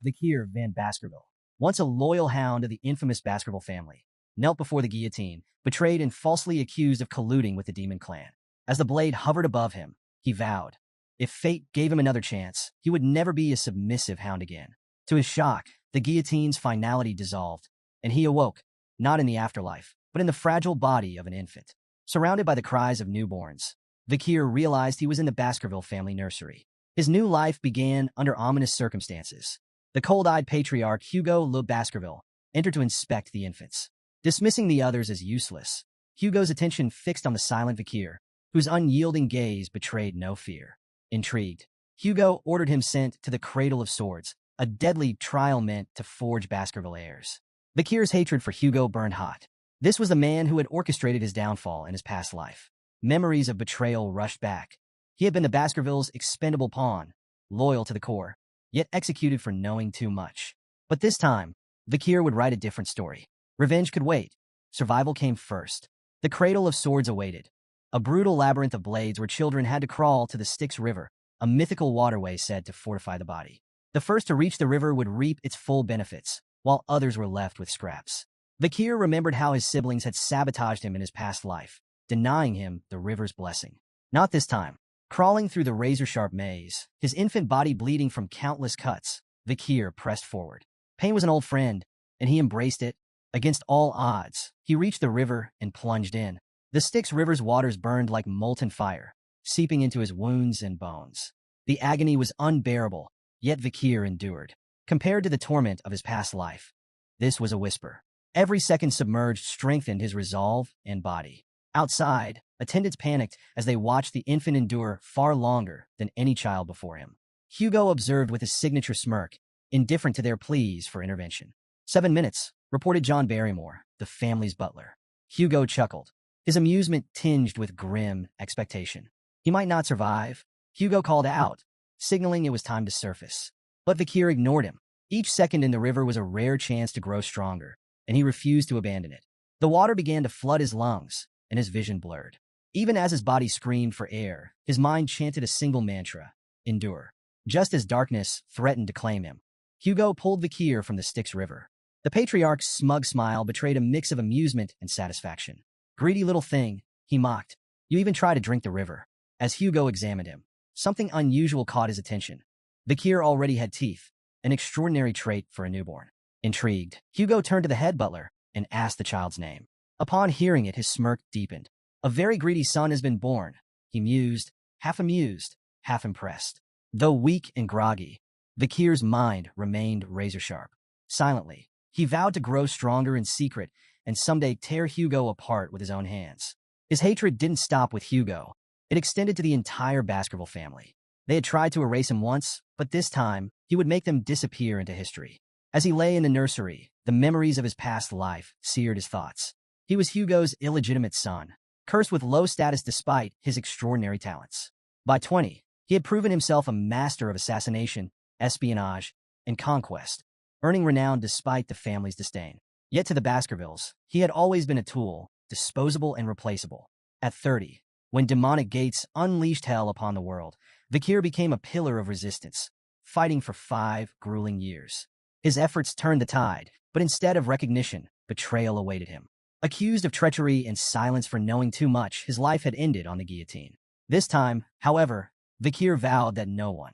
Vikir van Baskerville, once a loyal hound of the infamous Baskerville family, knelt before the guillotine, betrayed and falsely accused of colluding with the demon clan. As the blade hovered above him, he vowed, if fate gave him another chance, he would never be a submissive hound again. To his shock, the guillotine's finality dissolved, and he awoke, not in the afterlife, but in the fragile body of an infant. Surrounded by the cries of newborns, Vikir realized he was in the Baskerville family nursery. His new life began under ominous circumstances. The cold-eyed patriarch Hugo Le Baskerville entered to inspect the infants. Dismissing the others as useless, Hugo's attention fixed on the silent Vikir, whose unyielding gaze betrayed no fear. Intrigued, Hugo ordered him sent to the Cradle of Swords, a deadly trial meant to forge Baskerville heirs. Vikir's hatred for Hugo burned hot. This was the man who had orchestrated his downfall in his past life. Memories of betrayal rushed back. He had been the Baskervilles' expendable pawn, loyal to the core, yet executed for knowing too much. But this time, Vikir would write a different story. Revenge could wait. Survival came first. The Cradle of Swords awaited, a brutal labyrinth of blades where children had to crawl to the Styx River, a mythical waterway said to fortify the body. The first to reach the river would reap its full benefits, while others were left with scraps. Vikir remembered how his siblings had sabotaged him in his past life, denying him the river's blessing. Not this time. Crawling through the razor-sharp maze, his infant body bleeding from countless cuts, Vikir pressed forward. Pain was an old friend, and he embraced it. Against all odds, he reached the river and plunged in. The Styx River's waters burned like molten fire, seeping into his wounds and bones. The agony was unbearable, yet Vikir endured. Compared to the torment of his past life, this was a whisper. Every second submerged strengthened his resolve and body. Outside, attendants panicked as they watched the infant endure far longer than any child before him. Hugo observed with his signature smirk, indifferent to their pleas for intervention. 7 minutes, reported John Barrymore, the family's butler. Hugo chuckled, his amusement tinged with grim expectation. He might not survive, Hugo called out, signaling it was time to surface. But Vikir ignored him. Each second in the river was a rare chance to grow stronger, and he refused to abandon it. The water began to flood his lungs, and his vision blurred. Even as his body screamed for air, his mind chanted a single mantra, endure. Just as darkness threatened to claim him, Hugo pulled Vikir from the Styx River. The patriarch's smug smile betrayed a mix of amusement and satisfaction. Greedy little thing, he mocked. You even try to drink the river. As Hugo examined him, something unusual caught his attention. Vikir already had teeth, an extraordinary trait for a newborn. Intrigued, Hugo turned to the head butler and asked the child's name. Upon hearing it, his smirk deepened. A very greedy son has been born, he mused, half amused, half impressed. Though weak and groggy, Vikir's mind remained razor-sharp. Silently, he vowed to grow stronger in secret and someday tear Hugo apart with his own hands. His hatred didn't stop with Hugo. It extended to the entire Baskerville family. They had tried to erase him once, but this time, he would make them disappear into history. As he lay in the nursery, the memories of his past life seared his thoughts. He was Hugo's illegitimate son, cursed with low status despite his extraordinary talents. By 20, he had proven himself a master of assassination, espionage, and conquest, earning renown despite the family's disdain. Yet to the Baskervilles, he had always been a tool, disposable and replaceable. At 30, when demonic gates unleashed hell upon the world, Vikir became a pillar of resistance, fighting for 5 grueling years. His efforts turned the tide, but instead of recognition, betrayal awaited him. Accused of treachery and silence for knowing too much, his life had ended on the guillotine. This time, however, Vikir vowed that no one,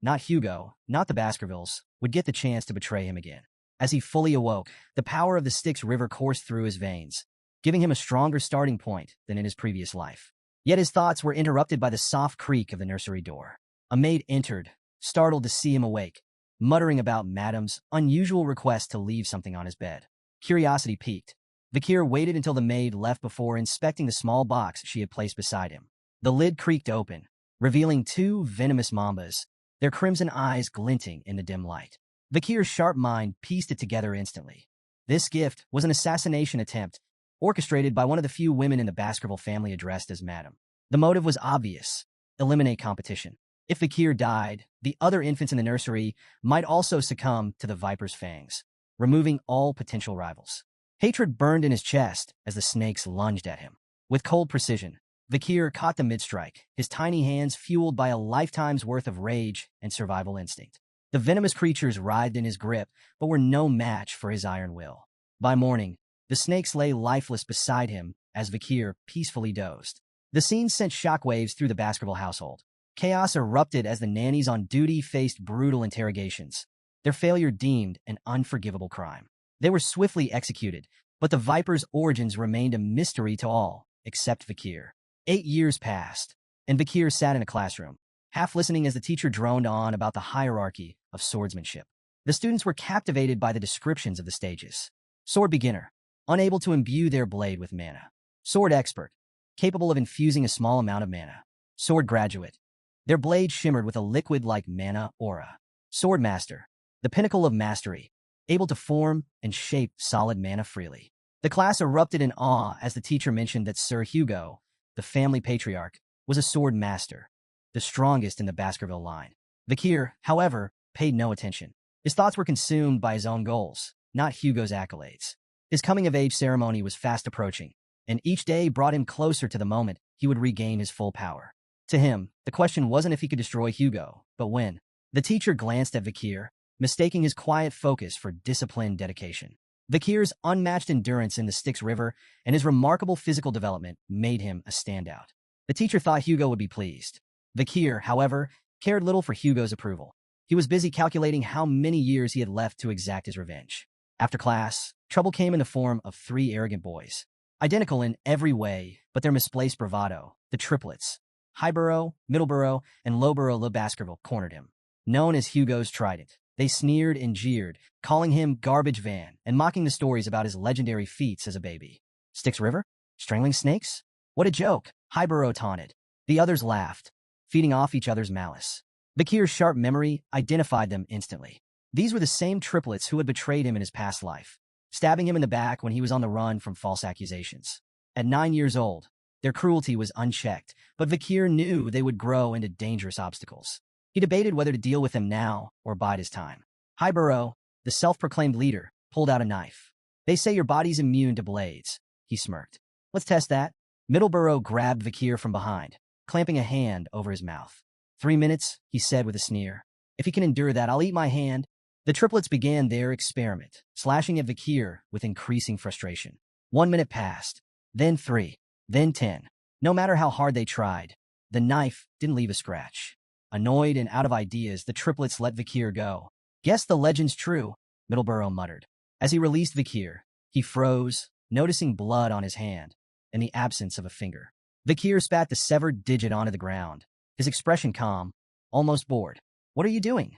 not Hugo, not the Baskervilles, would get the chance to betray him again. As he fully awoke, the power of the Styx River coursed through his veins, giving him a stronger starting point than in his previous life. Yet his thoughts were interrupted by the soft creak of the nursery door. A maid entered, startled to see him awake, muttering about Madam's unusual request to leave something on his bed. Curiosity piqued. Vikir waited until the maid left before inspecting the small box she had placed beside him. The lid creaked open, revealing 2 venomous mambas, their crimson eyes glinting in the dim light. Vikir's sharp mind pieced it together instantly. This gift was an assassination attempt, orchestrated by one of the few women in the Baskerville family addressed as Madam. The motive was obvious: eliminate competition. If Vikir died, the other infants in the nursery might also succumb to the Viper's fangs, removing all potential rivals. Hatred burned in his chest as the snakes lunged at him. With cold precision, Vikir caught the mid-strike, his tiny hands fueled by a lifetime's worth of rage and survival instinct. The venomous creatures writhed in his grip, but were no match for his iron will. By morning, the snakes lay lifeless beside him as Vakir peacefully dozed. The scene sent shockwaves through the Baskerville household. Chaos erupted as the nannies on duty faced brutal interrogations, their failure deemed an unforgivable crime. They were swiftly executed, but the Viper's origins remained a mystery to all, except Vakir. 8 years passed, and Vakir sat in a classroom, half listening as the teacher droned on about the hierarchy of swordsmanship. The students were captivated by the descriptions of the stages. Sword beginner, unable to imbue their blade with mana. Sword expert, capable of infusing a small amount of mana. Sword graduate, their blade shimmered with a liquid-like mana aura. Sword master, the pinnacle of mastery, able to form and shape solid mana freely. The class erupted in awe as the teacher mentioned that Sir Hugo, the family patriarch, was a sword master, the strongest in the Baskerville line. Vakir, however, paid no attention. His thoughts were consumed by his own goals, not Hugo's accolades. His coming-of-age ceremony was fast approaching, and each day brought him closer to the moment he would regain his full power. To him, the question wasn't if he could destroy Hugo, but when. The teacher glanced at Vakir, mistaking his quiet focus for disciplined dedication. Vakir's unmatched endurance in the Styx River and his remarkable physical development made him a standout. The teacher thought Hugo would be pleased. Vakir, however, cared little for Hugo's approval. He was busy calculating how many years he had left to exact his revenge. After class, trouble came in the form of 3 arrogant boys. Identical in every way, but their misplaced bravado, the triplets, Highborough, Middleborough, and Lowborough Le Baskerville cornered him. Known as Hugo's Trident, they sneered and jeered, calling him Garbage Van and mocking the stories about his legendary feats as a baby. Styx River? Strangling snakes? What a joke, Highborough taunted. The others laughed, feeding off each other's malice. Vakir's sharp memory identified them instantly. These were the same triplets who had betrayed him in his past life, stabbing him in the back when he was on the run from false accusations. At 9 years old, their cruelty was unchecked, but Vakir knew they would grow into dangerous obstacles. He debated whether to deal with them now or bide his time. Highborough, the self-proclaimed leader, pulled out a knife. They say your body's immune to blades, he smirked. Let's test that. Middleborough grabbed Vakir from behind, clamping a hand over his mouth. 3 minutes, he said with a sneer. If he can endure that, I'll eat my hand. The triplets began their experiment, slashing at Vakir with increasing frustration. 1 minute passed, then 3, then 10. No matter how hard they tried, the knife didn't leave a scratch. Annoyed and out of ideas, the triplets let Vakir go. Guess the legend's true, Middleborough muttered. As he released Vakir, he froze, noticing blood on his hand and the absence of a finger. Vakir spat the severed digit onto the ground, his expression calm, almost bored. What are you doing?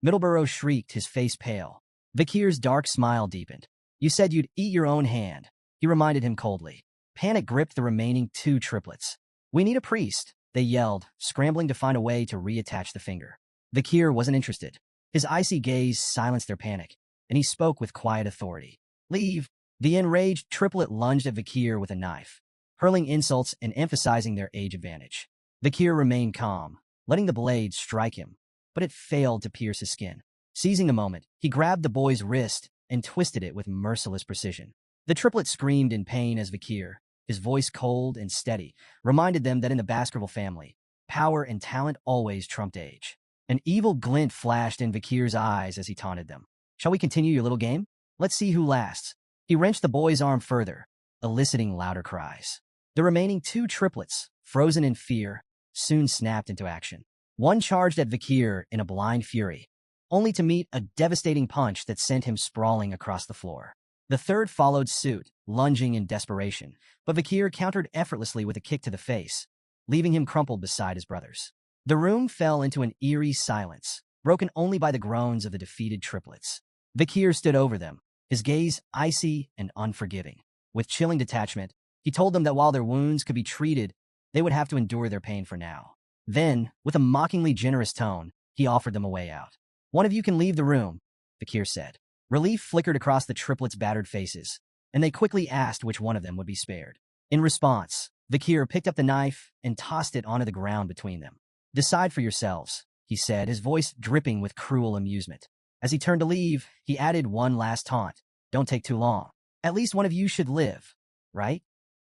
Middleborough shrieked, his face pale. Vakir's dark smile deepened. You said you'd eat your own hand, he reminded him coldly. Panic gripped the remaining 2 triplets. We need a priest, they yelled, scrambling to find a way to reattach the finger. Vakir wasn't interested. His icy gaze silenced their panic, and he spoke with quiet authority. Leave. The enraged triplet lunged at Vakir with a knife, hurling insults and emphasizing their age advantage. Vakir remained calm, letting the blade strike him, but it failed to pierce his skin. Seizing the moment, he grabbed the boy's wrist and twisted it with merciless precision. The triplet screamed in pain as Vakir, his voice cold and steady, reminded them that in the Baskerville family, power and talent always trumped age. An evil glint flashed in Vakir's eyes as he taunted them. Shall we continue your little game? Let's see who lasts. He wrenched the boy's arm further, eliciting louder cries. The remaining 2 triplets, frozen in fear, soon snapped into action. One charged at Vakir in a blind fury, only to meet a devastating punch that sent him sprawling across the floor. The third followed suit, lunging in desperation, but Vakir countered effortlessly with a kick to the face, leaving him crumpled beside his brothers. The room fell into an eerie silence, broken only by the groans of the defeated triplets. Vakir stood over them, his gaze icy and unforgiving. With chilling detachment, he told them that while their wounds could be treated, they would have to endure their pain for now. Then, with a mockingly generous tone, he offered them a way out. One of you can leave the room, Vakir said. Relief flickered across the triplets' battered faces, and they quickly asked which one of them would be spared. In response, Vakir picked up the knife and tossed it onto the ground between them. Decide for yourselves, he said, his voice dripping with cruel amusement. As he turned to leave, he added one last taunt. Don't take too long. At least one of you should live, right?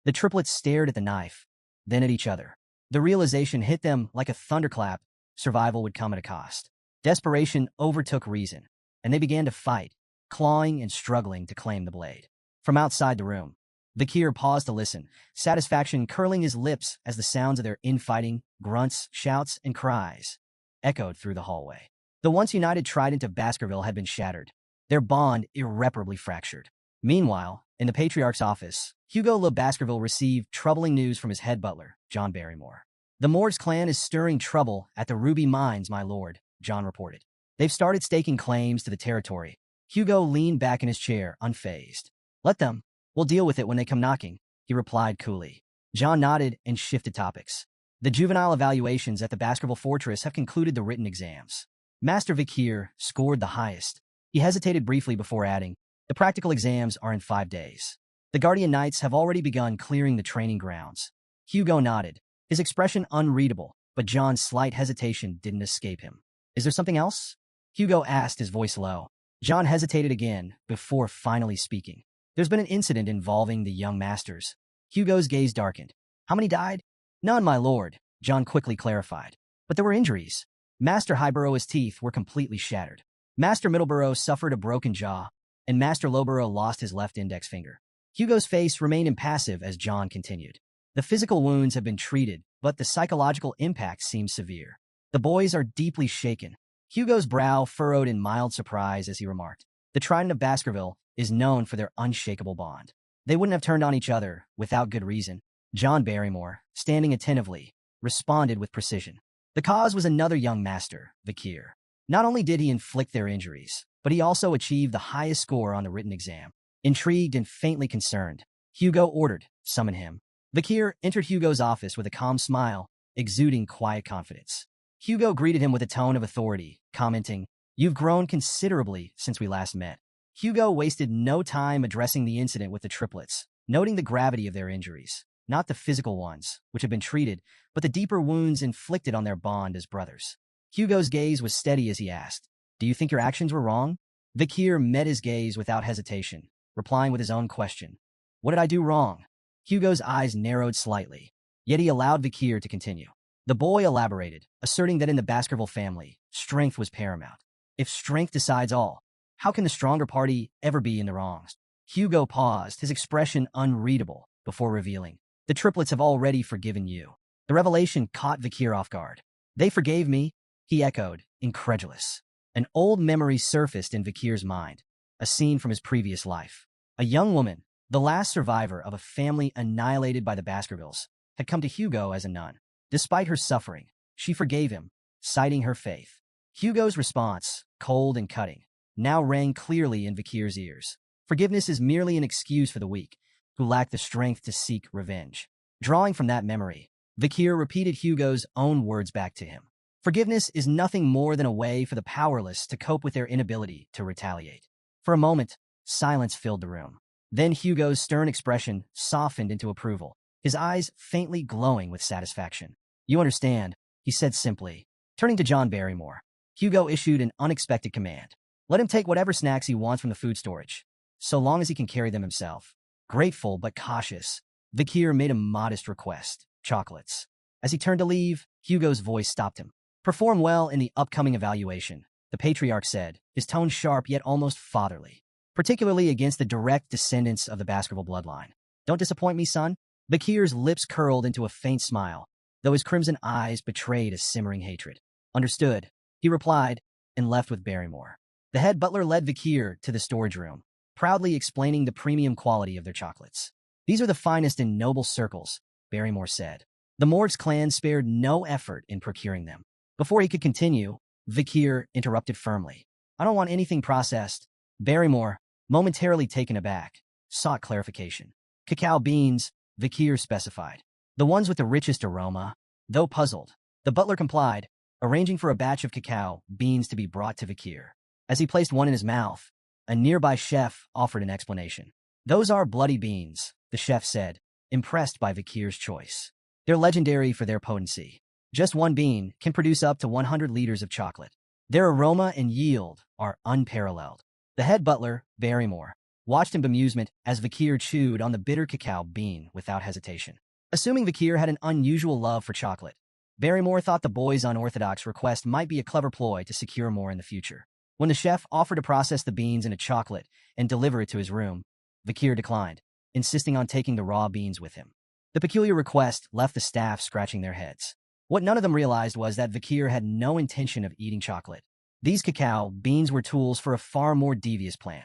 The triplets stared at the knife, then at each other. The realization hit them like a thunderclap. Survival would come at a cost. Desperation overtook reason, and they began to fight, clawing and struggling to claim the blade. From outside the room, Vikir paused to listen, satisfaction curling his lips as the sounds of their infighting, grunts, shouts, and cries echoed through the hallway. The once united trident of Baskerville had been shattered, their bond irreparably fractured. Meanwhile, in the Patriarch's office, Hugo Le Baskerville received troubling news from his head butler, John Barrymore. "The Morgs clan is stirring trouble at the Ruby Mines, my lord," John reported. "They've started staking claims to the territory." Hugo leaned back in his chair, unfazed. "Let them. We'll deal with it when they come knocking," he replied coolly. John nodded and shifted topics. "The juvenile evaluations at the Baskerville Fortress have concluded the written exams. Master Vikir scored the highest." He hesitated briefly before adding, "The practical exams are in 5 days. The Guardian Knights have already begun clearing the training grounds." Hugo nodded, his expression unreadable, but John's slight hesitation didn't escape him. "Is there something else?" Hugo asked, his voice low. John hesitated again before finally speaking. "There's been an incident involving the young masters." Hugo's gaze darkened. "How many died?" "None, my lord," John quickly clarified. "But there were injuries. Master Highborough's teeth were completely shattered. Master Middleborough suffered a broken jaw, and Master Lowborough lost his left index finger." Hugo's face remained impassive as John continued. "The physical wounds have been treated, but the psychological impact seems severe. The boys are deeply shaken." Hugo's brow furrowed in mild surprise as he remarked, "The Trident of Baskerville is known for their unshakable bond. They wouldn't have turned on each other without good reason." John Barrymore, standing attentively, responded with precision. "The cause was another young master, Vikir. Not only did he inflict their injuries, but he also achieved the highest score on the written exam." Intrigued and faintly concerned, Hugo ordered, "Summon him." Vikir entered Hugo's office with a calm smile, exuding quiet confidence. Hugo greeted him with a tone of authority, commenting, "You've grown considerably since we last met." Hugo wasted no time addressing the incident with the triplets, noting the gravity of their injuries, not the physical ones, which had been treated, but the deeper wounds inflicted on their bond as brothers. Hugo's gaze was steady as he asked, "Do you think your actions were wrong?" Vikir met his gaze without hesitation, replying with his own question. "What did I do wrong?" Hugo's eyes narrowed slightly, yet he allowed Vikir to continue. The boy elaborated, asserting that in the Baskerville family, strength was paramount. If strength decides all, how can the stronger party ever be in the wrongs? Hugo paused, his expression unreadable, before revealing, "The triplets have already forgiven you." The revelation caught Vikir off guard. "They forgave me?" he echoed, incredulous. An old memory surfaced in Vikir's mind, a scene from his previous life. A young woman, the last survivor of a family annihilated by the Baskervilles, had come to Hugo as a nun. Despite her suffering, she forgave him, citing her faith. Hugo's response, cold and cutting, now rang clearly in Vikir's ears. Forgiveness is merely an excuse for the weak, who lack the strength to seek revenge. Drawing from that memory, Vikir repeated Hugo's own words back to him. Forgiveness is nothing more than a way for the powerless to cope with their inability to retaliate. For a moment, silence filled the room. Then Hugo's stern expression softened into approval, his eyes faintly glowing with satisfaction. "You understand," he said simply. Turning to John Barrymore, Hugo issued an unexpected command. "Let him take whatever snacks he wants from the food storage, so long as he can carry them himself." Grateful but cautious, Vikir made a modest request, chocolates. As he turned to leave, Hugo's voice stopped him. "Perform well in the upcoming evaluation," the Patriarch said, his tone sharp yet almost fatherly, "particularly against the direct descendants of the Baskerville bloodline. Don't disappoint me, son." Vikir's lips curled into a faint smile, though his crimson eyes betrayed a simmering hatred. "Understood," he replied, and left with Barrymore. The head butler led Vikir to the storage room, proudly explaining the premium quality of their chocolates. "These are the finest in noble circles," Barrymore said. The Morgs clan spared no effort in procuring them. Before he could continue, Vikir interrupted firmly. "I don't want anything processed." Barrymore, momentarily taken aback, sought clarification. "Cacao beans," Vikir specified. "The ones with the richest aroma." Though puzzled, the butler complied, arranging for a batch of cacao beans to be brought to Vikir. As he placed one in his mouth, a nearby chef offered an explanation. "Those are bloody beans," the chef said, impressed by Vikir's choice. "They're legendary for their potency. Just one bean can produce up to 100 liters of chocolate. Their aroma and yield are unparalleled." The head butler, Barrymore, watched in bemusement as Vikir chewed on the bitter cacao bean without hesitation. Assuming Vikir had an unusual love for chocolate, Barrymore thought the boy's unorthodox request might be a clever ploy to secure more in the future. When the chef offered to process the beans into chocolate and deliver it to his room, Vakir declined, insisting on taking the raw beans with him. The peculiar request left the staff scratching their heads. What none of them realized was that Vakir had no intention of eating chocolate. These cacao beans were tools for a far more devious plan,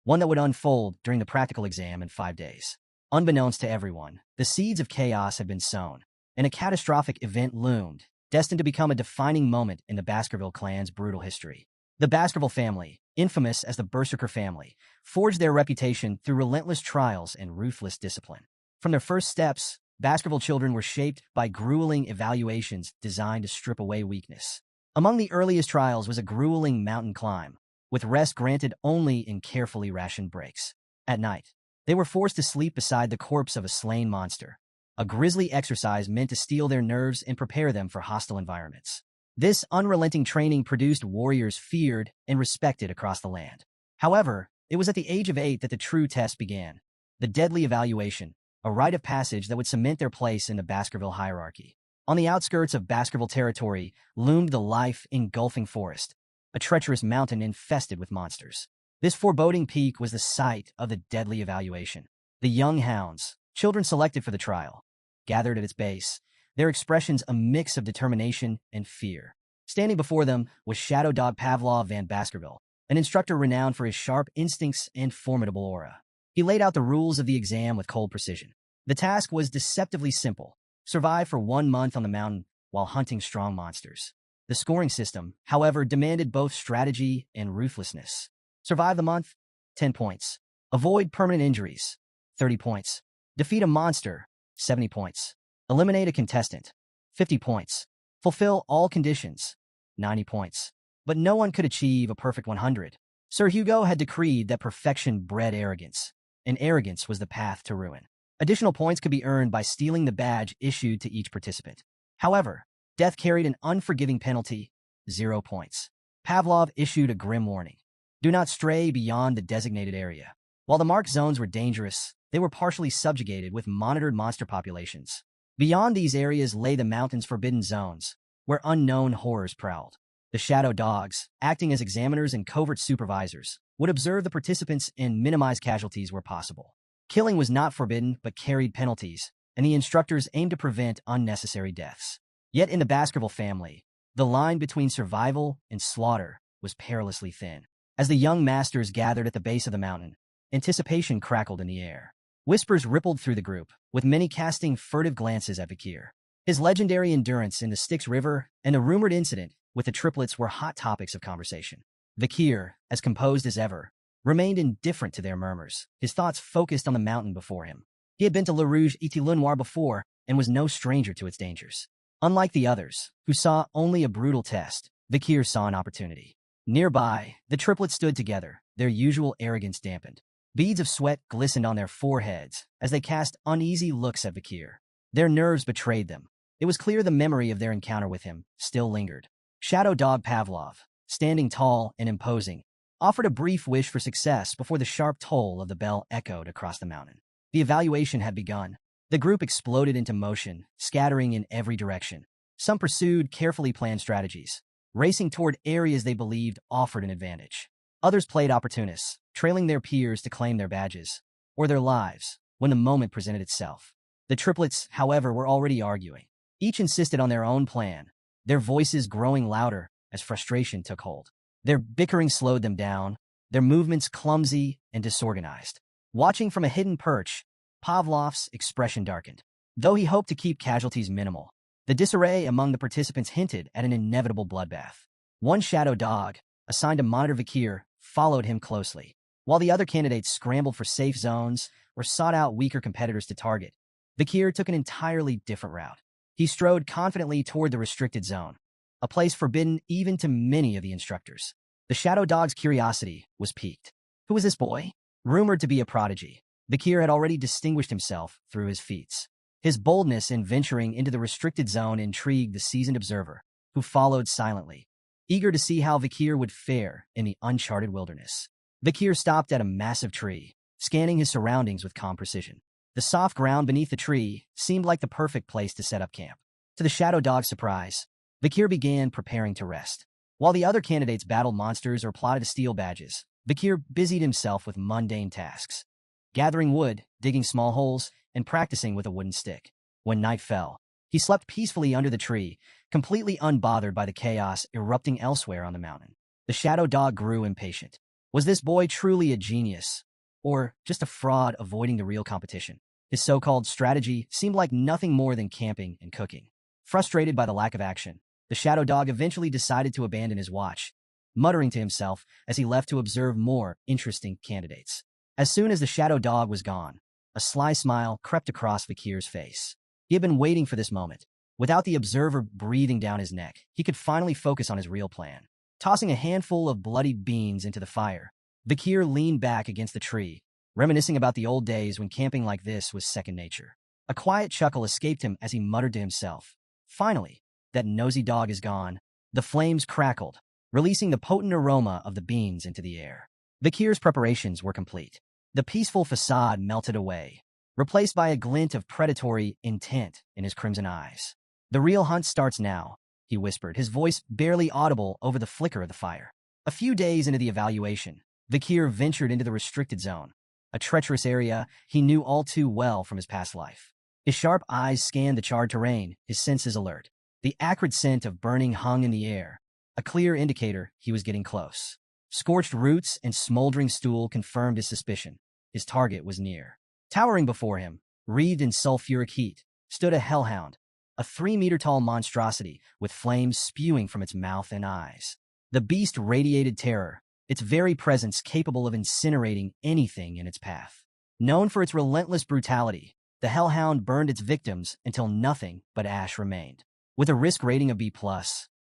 one that would unfold during the practical exam in 5 days. Unbeknownst to everyone, the seeds of chaos had been sown, and a catastrophic event loomed, destined to become a defining moment in the Baskerville clan's brutal history. The Baskerville family, infamous as the Berserker family, forged their reputation through relentless trials and ruthless discipline. From their first steps, Baskerville children were shaped by grueling evaluations designed to strip away weakness. Among the earliest trials was a grueling mountain climb, with rest granted only in carefully rationed breaks. At night, they were forced to sleep beside the corpse of a slain monster, a grisly exercise meant to steel their nerves and prepare them for hostile environments. This unrelenting training produced warriors feared and respected across the land. However, it was at the age of 8 that the true test began, the deadly evaluation, a rite of passage that would cement their place in the Baskerville hierarchy. On the outskirts of Baskerville territory loomed the life-engulfing forest, a treacherous mountain infested with monsters. This foreboding peak was the site of the deadly evaluation. The young hounds, children selected for the trial, gathered at its base, their expressions a mix of determination and fear. Standing before them was Shadow Dog Pavlov Van Baskerville, an instructor renowned for his sharp instincts and formidable aura. He laid out the rules of the exam with cold precision. The task was deceptively simple: survive for 1 month on the mountain while hunting strong monsters. The scoring system, however, demanded both strategy and ruthlessness. Survive the month, 10 points. Avoid permanent injuries, 30 points. Defeat a monster, 70 points. Eliminate a contestant, 50 points. Fulfill all conditions, 90 points. But no one could achieve a perfect 100. Sir Hugo had decreed that perfection bred arrogance, and arrogance was the path to ruin. Additional points could be earned by stealing the badge issued to each participant. However, death carried an unforgiving penalty, 0 points. Pavlov issued a grim warning: do not stray beyond the designated area. While the marked zones were dangerous, they were partially subjugated with monitored monster populations. Beyond these areas lay the mountain's forbidden zones, where unknown horrors prowled. The shadow dogs, acting as examiners and covert supervisors, would observe the participants and minimize casualties where possible. Killing was not forbidden but carried penalties, and the instructors aimed to prevent unnecessary deaths. Yet in the Baskerville family, the line between survival and slaughter was perilously thin. As the young masters gathered at the base of the mountain, anticipation crackled in the air. Whispers rippled through the group, with many casting furtive glances at Vakir. His legendary endurance in the Styx River and the rumored incident with the triplets were hot topics of conversation. Vakir, as composed as ever, remained indifferent to their murmurs, his thoughts focused on the mountain before him. He had been to Le Rouge et Le Noir before and was no stranger to its dangers. Unlike the others, who saw only a brutal test, Vakir saw an opportunity. Nearby, the triplets stood together, their usual arrogance dampened. Beads of sweat glistened on their foreheads as they cast uneasy looks at Vakir. Their nerves betrayed them. It was clear the memory of their encounter with him still lingered. Shadow Dog Pavlov, standing tall and imposing, offered a brief wish for success before the sharp toll of the bell echoed across the mountain. The evaluation had begun. The group exploded into motion, scattering in every direction. Some pursued carefully planned strategies, racing toward areas they believed offered an advantage. Others played opportunists, trailing their peers to claim their badges, or their lives, when the moment presented itself. The triplets, however, were already arguing. Each insisted on their own plan, their voices growing louder as frustration took hold. Their bickering slowed them down, their movements clumsy and disorganized. Watching from a hidden perch, Pavlov's expression darkened. Though he hoped to keep casualties minimal, the disarray among the participants hinted at an inevitable bloodbath. One shadow dog, assigned to monitor Vakir, followed him closely, while the other candidates scrambled for safe zones or sought out weaker competitors to target. Vakir took an entirely different route. He strode confidently toward the restricted zone, a place forbidden even to many of the instructors. The shadow dog's curiosity was piqued. Who was this boy? Rumored to be a prodigy, Vakir had already distinguished himself through his feats. His boldness in venturing into the restricted zone intrigued the seasoned observer, who followed silently, eager to see how Vakir would fare in the uncharted wilderness. Vakir stopped at a massive tree, scanning his surroundings with calm precision. The soft ground beneath the tree seemed like the perfect place to set up camp. To the Shadow Dog's surprise, Vikir began preparing to rest. While the other candidates battled monsters or plotted to steal badges, Vikir busied himself with mundane tasks, gathering wood, digging small holes, and practicing with a wooden stick. When night fell, he slept peacefully under the tree, completely unbothered by the chaos erupting elsewhere on the mountain. The Shadow Dog grew impatient. Was this boy truly a genius, or just a fraud avoiding the real competition? His so-called strategy seemed like nothing more than camping and cooking. Frustrated by the lack of action, the Shadow Dog eventually decided to abandon his watch, muttering to himself as he left to observe more interesting candidates. As soon as the Shadow Dog was gone, a sly smile crept across Vikir's face. He had been waiting for this moment. Without the observer breathing down his neck, he could finally focus on his real plan. Tossing a handful of bloodied beans into the fire, Vikir leaned back against the tree, reminiscing about the old days when camping like this was second nature. A quiet chuckle escaped him as he muttered to himself, "Finally, that nosy dog is gone." The flames crackled, releasing the potent aroma of the beans into the air. Vikir's preparations were complete. The peaceful facade melted away, replaced by a glint of predatory intent in his crimson eyes. "The real hunt starts now," he whispered, his voice barely audible over the flicker of the fire. A few days into the evaluation, Vikir ventured into the restricted zone, a treacherous area he knew all too well from his past life. His sharp eyes scanned the charred terrain, his senses alert. The acrid scent of burning hung in the air, a clear indicator he was getting close. Scorched roots and smoldering stool confirmed his suspicion. His target was near. Towering before him, wreathed in sulfuric heat, stood a hellhound, a 3-meter-tall monstrosity with flames spewing from its mouth and eyes. The beast radiated terror, its very presence capable of incinerating anything in its path. Known for its relentless brutality, the hellhound burned its victims until nothing but ash remained. With a risk rating of B+,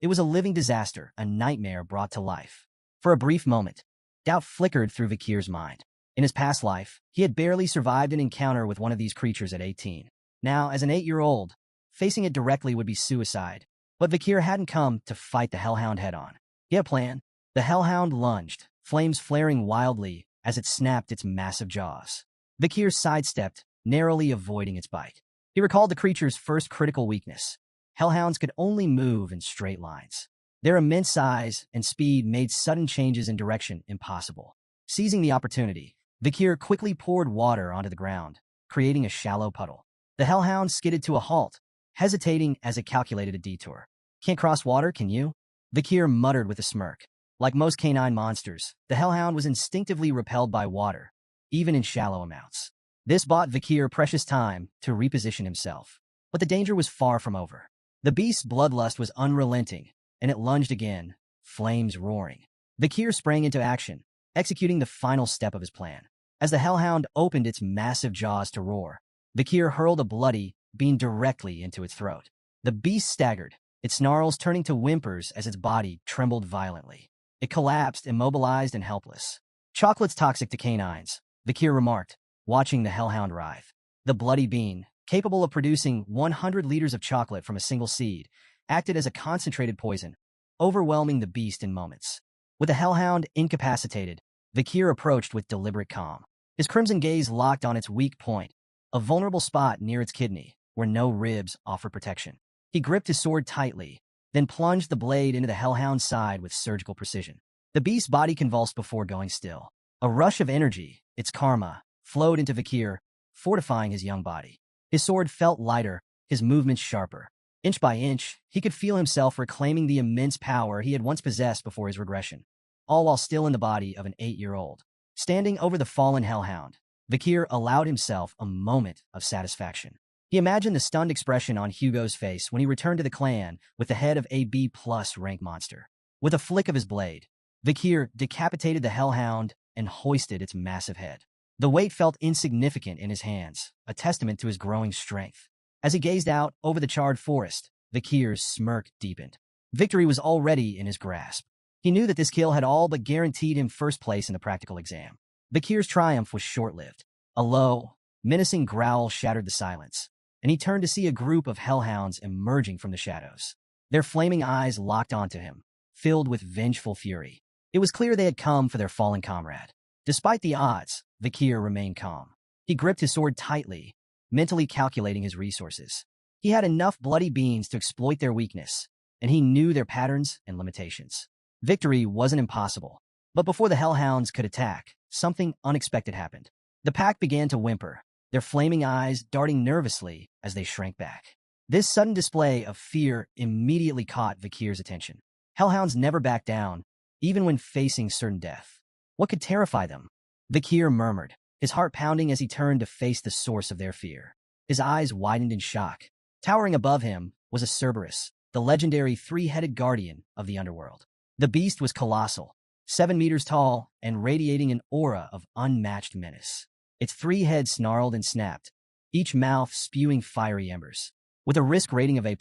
it was a living disaster, a nightmare brought to life. For a brief moment, doubt flickered through Vikir's mind. In his past life, he had barely survived an encounter with one of these creatures at 18. Now, as an 8-year-old, facing it directly would be suicide. But Vikir hadn't come to fight the hellhound head-on. He had a plan. The hellhound lunged, flames flaring wildly as it snapped its massive jaws. Vikir sidestepped, narrowly avoiding its bite. He recalled the creature's first critical weakness. Hellhounds could only move in straight lines. Their immense size and speed made sudden changes in direction impossible. Seizing the opportunity, Vikir quickly poured water onto the ground, creating a shallow puddle. The hellhound skidded to a halt, hesitating as it calculated a detour. "Can't cross water, can you?" Vikir muttered with a smirk. Like most canine monsters, the hellhound was instinctively repelled by water, even in shallow amounts. This bought Vikir precious time to reposition himself. But the danger was far from over. The beast's bloodlust was unrelenting, and it lunged again, flames roaring. Vikir sprang into action, executing the final step of his plan. As the hellhound opened its massive jaws to roar, Vikir hurled a bloody bean directly into its throat. The beast staggered, its snarls turning to whimpers as its body trembled violently. It collapsed, immobilized and helpless. "Chocolate's toxic to canines," Vikir remarked, watching the hellhound writhe. The bloody bean, capable of producing 100 liters of chocolate from a single seed, acted as a concentrated poison, overwhelming the beast in moments. With the hellhound incapacitated, Vikir approached with deliberate calm. His crimson gaze locked on its weak point, a vulnerable spot near its kidney, where no ribs offered protection. He gripped his sword tightly, then plunged the blade into the hellhound's side with surgical precision. The beast's body convulsed before going still. A rush of energy, its karma, flowed into Vikir, fortifying his young body. His sword felt lighter, his movements sharper. Inch by inch, he could feel himself reclaiming the immense power he had once possessed before his regression, all while still in the body of an 8-year-old. Standing over the fallen hellhound, Vikir allowed himself a moment of satisfaction. He imagined the stunned expression on Hugo's face when he returned to the clan with the head of a B+ rank monster. With a flick of his blade, Vikir decapitated the hellhound and hoisted its massive head. The weight felt insignificant in his hands, a testament to his growing strength. As he gazed out over the charred forest, Vikir's smirk deepened. Victory was already in his grasp. He knew that this kill had all but guaranteed him first place in the practical exam. Vikir's triumph was short-lived. A low, menacing growl shattered the silence, and he turned to see a group of hellhounds emerging from the shadows. Their flaming eyes locked onto him, filled with vengeful fury. It was clear they had come for their fallen comrade. Despite the odds, Vikir remained calm. He gripped his sword tightly, mentally calculating his resources. He had enough bloody beings to exploit their weakness, and he knew their patterns and limitations. Victory wasn't impossible, but before the hellhounds could attack, something unexpected happened. The pack began to whimper, their flaming eyes darting nervously as they shrank back. This sudden display of fear immediately caught Vikir's attention. Hellhounds never back down, even when facing certain death. What could terrify them? Vikir murmured, his heart pounding as he turned to face the source of their fear. His eyes widened in shock. Towering above him was a Cerberus, the legendary three-headed guardian of the underworld. The beast was colossal, 7 meters tall and radiating an aura of unmatched menace. Its 3 heads snarled and snapped, each mouth spewing fiery embers. With a risk rating of A+,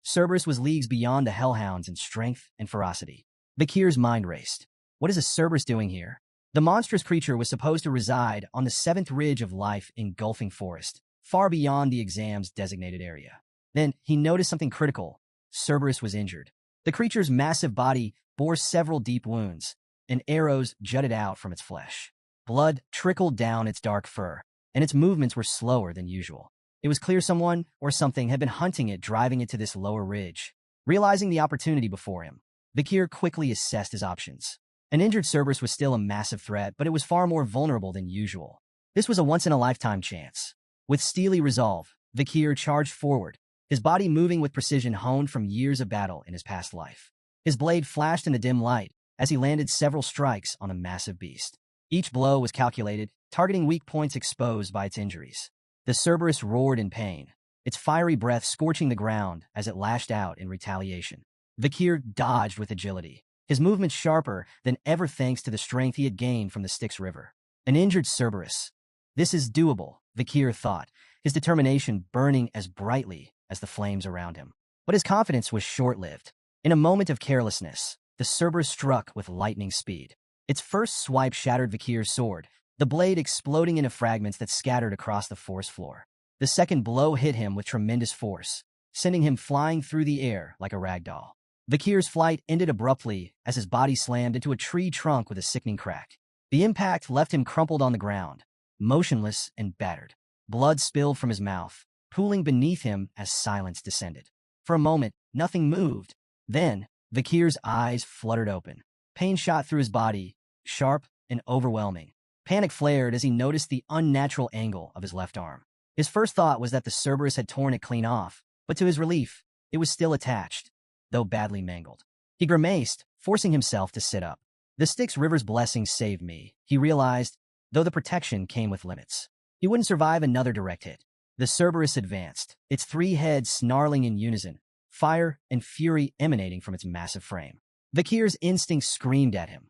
Cerberus was leagues beyond the hellhounds in strength and ferocity. Vikir's mind raced. What is a Cerberus doing here? The monstrous creature was supposed to reside on the 7th ridge of life engulfing forest, far beyond the exam's designated area. Then he noticed something critical. Cerberus was injured. The creature's massive body bore several deep wounds, and arrows jutted out from its flesh. Blood trickled down its dark fur, and its movements were slower than usual. It was clear someone or something had been hunting it, driving it to this lower ridge. Realizing the opportunity before him, Vikir quickly assessed his options. An injured Cerberus was still a massive threat, but it was far more vulnerable than usual. This was a once-in-a-lifetime chance. With steely resolve, Vikir charged forward, his body moving with precision honed from years of battle in his past life. His blade flashed in the dim light as he landed several strikes on the massive beast. Each blow was calculated, targeting weak points exposed by its injuries. The Cerberus roared in pain, its fiery breath scorching the ground as it lashed out in retaliation. Vikir dodged with agility, his movements sharper than ever thanks to the strength he had gained from the Styx River. An injured Cerberus. This is doable, Vikir thought, his determination burning as brightly as the flames around him. But his confidence was short-lived. In a moment of carelessness, the Cerberus struck with lightning speed. Its first swipe shattered Vikir's sword, the blade exploding into fragments that scattered across the forest floor. The second blow hit him with tremendous force, sending him flying through the air like a ragdoll. Vikir's flight ended abruptly as his body slammed into a tree trunk with a sickening crack. The impact left him crumpled on the ground, motionless and battered. Blood spilled from his mouth, pooling beneath him as silence descended. For a moment, nothing moved. Then, Vikir's eyes fluttered open. Pain shot through his body, sharp and overwhelming. Panic flared as he noticed the unnatural angle of his left arm. His first thought was that the Cerberus had torn it clean off, but to his relief, it was still attached, though badly mangled. He grimaced, forcing himself to sit up. The Styx River's blessing saved me, he realized, though the protection came with limits. He wouldn't survive another direct hit. The Cerberus advanced, its 3 heads snarling in unison, fire and fury emanating from its massive frame. Vikir's instincts screamed at him.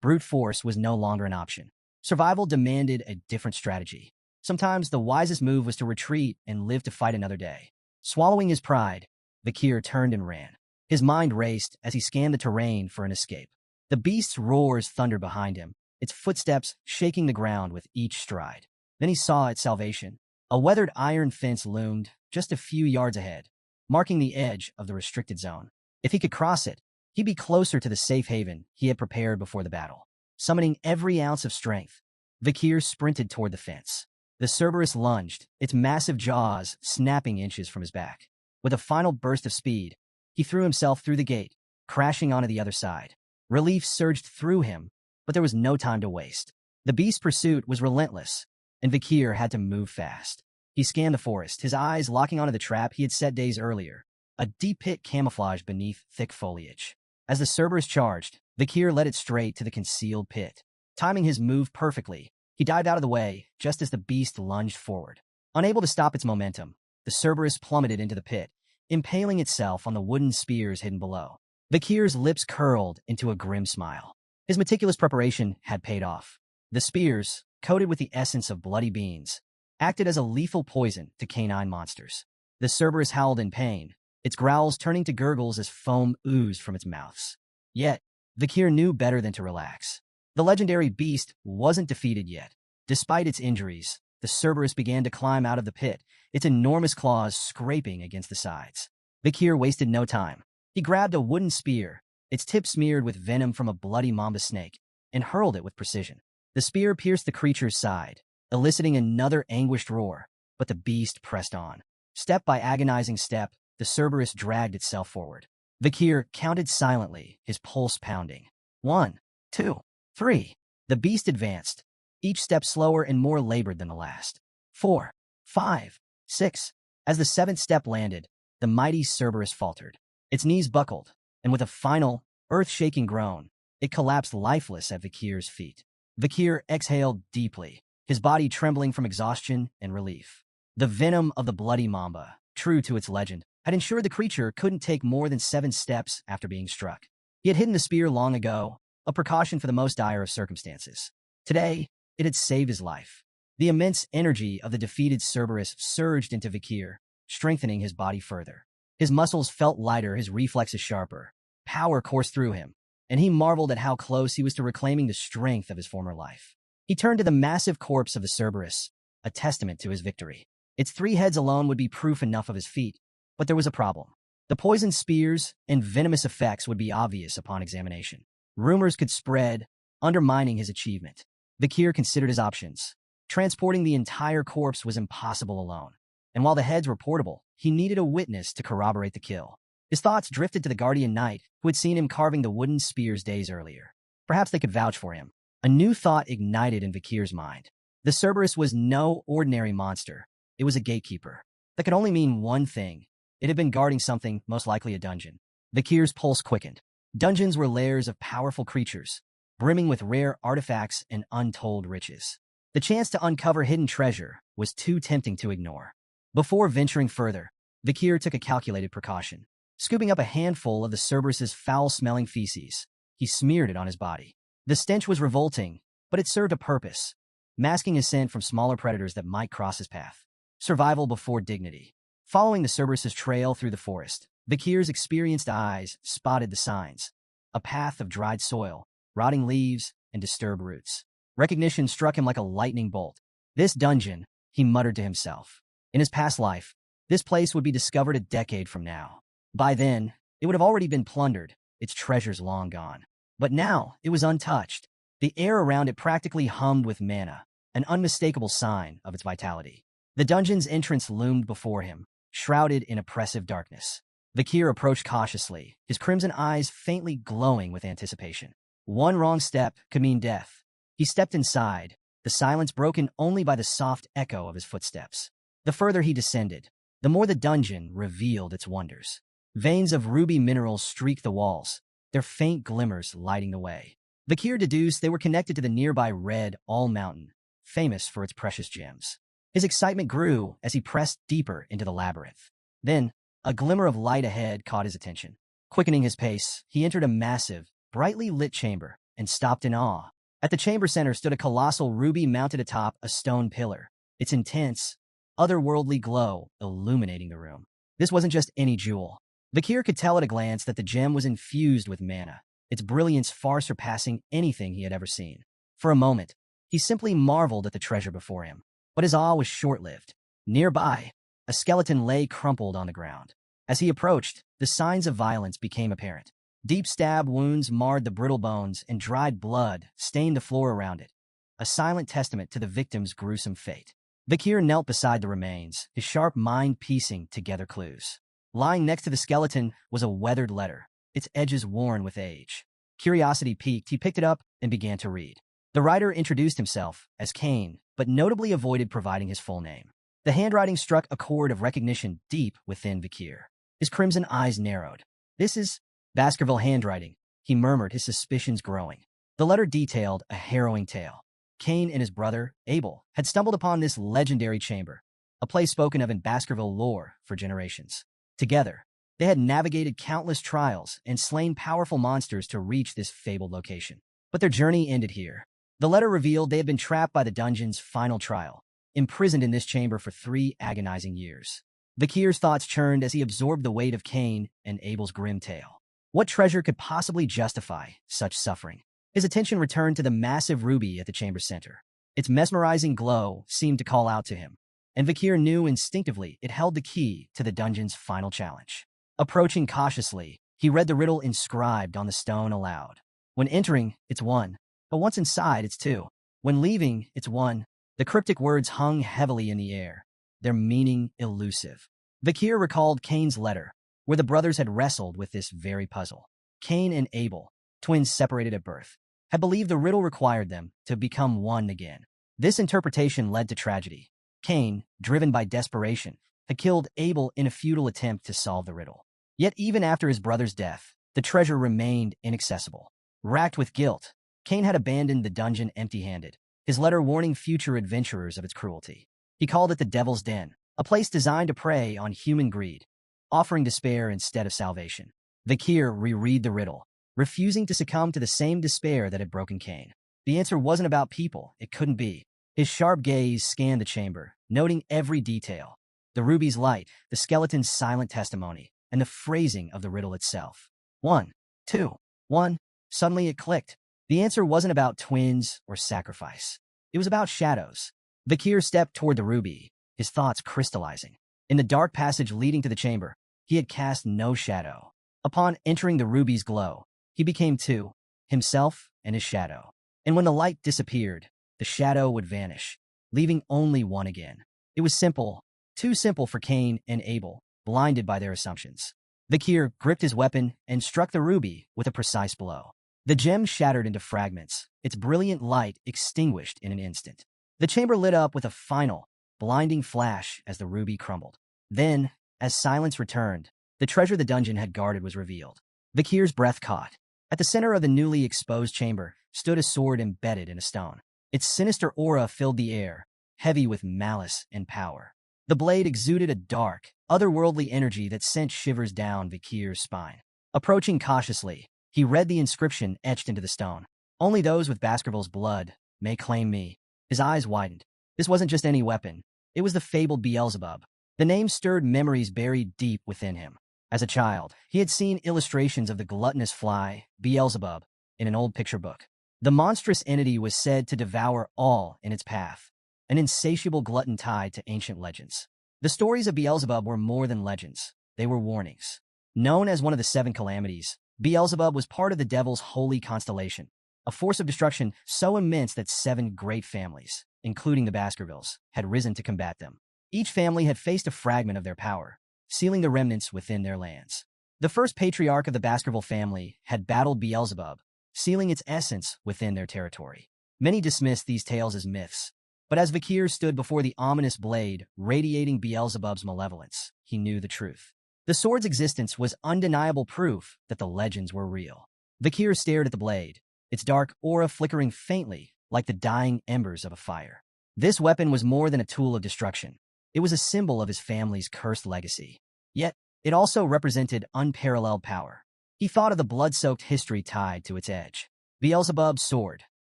Brute force was no longer an option. Survival demanded a different strategy. Sometimes the wisest move was to retreat and live to fight another day. Swallowing his pride, Vikir turned and ran. His mind raced as he scanned the terrain for an escape. The beast's roars thundered behind him, its footsteps shaking the ground with each stride. Then he saw its salvation. A weathered iron fence loomed just a few yards ahead, marking the edge of the restricted zone. If he could cross it, he'd be closer to the safe haven he had prepared before the battle. Summoning every ounce of strength, Vikir sprinted toward the fence. The Cerberus lunged, its massive jaws snapping inches from his back. With a final burst of speed, he threw himself through the gate, crashing onto the other side. Relief surged through him, but there was no time to waste. The beast's pursuit was relentless, and Vikir had to move fast. He scanned the forest, his eyes locking onto the trap he had set days earlier, a deep pit camouflaged beneath thick foliage. As the Cerberus charged, Vikir led it straight to the concealed pit. Timing his move perfectly, he dived out of the way just as the beast lunged forward. Unable to stop its momentum, the Cerberus plummeted into the pit, impaling itself on the wooden spears hidden below. Vikir's lips curled into a grim smile. His meticulous preparation had paid off. The spears, coated with the essence of bloody beans, acted as a lethal poison to canine monsters. The Cerberus howled in pain, its growls turning to gurgles as foam oozed from its mouths. Yet, Vikir knew better than to relax. The legendary beast wasn't defeated yet. Despite its injuries, the Cerberus began to climb out of the pit, its enormous claws scraping against the sides. Vikir wasted no time. He grabbed a wooden spear, its tip smeared with venom from a bloody mamba snake, and hurled it with precision. The spear pierced the creature's side, eliciting another anguished roar, but the beast pressed on. Step by agonizing step, the Cerberus dragged itself forward. Vikir counted silently, his pulse pounding. 1, 2, 3. The beast advanced, each step slower and more labored than the last. 4, 5, 6. As the seventh step landed, the mighty Cerberus faltered. Its knees buckled, and with a final, earth-shaking groan, it collapsed lifeless at Vikir's feet. Vikir exhaled deeply, his body trembling from exhaustion and relief. The venom of the bloody mamba, true to its legend, had ensured the creature couldn't take more than 7 steps after being struck. He had hidden the spear long ago, a precaution for the most dire of circumstances. Today, it had saved his life. The immense energy of the defeated Cerberus surged into Vikir, strengthening his body further. His muscles felt lighter, his reflexes sharper. Power coursed through him, and he marveled at how close he was to reclaiming the strength of his former life. He turned to the massive corpse of the Cerberus, a testament to his victory. Its 3 heads alone would be proof enough of his feat, but there was a problem. The poisoned spears and venomous effects would be obvious upon examination. Rumors could spread, undermining his achievement. Vikir considered his options. Transporting the entire corpse was impossible alone, and while the heads were portable, he needed a witness to corroborate the kill. His thoughts drifted to the guardian knight, who had seen him carving the wooden spears days earlier. Perhaps they could vouch for him. A new thought ignited in Vikir's mind. The Cerberus was no ordinary monster. It was a gatekeeper. That could only mean one thing. It had been guarding something, most likely a dungeon. Vikir's pulse quickened. Dungeons were lairs of powerful creatures, brimming with rare artifacts and untold riches. The chance to uncover hidden treasure was too tempting to ignore. Before venturing further, Vikir took a calculated precaution. Scooping up a handful of the Cerberus's foul-smelling feces, he smeared it on his body. The stench was revolting, but it served a purpose, masking his scent from smaller predators that might cross his path. Survival before dignity. Following the Cerberus's trail through the forest, Vikir's experienced eyes spotted the signs. A path of dried soil, rotting leaves, and disturbed roots. Recognition struck him like a lightning bolt. This dungeon, he muttered to himself. In his past life, this place would be discovered a decade from now. By then, it would have already been plundered, its treasures long gone. But now, it was untouched. The air around it practically hummed with mana, an unmistakable sign of its vitality. The dungeon's entrance loomed before him, shrouded in oppressive darkness. Vikir approached cautiously, his crimson eyes faintly glowing with anticipation. One wrong step could mean death. He stepped inside, the silence broken only by the soft echo of his footsteps. The further he descended, the more the dungeon revealed its wonders. Veins of ruby minerals streaked the walls, their faint glimmers lighting the way. Vikir deduced they were connected to the nearby Red All Mountain, famous for its precious gems. His excitement grew as he pressed deeper into the labyrinth. Then, a glimmer of light ahead caught his attention. Quickening his pace, he entered a massive, brightly lit chamber and stopped in awe. At the chamber center stood a colossal ruby mounted atop a stone pillar, its intense, otherworldly glow illuminating the room. This wasn't just any jewel. Vikir could tell at a glance that the gem was infused with mana, its brilliance far surpassing anything he had ever seen. For a moment, he simply marveled at the treasure before him. But his awe was short-lived. Nearby, a skeleton lay crumpled on the ground. As he approached, the signs of violence became apparent. Deep stab wounds marred the brittle bones, and dried blood stained the floor around it, a silent testament to the victim's gruesome fate. Vikir knelt beside the remains, his sharp mind piecing together clues. Lying next to the skeleton was a weathered letter, its edges worn with age. Curiosity piqued, he picked it up and began to read. The writer introduced himself as Cain, but notably avoided providing his full name. The handwriting struck a chord of recognition deep within Vikir. His crimson eyes narrowed. This is Baskerville handwriting, he murmured, his suspicions growing. The letter detailed a harrowing tale. Cain and his brother, Abel, had stumbled upon this legendary chamber, a place spoken of in Baskerville lore for generations. Together, they had navigated countless trials and slain powerful monsters to reach this fabled location. But their journey ended here. The letter revealed they had been trapped by the dungeon's final trial, imprisoned in this chamber for 3 agonizing years. Vikir's thoughts churned as he absorbed the weight of Cain and Abel's grim tale. What treasure could possibly justify such suffering? His attention returned to the massive ruby at the chamber's center. Its mesmerizing glow seemed to call out to him, and Vikir knew instinctively it held the key to the dungeon's final challenge. Approaching cautiously, he read the riddle inscribed on the stone aloud. When entering, it's 1. But once inside, it's 2. When leaving, it's 1. The cryptic words hung heavily in the air, their meaning elusive. Vakir recalled Cain's letter, where the brothers had wrestled with this very puzzle. Cain and Abel, twins separated at birth, had believed the riddle required them to become one again. This interpretation led to tragedy. Cain, driven by desperation, had killed Abel in a futile attempt to solve the riddle. Yet even after his brother's death, the treasure remained inaccessible. Racked with guilt, Cain had abandoned the dungeon empty-handed, his letter warning future adventurers of its cruelty. He called it the Devil's Den, a place designed to prey on human greed, offering despair instead of salvation. Vakir reread the riddle, refusing to succumb to the same despair that had broken Cain. The answer wasn't about people, it couldn't be. His sharp gaze scanned the chamber, noting every detail. The ruby's light, the skeleton's silent testimony, and the phrasing of the riddle itself. 1, 2, 1. Suddenly it clicked. The answer wasn't about twins or sacrifice. It was about shadows. Vakir stepped toward the ruby, his thoughts crystallizing. In the dark passage leading to the chamber, he had cast no shadow. Upon entering the ruby's glow, he became two, himself and his shadow. And when the light disappeared, the shadow would vanish, leaving only one again. It was simple, too simple for Cain and Abel, blinded by their assumptions. Vakir gripped his weapon and struck the ruby with a precise blow. The gem shattered into fragments, its brilliant light extinguished in an instant. The chamber lit up with a final, blinding flash as the ruby crumbled. Then, as silence returned, the treasure the dungeon had guarded was revealed. Vakir's breath caught. At the center of the newly exposed chamber stood a sword embedded in a stone. Its sinister aura filled the air, heavy with malice and power. The blade exuded a dark, otherworldly energy that sent shivers down Vakir's spine. Approaching cautiously, he read the inscription etched into the stone. "Only those with Baskerville's blood may claim me." His eyes widened. This wasn't just any weapon. It was the fabled Beelzebub. The name stirred memories buried deep within him. As a child, he had seen illustrations of the gluttonous fly, Beelzebub, in an old picture book. The monstrous entity was said to devour all in its path, an insatiable glutton tied to ancient legends. The stories of Beelzebub were more than legends. They were warnings. Known as one of the seven calamities, Beelzebub was part of the devil's holy constellation, a force of destruction so immense that 7 great families, including the Baskervilles, had risen to combat them. Each family had faced a fragment of their power, sealing the remnants within their lands. The first patriarch of the Baskerville family had battled Beelzebub, sealing its essence within their territory. Many dismissed these tales as myths, but as Vakir stood before the ominous blade radiating Beelzebub's malevolence, he knew the truth. The sword's existence was undeniable proof that the legends were real. Vakir stared at the blade, its dark aura flickering faintly like the dying embers of a fire. This weapon was more than a tool of destruction. It was a symbol of his family's cursed legacy. Yet, it also represented unparalleled power. He thought of the blood-soaked history tied to its edge. Beelzebub's sword,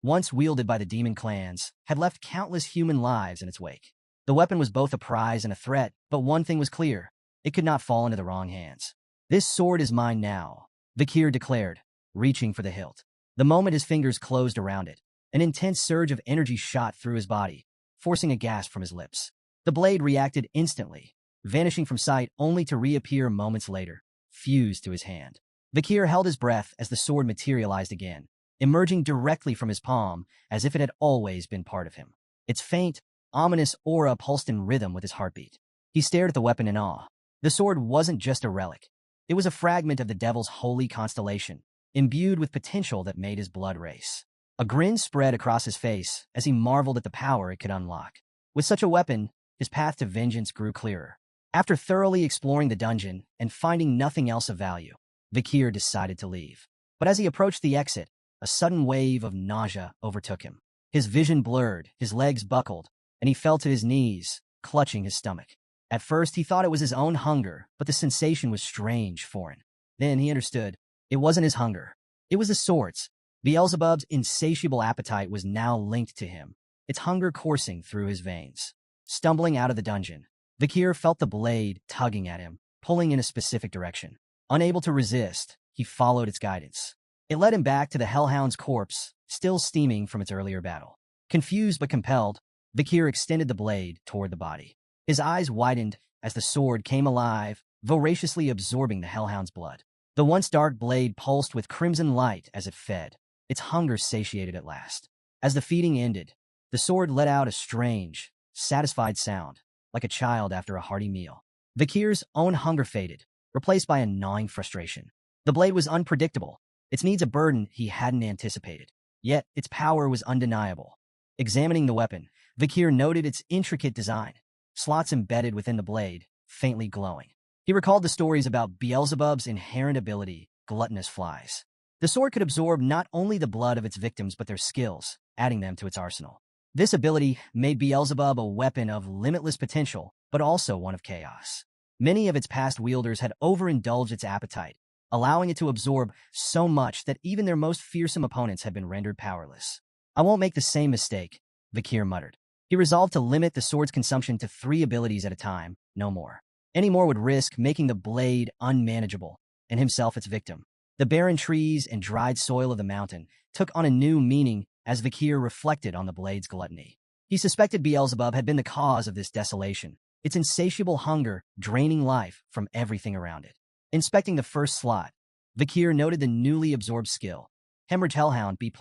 once wielded by the demon clans, had left countless human lives in its wake. The weapon was both a prize and a threat, but one thing was clear. It could not fall into the wrong hands. "This sword is mine now," Vakir declared, reaching for the hilt. The moment his fingers closed around it, an intense surge of energy shot through his body, forcing a gasp from his lips. The blade reacted instantly, vanishing from sight only to reappear moments later, fused to his hand. Vakir held his breath as the sword materialized again, emerging directly from his palm as if it had always been part of him. Its faint, ominous aura pulsed in rhythm with his heartbeat. He stared at the weapon in awe. The sword wasn't just a relic. It was a fragment of the devil's holy constellation, imbued with potential that made his blood race. A grin spread across his face as he marveled at the power it could unlock. With such a weapon, his path to vengeance grew clearer. After thoroughly exploring the dungeon and finding nothing else of value, Vakir decided to leave. But as he approached the exit, a sudden wave of nausea overtook him. His vision blurred, his legs buckled, and he fell to his knees, clutching his stomach. At first, he thought it was his own hunger, but the sensation was strange, foreign. Then he understood. It wasn't his hunger. It was the sword's. Beelzebub's insatiable appetite was now linked to him, its hunger coursing through his veins. Stumbling out of the dungeon, Vakir felt the blade tugging at him, pulling in a specific direction. Unable to resist, he followed its guidance. It led him back to the Hellhound's corpse, still steaming from its earlier battle. Confused but compelled, Vakir extended the blade toward the body. His eyes widened as the sword came alive, voraciously absorbing the Hellhound's blood. The once dark blade pulsed with crimson light as it fed, its hunger satiated at last. As the feeding ended, the sword let out a strange, satisfied sound, like a child after a hearty meal. Vikir's own hunger faded, replaced by a gnawing frustration. The blade was unpredictable. Its needs a burden he hadn't anticipated. Yet, its power was undeniable. Examining the weapon, Vikir noted its intricate design, slots embedded within the blade, faintly glowing. He recalled the stories about Beelzebub's inherent ability, gluttonous flies. The sword could absorb not only the blood of its victims but their skills, adding them to its arsenal. This ability made Beelzebub a weapon of limitless potential, but also one of chaos. Many of its past wielders had overindulged its appetite, allowing it to absorb so much that even their most fearsome opponents had been rendered powerless. I won't make the same mistake, Vikir muttered. He resolved to limit the sword's consumption to 3 abilities at a time, no more. Any more would risk making the blade unmanageable, and himself its victim. The barren trees and dried soil of the mountain took on a new meaning as Vikir reflected on the blade's gluttony. He suspected Beelzebub had been the cause of this desolation, its insatiable hunger draining life from everything around it. Inspecting the first slot, Vikir noted the newly absorbed skill, Hemorrhage Hellhound B+.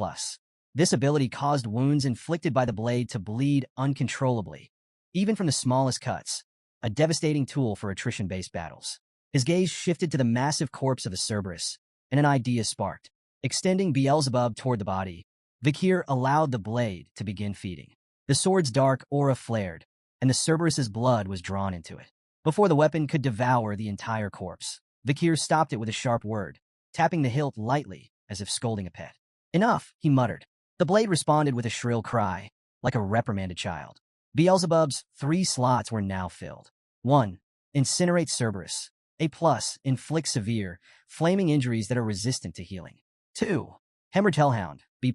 This ability caused wounds inflicted by the blade to bleed uncontrollably, even from the smallest cuts, a devastating tool for attrition-based battles. His gaze shifted to the massive corpse of the Cerberus, and an idea sparked. Extending Beelzebub toward the body, Vikir allowed the blade to begin feeding. The sword's dark aura flared, and the Cerberus's blood was drawn into it. Before the weapon could devour the entire corpse, Vikir stopped it with a sharp word, tapping the hilt lightly, as if scolding a pet. Enough, he muttered. The blade responded with a shrill cry, like a reprimanded child. Beelzebub's 3 slots were now filled. 1. Incinerate Cerberus. A+, inflict severe, flaming injuries that are resistant to healing. 2. Hemorrhage Hellhound, B+,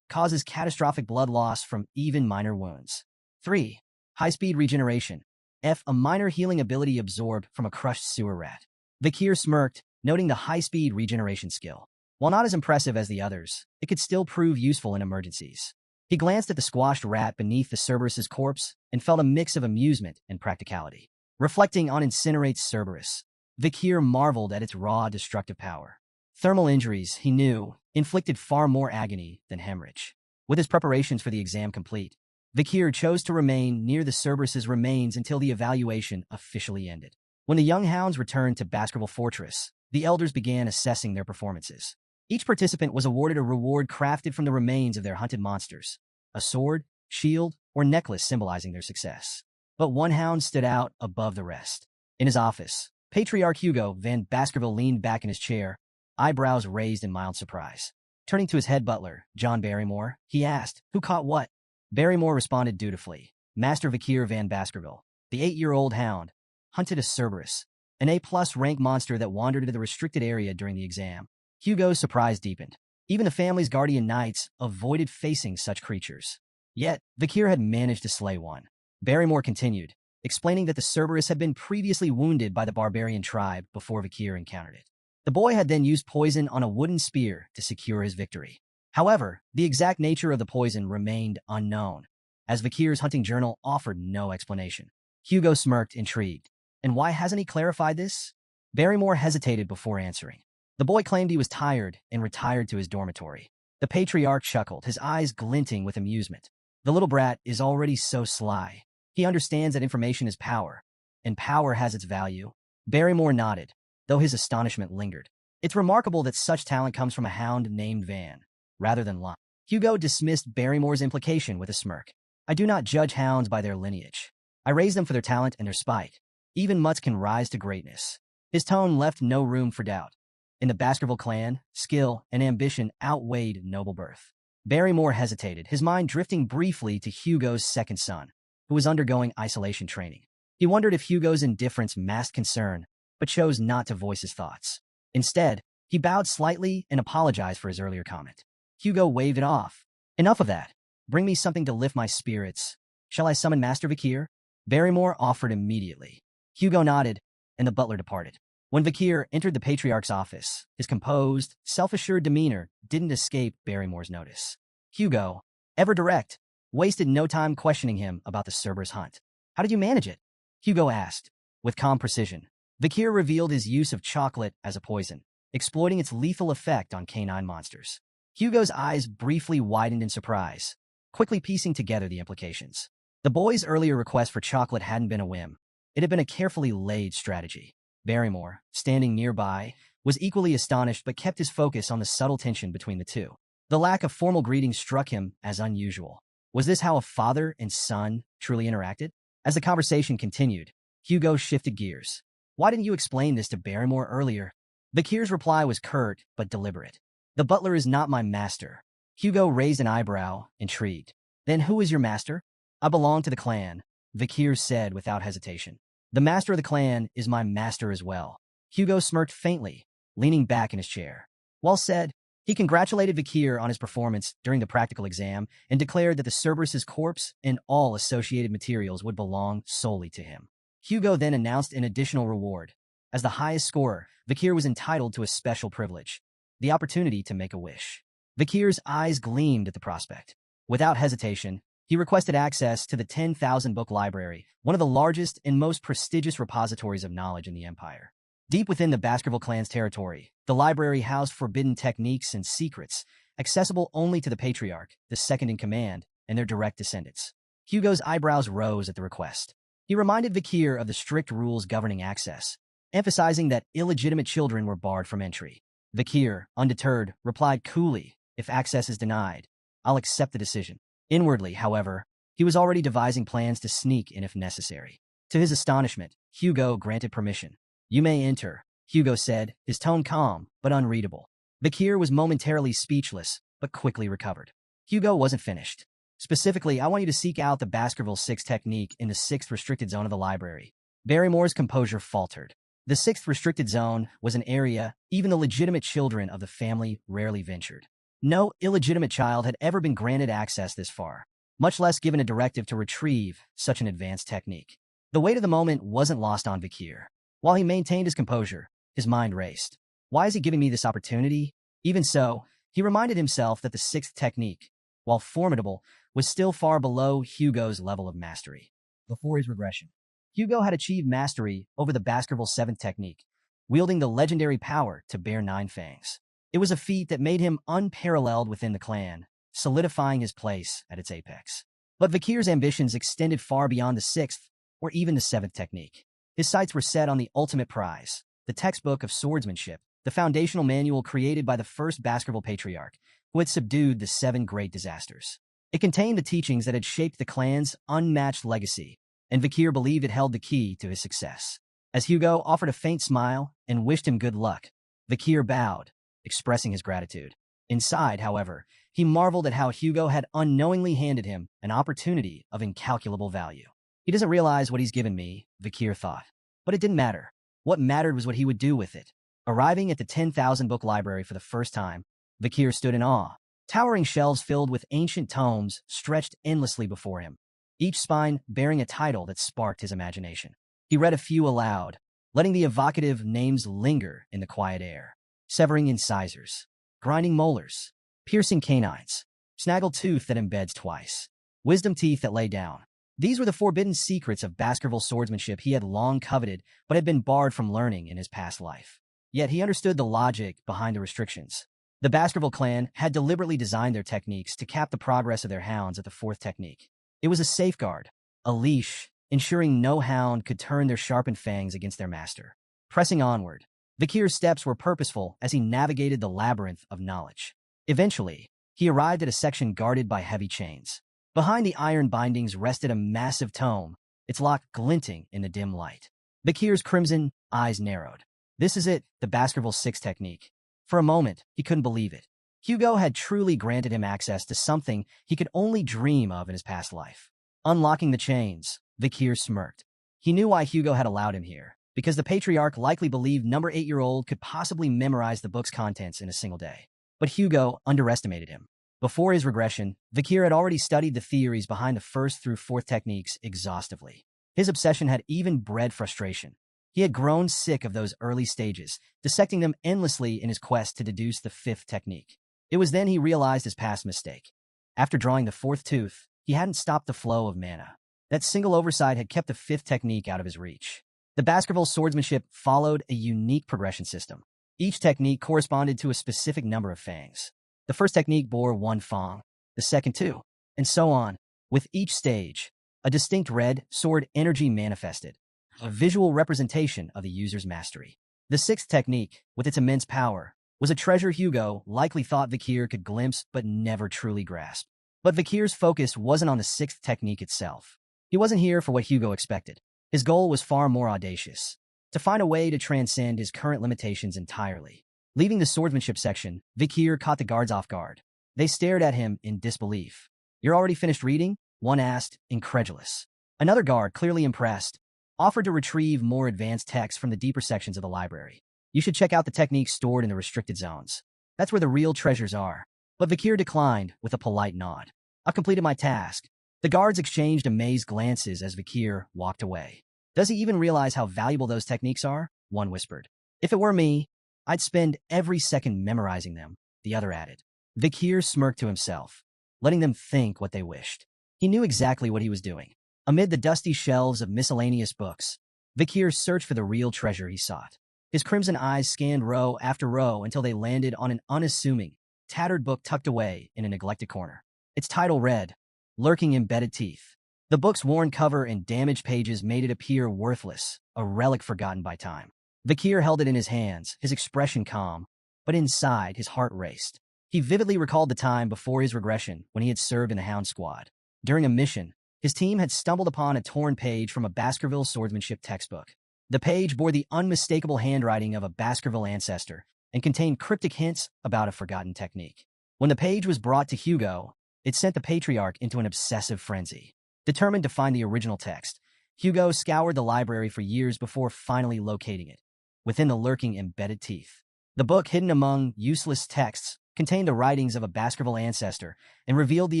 causes catastrophic blood loss from even minor wounds. 3. High-speed regeneration. F. A minor healing ability absorbed from a crushed sewer rat. Vikir smirked, noting the high-speed regeneration skill. While not as impressive as the others, it could still prove useful in emergencies. He glanced at the squashed rat beneath the Cerberus's corpse and felt a mix of amusement and practicality. Reflecting on Incinerate Cerberus, Vikir marveled at its raw destructive power. Thermal injuries, he knew, inflicted far more agony than hemorrhage. With his preparations for the exam complete, Vikir chose to remain near the Cerberus's remains until the evaluation officially ended. When the young hounds returned to Baskerville Fortress, the elders began assessing their performances. Each participant was awarded a reward crafted from the remains of their hunted monsters, a sword, shield, or necklace symbolizing their success. But one hound stood out above the rest. In his office, Patriarch Hugo Van Baskerville leaned back in his chair, eyebrows raised in mild surprise. Turning to his head butler, John Barrymore, he asked, "Who caught what?" Barrymore responded dutifully. Master Vikir Van Baskerville, the 8-year-old hound, hunted a Cerberus, an A+ rank monster that wandered into the restricted area during the exam. Hugo's surprise deepened. Even the family's guardian knights avoided facing such creatures. Yet, Vikir had managed to slay one. Barrymore continued, explaining that the Cerberus had been previously wounded by the barbarian tribe before Vikir encountered it. The boy had then used poison on a wooden spear to secure his victory. However, the exact nature of the poison remained unknown, as Vikir's hunting journal offered no explanation. Hugo smirked, intrigued. And why hasn't he clarified this? Barrymore hesitated before answering. The boy claimed he was tired and retired to his dormitory. The patriarch chuckled, his eyes glinting with amusement. The little brat is already so sly. He understands that information is power, and power has its value. Barrymore nodded, though his astonishment lingered. It's remarkable that such talent comes from a hound named Van, rather than Lon. Hugo dismissed Barrymore's implication with a smirk. I do not judge hounds by their lineage. I raise them for their talent and their spite. Even mutts can rise to greatness. His tone left no room for doubt. In the Baskerville clan, skill and ambition outweighed noble birth. Barrymore hesitated, his mind drifting briefly to Hugo's second son, who was undergoing isolation training. He wondered if Hugo's indifference masked concern, but chose not to voice his thoughts. Instead, he bowed slightly and apologized for his earlier comment. Hugo waved it off. Enough of that. Bring me something to lift my spirits. Shall I summon Master Vikir? Barrymore offered immediately. Hugo nodded, and the butler departed. When Vikir entered the Patriarch's office, his composed, self-assured demeanor didn't escape Barrymore's notice. Hugo, ever direct, wasted no time questioning him about the Cerberus hunt. How did you manage it? Hugo asked. With calm precision, Vikir revealed his use of chocolate as a poison, exploiting its lethal effect on canine monsters. Hugo's eyes briefly widened in surprise, quickly piecing together the implications. The boy's earlier request for chocolate hadn't been a whim. It had been a carefully laid strategy. Barrymore, standing nearby, was equally astonished but kept his focus on the subtle tension between the two. The lack of formal greetings struck him as unusual. Was this how a father and son truly interacted? As the conversation continued, Hugo shifted gears. Why didn't you explain this to Barrymore earlier? Vakir's reply was curt but deliberate. The butler is not my master. Hugo raised an eyebrow, intrigued. Then who is your master? I belong to the clan, Vakir said without hesitation. The master of the clan is my master as well. Hugo smirked faintly, leaning back in his chair. Well said. He congratulated Vakir on his performance during the practical exam and declared that the Cerberus's corpse and all associated materials would belong solely to him. Hugo then announced an additional reward. As the highest scorer, Vakir was entitled to a special privilege, the opportunity to make a wish. Vakir's eyes gleamed at the prospect. Without hesitation, he requested access to the 10,000-book library, one of the largest and most prestigious repositories of knowledge in the Empire. Deep within the Baskerville clan's territory, the library housed forbidden techniques and secrets, accessible only to the Patriarch, the second-in-command, and their direct descendants. Hugo's eyebrows rose at the request. He reminded Vakir of the strict rules governing access, emphasizing that illegitimate children were barred from entry. Vakir, undeterred, replied coolly, if access is denied, I'll accept the decision. Inwardly, however, he was already devising plans to sneak in if necessary. To his astonishment, Hugo granted permission. You may enter, Hugo said, his tone calm but unreadable. Vakir was momentarily speechless, but quickly recovered. Hugo wasn't finished. Specifically, I want you to seek out the Baskerville 6 technique in the 6th restricted zone of the library. Barrymore's composure faltered. The 6th restricted zone was an area even the legitimate children of the family rarely ventured. No illegitimate child had ever been granted access this far, much less given a directive to retrieve such an advanced technique. The weight of the moment wasn't lost on Vakir. While he maintained his composure, his mind raced. Why is he giving me this opportunity? Even so, he reminded himself that the 6th technique, while formidable, was still far below Hugo's level of mastery. Before his regression, Hugo had achieved mastery over the Baskerville 7th technique, wielding the legendary power to bear 9 fangs. It was a feat that made him unparalleled within the clan, solidifying his place at its apex. But Vakir's ambitions extended far beyond the 6th or even the 7th technique. His sights were set on the ultimate prize, the textbook of swordsmanship, the foundational manual created by the first Baskerville Patriarch, who had subdued the 7 great disasters. It contained the teachings that had shaped the clan's unmatched legacy, and Vakir believed it held the key to his success. As Hugo offered a faint smile and wished him good luck, Vakir bowed, expressing his gratitude. Inside, however, he marveled at how Hugo had unknowingly handed him an opportunity of incalculable value. He doesn't realize what he's given me, Vakir thought. But it didn't matter. What mattered was what he would do with it. Arriving at the 10,000-book library for the first time, Vakir stood in awe. Towering shelves filled with ancient tomes stretched endlessly before him, each spine bearing a title that sparked his imagination. He read a few aloud, letting the evocative names linger in the quiet air. Severing incisors, grinding molars, piercing canines, snaggled tooth that embeds twice, wisdom teeth that lay down. These were the forbidden secrets of Baskerville swordsmanship he had long coveted but had been barred from learning in his past life. Yet he understood the logic behind the restrictions. The Baskerville clan had deliberately designed their techniques to cap the progress of their hounds at the 4th technique. It was a safeguard, a leash, ensuring no hound could turn their sharpened fangs against their master. Pressing onward, Vakir's steps were purposeful as he navigated the labyrinth of knowledge. Eventually, he arrived at a section guarded by heavy chains. Behind the iron bindings rested a massive tome, its lock glinting in the dim light. Vakir's crimson eyes narrowed. This is it, the Baskerville 6 technique. For a moment, he couldn't believe it. Hugo had truly granted him access to something he could only dream of in his past life. Unlocking the chains, Vakir smirked. He knew why Hugo had allowed him here, because the Patriarch likely believed number 8-year-old could possibly memorize the book's contents in a single day. But Hugo underestimated him. Before his regression, Vakir had already studied the theories behind the 1st through 4th techniques exhaustively. His obsession had even bred frustration. He had grown sick of those early stages, dissecting them endlessly in his quest to deduce the 5th technique. It was then he realized his past mistake. After drawing the 4th tooth, he hadn't stopped the flow of mana. That single oversight had kept the 5th technique out of his reach. The Baskerville swordsmanship followed a unique progression system. Each technique corresponded to a specific number of fangs. The 1st technique bore 1 fang, the 2nd 2, and so on. With each stage, a distinct red sword energy manifested, a visual representation of the user's mastery. The sixth technique, with its immense power, was a treasure Hugo likely thought Vikir could glimpse but never truly grasp. But Vikir's focus wasn't on the sixth technique itself. He wasn't here for what Hugo expected. His goal was far more audacious: to find a way to transcend his current limitations entirely. Leaving the swordsmanship section, Vikir caught the guards off guard. They stared at him in disbelief. "You're already finished reading?" one asked, incredulous. Another guard, clearly impressed, offered to retrieve more advanced texts from the deeper sections of the library. "You should check out the techniques stored in the restricted zones. That's where the real treasures are." But Vikir declined with a polite nod. "I've completed my task." The guards exchanged amazed glances as Vikir walked away. "Does he even realize how valuable those techniques are?" one whispered. "If it were me, I'd spend every second memorizing them," the other added. Vikir smirked to himself, letting them think what they wished. He knew exactly what he was doing. Amid the dusty shelves of miscellaneous books, Vikir searched for the real treasure he sought. His crimson eyes scanned row after row until they landed on an unassuming, tattered book tucked away in a neglected corner. Its title read, "Lurking Embedded Teeth." The book's worn cover and damaged pages made it appear worthless, a relic forgotten by time. Vikir held it in his hands, his expression calm, but inside his heart raced. He vividly recalled the time before his regression when he had served in the Hound Squad. During a mission, his team had stumbled upon a torn page from a Baskerville swordsmanship textbook. The page bore the unmistakable handwriting of a Baskerville ancestor and contained cryptic hints about a forgotten technique. When the page was brought to Hugo, it sent the patriarch into an obsessive frenzy. Determined to find the original text, Hugo scoured the library for years before finally locating it, within the lurking embedded teeth. The book, hidden among useless texts, contained the writings of a Baskerville ancestor and revealed the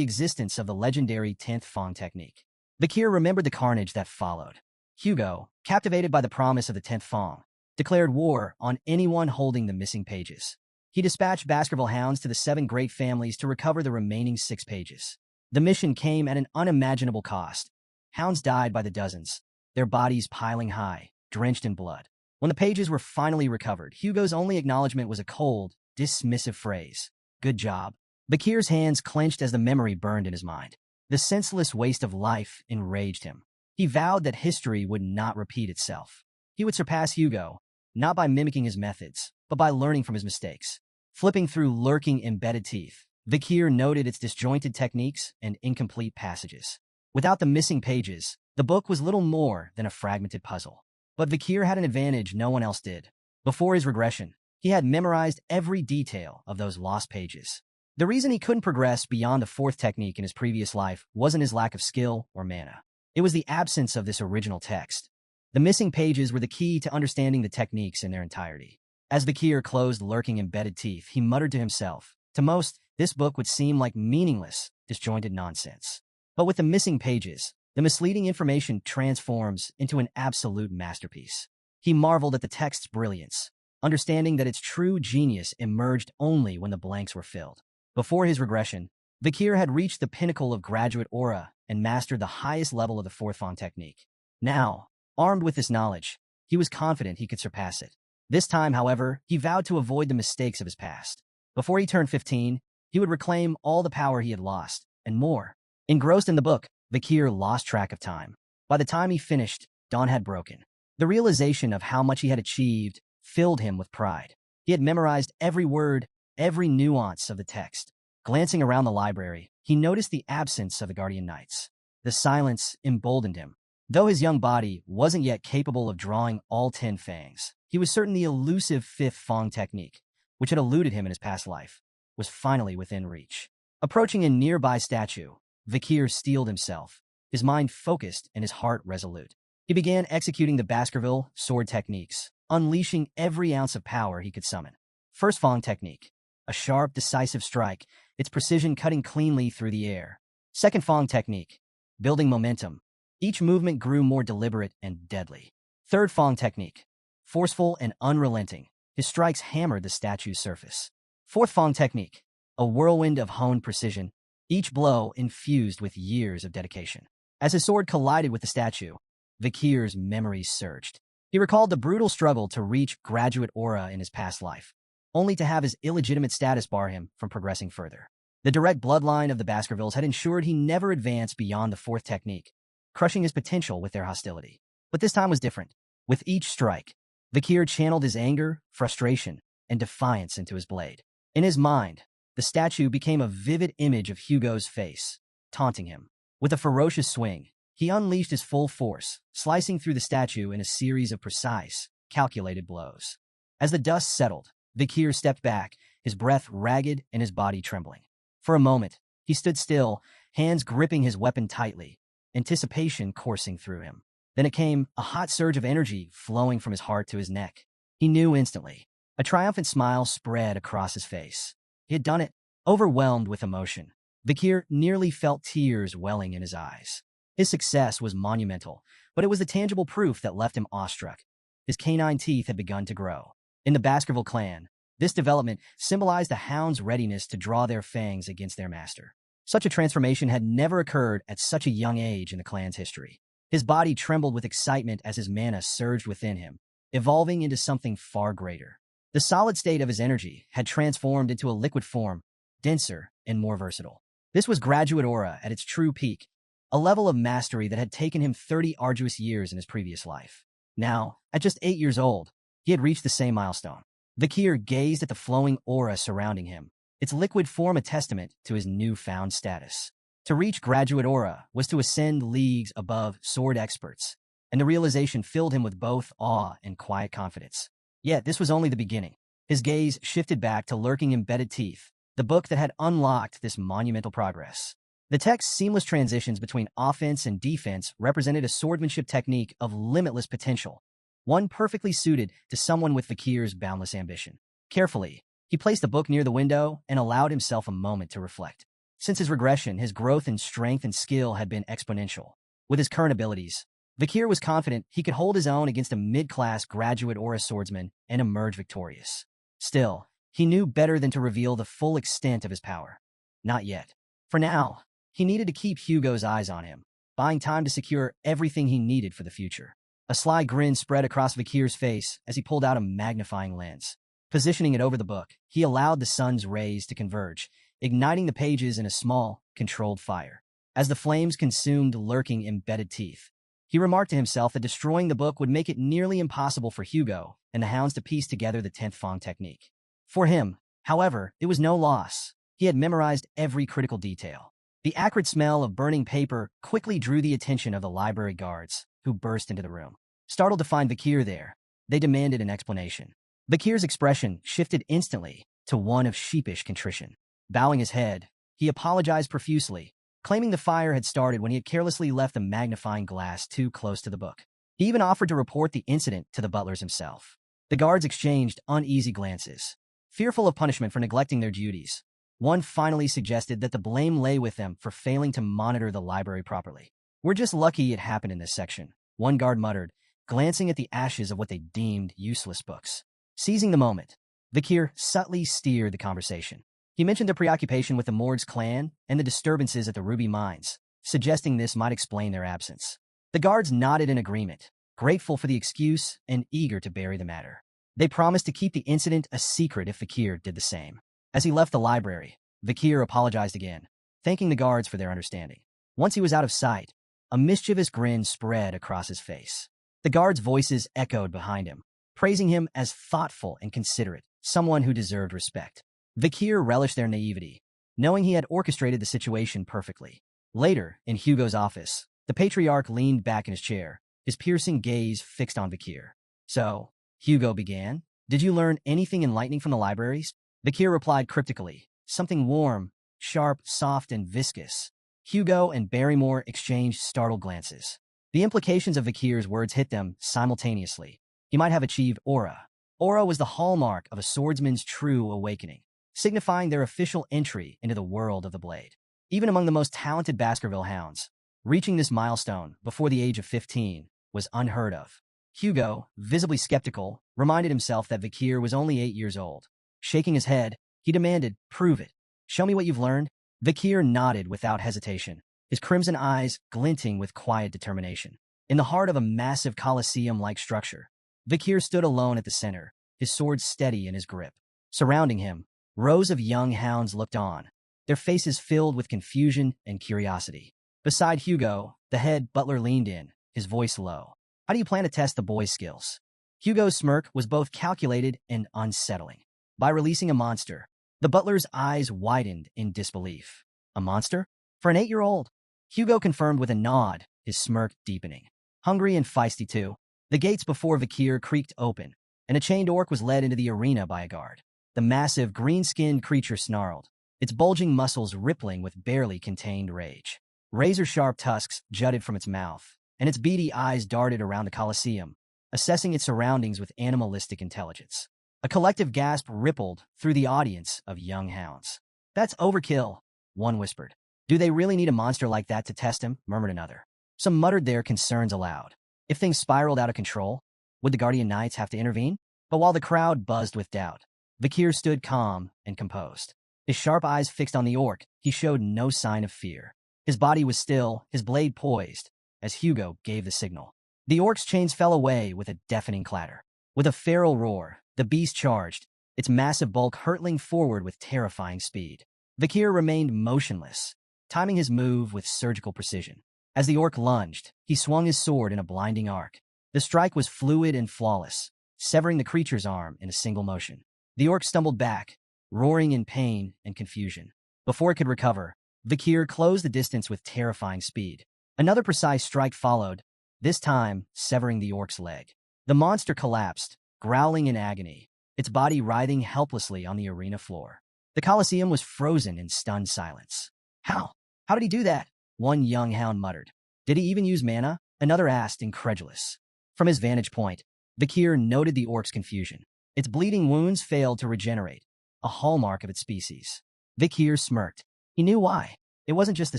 existence of the legendary 10th Fong technique. Vikir remembered the carnage that followed. Hugo, captivated by the promise of the 10th Fong, declared war on anyone holding the missing pages. He dispatched Baskerville hounds to the 7 great families to recover the remaining 6 pages. The mission came at an unimaginable cost. Hounds died by the dozens, their bodies piling high, drenched in blood. When the pages were finally recovered, Hugo's only acknowledgement was a cold, dismissive phrase: "Good job." Vikir's hands clenched as the memory burned in his mind. The senseless waste of life enraged him. He vowed that history would not repeat itself. He would surpass Hugo, not by mimicking his methods, but by learning from his mistakes. Flipping through lurking embedded teeth, Vikir noted its disjointed techniques and incomplete passages. Without the missing pages, the book was little more than a fragmented puzzle. But Vikir had an advantage no one else did. Before his regression, he had memorized every detail of those lost pages. The reason he couldn't progress beyond the 4th technique in his previous life wasn't his lack of skill or mana. It was the absence of this original text. The missing pages were the key to understanding the techniques in their entirety. As Vikir closed lurking embedded teeth, he muttered to himself, "To most, this book would seem like meaningless, disjointed nonsense. But with the missing pages, the misleading information transforms into an absolute masterpiece." He marveled at the text's brilliance, understanding that its true genius emerged only when the blanks were filled. Before his regression, Vikir had reached the pinnacle of graduate aura and mastered the highest level of the 4th Fong technique. Now, armed with this knowledge, he was confident he could surpass it. This time, however, he vowed to avoid the mistakes of his past. Before he turned 15, he would reclaim all the power he had lost, and more. Engrossed in the book, Vikir lost track of time. By the time he finished, dawn had broken. The realization of how much he had achieved filled him with pride. He had memorized every word, every nuance of the text. Glancing around the library, he noticed the absence of the Guardian Knights. The silence emboldened him. Though his young body wasn't yet capable of drawing all 10 fangs, he was certain the elusive 5th Fong technique, which had eluded him in his past life, was finally within reach. Approaching a nearby statue, Vikir steeled himself, his mind focused and his heart resolute. He began executing the Baskerville sword techniques, unleashing every ounce of power he could summon. First Fong technique, a sharp, decisive strike, its precision cutting cleanly through the air. Second Fong technique, building momentum. Each movement grew more deliberate and deadly. Third Fong technique, forceful and unrelenting. His strikes hammered the statue's surface. Fourth Fong technique, a whirlwind of honed precision, each blow infused with years of dedication. As his sword collided with the statue, Vikir's memories surged. He recalled the brutal struggle to reach graduate aura in his past life, only to have his illegitimate status bar him from progressing further. The direct bloodline of the Baskervilles had ensured he never advanced beyond the 4th technique, crushing his potential with their hostility. But this time was different. With each strike, Vikir channeled his anger, frustration, and defiance into his blade. In his mind, the statue became a vivid image of Hugo's face, taunting him. With a ferocious swing, he unleashed his full force, slicing through the statue in a series of precise, calculated blows. As the dust settled, Vikir stepped back, his breath ragged and his body trembling. For a moment, he stood still, hands gripping his weapon tightly, anticipation coursing through him. Then it came, a hot surge of energy flowing from his heart to his neck. He knew instantly. A triumphant smile spread across his face. He had done it, overwhelmed with emotion. Vikir nearly felt tears welling in his eyes. His success was monumental, but it was the tangible proof that left him awestruck. His canine teeth had begun to grow. In the Baskerville clan, this development symbolized the hound's readiness to draw their fangs against their master. Such a transformation had never occurred at such a young age in the clan's history. His body trembled with excitement as his mana surged within him, evolving into something far greater. The solid state of his energy had transformed into a liquid form, denser and more versatile. This was graduate aura at its true peak, a level of mastery that had taken him 30 arduous years in his previous life. Now, at just 8 years old, he had reached the same milestone. Vikir gazed at the flowing aura surrounding him, its liquid form a testament to his newfound status. To reach graduate aura was to ascend leagues above sword experts, and the realization filled him with both awe and quiet confidence. Yet this was only the beginning. His gaze shifted back to lurking embedded teeth, the book that had unlocked this monumental progress. The text's seamless transitions between offense and defense represented a swordsmanship technique of limitless potential, one perfectly suited to someone with Vikir's boundless ambition. Carefully, he placed the book near the window and allowed himself a moment to reflect. Since his regression, his growth in strength and skill had been exponential. With his current abilities, Vikir was confident he could hold his own against a mid-class graduate aura swordsman and emerge victorious. Still, he knew better than to reveal the full extent of his power. Not yet. For now, he needed to keep Hugo's eyes on him, buying time to secure everything he needed for the future. A sly grin spread across Vikir's face as he pulled out a magnifying lens. Positioning it over the book, he allowed the sun's rays to converge, igniting the pages in a small, controlled fire. As the flames consumed lurking embedded teeth, he remarked to himself that destroying the book would make it nearly impossible for Hugo and the hounds to piece together the 10th Fang technique. For him, however, it was no loss. He had memorized every critical detail. The acrid smell of burning paper quickly drew the attention of the library guards, who burst into the room. Startled to find Vikir there, they demanded an explanation. Vikir's expression shifted instantly to one of sheepish contrition. Bowing his head, he apologized profusely, claiming the fire had started when he had carelessly left the magnifying glass too close to the book. He even offered to report the incident to the butlers himself. The guards exchanged uneasy glances, fearful of punishment for neglecting their duties. One finally suggested that the blame lay with them for failing to monitor the library properly. "We're just lucky it happened in this section," one guard muttered, glancing at the ashes of what they deemed useless books. Seizing the moment, Vikir subtly steered the conversation. He mentioned their preoccupation with the Morg's clan and the disturbances at the Ruby Mines, suggesting this might explain their absence. The guards nodded in agreement, grateful for the excuse and eager to bury the matter. They promised to keep the incident a secret if Vikir did the same. As he left the library, Vikir apologized again, thanking the guards for their understanding. Once he was out of sight, a mischievous grin spread across his face. The guards' voices echoed behind him, praising him as thoughtful and considerate, someone who deserved respect. Vikir relished their naivety, knowing he had orchestrated the situation perfectly. Later, in Hugo's office, the patriarch leaned back in his chair, his piercing gaze fixed on Vikir. "So," Hugo began, "did you learn anything enlightening from the libraries?" Vikir replied cryptically, "Something warm, sharp, soft, and viscous." Hugo and Barrymore exchanged startled glances. The implications of Vikir's words hit them simultaneously. He might have achieved aura. Aura was the hallmark of a swordsman's true awakening, signifying their official entry into the world of the blade. Even among the most talented Baskerville hounds, reaching this milestone before the age of 15 was unheard of. Hugo, visibly skeptical, reminded himself that Vikir was only 8 years old. Shaking his head, he demanded, "Prove it. Show me what you've learned." Vikir nodded without hesitation, his crimson eyes glinting with quiet determination. In the heart of a massive Colosseum-like structure, Vikir stood alone at the center, his sword steady in his grip. Surrounding him, rows of young hounds looked on, their faces filled with confusion and curiosity. Beside Hugo, the head butler leaned in, his voice low. How do you plan to test the boy's skills? Hugo's smirk was both calculated and unsettling. By releasing a monster, the butler's eyes widened in disbelief. A monster? For an 8-year-old? Hugo confirmed with a nod, his smirk deepening. Hungry and feisty too, the gates before Vikir creaked open, and a chained orc was led into the arena by a guard. The massive, green-skinned creature snarled, its bulging muscles rippling with barely contained rage. Razor-sharp tusks jutted from its mouth, and its beady eyes darted around the Colosseum, assessing its surroundings with animalistic intelligence. A collective gasp rippled through the audience of young hounds. "That's overkill," one whispered. "Do they really need a monster like that to test him?" murmured another. Some muttered their concerns aloud. If things spiraled out of control, would the Guardian Knights have to intervene? But while the crowd buzzed with doubt, Vikir stood calm and composed. His sharp eyes fixed on the orc, he showed no sign of fear. His body was still, his blade poised, as Hugo gave the signal. The orc's chains fell away with a deafening clatter. With a feral roar, the beast charged, its massive bulk hurtling forward with terrifying speed. Vikir remained motionless, timing his move with surgical precision. As the orc lunged, he swung his sword in a blinding arc. The strike was fluid and flawless, severing the creature's arm in a single motion. The orc stumbled back, roaring in pain and confusion. Before it could recover, Vikir closed the distance with terrifying speed. Another precise strike followed, this time severing the orc's leg. The monster collapsed, growling in agony, its body writhing helplessly on the arena floor. The Colosseum was frozen in stunned silence. How? How did he do that? One young hound muttered. Did he even use mana? Another asked, incredulous. From his vantage point, Vikir noted the orc's confusion. Its bleeding wounds failed to regenerate, a hallmark of its species. Vikir smirked. He knew why. It wasn't just the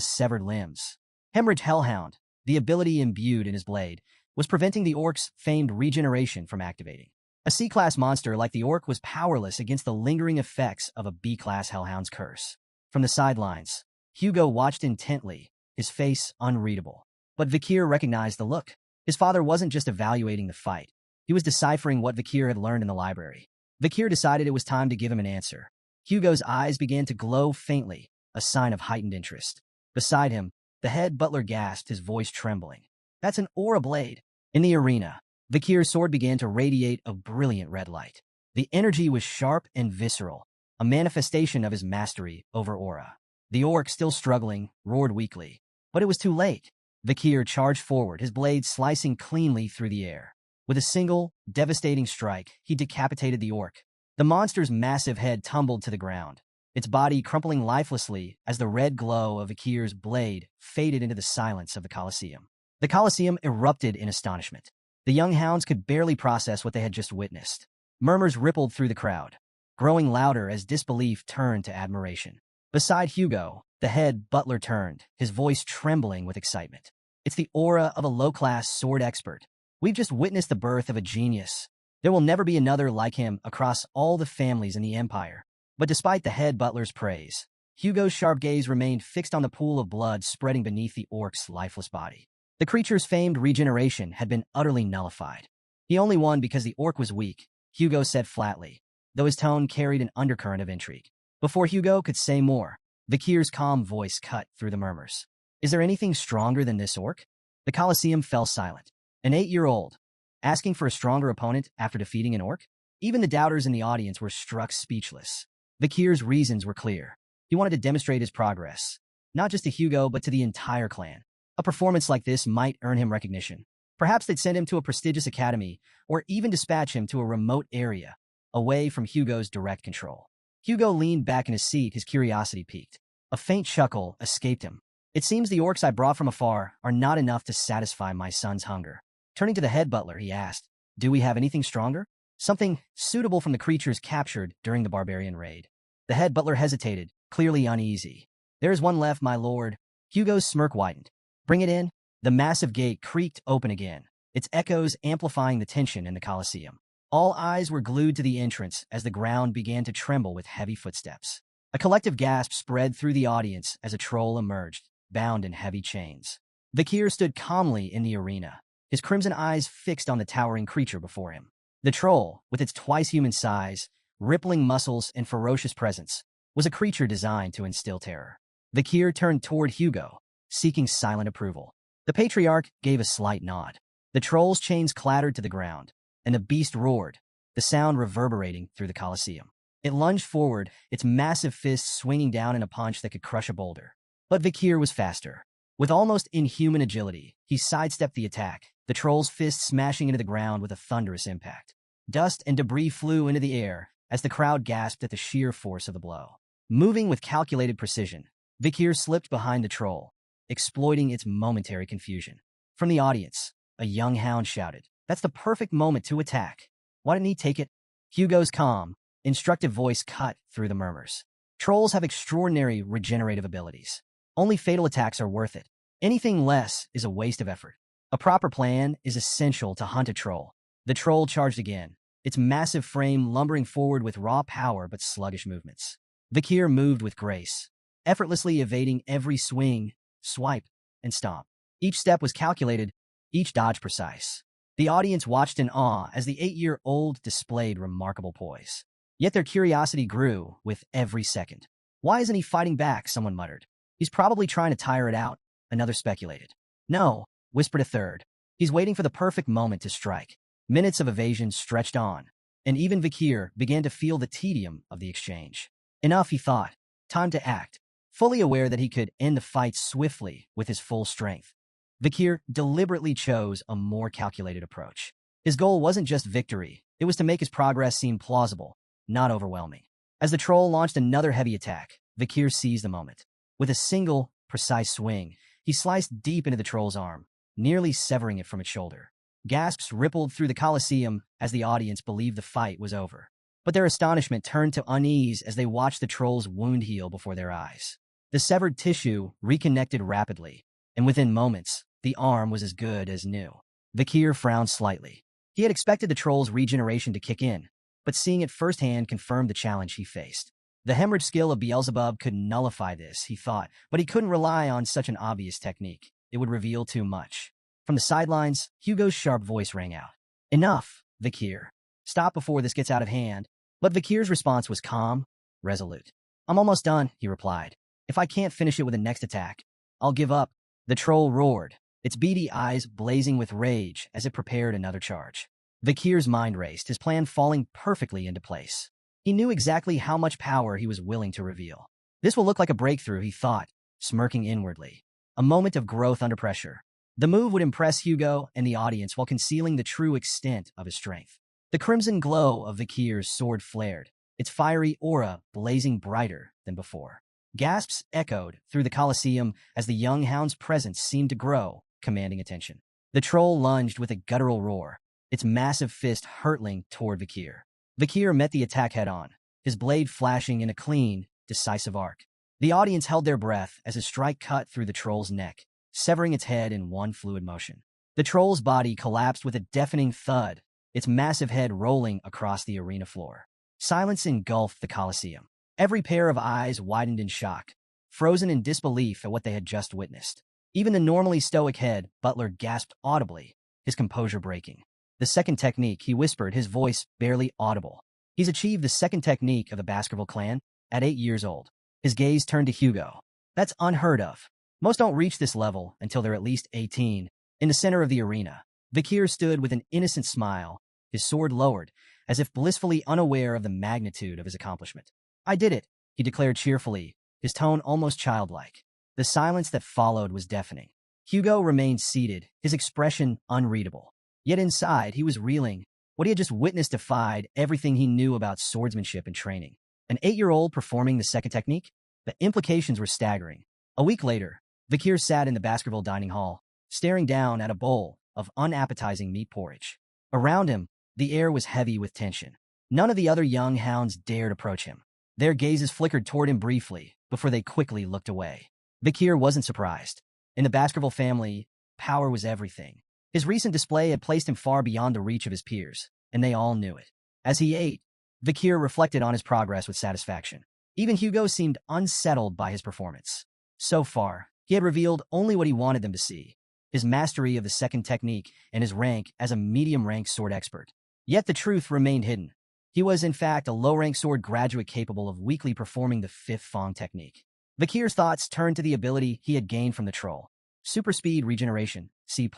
severed limbs. Hemorrhage Hellhound, the ability imbued in his blade, was preventing the orc's famed regeneration from activating. A C-class monster like the orc was powerless against the lingering effects of a B-class Hellhound's curse. From the sidelines, Hugo watched intently, his face unreadable. But Vikir recognized the look. His father wasn't just evaluating the fight. He was deciphering what Vikir had learned in the library. Vikir decided it was time to give him an answer. Hugo's eyes began to glow faintly, a sign of heightened interest. Beside him, the head butler gasped, his voice trembling. That's an aura blade. In the arena, Vikir's sword began to radiate a brilliant red light. The energy was sharp and visceral, a manifestation of his mastery over aura. The orc, still struggling, roared weakly. But it was too late. Vikir charged forward, his blade slicing cleanly through the air. With a single, devastating strike, he decapitated the orc. The monster's massive head tumbled to the ground, its body crumpling lifelessly as the red glow of Vikir's blade faded into the silence of the Colosseum. The Colosseum erupted in astonishment. The young hounds could barely process what they had just witnessed. Murmurs rippled through the crowd, growing louder as disbelief turned to admiration. Beside Hugo, the head butler turned, his voice trembling with excitement. It's the aura of a low-class sword expert. We've just witnessed the birth of a genius. There will never be another like him across all the families in the Empire. But despite the head butler's praise, Hugo's sharp gaze remained fixed on the pool of blood spreading beneath the orc's lifeless body. The creature's famed regeneration had been utterly nullified. He only won because the orc was weak, Hugo said flatly, though his tone carried an undercurrent of intrigue. Before Hugo could say more, Vikir's calm voice cut through the murmurs. Is there anything stronger than this orc? The Colosseum fell silent. An 8-year-old, asking for a stronger opponent after defeating an orc? Even the doubters in the audience were struck speechless. Vikir's reasons were clear. He wanted to demonstrate his progress, not just to Hugo but to the entire clan. A performance like this might earn him recognition. Perhaps they'd send him to a prestigious academy, or even dispatch him to a remote area, away from Hugo's direct control. Hugo leaned back in his seat, his curiosity piqued. A faint chuckle escaped him. It seems the orcs I brought from afar are not enough to satisfy my son's hunger. Turning to the head butler, he asked, do we have anything stronger? Something suitable from the creatures captured during the barbarian raid. The head butler hesitated, clearly uneasy. There is one left, my lord. Hugo's smirk widened. Bring it in. The massive gate creaked open again, its echoes amplifying the tension in the Colosseum. All eyes were glued to the entrance as the ground began to tremble with heavy footsteps. A collective gasp spread through the audience as a troll emerged, bound in heavy chains. Vikir stood calmly in the arena, his crimson eyes fixed on the towering creature before him. The troll, with its twice-human size, rippling muscles, and ferocious presence, was a creature designed to instill terror. Vikir turned toward Hugo, seeking silent approval. The patriarch gave a slight nod. The troll's chains clattered to the ground, and the beast roared, the sound reverberating through the Colosseum. It lunged forward, its massive fists swinging down in a punch that could crush a boulder. But Vikir was faster. With almost inhuman agility, he sidestepped the attack, the troll's fist smashing into the ground with a thunderous impact. Dust and debris flew into the air as the crowd gasped at the sheer force of the blow. Moving with calculated precision, Vikir slipped behind the troll, exploiting its momentary confusion. From the audience, a young hound shouted, "That's the perfect moment to attack. Why didn't he take it?" Hugo's calm, instructive voice cut through the murmurs. Trolls have extraordinary regenerative abilities. Only fatal attacks are worth it. Anything less is a waste of effort. A proper plan is essential to hunt a troll. The troll charged again, its massive frame lumbering forward with raw power but sluggish movements. Vikir moved with grace, effortlessly evading every swing, swipe, and stomp. Each step was calculated, each dodge precise. The audience watched in awe as the 8-year-old displayed remarkable poise. Yet their curiosity grew with every second. "Why isn't he fighting back?" someone muttered. "He's probably trying to tire it out," another speculated. "No," whispered a third. "He's waiting for the perfect moment to strike." Minutes of evasion stretched on, and even Vikir began to feel the tedium of the exchange. Enough, he thought. Time to act. Fully aware that he could end the fight swiftly with his full strength, Vikir deliberately chose a more calculated approach. His goal wasn't just victory, it was to make his progress seem plausible, not overwhelming. As the troll launched another heavy attack, Vikir seized the moment. With a single, precise swing, he sliced deep into the troll's arm, nearly severing it from its shoulder. Gasps rippled through the Colosseum as the audience believed the fight was over. But their astonishment turned to unease as they watched the troll's wound heal before their eyes. The severed tissue reconnected rapidly, and within moments, the arm was as good as new. Vikir frowned slightly. He had expected the troll's regeneration to kick in, but seeing it firsthand confirmed the challenge he faced. The hemorrhage skill of Beelzebub could nullify this, he thought, but he couldn't rely on such an obvious technique. It would reveal too much. From the sidelines, Hugo's sharp voice rang out. "Enough, Vikir. Stop before this gets out of hand." But Vikir's response was calm, resolute. "I'm almost done," he replied. "If I can't finish it with the next attack, I'll give up." The troll roared, its beady eyes blazing with rage as it prepared another charge. Vikir's mind raced, his plan falling perfectly into place. He knew exactly how much power he was willing to reveal. This will look like a breakthrough, he thought, smirking inwardly. A moment of growth under pressure. The move would impress Hugo and the audience while concealing the true extent of his strength. The crimson glow of Vikir's sword flared, its fiery aura blazing brighter than before. Gasps echoed through the Colosseum as the young hound's presence seemed to grow, commanding attention. The troll lunged with a guttural roar, its massive fist hurtling toward Vikir. Vikir met the attack head-on, his blade flashing in a clean, decisive arc. The audience held their breath as his strike cut through the troll's neck, severing its head in one fluid motion. The troll's body collapsed with a deafening thud, its massive head rolling across the arena floor. Silence engulfed the Colosseum. Every pair of eyes widened in shock, frozen in disbelief at what they had just witnessed. Even the normally stoic head butler gasped audibly, his composure breaking. "The second technique," he whispered, his voice barely audible. "He's achieved the second technique of the Baskerville clan at 8 years old." His gaze turned to Hugo. "That's unheard of. Most don't reach this level until they're at least 18. In the center of the arena, Vikir stood with an innocent smile, his sword lowered, as if blissfully unaware of the magnitude of his accomplishment. "I did it," he declared cheerfully, his tone almost childlike. The silence that followed was deafening. Hugo remained seated, his expression unreadable. Yet inside, he was reeling. What he had just witnessed defied everything he knew about swordsmanship and training. An 8-year-old performing the second technique? The implications were staggering. A week later, Vikir sat in the Baskerville dining hall, staring down at a bowl of unappetizing meat porridge. Around him, the air was heavy with tension. None of the other young hounds dared approach him. Their gazes flickered toward him briefly, before they quickly looked away. Vikir wasn't surprised. In the Baskerville family, power was everything. His recent display had placed him far beyond the reach of his peers, and they all knew it. As he ate, Vikir reflected on his progress with satisfaction. Even Hugo seemed unsettled by his performance. So far, he had revealed only what he wanted them to see, his mastery of the second technique and his rank as a medium-ranked sword expert. Yet the truth remained hidden. He was, in fact, a low-ranked sword graduate capable of weakly performing the fifth Fong technique. Vikir's thoughts turned to the ability he had gained from the troll. Super speed regeneration, C+.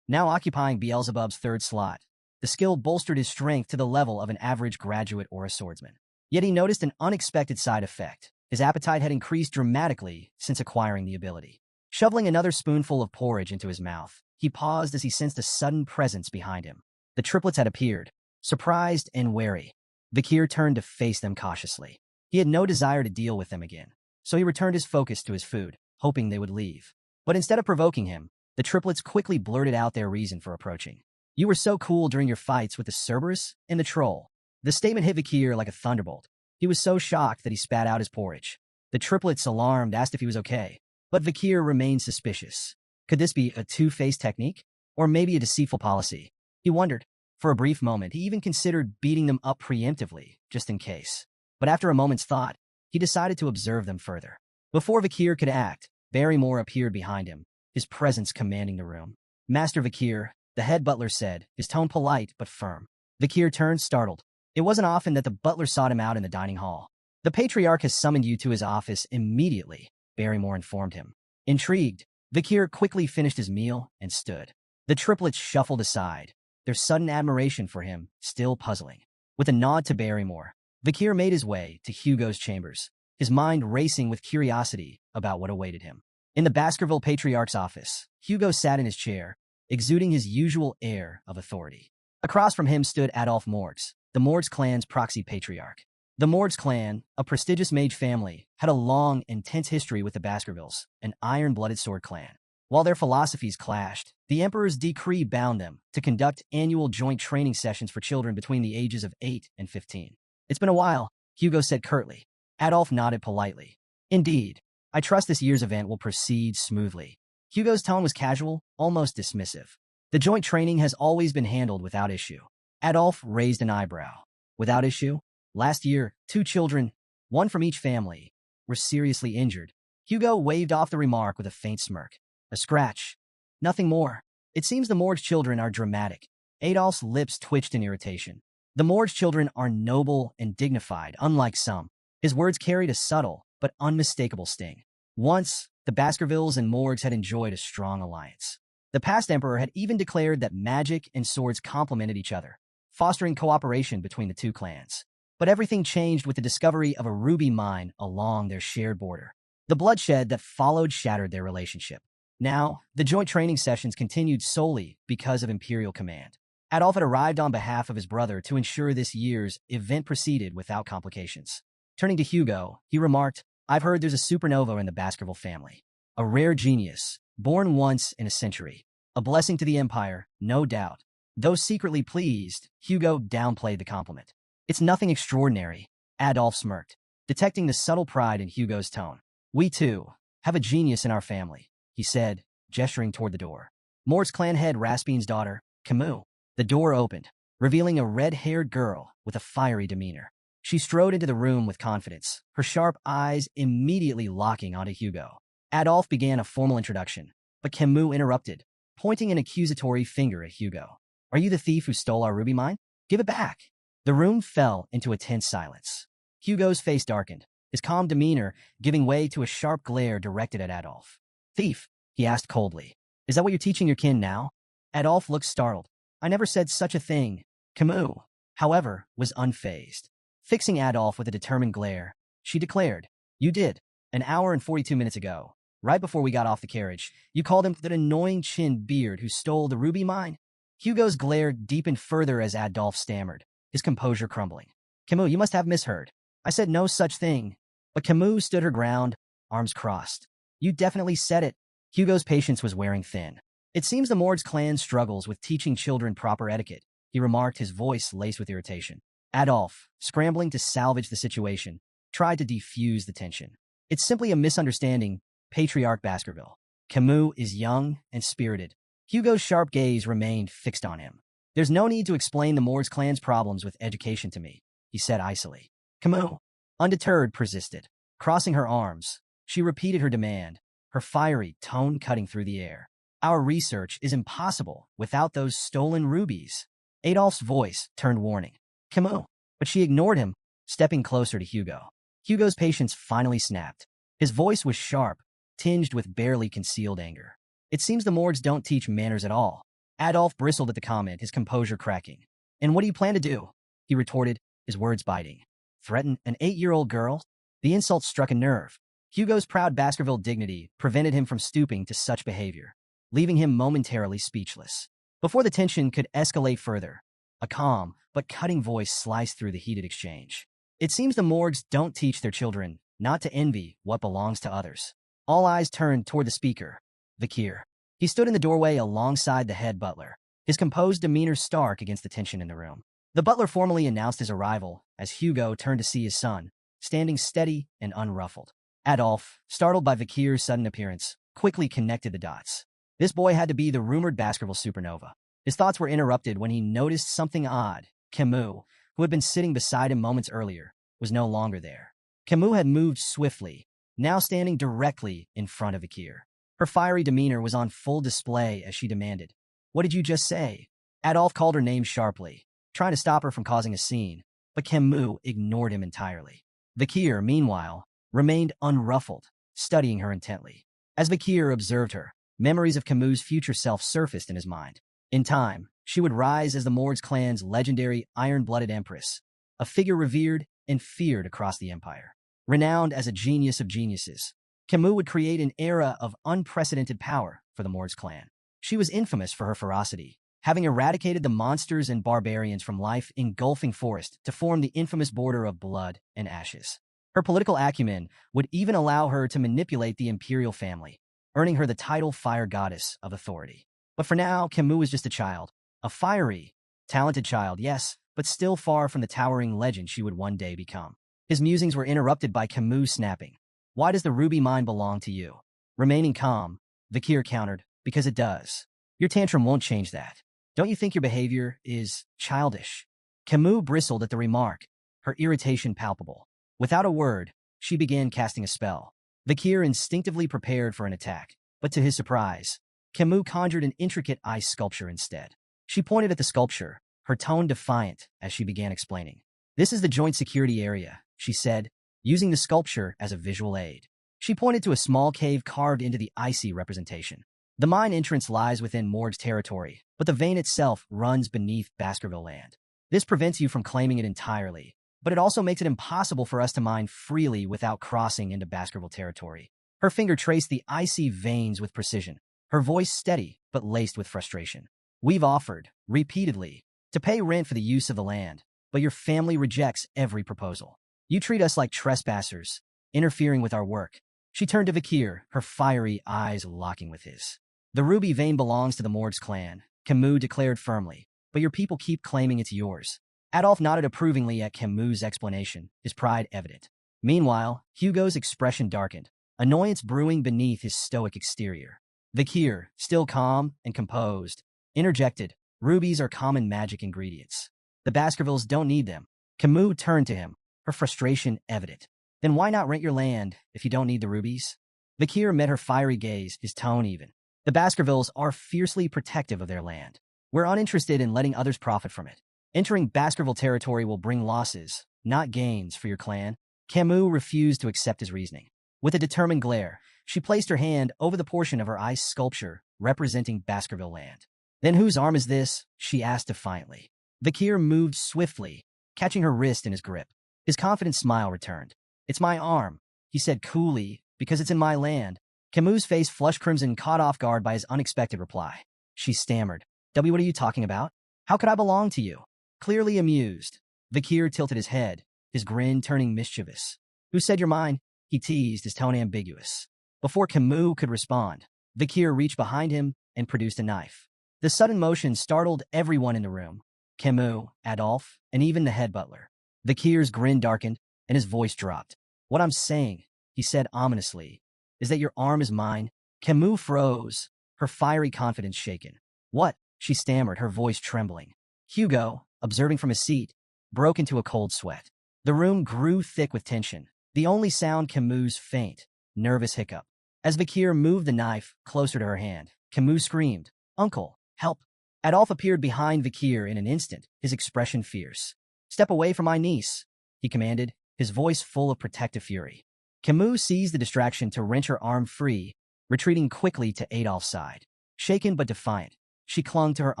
now occupying Beelzebub's third slot. The skill bolstered his strength to the level of an average graduate or a swordsman. Yet he noticed an unexpected side effect. His appetite had increased dramatically since acquiring the ability. Shoveling another spoonful of porridge into his mouth, he paused as he sensed a sudden presence behind him. The triplets had appeared, surprised and wary. Vikir turned to face them cautiously. He had no desire to deal with them again, so he returned his focus to his food, hoping they would leave. But instead of provoking him, the triplets quickly blurted out their reason for approaching. "You were so cool during your fights with the Cerberus and the Troll." The statement hit Vikir like a thunderbolt. He was so shocked that he spat out his porridge. The triplets, alarmed, asked if he was okay, but Vikir remained suspicious. Could this be a two-faced technique? Or maybe a deceitful policy? He wondered. For a brief moment, he even considered beating them up preemptively, just in case. But after a moment's thought, he decided to observe them further. Before Vikir could act, Barrymore appeared behind him, his presence commanding the room. "Master Vikir," the head butler said, his tone polite but firm. Vikir turned, startled. It wasn't often that the butler sought him out in the dining hall. "The Patriarch has summoned you to his office immediately," Barrymore informed him. Intrigued, Vikir quickly finished his meal and stood. The triplets shuffled aside, their sudden admiration for him still puzzling. With a nod to Barrymore, Vikir made his way to Hugo's chambers, his mind racing with curiosity about what awaited him. In the Baskerville Patriarch's office, Hugo sat in his chair, exuding his usual air of authority. Across from him stood Adolphe Morgs, the Morgs clan's proxy patriarch. The Morgs clan, a prestigious mage family, had a long, intense history with the Baskervilles, an iron-blooded sword clan. While their philosophies clashed, the Emperor's decree bound them to conduct annual joint training sessions for children between the ages of 8 and 15. "It's been a while," Hugo said curtly. Adolphe nodded politely. "Indeed. I trust this year's event will proceed smoothly." Hugo's tone was casual, almost dismissive. "The joint training has always been handled without issue." Adolphe raised an eyebrow. "Without issue? Last year, 2 children, one from each family, were seriously injured." Hugo waved off the remark with a faint smirk. "A scratch. Nothing more. It seems the Morgs children are dramatic." Adolphe's lips twitched in irritation. "The Morgs children are noble and dignified, unlike some." His words carried a subtle but unmistakable sting. Once, the Baskervilles and Morgs had enjoyed a strong alliance. The past emperor had even declared that magic and swords complemented each other, fostering cooperation between the two clans. But everything changed with the discovery of a ruby mine along their shared border. The bloodshed that followed shattered their relationship. Now, the joint training sessions continued solely because of imperial command. Adolphe had arrived on behalf of his brother to ensure this year's event proceeded without complications. Turning to Hugo, he remarked, "I've heard there's a supernova in the Baskerville family. A rare genius, born once in a century. A blessing to the Empire, no doubt." Though secretly pleased, Hugo downplayed the compliment. "It's nothing extraordinary," Adolphe smirked, detecting the subtle pride in Hugo's tone. "We, too, have a genius in our family," he said, gesturing toward the door. "Mort's clan head Raspine's daughter, Camus." The door opened, revealing a red-haired girl with a fiery demeanor. She strode into the room with confidence, her sharp eyes immediately locking onto Hugo. Adolphe began a formal introduction, but Camus interrupted, pointing an accusatory finger at Hugo. "Are you the thief who stole our ruby mine? Give it back." The room fell into a tense silence. Hugo's face darkened, his calm demeanor giving way to a sharp glare directed at Adolphe. "Thief?" he asked coldly. "Is that what you're teaching your kin now?" Adolphe looked startled. "I never said such a thing." Camus, however, was unfazed. Fixing Adolphe with a determined glare, she declared, "You did. An hour and 42 minutes ago, right before we got off the carriage, you called him that annoying chin beard who stole the ruby mine." Hugo's glare deepened further as Adolphe stammered, his composure crumbling. "Camus, you must have misheard. I said no such thing." But Camus stood her ground, arms crossed. "You definitely said it." Hugo's patience was wearing thin. "It seems the Mords clan struggles with teaching children proper etiquette," he remarked, his voice laced with irritation. Adolphe, scrambling to salvage the situation, tried to defuse the tension. "It's simply a misunderstanding, Patriarch Baskerville. Camus is young and spirited." Hugo's sharp gaze remained fixed on him. "There's no need to explain the Mords clan's problems with education to me," he said icily. Camus, undeterred, persisted. Crossing her arms, she repeated her demand, her fiery tone cutting through the air. "Our research is impossible without those stolen rubies." Adolphe's voice turned warning. "Camus," but she ignored him, stepping closer to Hugo. Hugo's patience finally snapped. His voice was sharp, tinged with barely concealed anger. "It seems the Mords don't teach manners at all. Adolf bristled at the comment, his composure cracking. And what do you plan to do? He retorted, his words biting. Threaten an 8-year-old girl? The insult struck a nerve. Hugo's proud Baskerville dignity prevented him from stooping to such behavior, leaving him momentarily speechless. Before the tension could escalate further, a calm but cutting voice sliced through the heated exchange. It seems the morgues don't teach their children not to envy what belongs to others. All eyes turned toward the speaker, Vakir. He stood in the doorway alongside the head butler, his composed demeanor stark against the tension in the room. The butler formally announced his arrival as Hugo turned to see his son, standing steady and unruffled. Adolf, startled by Vakir's sudden appearance, quickly connected the dots. This boy had to be the rumored Baskerville supernova. His thoughts were interrupted when he noticed something odd. Camus, who had been sitting beside him moments earlier, was no longer there. Camus had moved swiftly, now standing directly in front of Vakir. Her fiery demeanor was on full display as she demanded, "What did you just say?" Adolf called her name sharply, trying to stop her from causing a scene, but Camus ignored him entirely. Vakir, meanwhile, remained unruffled, studying her intently. As Vakir observed her, memories of Camus' future self surfaced in his mind. In time, she would rise as the Morgues clan's legendary iron-blooded empress, a figure revered and feared across the empire. Renowned as a genius of geniuses, Camus would create an era of unprecedented power for the Morgues clan. She was infamous for her ferocity, having eradicated the monsters and barbarians from life-engulfing forest to form the infamous border of blood and ashes. Her political acumen would even allow her to manipulate the imperial family, earning her the title Fire Goddess of Authority. But for now, Camus was just a child. A fiery, talented child, yes, but still far from the towering legend she would one day become. His musings were interrupted by Camus snapping. "Why does the ruby mine belong to you?" Remaining calm, Vakir countered, "Because it does. Your tantrum won't change that. Don't you think your behavior is childish?" Camus bristled at the remark, her irritation palpable. Without a word, she began casting a spell. Vakir instinctively prepared for an attack, but to his surprise, Camus conjured an intricate ice sculpture instead. She pointed at the sculpture, her tone defiant as she began explaining. "This is the joint security area," she said, using the sculpture as a visual aid. She pointed to a small cave carved into the icy representation. The mine entrance lies within Morgue's territory, but the vein itself runs beneath Baskerville land. This prevents you from claiming it entirely, but it also makes it impossible for us to mine freely without crossing into Baskerville territory. Her finger traced the icy veins with precision, her voice steady but laced with frustration. "We've offered, repeatedly, to pay rent for the use of the land, but your family rejects every proposal. You treat us like trespassers, interfering with our work." She turned to Vakir, her fiery eyes locking with his. "The ruby vein belongs to the Morgues clan," Camus declared firmly, "but your people keep claiming it's yours." Adolf nodded approvingly at Camus' explanation, his pride evident. Meanwhile, Hugo's expression darkened, annoyance brewing beneath his stoic exterior. Vakir, still calm and composed, interjected, "Rubies are common magic ingredients. The Baskervilles don't need them." Camus turned to him, her frustration evident. "Then why not rent your land if you don't need the rubies?" Vakir met her fiery gaze, his tone even. "The Baskervilles are fiercely protective of their land. We're uninterested in letting others profit from it. Entering Baskerville territory will bring losses, not gains, for your clan." Camus refused to accept his reasoning. With a determined glare, she placed her hand over the portion of her ice sculpture representing Baskerville land. "Then whose arm is this?" she asked defiantly. Vakir moved swiftly, catching her wrist in his grip. His confident smile returned. "It's my arm," he said coolly, "because it's in my land." Camus' face flushed crimson, caught off guard by his unexpected reply. She stammered, "What are you talking about? How could I belong to you?" Clearly amused, Vakir tilted his head, his grin turning mischievous. "Who said you're mine?" he teased, his tone ambiguous. Before Camus could respond, Vakir reached behind him and produced a knife. The sudden motion startled everyone in the room, Camus, Adolf, and even the head butler. Vakir's grin darkened, and his voice dropped. "What I'm saying," he said ominously, "is that your arm is mine." Camus froze, her fiery confidence shaken. "What?" she stammered, her voice trembling. Hugo, observing from his seat, broke into a cold sweat. The room grew thick with tension, the only sound Camus' faint, nervous hiccup. As Vakir moved the knife closer to her hand, Camus screamed, "Uncle, help!" Adolf appeared behind Vakir in an instant, his expression fierce. "Step away from my niece," he commanded, his voice full of protective fury. Camus seized the distraction to wrench her arm free, retreating quickly to Adolf's side. Shaken but defiant, She clung to her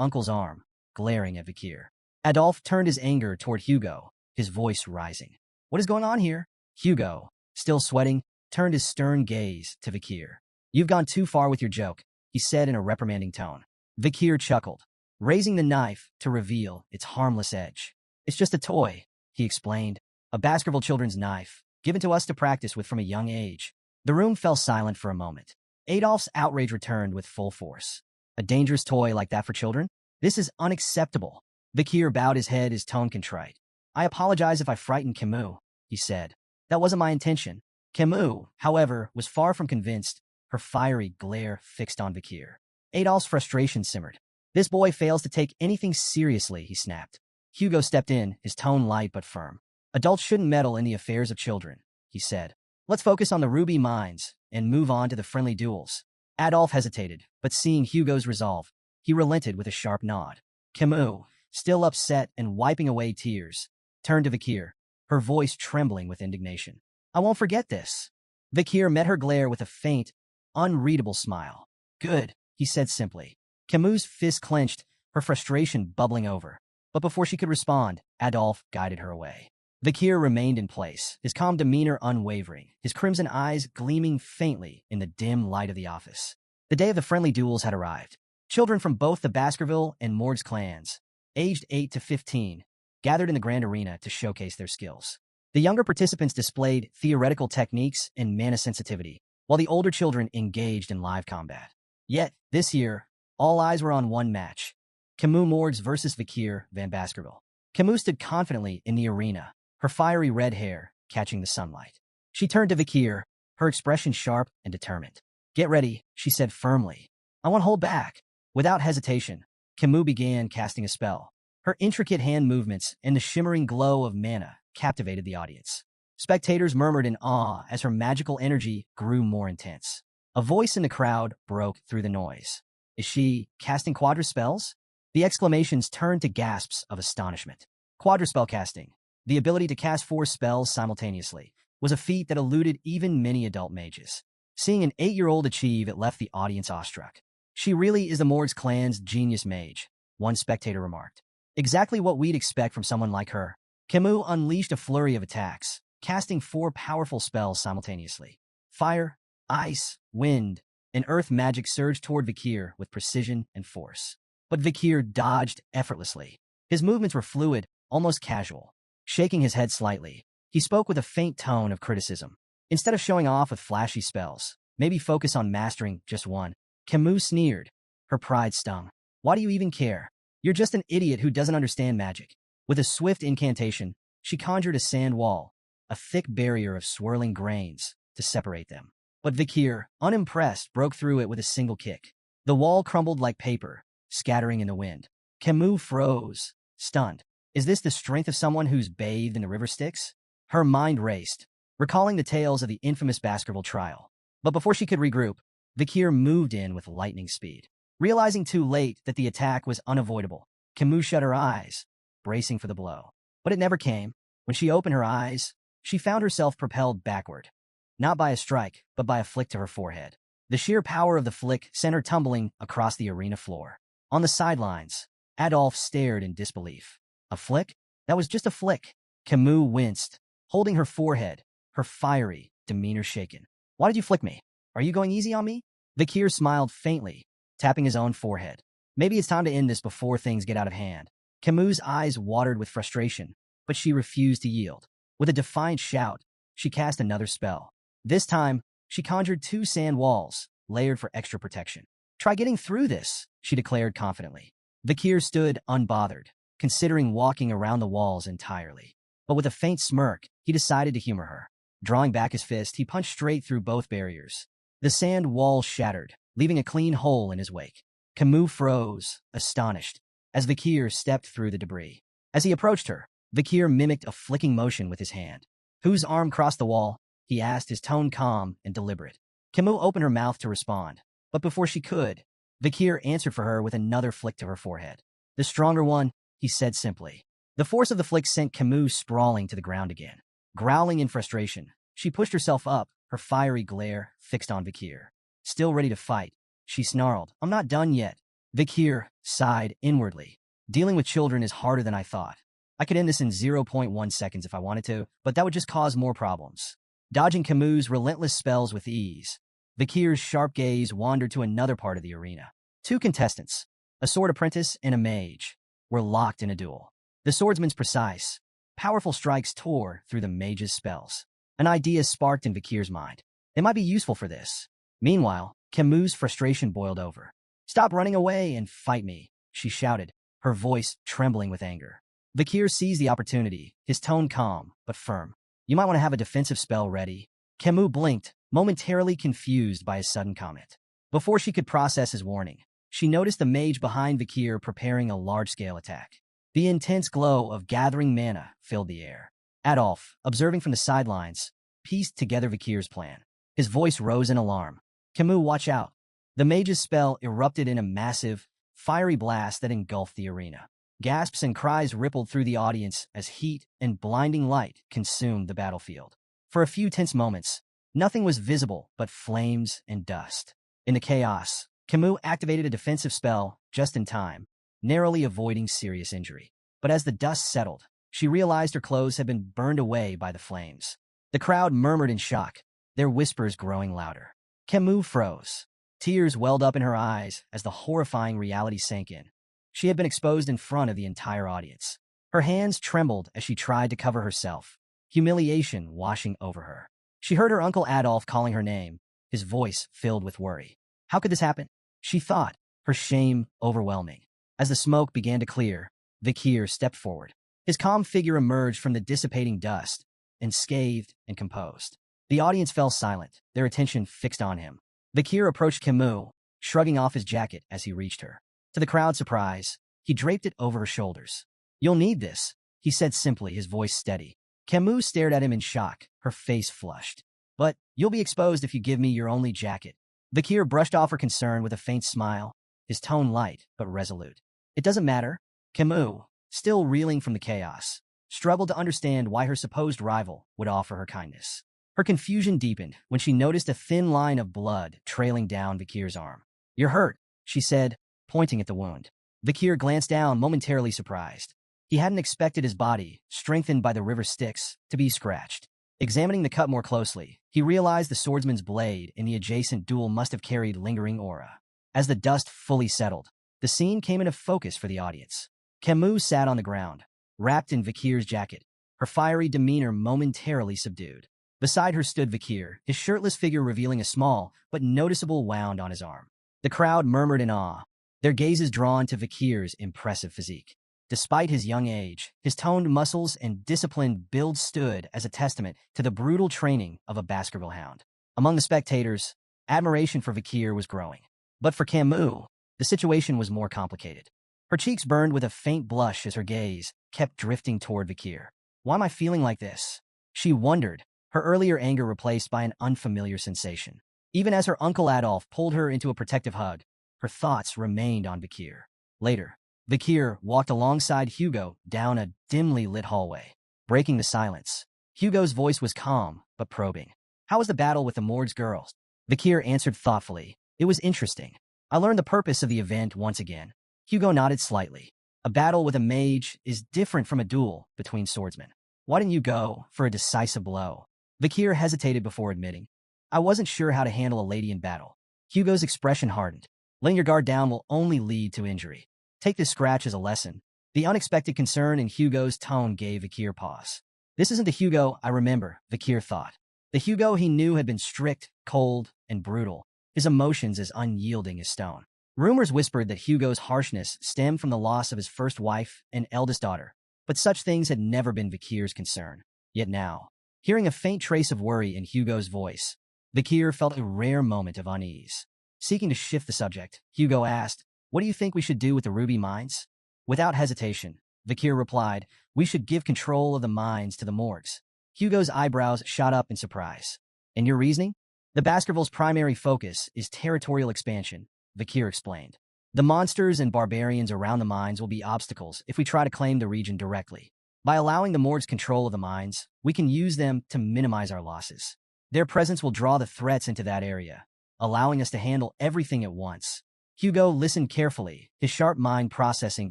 uncle's arm, glaring at Vikir. Adolphe turned his anger toward Hugo, his voice rising. What is going on here? Hugo, still sweating, turned his stern gaze to Vikir. You've gone too far with your joke, he said in a reprimanding tone. Vikir chuckled, raising the knife to reveal its harmless edge. It's just a toy, he explained, a Baskerville children's knife, given to us to practice with from a young age. The room fell silent for a moment. Adolphe's outrage returned with full force. A dangerous toy like that for children? This is unacceptable. Vikir bowed his head, his tone contrite. I apologize if I frightened Camus, he said. That wasn't my intention. Camus, however, was far from convinced, her fiery glare fixed on Vikir. Adolphe's frustration simmered. This boy fails to take anything seriously, he snapped. Hugo stepped in, his tone light but firm. Adults shouldn't meddle in the affairs of children, he said. Let's focus on the ruby mines and move on to the friendly duels. Adolphe hesitated, but seeing Hugo's resolve, he relented with a sharp nod. Camus, still upset and wiping away tears, turned to Vikir, her voice trembling with indignation. I won't forget this. Vikir met her glare with a faint, unreadable smile. Good, he said simply. Camus' fist clenched, her frustration bubbling over. But before she could respond, Adolphe guided her away. Vikir remained in place, his calm demeanor unwavering, his crimson eyes gleaming faintly in the dim light of the office. The day of the friendly duels had arrived. Children from both the Baskerville and Morgs clans, aged 8 to 15, gathered in the grand arena to showcase their skills. The younger participants displayed theoretical techniques and mana sensitivity, while the older children engaged in live combat. Yet, this year, all eyes were on one match. Camus Morgs versus Vikir van Baskerville. Camus stood confidently in the arena, her fiery red hair catching the sunlight. She turned to Vikir, her expression sharp and determined. Get ready, she said firmly. I won't hold back. Without hesitation, Camus began casting a spell. Her intricate hand movements and the shimmering glow of mana captivated the audience. Spectators murmured in awe as her magical energy grew more intense. A voice in the crowd broke through the noise. Is she casting quadruspells? The exclamations turned to gasps of astonishment. Quadruspell casting, the ability to cast 4 spells simultaneously, was a feat that eluded even many adult mages. Seeing an 8-year-old achieve it left the audience awestruck. She really is the Morgs clan's genius mage, one spectator remarked. Exactly what we'd expect from someone like her. Camus unleashed a flurry of attacks, casting 4 powerful spells simultaneously. Fire, ice, wind, and earth magic surged toward Vikir with precision and force. But Vikir dodged effortlessly. His movements were fluid, almost casual. Shaking his head slightly, he spoke with a faint tone of criticism. Instead of showing off with flashy spells, maybe focus on mastering just one. Camus sneered. Her pride stung. Why do you even care? You're just an idiot who doesn't understand magic. With a swift incantation, she conjured a sand wall, a thick barrier of swirling grains, to separate them. But Vikir, unimpressed, broke through it with a single kick. The wall crumbled like paper, scattering in the wind. Camus froze, stunned. Is this the strength of someone who's bathed in the river Styx? Her mind raced, recalling the tales of the infamous Baskerville trial. But before she could regroup, Vikir moved in with lightning speed. Realizing too late that the attack was unavoidable, Camus shut her eyes, bracing for the blow. But it never came. When she opened her eyes, she found herself propelled backward. Not by a strike, but by a flick to her forehead. The sheer power of the flick sent her tumbling across the arena floor. On the sidelines, Adolphe stared in disbelief. A flick? That was just a flick. Camus winced, holding her forehead, her fiery demeanor shaken. Why did you flick me? Are you going easy on me? Vikir smiled faintly, tapping his own forehead. Maybe it's time to end this before things get out of hand. Camus' eyes watered with frustration, but she refused to yield. With a defiant shout, she cast another spell. This time, she conjured 2 sand walls, layered for extra protection. Try getting through this, she declared confidently. Vikir stood unbothered, considering walking around the walls entirely. But with a faint smirk, he decided to humor her. Drawing back his fist, he punched straight through both barriers. The sand wall shattered, leaving a clean hole in his wake. Camus froze, astonished, as Vikir stepped through the debris. As he approached her, Vikir mimicked a flicking motion with his hand. Whose arm crossed the wall? He asked, his tone calm and deliberate. Camus opened her mouth to respond, but before she could, Vikir answered for her with another flick to her forehead. The stronger one, he said simply. The force of the flick sent Camus sprawling to the ground again. Growling in frustration, she pushed herself up, her fiery glare fixed on Vikir. Still ready to fight, she snarled, I'm not done yet. Vikir sighed inwardly. Dealing with children is harder than I thought. I could end this in zero point 0.1 seconds if I wanted to, but that would just cause more problems. Dodging Camus' relentless spells with ease, Vikir's sharp gaze wandered to another part of the arena. Two contestants, a sword apprentice and a mage, were locked in a duel. The swordsman's precise, powerful strikes tore through the mage's spells. An idea sparked in Vikir's mind. They might be useful for this. Meanwhile, Camus' frustration boiled over. "Stop running away and fight me," she shouted, her voice trembling with anger. Vikir seized the opportunity, his tone calm but firm. "You might want to have a defensive spell ready." Camus blinked, momentarily confused by his sudden comment. Before she could process his warning, she noticed the mage behind Vikir preparing a large-scale attack. The intense glow of gathering mana filled the air. Adolf, observing from the sidelines, pieced together Vikir's plan. His voice rose in alarm. "Camus, watch out." The mage's spell erupted in a massive, fiery blast that engulfed the arena. Gasps and cries rippled through the audience as heat and blinding light consumed the battlefield. For a few tense moments, nothing was visible but flames and dust. In the chaos, Camus activated a defensive spell just in time, narrowly avoiding serious injury. But as the dust settled, she realized her clothes had been burned away by the flames. The crowd murmured in shock, their whispers growing louder. Camus froze. Tears welled up in her eyes as the horrifying reality sank in. She had been exposed in front of the entire audience. Her hands trembled as she tried to cover herself, humiliation washing over her. She heard her uncle Adolf calling her name, his voice filled with worry. How could this happen? She thought, her shame overwhelming. As the smoke began to clear, Vikir stepped forward. His calm figure emerged from the dissipating dust, unscathed and composed. The audience fell silent, their attention fixed on him. Vikir approached Camus, shrugging off his jacket as he reached her. To the crowd's surprise, he draped it over her shoulders. "You'll need this," he said simply, his voice steady. Camus stared at him in shock, her face flushed. "But you'll be exposed if you give me your only jacket." Vikir brushed off her concern with a faint smile, his tone light but resolute. "It doesn't matter." Camus, still reeling from the chaos, struggled to understand why her supposed rival would offer her kindness. Her confusion deepened when she noticed a thin line of blood trailing down Vikir's arm. "You're hurt," she said, pointing at the wound. Vikir glanced down, momentarily surprised. He hadn't expected his body, strengthened by the river Styx, to be scratched. Examining the cut more closely, he realized the swordsman's blade in the adjacent duel must have carried lingering aura. As the dust fully settled, the scene came into focus for the audience. Camus sat on the ground, wrapped in Vikir's jacket, her fiery demeanor momentarily subdued. Beside her stood Vikir, his shirtless figure revealing a small but noticeable wound on his arm. The crowd murmured in awe, their gazes drawn to Vikir's impressive physique. Despite his young age, his toned muscles and disciplined build stood as a testament to the brutal training of a Baskerville hound. Among the spectators, admiration for Vikir was growing. But for Camus, the situation was more complicated. Her cheeks burned with a faint blush as her gaze kept drifting toward Vikir. "Why am I feeling like this?" she wondered, her earlier anger replaced by an unfamiliar sensation. Even as her uncle Adolf pulled her into a protective hug, her thoughts remained on Vikir. Later, Vikir walked alongside Hugo down a dimly lit hallway, breaking the silence. Hugo's voice was calm but probing. "How was the battle with the Morg's girls?" Vikir answered thoughtfully. "It was interesting. I learned the purpose of the event once again." Hugo nodded slightly. "A battle with a mage is different from a duel between swordsmen. Why didn't you go for a decisive blow?" Vikir hesitated before admitting. "I wasn't sure how to handle a lady in battle." Hugo's expression hardened. "Letting your guard down will only lead to injury. Take this scratch as a lesson." The unexpected concern in Hugo's tone gave Vikir pause. This isn't the Hugo I remember, Vikir thought. The Hugo he knew had been strict, cold, and brutal, his emotions as unyielding as stone. Rumors whispered that Hugo's harshness stemmed from the loss of his first wife and eldest daughter, but such things had never been Vikir's concern. Yet now, hearing a faint trace of worry in Hugo's voice, Vikir felt a rare moment of unease. Seeking to shift the subject, Hugo asked, "What do you think we should do with the ruby mines?" Without hesitation, Vikir replied, "We should give control of the mines to the Morgs." Hugo's eyebrows shot up in surprise. "And your reasoning?" "The Baskervilles' primary focus is territorial expansion," Vikir explained. "The monsters and barbarians around the mines will be obstacles if we try to claim the region directly. By allowing the Morgs control of the mines, we can use them to minimize our losses. Their presence will draw the threats into that area, allowing us to handle everything at once." Hugo listened carefully, his sharp mind processing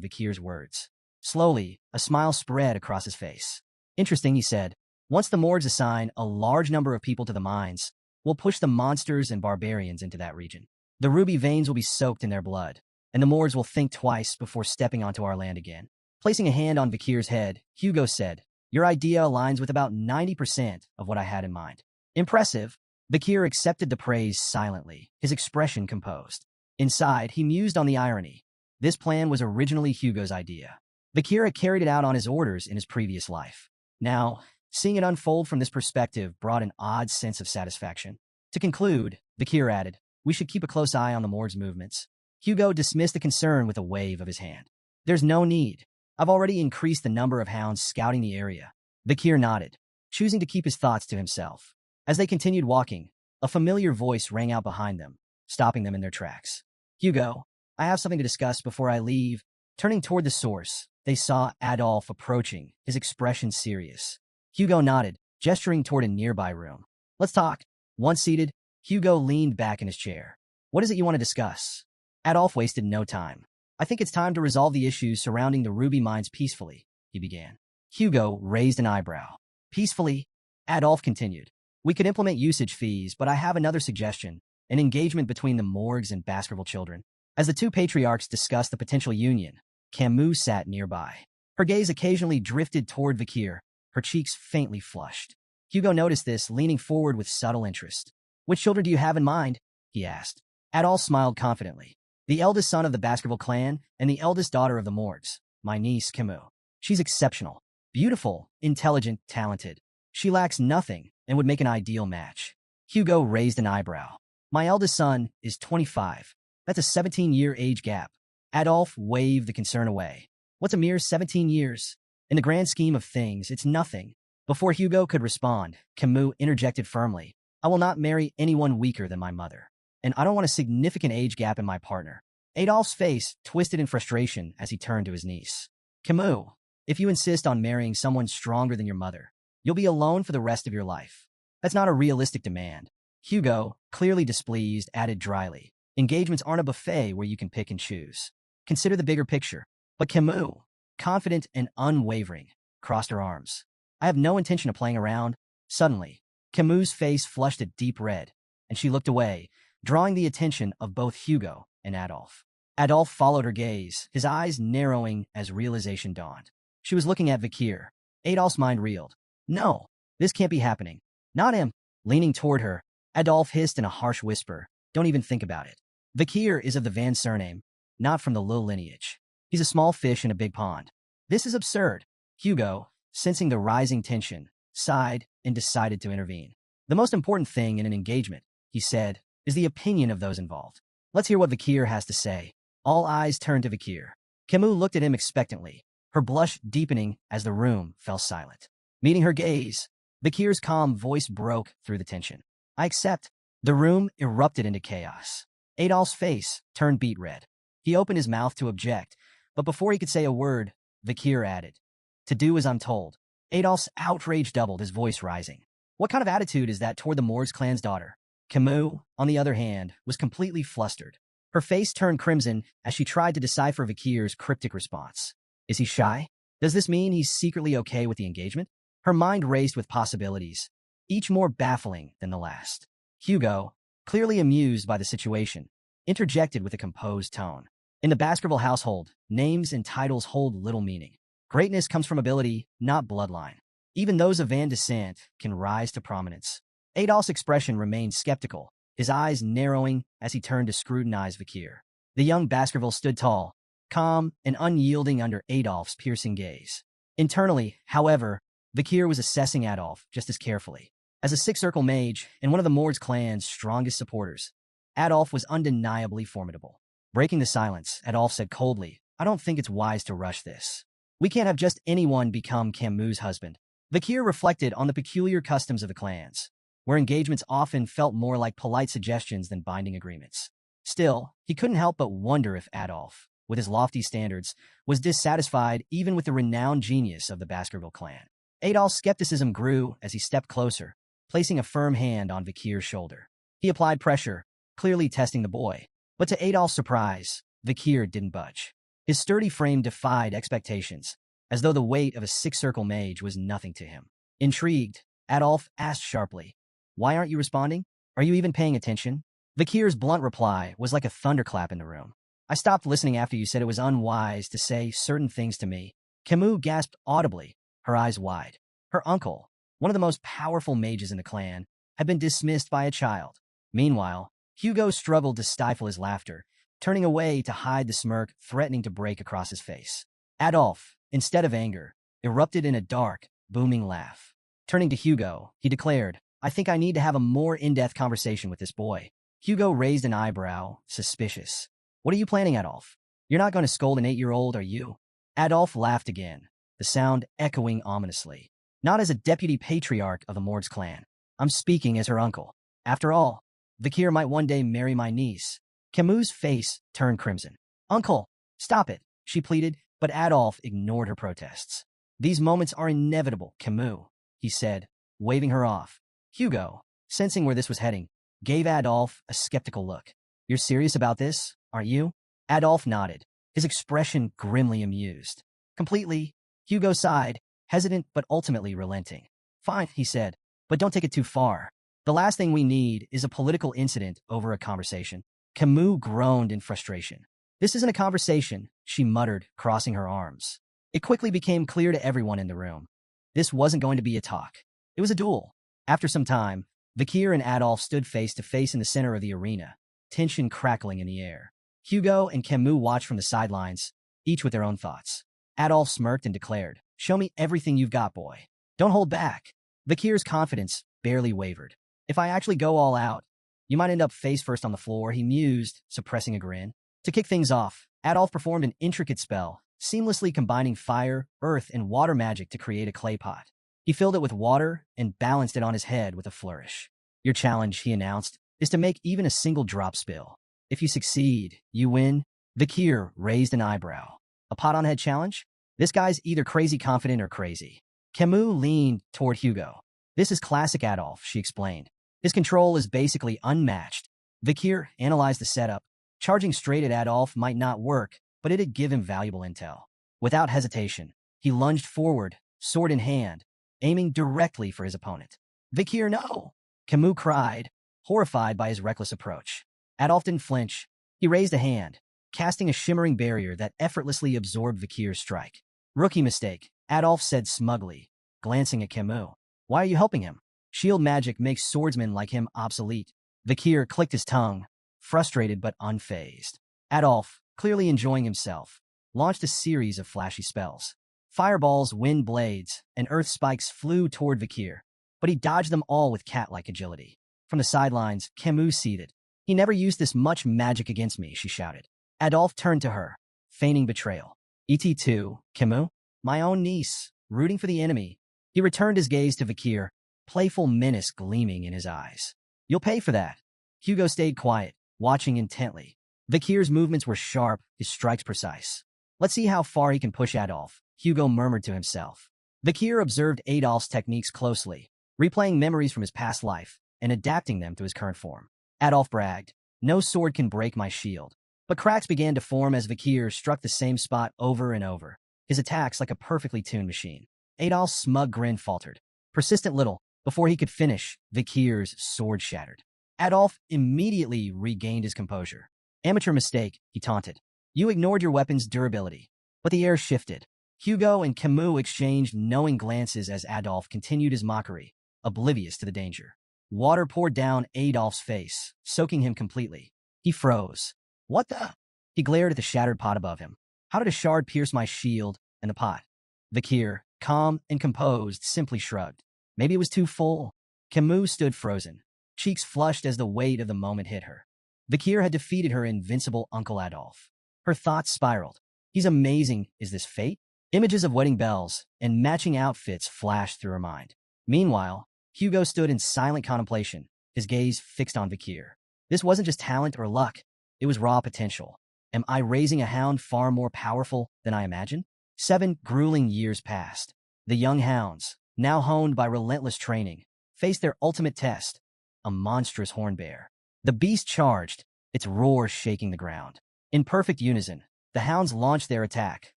Vikir's words. Slowly, a smile spread across his face. Interesting, he said. Once the Mords assign a large number of people to the mines, we'll push the monsters and barbarians into that region. The ruby veins will be soaked in their blood, and the Mords will think twice before stepping onto our land again. Placing a hand on Vikir's head, Hugo said, "Your idea aligns with about 90% of what I had in mind." Impressive. Vikir accepted the praise silently, his expression composed. Inside, he mused on the irony. This plan was originally Hugo's idea. Vikir had carried it out on his orders in his previous life. Now, seeing it unfold from this perspective brought an odd sense of satisfaction. To conclude, Vikir added, "We should keep a close eye on the Mord's movements." Hugo dismissed the concern with a wave of his hand. "There's no need. I've already increased the number of hounds scouting the area." Vikir nodded, choosing to keep his thoughts to himself. As they continued walking, a familiar voice rang out behind them, stopping them in their tracks. "Hugo, I have something to discuss before I leave." Turning toward the source, they saw Adolf approaching, his expression serious. Hugo nodded, gesturing toward a nearby room. "Let's talk." Once seated, Hugo leaned back in his chair. "What is it you want to discuss?" Adolf wasted no time. "I think it's time to resolve the issues surrounding the ruby mines peacefully," he began. Hugo raised an eyebrow. "Peacefully?" Adolf continued. "We could implement usage fees, but I have another suggestion, an engagement between the Morgs and Baskerville children." As the two patriarchs discussed the potential union, Camus sat nearby. Her gaze occasionally drifted toward Vikir, her cheeks faintly flushed. Hugo noticed this, leaning forward with subtle interest. "Which children do you have in mind?" he asked. Adolf smiled confidently. "The eldest son of the Baskerville clan and the eldest daughter of the Morgs, my niece Camus. She's exceptional, beautiful, intelligent, talented. She lacks nothing and would make an ideal match." Hugo raised an eyebrow. "My eldest son is 25. That's a 17-year age gap." Adolf waved the concern away. "What's a mere 17 years? In the grand scheme of things, it's nothing." Before Hugo could respond, Camus interjected firmly, "I will not marry anyone weaker than my mother. And I don't want a significant age gap in my partner." Adolf's face twisted in frustration as he turned to his niece. "Camus, if you insist on marrying someone stronger than your mother, you'll be alone for the rest of your life. That's not a realistic demand." Hugo, clearly displeased, added dryly, "Engagements aren't a buffet where you can pick and choose. Consider the bigger picture." But Camus, confident and unwavering, crossed her arms. "I have no intention of playing around." Suddenly, Camus' face flushed a deep red, and she looked away, drawing the attention of both Hugo and Adolf. Adolf followed her gaze, his eyes narrowing as realization dawned. She was looking at Vikir. Adolf's mind reeled. "No, this can't be happening. Not him." Leaning toward her, Adolf hissed in a harsh whisper, "Don't even think about it. Vikir is of the Van surname, not from the Lil lineage. He's a small fish in a big pond. This is absurd." Hugo, sensing the rising tension, sighed and decided to intervene. "The most important thing in an engagement," he said, "is the opinion of those involved. Let's hear what Vikir has to say." All eyes turned to Vikir. Camus looked at him expectantly, her blush deepening as the room fell silent. Meeting her gaze, Vikir's calm voice broke through the tension. "I accept." The room erupted into chaos. Adolf's face turned beet red. He opened his mouth to object, but before he could say a word, Vikir added, "To do as I'm told." Adolf's outrage doubled, his voice rising. "What kind of attitude is that toward the Morgs clan's daughter?" Camus, on the other hand, was completely flustered. Her face turned crimson as she tried to decipher Vikir's cryptic response. Is he shy? Does this mean he's secretly okay with the engagement? Her mind raced with possibilities, each more baffling than the last. Hugo, clearly amused by the situation, interjected with a composed tone. "In the Baskerville household, names and titles hold little meaning. Greatness comes from ability, not bloodline. Even those of Van descent can rise to prominence." Adolf's expression remained skeptical, his eyes narrowing as he turned to scrutinize Vikir. The young Baskerville stood tall, calm and unyielding under Adolf's piercing gaze. Internally, however, Vikir was assessing Adolf just as carefully. As a six-circle mage and one of the Mords clan's strongest supporters, Adolf was undeniably formidable. Breaking the silence, Adolf said coldly, "I don't think it's wise to rush this. We can't have just anyone become Camus' husband." Vikir reflected on the peculiar customs of the clans, where engagements often felt more like polite suggestions than binding agreements. Still, he couldn't help but wonder if Adolf, with his lofty standards, was dissatisfied even with the renowned genius of the Baskerville clan. Adolf's skepticism grew as he stepped closer, placing a firm hand on Vikir's shoulder. He applied pressure, clearly testing the boy. But to Adolf's surprise, Vikir didn't budge. His sturdy frame defied expectations, as though the weight of a six-circle mage was nothing to him. Intrigued, Adolf asked sharply, "Why aren't you responding? Are you even paying attention?" Vikir's blunt reply was like a thunderclap in the room. "I stopped listening after you said it was unwise to say certain things to me." Camus gasped audibly, her eyes wide. Her uncle, one of the most powerful mages in the clan, had been dismissed by a child. Meanwhile, Hugo struggled to stifle his laughter, turning away to hide the smirk threatening to break across his face. Adolf, instead of anger, erupted in a dark, booming laugh. Turning to Hugo, he declared, "I think I need to have a more in-depth conversation with this boy." Hugo raised an eyebrow, suspicious. "What are you planning, Adolf? You're not going to scold an 8-year-old, are you?" Adolf laughed again, the sound echoing ominously. "Not as a deputy patriarch of the Mord's clan. I'm speaking as her uncle. After all, Vikir might one day marry my niece." Camus' face turned crimson. "Uncle, stop it," she pleaded, but Adolf ignored her protests. "These moments are inevitable, Camus," he said, waving her off. Hugo, sensing where this was heading, gave Adolf a skeptical look. "You're serious about this, aren't you?" Adolf nodded, his expression grimly amused. "Completely." Hugo sighed, hesitant but ultimately relenting. "Fine," he said, "but don't take it too far. The last thing we need is a political incident over a conversation." Camus groaned in frustration. "This isn't a conversation," she muttered, crossing her arms. It quickly became clear to everyone in the room. This wasn't going to be a talk. It was a duel. After some time, Vikir and Adolf stood face to face in the center of the arena, tension crackling in the air. Hugo and Camus watched from the sidelines, each with their own thoughts. Adolf smirked and declared, "Show me everything you've got, boy. Don't hold back." Vikir's confidence barely wavered. "If I actually go all out, you might end up face first on the floor," he mused, suppressing a grin. To kick things off, Adolf performed an intricate spell, seamlessly combining fire, earth, and water magic to create a clay pot. He filled it with water and balanced it on his head with a flourish. "Your challenge," he announced, "is to make even a single drop spill. If you succeed, you win." Vikir raised an eyebrow. "A pot-on-head challenge? This guy's either crazy confident or crazy." Camus leaned toward Hugo. "This is classic Adolf," she explained. "His control is basically unmatched." Vikir analyzed the setup. Charging straight at Adolf might not work, but it'd give him valuable intel. Without hesitation, he lunged forward, sword in hand, aiming directly for his opponent. "Vikir, no!" Camus cried, horrified by his reckless approach. Adolf didn't flinch. He raised a hand, casting a shimmering barrier that effortlessly absorbed Vikir's strike. "Rookie mistake," Adolf said smugly, glancing at Camus. "Why are you helping him? Shield magic makes swordsmen like him obsolete." Vikir clicked his tongue, frustrated but unfazed. Adolf, clearly enjoying himself, launched a series of flashy spells. Fireballs, wind blades, and earth spikes flew toward Vikir, but he dodged them all with cat-like agility. From the sidelines, Camus seethed. "He never used this much magic against me," she shouted. Adolf turned to her, feigning betrayal. "Et2, Camus? My own niece, rooting for the enemy." He returned his gaze to Vikir, playful menace gleaming in his eyes. "You'll pay for that." Hugo stayed quiet, watching intently. Vikir's movements were sharp, his strikes precise. "Let's see how far he can push Adolf," Hugo murmured to himself. Vikir observed Adolf's techniques closely, replaying memories from his past life and adapting them to his current form. Adolf bragged, "No sword can break my shield." But cracks began to form as Vikir struck the same spot over and over, his attacks like a perfectly tuned machine. Adolf's smug grin faltered. Persistent little, before he could finish, Vikir's sword shattered. Adolf immediately regained his composure. "Amateur mistake," he taunted. "You ignored your weapon's durability." But the air shifted. Hugo and Camus exchanged knowing glances as Adolf continued his mockery, oblivious to the danger. Water poured down Adolf's face, soaking him completely. He froze. "What the?" He glared at the shattered pot above him. "How did a shard pierce my shield and the pot?" Vikir, calm and composed, simply shrugged. "Maybe it was too full." Camus stood frozen, cheeks flushed as the weight of the moment hit her. Vikir had defeated her invincible Uncle Adolf. Her thoughts spiraled. "He's amazing. Is this fate?" Images of wedding bells and matching outfits flashed through her mind. Meanwhile, Hugo stood in silent contemplation, his gaze fixed on Vikir. This wasn't just talent or luck. It was raw potential. Am I raising a hound far more powerful than I imagined? 7 grueling years passed. The young hounds, now honed by relentless training, faced their ultimate test, a monstrous horn bear. The beast charged, its roar shaking the ground. In perfect unison, the hounds launched their attack,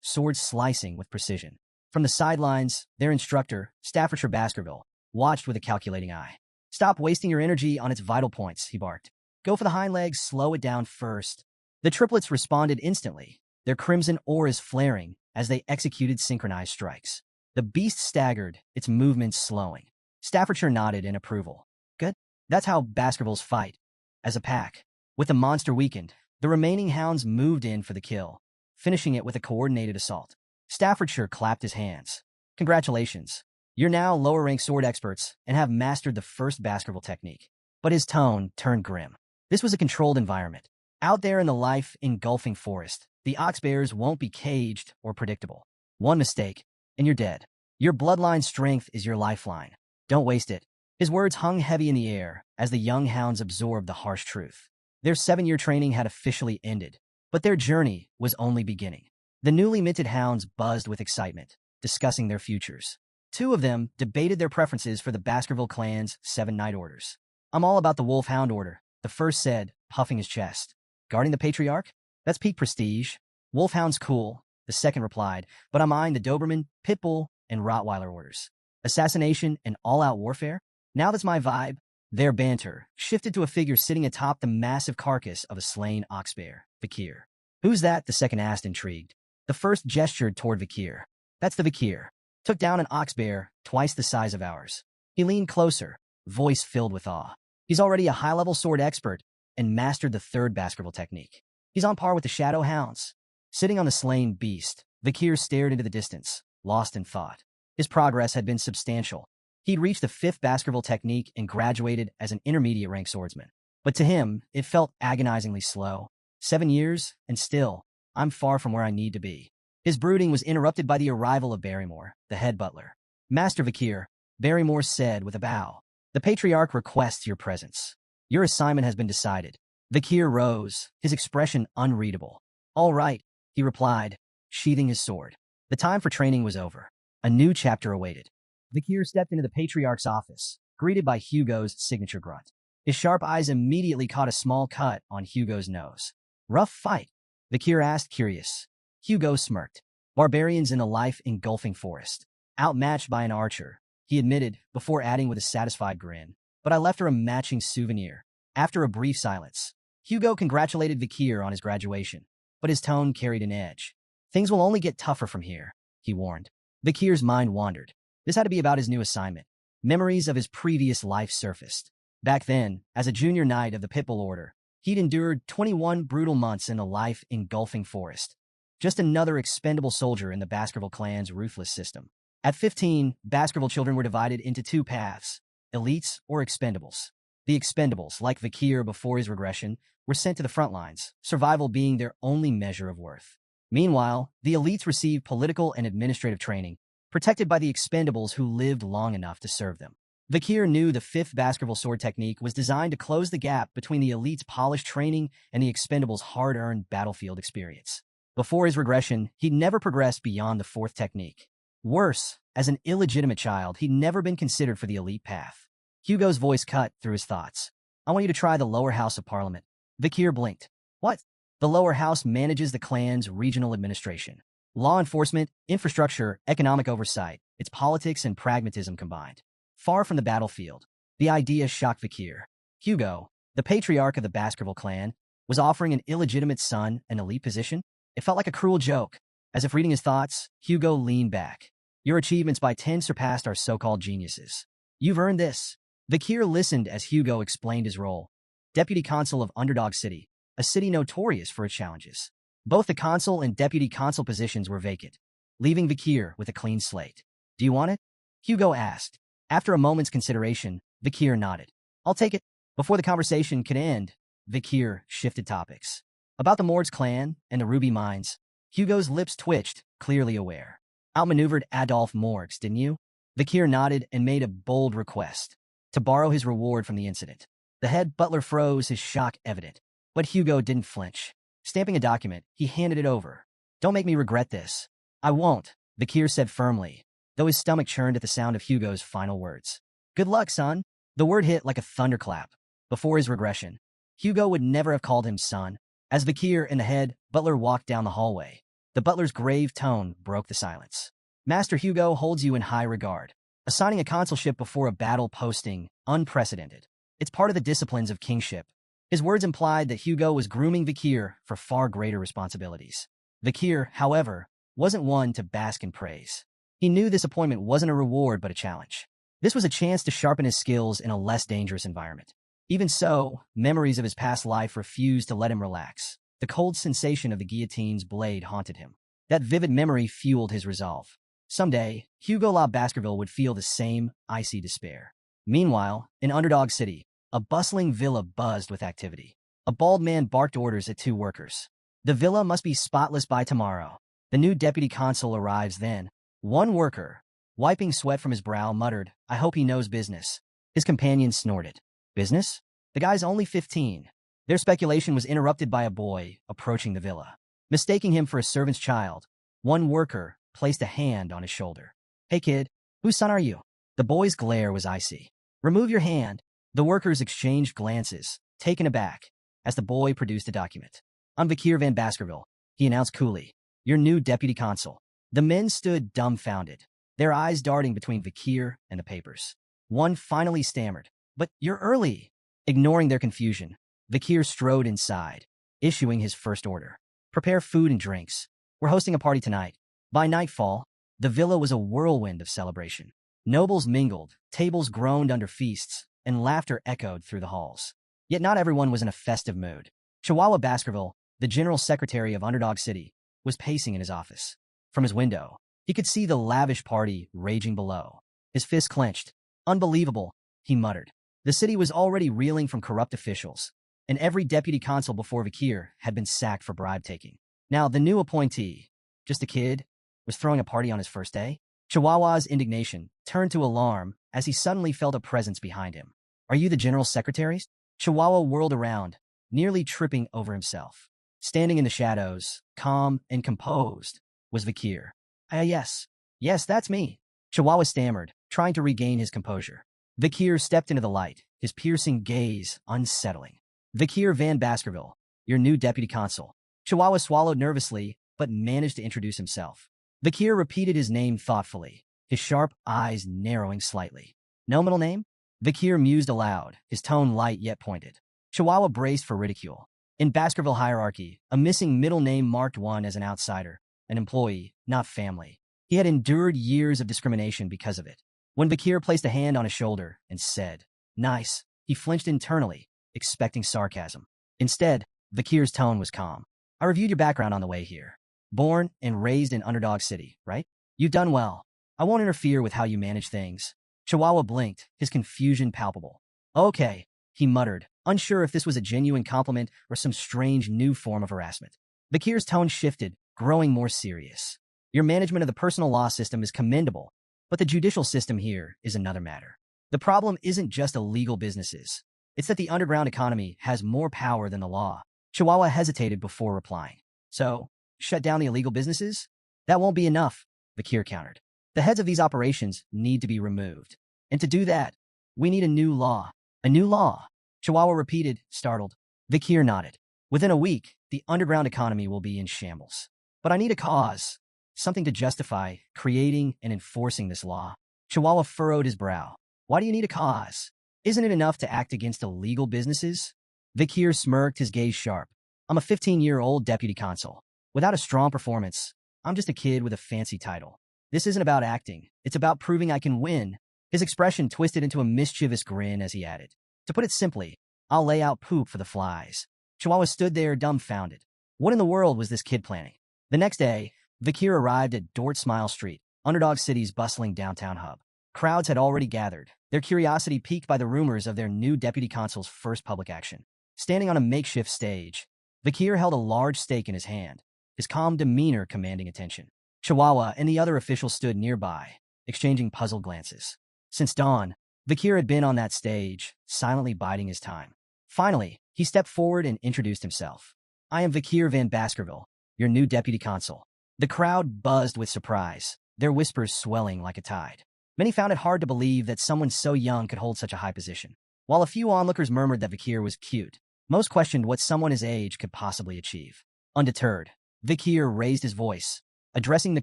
swords slicing with precision. From the sidelines, their instructor, Staffordshire Baskerville, watched with a calculating eye. "Stop wasting your energy on its vital points," he barked. "Go for the hind legs, slow it down first." The triplets responded instantly, their crimson auras flaring as they executed synchronized strikes. The beast staggered, its movements slowing. Staffordshire nodded in approval. "Good. That's how Baskervilles fight, as a pack." With the monster weakened, the remaining hounds moved in for the kill, finishing it with a coordinated assault. Staffordshire clapped his hands. "Congratulations. You're now lower-ranked sword experts and have mastered the first Baskerville technique." But his tone turned grim. This was a controlled environment. Out there in the life-engulfing forest, the oxbears won't be caged or predictable. One mistake, and you're dead. Your bloodline strength is your lifeline. Don't waste it. His words hung heavy in the air as the young hounds absorbed the harsh truth. Their 7-year training had officially ended, but their journey was only beginning. The newly minted hounds buzzed with excitement, discussing their futures. 2 of them debated their preferences for the Baskerville clan's 7 night orders. "I'm all about the Wolfhound order," the first said, puffing his chest. "Guarding the Patriarch? That's peak prestige. Wolfhound's cool," the second replied, "but I'm eyeing the Doberman, Pitbull, and Rottweiler orders. Assassination and all-out warfare? Now that's my vibe." Their banter shifted to a figure sitting atop the massive carcass of a slain oxbear, Vakir. "Who's that?" the second asked, intrigued. The first gestured toward Vakir. "That's the Vakir. Took down an oxbear twice the size of ours." He leaned closer, voice filled with awe. "He's already a high-level sword expert and mastered the third Baskerville technique. He's on par with the Shadow Hounds." Sitting on the slain beast, Vakir stared into the distance, lost in thought. His progress had been substantial. He'd reached the 5th Baskerville technique and graduated as an intermediate-rank swordsman. But to him, it felt agonizingly slow. 7 years, and still, I'm far from where I need to be. His brooding was interrupted by the arrival of Barrymore, the head butler. "Master Vakir," Barrymore said with a bow, "the Patriarch requests your presence. Your assignment has been decided." Vakir rose, his expression unreadable. "All right," he replied, sheathing his sword. The time for training was over. A new chapter awaited. Vakir stepped into the Patriarch's office, greeted by Hugo's signature grunt. His sharp eyes immediately caught a small cut on Hugo's nose. "Rough fight?" Vakir asked, curious. Hugo smirked. "Barbarians in a life-engulfing forest. Outmatched by an archer," he admitted, before adding with a satisfied grin. "But I left her a matching souvenir." After a brief silence, Hugo congratulated Vakir on his graduation, but his tone carried an edge. "Things will only get tougher from here," he warned. Vakir's mind wandered. This had to be about his new assignment. Memories of his previous life surfaced. Back then, as a junior knight of the Pitbull Order, he'd endured 21 brutal months in a life-engulfing forest. Just another expendable soldier in the Baskerville clan's ruthless system. At 15, Baskerville children were divided into 2 paths, elites or expendables. The expendables, like Vakir before his regression, were sent to the front lines, survival being their only measure of worth. Meanwhile, the elites received political and administrative training, protected by the expendables who lived long enough to serve them. Vakir knew the 5th Baskerville sword technique was designed to close the gap between the elite's polished training and the expendables' hard-earned battlefield experience. Before his regression, he'd never progressed beyond the 4th technique. Worse, as an illegitimate child, he'd never been considered for the elite path. Hugo's voice cut through his thoughts. "I want you to try the lower house of Parliament." Vakir blinked. "What?" "The lower house manages the clan's regional administration. Law enforcement, infrastructure, economic oversight. It's politics and pragmatism combined. Far from the battlefield." The idea shocked Vakir. Hugo, the patriarch of the Baskerville clan, was offering an illegitimate son an elite position? It felt like a cruel joke. As if reading his thoughts, Hugo leaned back. "Your achievements by 10 surpassed our so-called geniuses. You've earned this." Vakir listened as Hugo explained his role. Deputy Consul of Underdog City, a city notorious for its challenges. Both the consul and deputy consul positions were vacant, leaving Vakir with a clean slate. "Do you want it?" Hugo asked. After a moment's consideration, Vakir nodded. "I'll take it." Before the conversation could end, Vakir shifted topics. About the Mords clan and the Ruby Mines, Hugo's lips twitched, clearly aware. "Outmaneuvered Adolphe Morgs, didn't you?" Vakir nodded and made a bold request. To borrow his reward from the incident. The head butler froze, his shock evident. But Hugo didn't flinch. Stamping a document, he handed it over. "Don't make me regret this." "I won't," Vakir said firmly, though his stomach churned at the sound of Hugo's final words. "Good luck, son." The word hit like a thunderclap. Before his regression, Hugo would never have called him son. As Vakir and the head butler walked down the hallway, the butler's grave tone broke the silence. Master Hugo holds you in high regard. Assigning a consulship before a battle posting, unprecedented. It's part of the disciplines of kingship. His words implied that Hugo was grooming Vakir for far greater responsibilities. Vakir, however, wasn't one to bask in praise. He knew this appointment wasn't a reward but a challenge. This was a chance to sharpen his skills in a less dangerous environment. Even so, memories of his past life refused to let him relax. The cold sensation of the guillotine's blade haunted him. That vivid memory fueled his resolve. Someday, Hugo La Baskerville would feel the same icy despair. Meanwhile, in Underdog City, a bustling villa buzzed with activity. A bald man barked orders at two workers. The villa must be spotless by tomorrow. The new deputy consul arrives then. One worker, wiping sweat from his brow, muttered, "I hope he knows business." His companion snorted. "Business? The guy's only 15. Their speculation was interrupted by a boy approaching the villa. Mistaking him for a servant's child, one worker placed a hand on his shoulder. "Hey kid, whose son are you?" The boy's glare was icy. "Remove your hand." The workers exchanged glances, taken aback, as the boy produced a document. "I'm Vakir van Baskerville," he announced coolly, "your new deputy consul." The men stood dumbfounded, their eyes darting between Vakir and the papers. One finally stammered, "But you're early." Ignoring their confusion, Vakir strode inside, issuing his first order. "Prepare food and drinks. We're hosting a party tonight." By nightfall, the villa was a whirlwind of celebration. Nobles mingled, tables groaned under feasts, and laughter echoed through the halls. Yet not everyone was in a festive mood. Chihuahua Baskerville, the general secretary of Underdog City, was pacing in his office. From his window, he could see the lavish party raging below. His fists clenched. "Unbelievable," he muttered. The city was already reeling from corrupt officials, and every deputy consul before Vakir had been sacked for bribe-taking. Now, the new appointee, just a kid, was throwing a party on his first day? Chihuahua's indignation turned to alarm as he suddenly felt a presence behind him. "Are you the general secretary?" Chihuahua whirled around, nearly tripping over himself. Standing in the shadows, calm and composed, was Vakir. Yes, that's me," Chihuahua stammered, trying to regain his composure. Vakir stepped into the light, his piercing gaze unsettling. "Vakir van Baskerville, your new deputy consul." Chihuahua swallowed nervously, but managed to introduce himself. Vakir repeated his name thoughtfully, his sharp eyes narrowing slightly. "No middle name?" Vakir mused aloud, his tone light yet pointed. Chihuahua braced for ridicule. In Baskerville hierarchy, a missing middle name marked one as an outsider, an employee, not family. He had endured years of discrimination because of it. When Vakir placed a hand on his shoulder and said, "Nice," he flinched internally, expecting sarcasm. Instead, Vakir's tone was calm. "I reviewed your background on the way here. Born and raised in Underdog City, right? You've done well. I won't interfere with how you manage things." Chihuahua blinked, his confusion palpable. "Okay," he muttered, unsure if this was a genuine compliment or some strange new form of harassment. Vakir's tone shifted, growing more serious. "Your management of the personal law system is commendable, but the judicial system here is another matter. The problem isn't just illegal businesses. It's that the underground economy has more power than the law." Chihuahua hesitated before replying. "So, shut down the illegal businesses? That won't be enough," Vakir countered. "The heads of these operations need to be removed. And to do that, we need a new law." "A new law?" Chihuahua repeated, startled. Vakir nodded. "Within a week, the underground economy will be in shambles. But I need a cause, something to justify creating and enforcing this law." Chihuahua furrowed his brow. "Why do you need a cause? Isn't it enough to act against illegal businesses?" Vakir smirked, his gaze sharp. "I'm a 15-year-old deputy consul. Without a strong performance, I'm just a kid with a fancy title. This isn't about acting. It's about proving I can win." His expression twisted into a mischievous grin as he added, "To put it simply, I'll lay out poop for the flies." Chihuahua stood there dumbfounded. What in the world was this kid planning? The next day, Vakir arrived at Dort Smile Street, Underdog City's bustling downtown hub. Crowds had already gathered, their curiosity piqued by the rumors of their new deputy consul's first public action. Standing on a makeshift stage, Vakir held a large stake in his hand, his calm demeanor commanding attention. Chihuahua and the other officials stood nearby, exchanging puzzled glances. Since dawn, Vakir had been on that stage, silently biding his time. Finally, he stepped forward and introduced himself. "I am Vakir van Baskerville, your new deputy consul." The crowd buzzed with surprise, their whispers swelling like a tide. Many found it hard to believe that someone so young could hold such a high position. While a few onlookers murmured that Vakir was cute, Most questioned what someone his age could possibly achieve. Undeterred, Vikir raised his voice, addressing the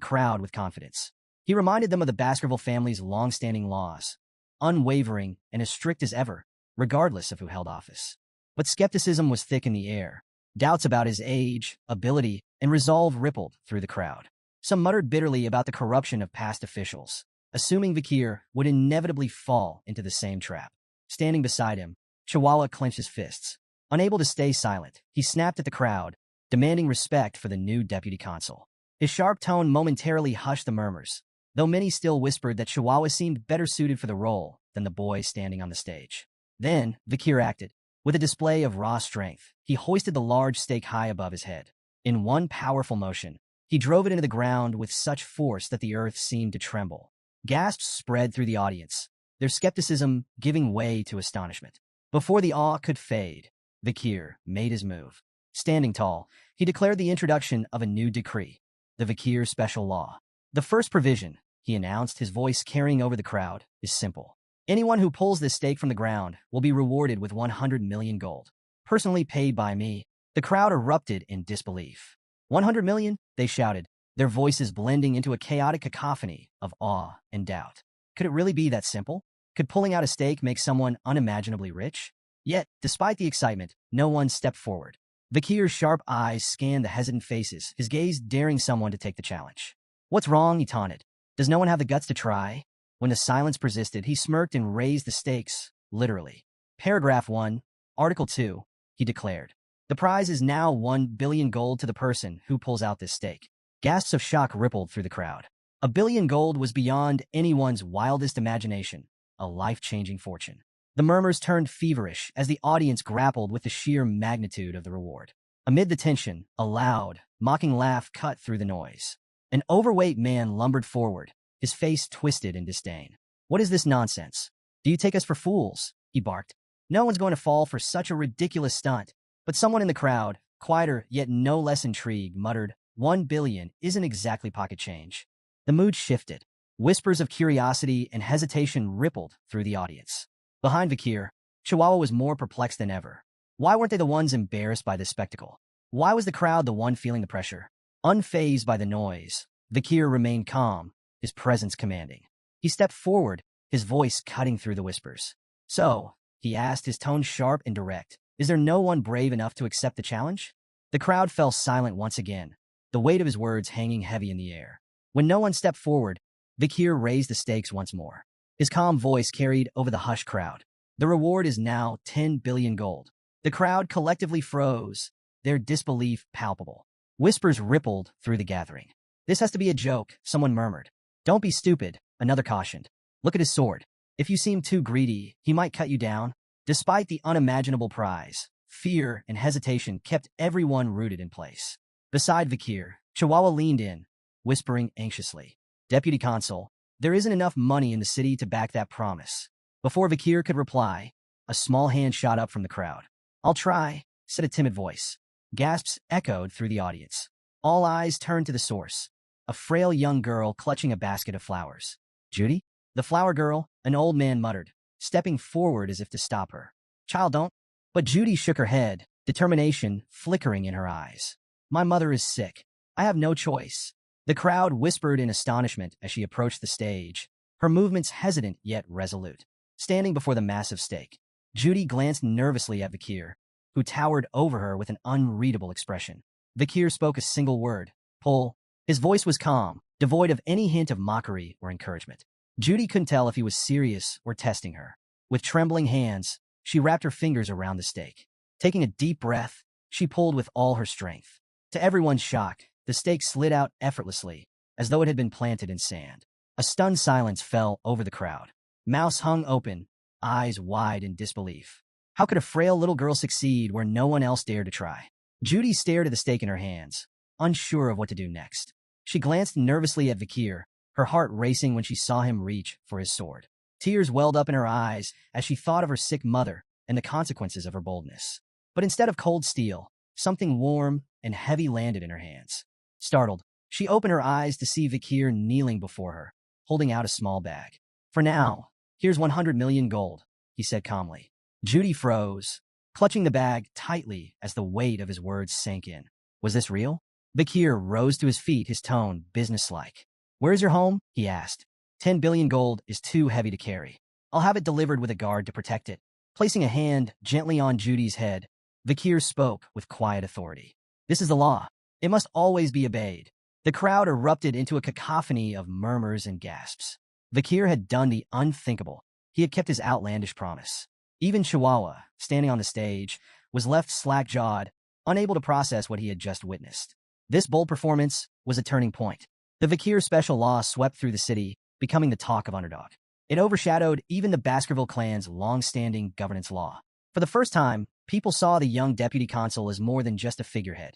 crowd with confidence. He reminded them of the Baskerville family's long-standing laws, unwavering and as strict as ever, regardless of who held office. But skepticism was thick in the air. Doubts about his age, ability, and resolve rippled through the crowd. Some muttered bitterly about the corruption of past officials, assuming Vikir would inevitably fall into the same trap. Standing beside him, Chihuahua clenched his fists. Unable to stay silent, he snapped at the crowd, demanding respect for the new deputy consul. His sharp tone momentarily hushed the murmurs, though many still whispered that Chihuahua seemed better suited for the role than the boy standing on the stage. Then, Vikir acted. With a display of raw strength, he hoisted the large stake high above his head. In one powerful motion, he drove it into the ground with such force that the earth seemed to tremble. Gasps spread through the audience, their skepticism giving way to astonishment. Before the awe could fade, Vikir made his move. Standing tall, he declared the introduction of a new decree, the Vikir Special Law. The first provision, he announced, his voice carrying over the crowd, is simple. Anyone who pulls this stake from the ground will be rewarded with 100 million gold, personally paid by me. The crowd erupted in disbelief. 100 million? They shouted, their voices blending into a chaotic cacophony of awe and doubt. Could it really be that simple? Could pulling out a stake make someone unimaginably rich? Yet, despite the excitement, no one stepped forward. Vikir's sharp eyes scanned the hesitant faces, his gaze daring someone to take the challenge. What's wrong? He taunted. Does no one have the guts to try? When the silence persisted, he smirked and raised the stakes, literally. Paragraph 1, Article 2, he declared. The prize is now 1 billion gold to the person who pulls out this stake. Gasps of shock rippled through the crowd. 1 billion gold was beyond anyone's wildest imagination, a life-changing fortune. The murmurs turned feverish as the audience grappled with the sheer magnitude of the reward. Amid the tension, a loud, mocking laugh cut through the noise. An overweight man lumbered forward, his face twisted in disdain. What is this nonsense? Do you take us for fools? He barked. No one's going to fall for such a ridiculous stunt. But someone in the crowd, quieter yet no less intrigued, muttered, 1 billion isn't exactly pocket change. The mood shifted. Whispers of curiosity and hesitation rippled through the audience. Behind Vikir, Chihuahua was more perplexed than ever. Why weren't they the ones embarrassed by this spectacle? Why was the crowd the one feeling the pressure? Unfazed by the noise, Vikir remained calm, his presence commanding. He stepped forward, his voice cutting through the whispers. So, he asked, his tone sharp and direct, is there no one brave enough to accept the challenge? The crowd fell silent once again, the weight of his words hanging heavy in the air. When no one stepped forward, Vikir raised the stakes once more. His calm voice carried over the hushed crowd. The reward is now 10 billion gold. The crowd collectively froze, their disbelief palpable. Whispers rippled through the gathering. This has to be a joke, someone murmured. Don't be stupid, another cautioned. Look at his sword. If you seem too greedy, he might cut you down. Despite the unimaginable prize, fear and hesitation kept everyone rooted in place. Beside Vikir, Chihuahua leaned in, whispering anxiously. Deputy Consul, there isn't enough money in the city to back that promise. Before Vikir could reply, a small hand shot up from the crowd. I'll try, said a timid voice. Gasps echoed through the audience. All eyes turned to the source, a frail young girl clutching a basket of flowers. Judy? The flower girl, an old man muttered, stepping forward as if to stop her. Child, don't. But Judy shook her head, determination flickering in her eyes. My mother is sick. I have no choice. The crowd whispered in astonishment as she approached the stage, her movements hesitant yet resolute. Standing before the massive stake, Judy glanced nervously at Vikir, who towered over her with an unreadable expression. Vikir spoke a single word, pull. His voice was calm, devoid of any hint of mockery or encouragement. Judy couldn't tell if he was serious or testing her. With trembling hands, she wrapped her fingers around the stake. Taking a deep breath, she pulled with all her strength. To everyone's shock, the stake slid out effortlessly, as though it had been planted in sand. A stunned silence fell over the crowd. Mouths hung open, eyes wide in disbelief. How could a frail little girl succeed where no one else dared to try? Judy stared at the stake in her hands, unsure of what to do next. She glanced nervously at Vikir, her heart racing when she saw him reach for his sword. Tears welled up in her eyes as she thought of her sick mother and the consequences of her boldness. But instead of cold steel, something warm and heavy landed in her hands. Startled, she opened her eyes to see Vikir kneeling before her, holding out a small bag. For now, here's 100 million gold, he said calmly. Judy froze, clutching the bag tightly as the weight of his words sank in. Was this real? Bakir rose to his feet, his tone businesslike. Where's your home? He asked. 10 billion gold is too heavy to carry. I'll have it delivered with a guard to protect it. Placing a hand gently on Judy's head, Bakir spoke with quiet authority. This is the law. It must always be obeyed. The crowd erupted into a cacophony of murmurs and gasps. Bakir had done the unthinkable. He had kept his outlandish promise. Even Chihuahua, standing on the stage, was left slack-jawed, unable to process what he had just witnessed. This bold performance was a turning point. The Bakir special law swept through the city, becoming the talk of Underdog. It overshadowed even the Baskerville clan's long-standing governance law. For the first time, people saw the young deputy consul as more than just a figurehead.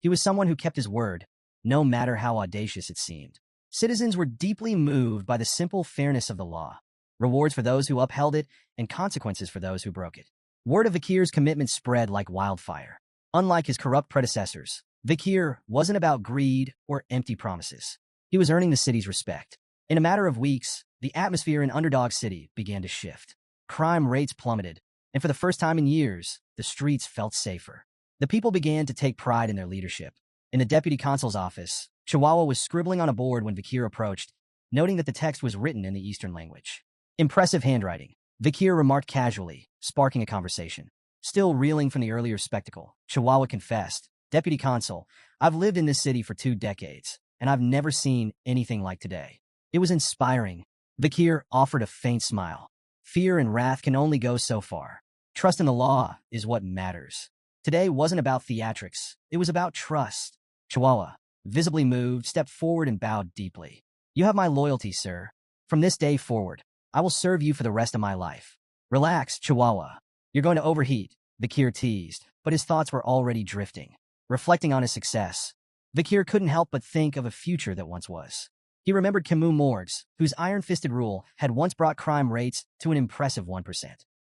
He was someone who kept his word, no matter how audacious it seemed. Citizens were deeply moved by the simple fairness of the law, rewards for those who upheld it and consequences for those who broke it. Word of Bakir's commitment spread like wildfire. Unlike his corrupt predecessors, Bakir wasn't about greed or empty promises. He was earning the city's respect. In a matter of weeks, the atmosphere in Underdog City began to shift. Crime rates plummeted, and for the first time in years, the streets felt safer. The people began to take pride in their leadership. In the deputy consul's office, Chihuahua was scribbling on a board when Bakir approached, noting that the text was written in the Eastern language. Impressive handwriting, Bakir remarked casually, sparking a conversation. Still reeling from the earlier spectacle, Chihuahua confessed, Deputy Consul, I've lived in this city for 2 decades, and I've never seen anything like today. It was inspiring. Bakir offered a faint smile. Fear and wrath can only go so far. Trust in the law is what matters. Today wasn't about theatrics. It was about trust. Chihuahua, visibly moved, stepped forward and bowed deeply. You have my loyalty, sir. From this day forward, I will serve you for the rest of my life. Relax, Chihuahua. You're going to overheat, Bakir teased, but his thoughts were already drifting. Reflecting on his success, Bakir couldn't help but think of a future that once was. He remembered Camus Morgues, whose iron-fisted rule had once brought crime rates to an impressive 1%.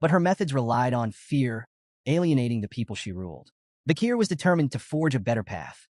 But her methods relied on fear, alienating the people she ruled. Bakir was determined to forge a better path,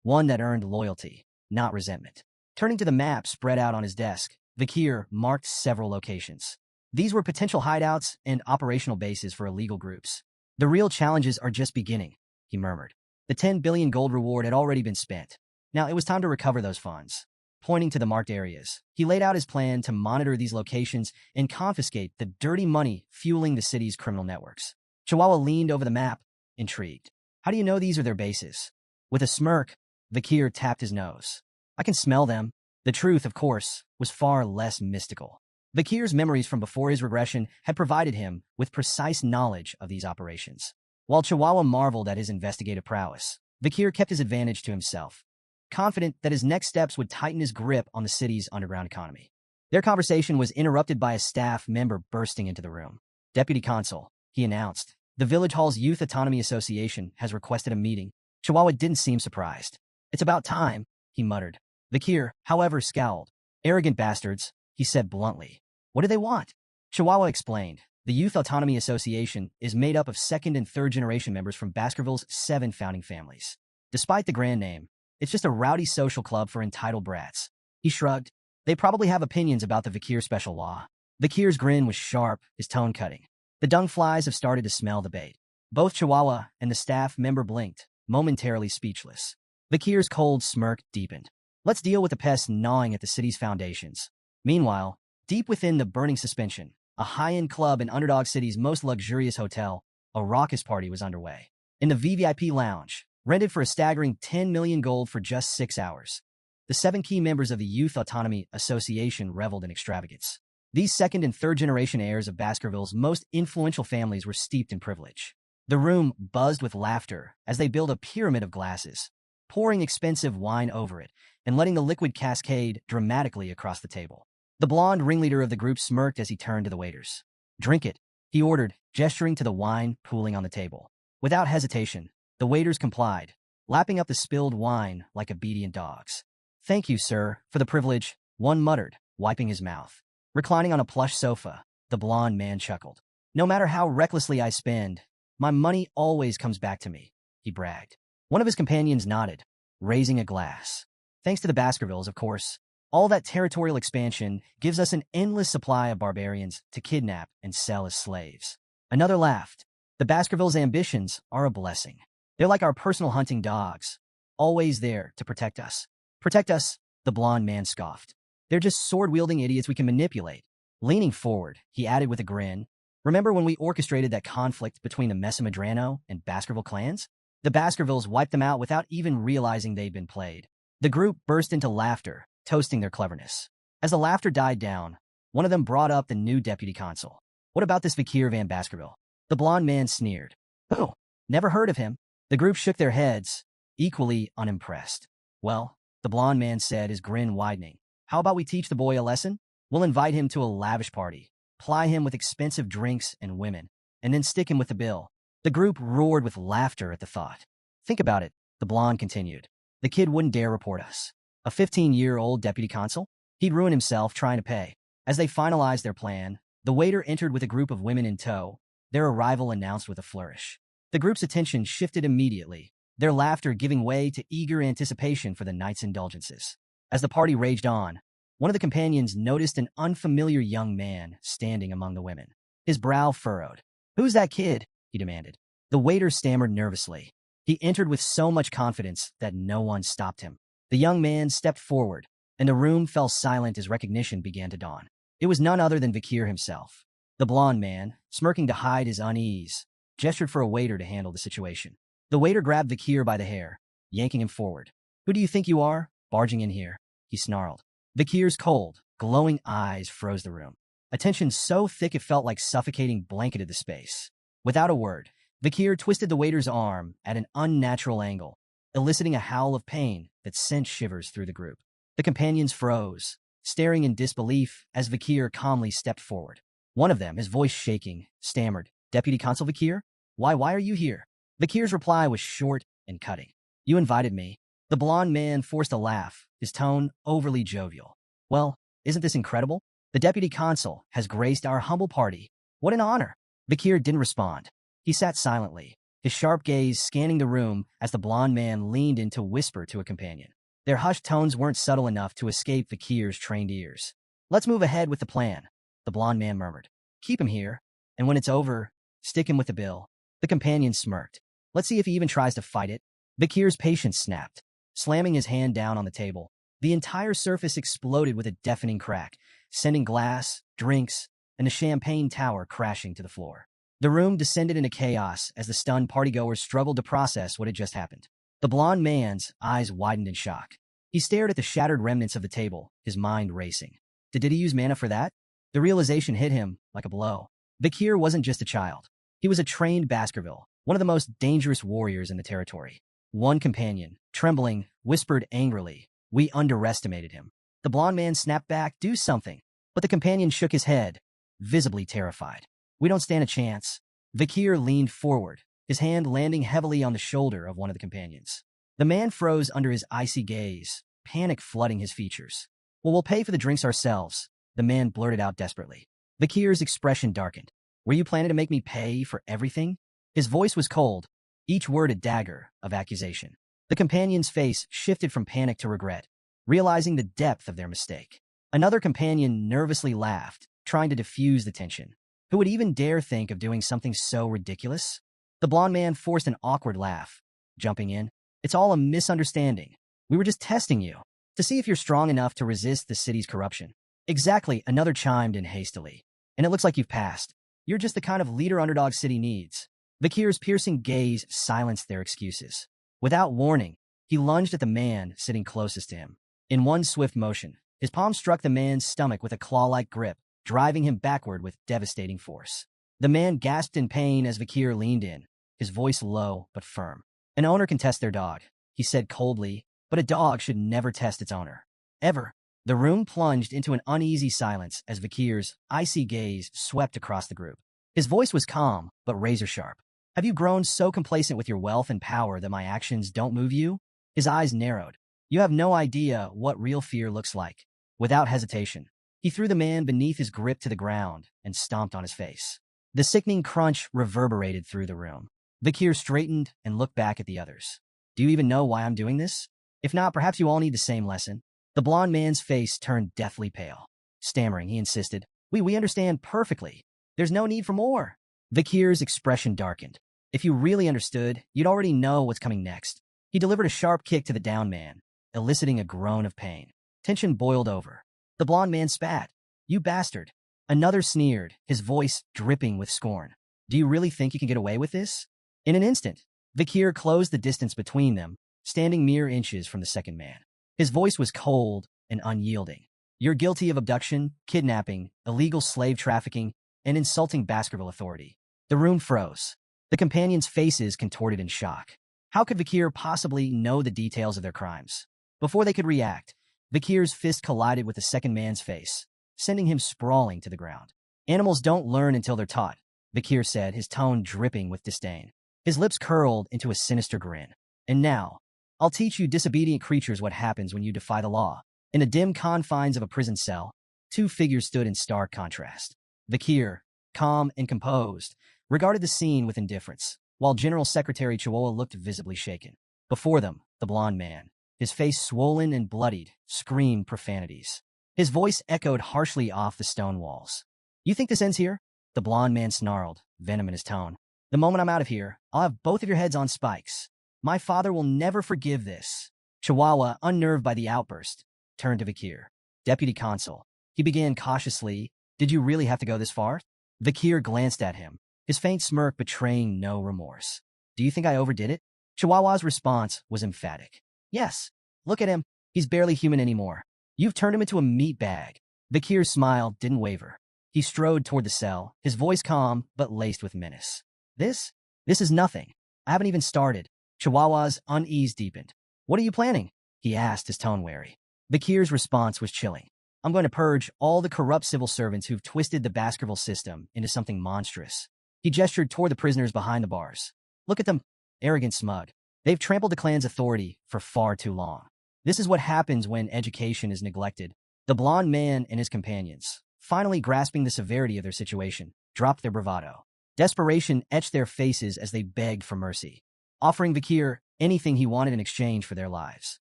one that earned loyalty, not resentment. Turning to the map spread out on his desk, Bakir marked several locations. These were potential hideouts and operational bases for illegal groups. The real challenges are just beginning, he murmured. The 10 billion gold reward had already been spent. Now it was time to recover those funds. Pointing to the marked areas, he laid out his plan to monitor these locations and confiscate the dirty money fueling the city's criminal networks. Chihuahua leaned over the map, intrigued. How do you know these are their bases? With a smirk, Bakir tapped his nose. I can smell them. The truth, of course, was far less mystical. Bakir's memories from before his regression had provided him with precise knowledge of these operations. While Chihuahua marveled at his investigative prowess, Bakir kept his advantage to himself, confident that his next steps would tighten his grip on the city's underground economy. Their conversation was interrupted by a staff member bursting into the room. Deputy Consul, he announced, the Village Hall's Youth Autonomy Association has requested a meeting. Chihuahua didn't seem surprised. It's about time, he muttered. Bakir, however, scowled. Arrogant bastards, he said bluntly. What do they want? Chihuahua explained. The Youth Autonomy Association is made up of second and third generation members from Baskerville's 7 founding families. Despite the grand name, it's just a rowdy social club for entitled brats. He shrugged. They probably have opinions about the Bakir special law. Bakir's grin was sharp, his tone cutting. The dung flies have started to smell the bait. Both Chihuahua and the staff member blinked, momentarily speechless. Bakir's cold smirk deepened. Let's deal with the pests gnawing at the city's foundations. Meanwhile, deep within the burning suspension, a high-end club in Underdog City's most luxurious hotel, a raucous party was underway. In the VVIP lounge, rented for a staggering 10 million gold for just 6 hours, the 7 key members of the Youth Autonomy Association reveled in extravagance. These second and third generation heirs of Baskerville's most influential families were steeped in privilege. The room buzzed with laughter as they built a pyramid of glasses, pouring expensive wine over it and letting the liquid cascade dramatically across the table. The blonde ringleader of the group smirked as he turned to the waiters. Drink it, he ordered, gesturing to the wine pooling on the table. Without hesitation, the waiters complied, lapping up the spilled wine like obedient dogs. Thank you, sir, for the privilege, one muttered, wiping his mouth. Reclining on a plush sofa, the blonde man chuckled. No matter how recklessly I spend, my money always comes back to me, he bragged. One of his companions nodded, raising a glass. Thanks to the Baskervilles, of course. All that territorial expansion gives us an endless supply of barbarians to kidnap and sell as slaves. Another laughed. The Baskervilles' ambitions are a blessing. They're like our personal hunting dogs, always there to protect us. Protect us, the blonde man scoffed. They're just sword-wielding idiots we can manipulate. Leaning forward, he added with a grin, remember when we orchestrated that conflict between the Mesamadrano and Baskerville clans? The Baskervilles wiped them out without even realizing they'd been played. The group burst into laughter, toasting their cleverness. As the laughter died down, one of them brought up the new deputy consul. What about this Vikir van Baskerville? The blonde man sneered. Oh, never heard of him. The group shook their heads, equally unimpressed. Well, the blonde man said, his grin widening. How about we teach the boy a lesson? We'll invite him to a lavish party, ply him with expensive drinks and women, and then stick him with the bill. The group roared with laughter at the thought. Think about it, the blonde continued. The kid wouldn't dare report us. A 15-year-old deputy consul? He'd ruin himself trying to pay. As they finalized their plan, the waiter entered with a group of women in tow, their arrival announced with a flourish. The group's attention shifted immediately, their laughter giving way to eager anticipation for the night's indulgences. As the party raged on, one of the companions noticed an unfamiliar young man standing among the women. His brow furrowed. Who's that kid? He demanded. The waiter stammered nervously. He entered with so much confidence that no one stopped him. The young man stepped forward, and the room fell silent as recognition began to dawn. It was none other than Vikir himself. The blonde man, smirking to hide his unease, gestured for a waiter to handle the situation. The waiter grabbed Vikir by the hair, yanking him forward. Who do you think you are, barging in here? He snarled. Vikir's cold, glowing eyes froze the room. A tension so thick it felt like suffocating blanketed the space. Without a word, Vikir twisted the waiter's arm at an unnatural angle, eliciting a howl of pain that sent shivers through the group. The companions froze, staring in disbelief as Vikir calmly stepped forward. One of them, his voice shaking, stammered, Deputy Consul Vikir? Why are you here? Vikir's reply was short and cutting. You invited me. The blonde man forced a laugh, his tone overly jovial. Well, isn't this incredible? The Deputy Consul has graced our humble party. What an honor. Vikir didn't respond. He sat silently, his sharp gaze scanning the room as the blonde man leaned in to whisper to a companion. Their hushed tones weren't subtle enough to escape Vikir's trained ears. Let's move ahead with the plan, the blonde man murmured. Keep him here, and when it's over, stick him with the bill. The companion smirked. Let's see if he even tries to fight it. Vikir's patience snapped, slamming his hand down on the table. The entire surface exploded with a deafening crack, sending glass, drinks, and the champagne tower crashing to the floor. The room descended into chaos as the stunned partygoers struggled to process what had just happened. The blonde man's eyes widened in shock. He stared at the shattered remnants of the table, his mind racing. Did he use mana for that? The realization hit him like a blow. Vikir wasn't just a child. He was a trained Baskerville, one of the most dangerous warriors in the territory. One companion, trembling, whispered angrily, "We underestimated him." The blonde man snapped back, "Do something." But the companion shook his head, visibly terrified. "We don't stand a chance." Vikir leaned forward, his hand landing heavily on the shoulder of one of the companions. The man froze under his icy gaze, panic flooding his features. "Well, we'll pay for the drinks ourselves," the man blurted out desperately. Vikir's expression darkened. "Were you planning to make me pay for everything?" His voice was cold, each word a dagger of accusation. The companion's face shifted from panic to regret, realizing the depth of their mistake. Another companion nervously laughed, trying to diffuse the tension. Who would even dare think of doing something so ridiculous? The blonde man forced an awkward laugh, jumping in. "It's all a misunderstanding. We were just testing you, to see if you're strong enough to resist the city's corruption." "Exactly," another chimed in hastily. "And it looks like you've passed. You're just the kind of leader Underdog City needs." Vikir's piercing gaze silenced their excuses. Without warning, he lunged at the man sitting closest to him. In one swift motion, his palm struck the man's stomach with a claw-like grip, driving him backward with devastating force. The man gasped in pain as Vikir leaned in, his voice low but firm. "An owner can test their dog," he said coldly, "but a dog should never test its owner. Ever." The room plunged into an uneasy silence as Vikir's icy gaze swept across the group. His voice was calm, but razor-sharp. "Have you grown so complacent with your wealth and power that my actions don't move you?" His eyes narrowed. "You have no idea what real fear looks like." Without hesitation, he threw the man beneath his grip to the ground and stomped on his face. The sickening crunch reverberated through the room. Vikir straightened and looked back at the others. "Do you even know why I'm doing this? If not, perhaps you all need the same lesson." The blonde man's face turned deathly pale. Stammering, he insisted, We understand perfectly. There's no need for more." Vikir's expression darkened. If you really understood, you'd already know what's coming next. He delivered a sharp kick to the down man, eliciting a groan of pain. Tension boiled over. The blond man spat. "You bastard." Another sneered, his voice dripping with scorn. "Do you really think you can get away with this?" In an instant, Vikir closed the distance between them, standing mere inches from the second man. His voice was cold and unyielding. "You're guilty of abduction, kidnapping, illegal slave trafficking, and insulting Baskerville authority." The room froze. The companions' faces contorted in shock. How could Vikir possibly know the details of their crimes? Before they could react, Vikir's fist collided with the second man's face, sending him sprawling to the ground. "Animals don't learn until they're taught," Vikir said, his tone dripping with disdain. His lips curled into a sinister grin. "And now, I'll teach you disobedient creatures what happens when you defy the law." In the dim confines of a prison cell, two figures stood in stark contrast. Vikir, calm and composed, regarded the scene with indifference, while General Secretary Chihuahua looked visibly shaken. Before them, the blond man, his face swollen and bloodied, screamed profanities. His voice echoed harshly off the stone walls. "You think this ends here?" The blond man snarled, venom in his tone. "The moment I'm out of here, I'll have both of your heads on spikes. My father will never forgive this." Chihuahua, unnerved by the outburst, turned to Vikir. "Deputy Consul," he began cautiously, "did you really have to go this far?" Vikir glanced at him, his faint smirk betraying no remorse. "Do you think I overdid it?" Chihuahua's response was emphatic. "Yes. Look at him. He's barely human anymore. You've turned him into a meat bag." Vikir's smile didn't waver. He strode toward the cell, his voice calm but laced with menace. This is nothing. I haven't even started." Chihuahua's unease deepened. "What are you planning?" he asked, his tone wary. Vikir's response was chilling. "I'm going to purge all the corrupt civil servants who've twisted the Baskerville system into something monstrous." He gestured toward the prisoners behind the bars. "Look at them, arrogant smug. They've trampled the clan's authority for far too long. This is what happens when education is neglected." The blond man and his companions, finally grasping the severity of their situation, dropped their bravado. Desperation etched their faces as they begged for mercy, offering Vikir anything he wanted in exchange for their lives.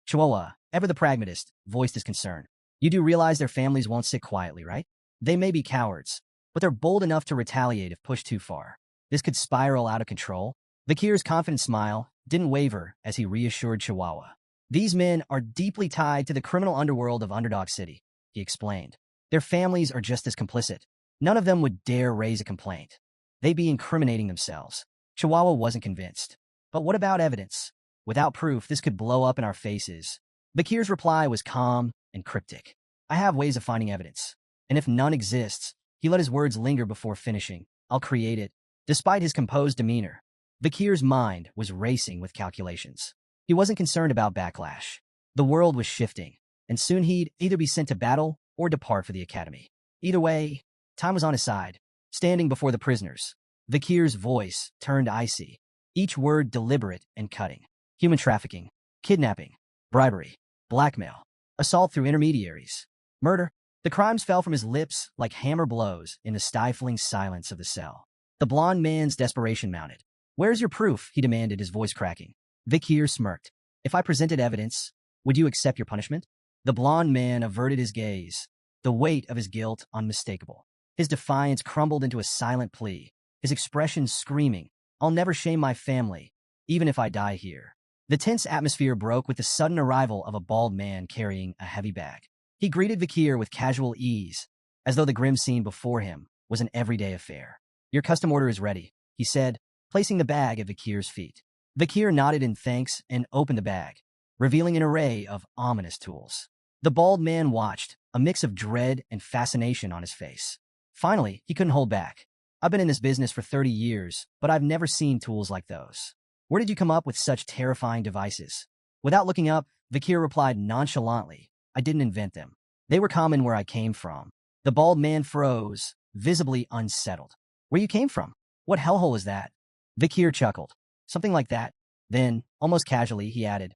Chihuahua, ever the pragmatist, voiced his concern. "You do realize their families won't sit quietly, right? They may be cowards, but they're bold enough to retaliate if pushed too far. This could spiral out of control." Vikir's confident smile didn't waver as he reassured Chihuahua. "These men are deeply tied to the criminal underworld of Underdog City," he explained. "Their families are just as complicit. None of them would dare raise a complaint. They'd be incriminating themselves." Chihuahua wasn't convinced. "But what about evidence? Without proof, this could blow up in our faces." Vikir's reply was calm and cryptic. "I have ways of finding evidence. And if none exists," he let his words linger before finishing, "I'll create it." Despite his composed demeanor, Vikir's mind was racing with calculations. He wasn't concerned about backlash. The world was shifting, and soon he'd either be sent to battle or depart for the academy. Either way, time was on his side. Standing before the prisoners, Vikir's voice turned icy, each word deliberate and cutting. Human trafficking, kidnapping, bribery, blackmail, assault through intermediaries, murder. The crimes fell from his lips like hammer blows in the stifling silence of the cell. The blond man's desperation mounted. "Where's your proof?" he demanded, his voice cracking. Vikir smirked. "If I presented evidence, would you accept your punishment?" The blond man averted his gaze, the weight of his guilt unmistakable. His defiance crumbled into a silent plea, his expression screaming, "I'll never shame my family, even if I die here." The tense atmosphere broke with the sudden arrival of a bald man carrying a heavy bag. He greeted Vikir with casual ease, as though the grim scene before him was an everyday affair. "Your custom order is ready," he said, placing the bag at Vikir's feet. Vikir nodded in thanks and opened the bag, revealing an array of ominous tools. The bald man watched, a mix of dread and fascination on his face. Finally, he couldn't hold back. "I've been in this business for 30 years, but I've never seen tools like those. Where did you come up with such terrifying devices?" Without looking up, Vikir replied nonchalantly, "I didn't invent them. They were common where I came from." The bald man froze, visibly unsettled. "Where you came from? What hellhole is that?" Vikir chuckled. "Something like that." Then, almost casually, he added,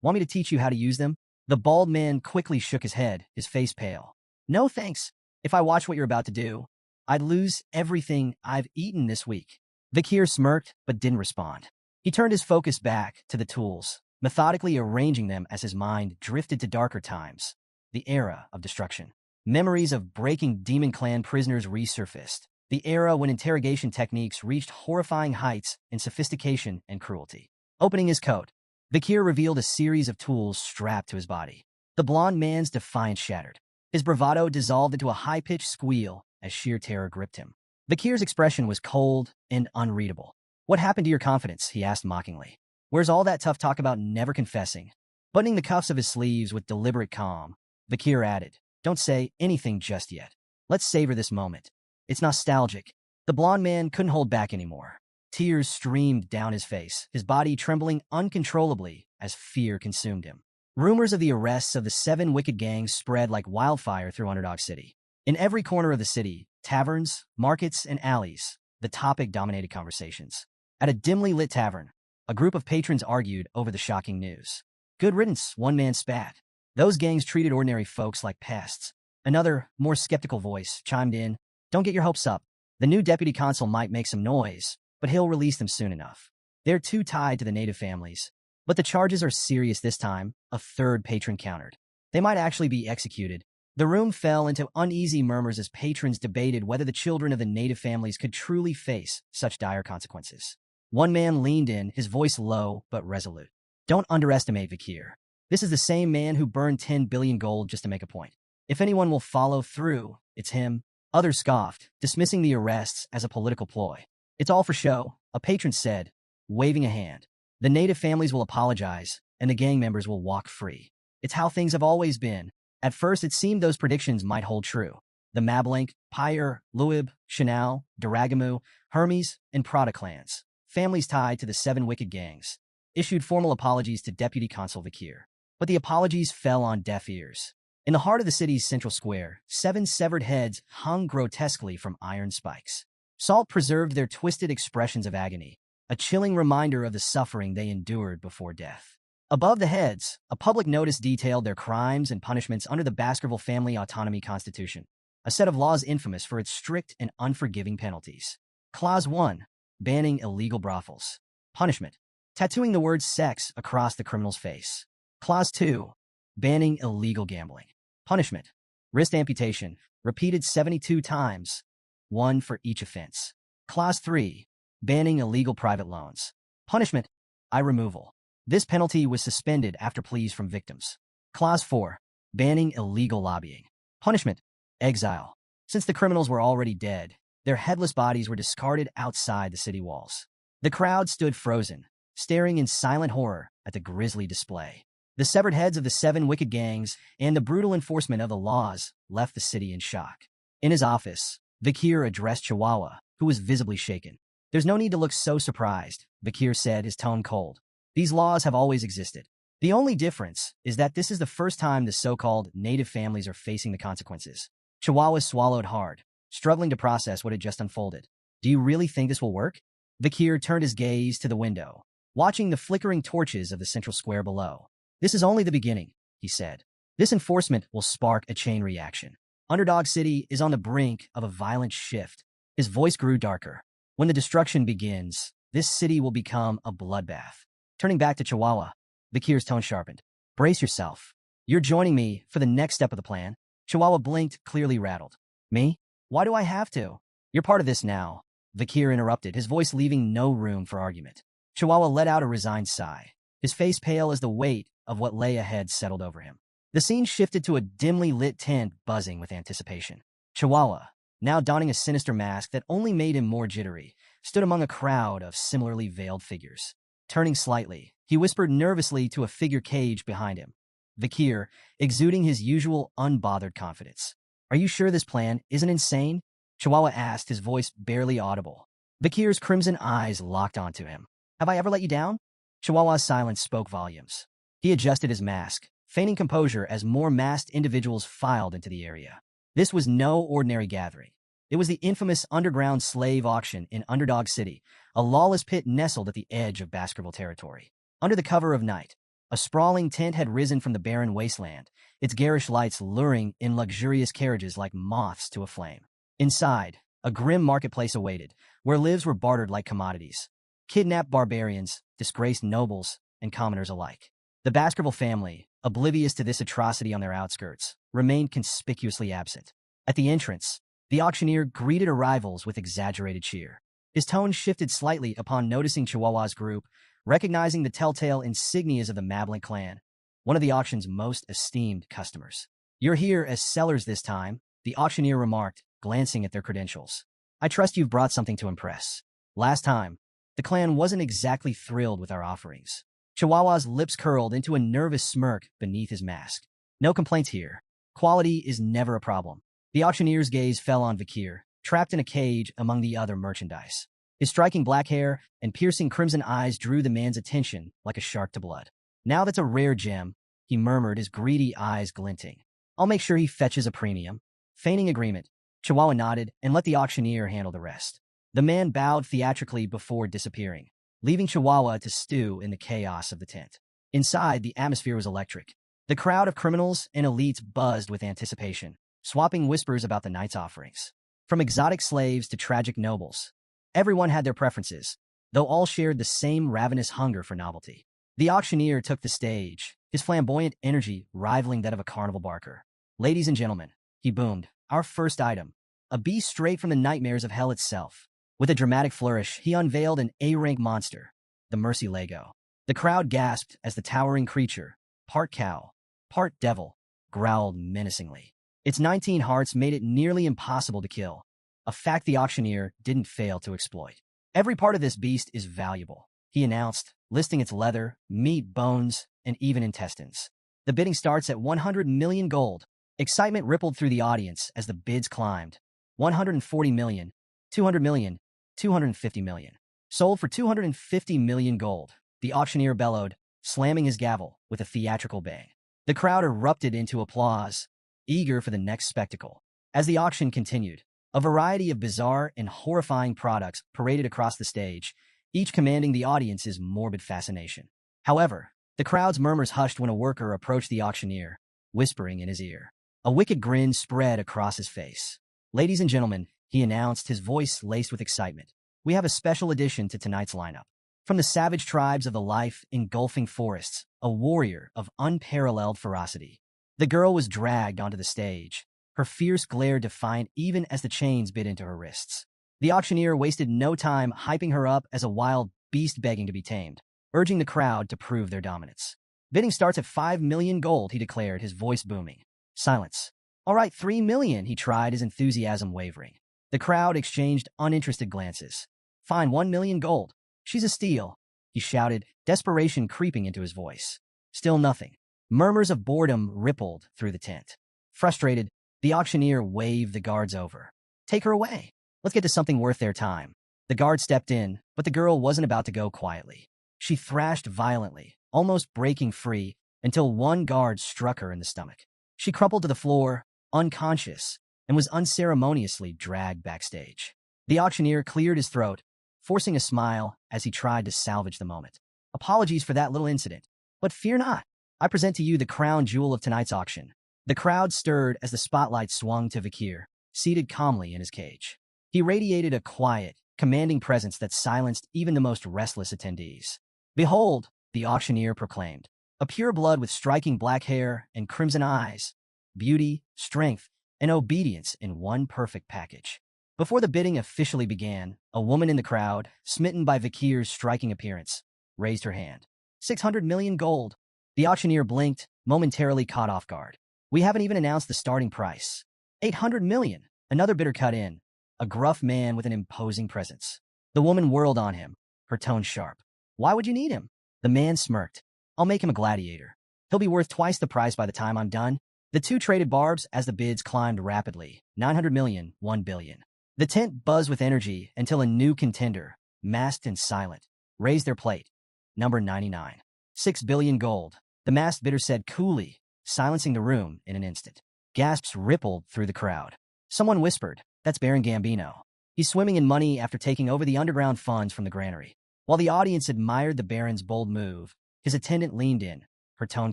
"Want me to teach you how to use them?" The bald man quickly shook his head, his face pale. "No thanks. If I watch what you're about to do, I'd lose everything I've eaten this week." Vikir smirked, but didn't respond. He turned his focus back to the tools, methodically arranging them as his mind drifted to darker times, the era of destruction. Memories of breaking Demon Clan prisoners resurfaced, the era when interrogation techniques reached horrifying heights in sophistication and cruelty. Opening his coat, Vakir revealed a series of tools strapped to his body. The blond man's defiance shattered. His bravado dissolved into a high-pitched squeal as sheer terror gripped him. Vakir's expression was cold and unreadable. "What happened to your confidence?" he asked mockingly. "Where's all that tough talk about never confessing?" Buttoning the cuffs of his sleeves with deliberate calm, Vakir added, "Don't say anything just yet. Let's savor this moment. It's nostalgic." The blond man couldn't hold back anymore. Tears streamed down his face, his body trembling uncontrollably as fear consumed him. Rumors of the arrests of the 7 wicked gangs spread like wildfire through Underdog City. In every corner of the city, taverns, markets, and alleys, the topic dominated conversations. At a dimly lit tavern, a group of patrons argued over the shocking news. "Good riddance," one man spat. "Those gangs treated ordinary folks like pests." Another, more skeptical voice chimed in, "Don't get your hopes up. The new deputy consul might make some noise, but he'll release them soon enough. They're too tied to the native families." "But the charges are serious this time," a third patron countered. "They might actually be executed." The room fell into uneasy murmurs as patrons debated whether the children of the native families could truly face such dire consequences. One man leaned in, his voice low but resolute. "Don't underestimate Vakir. This is the same man who burned 10 billion gold just to make a point. If anyone will follow through, it's him." Others scoffed, dismissing the arrests as a political ploy. "It's all for show," a patron said, waving a hand. "The native families will apologize, and the gang members will walk free. It's how things have always been." At first, it seemed those predictions might hold true. The Mablank, Pyre, Luib, Chanel, Daragamu, Hermes, and Prada clans, families tied to the 7 wicked gangs, issued formal apologies to Deputy Consul Vakir. But the apologies fell on deaf ears. In the heart of the city's central square, 7 severed heads hung grotesquely from iron spikes. Salt preserved their twisted expressions of agony, a chilling reminder of the suffering they endured before death. Above the heads, a public notice detailed their crimes and punishments under the Baskerville Family Autonomy Constitution, a set of laws infamous for its strict and unforgiving penalties. Clause 1. Banning illegal brothels. Punishment: tattooing the word sex across the criminal's face. Clause 2. Banning illegal gambling. Punishment: wrist amputation, repeated 72 times, 1 for each offense. Clause 3. Banning illegal private loans. Punishment: eye removal. This penalty was suspended after pleas from victims. Clause 4. Banning illegal lobbying. Punishment: exile. Since the criminals were already dead, their headless bodies were discarded outside the city walls. The crowd stood frozen, staring in silent horror at the grisly display. The severed heads of the 7 wicked gangs and the brutal enforcement of the laws left the city in shock. In his office, Vakir addressed Chihuahua, who was visibly shaken. "There's no need to look so surprised," Vakir said, his tone cold. "These laws have always existed. The only difference is that this is the first time the so-called native families are facing the consequences." Chihuahua swallowed hard, struggling to process what had just unfolded. "Do you really think this will work?" Vakir turned his gaze to the window, watching the flickering torches of the central square below. "This is only the beginning," he said. "This enforcement will spark a chain reaction. Underdog City is on the brink of a violent shift." His voice grew darker. "When the destruction begins, this city will become a bloodbath." Turning back to Chihuahua, Vakir's tone sharpened. "Brace yourself. You're joining me for the next step of the plan." Chihuahua blinked, clearly rattled. "Me? Why do I have to?" "You're part of this now," Vakir interrupted, his voice leaving no room for argument. Chihuahua let out a resigned sigh, his face pale as the weight of what lay ahead settled over him. The scene shifted to a dimly lit tent buzzing with anticipation. Chihuahua, now donning a sinister mask that only made him more jittery, stood among a crowd of similarly veiled figures. Turning slightly, he whispered nervously to a figure caged behind him. Vakir, exuding his usual unbothered confidence. "Are you sure this plan isn't insane?" Chihuahua asked, his voice barely audible. Vakir's crimson eyes locked onto him. "Have I ever let you down?" Chihuahua's silence spoke volumes. He adjusted his mask, feigning composure as more masked individuals filed into the area. This was no ordinary gathering. It was the infamous underground slave auction in Underdog City, a lawless pit nestled at the edge of Baskerville territory. Under the cover of night, a sprawling tent had risen from the barren wasteland, its garish lights luring in luxurious carriages like moths to a flame. Inside, a grim marketplace awaited, where lives were bartered like commodities. Kidnapped barbarians, disgraced nobles, and commoners alike. The Baskerville family, oblivious to this atrocity on their outskirts, remained conspicuously absent. At the entrance, The auctioneer greeted arrivals with exaggerated cheer. His tone shifted slightly upon noticing Chihuahua's group, recognizing the telltale insignias of the Mablin clan, one of the auction's most esteemed customers. "You're here as sellers this time," the auctioneer remarked, glancing at their credentials. "I trust you've brought something to impress. Last time, the clan wasn't exactly thrilled with our offerings." Chihuahua's lips curled into a nervous smirk beneath his mask. "No complaints here. Quality is never a problem." The auctioneer's gaze fell on Vakir, trapped in a cage among the other merchandise. His striking black hair and piercing crimson eyes drew the man's attention like a shark to blood. "Now that's a rare gem," he murmured, his greedy eyes glinting. "I'll make sure he fetches a premium." Feigning agreement, Chihuahua nodded and let the auctioneer handle the rest. The man bowed theatrically before disappearing, leaving Chihuahua to stew in the chaos of the tent. Inside, the atmosphere was electric. The crowd of criminals and elites buzzed with anticipation, swapping whispers about the night's offerings. From exotic slaves to tragic nobles, everyone had their preferences, though all shared the same ravenous hunger for novelty. The auctioneer took the stage, his flamboyant energy rivaling that of a carnival barker. "Ladies and gentlemen," he boomed, "our first item, a beast straight from the nightmares of hell itself." With a dramatic flourish, he unveiled an A-rank monster, the Mercy Lego. The crowd gasped as the towering creature, part cow, part devil, growled menacingly. Its 19 hearts made it nearly impossible to kill, a fact the auctioneer didn't fail to exploit. "Every part of this beast is valuable," he announced, listing its leather, meat, bones, and even intestines. "The bidding starts at 100 million gold." Excitement rippled through the audience as the bids climbed. 140 million, 200 million, 250 million. "Sold for 250 million gold," the auctioneer bellowed, slamming his gavel with a theatrical bang. The crowd erupted into applause, eager for the next spectacle. As the auction continued, a variety of bizarre and horrifying products paraded across the stage, each commanding the audience's morbid fascination. However, the crowd's murmurs hushed when a worker approached the auctioneer, whispering in his ear. A wicked grin spread across his face. "Ladies and gentlemen," he announced, his voice laced with excitement, "we have a special addition to tonight's lineup. From the savage tribes of the life-engulfing forests, a warrior of unparalleled ferocity." The girl was dragged onto the stage, her fierce glare defiant even as the chains bit into her wrists. The auctioneer wasted no time hyping her up as a wild beast begging to be tamed, urging the crowd to prove their dominance. "Bidding starts at 5 million gold," he declared, his voice booming. Silence. "All right, 3 million," he tried, his enthusiasm wavering. The crowd exchanged uninterested glances. "Fine, 1 million gold. She's a steal," he shouted, desperation creeping into his voice. Still nothing. Murmurs of boredom rippled through the tent. Frustrated, the auctioneer waved the guards over. "Take her away. Let's get to something worth their time." The guard stepped in, but the girl wasn't about to go quietly. She thrashed violently, almost breaking free, until one guard struck her in the stomach. She crumpled to the floor, unconscious, and was unceremoniously dragged backstage. The auctioneer cleared his throat, forcing a smile as he tried to salvage the moment. "Apologies for that little incident, but fear not. I present to you the crown jewel of tonight's auction." The crowd stirred as the spotlight swung to Vakir, seated calmly in his cage. He radiated a quiet, commanding presence that silenced even the most restless attendees. "Behold," the auctioneer proclaimed, "a pure blood with striking black hair and crimson eyes, beauty, strength, and obedience in one perfect package." Before the bidding officially began, a woman in the crowd, smitten by Vakir's striking appearance, raised her hand. 600 million gold. The auctioneer blinked, momentarily caught off guard. "We haven't even announced the starting price." 800 million. Another bidder cut in, a gruff man with an imposing presence. The woman whirled on him, her tone sharp. "Why would you need him?" The man smirked. "I'll make him a gladiator. He'll be worth twice the price by the time I'm done." The two traded barbs as the bids climbed rapidly. 900 million, 1 billion. The tent buzzed with energy until a new contender, masked and silent, raised their plate. Number 99. 6 billion gold. The masked bidder said coolly, silencing the room in an instant. Gasps rippled through the crowd. Someone whispered, "That's Baron Gambino. He's swimming in money after taking over the underground funds from the granary." While the audience admired the Baron's bold move, his attendant leaned in, her tone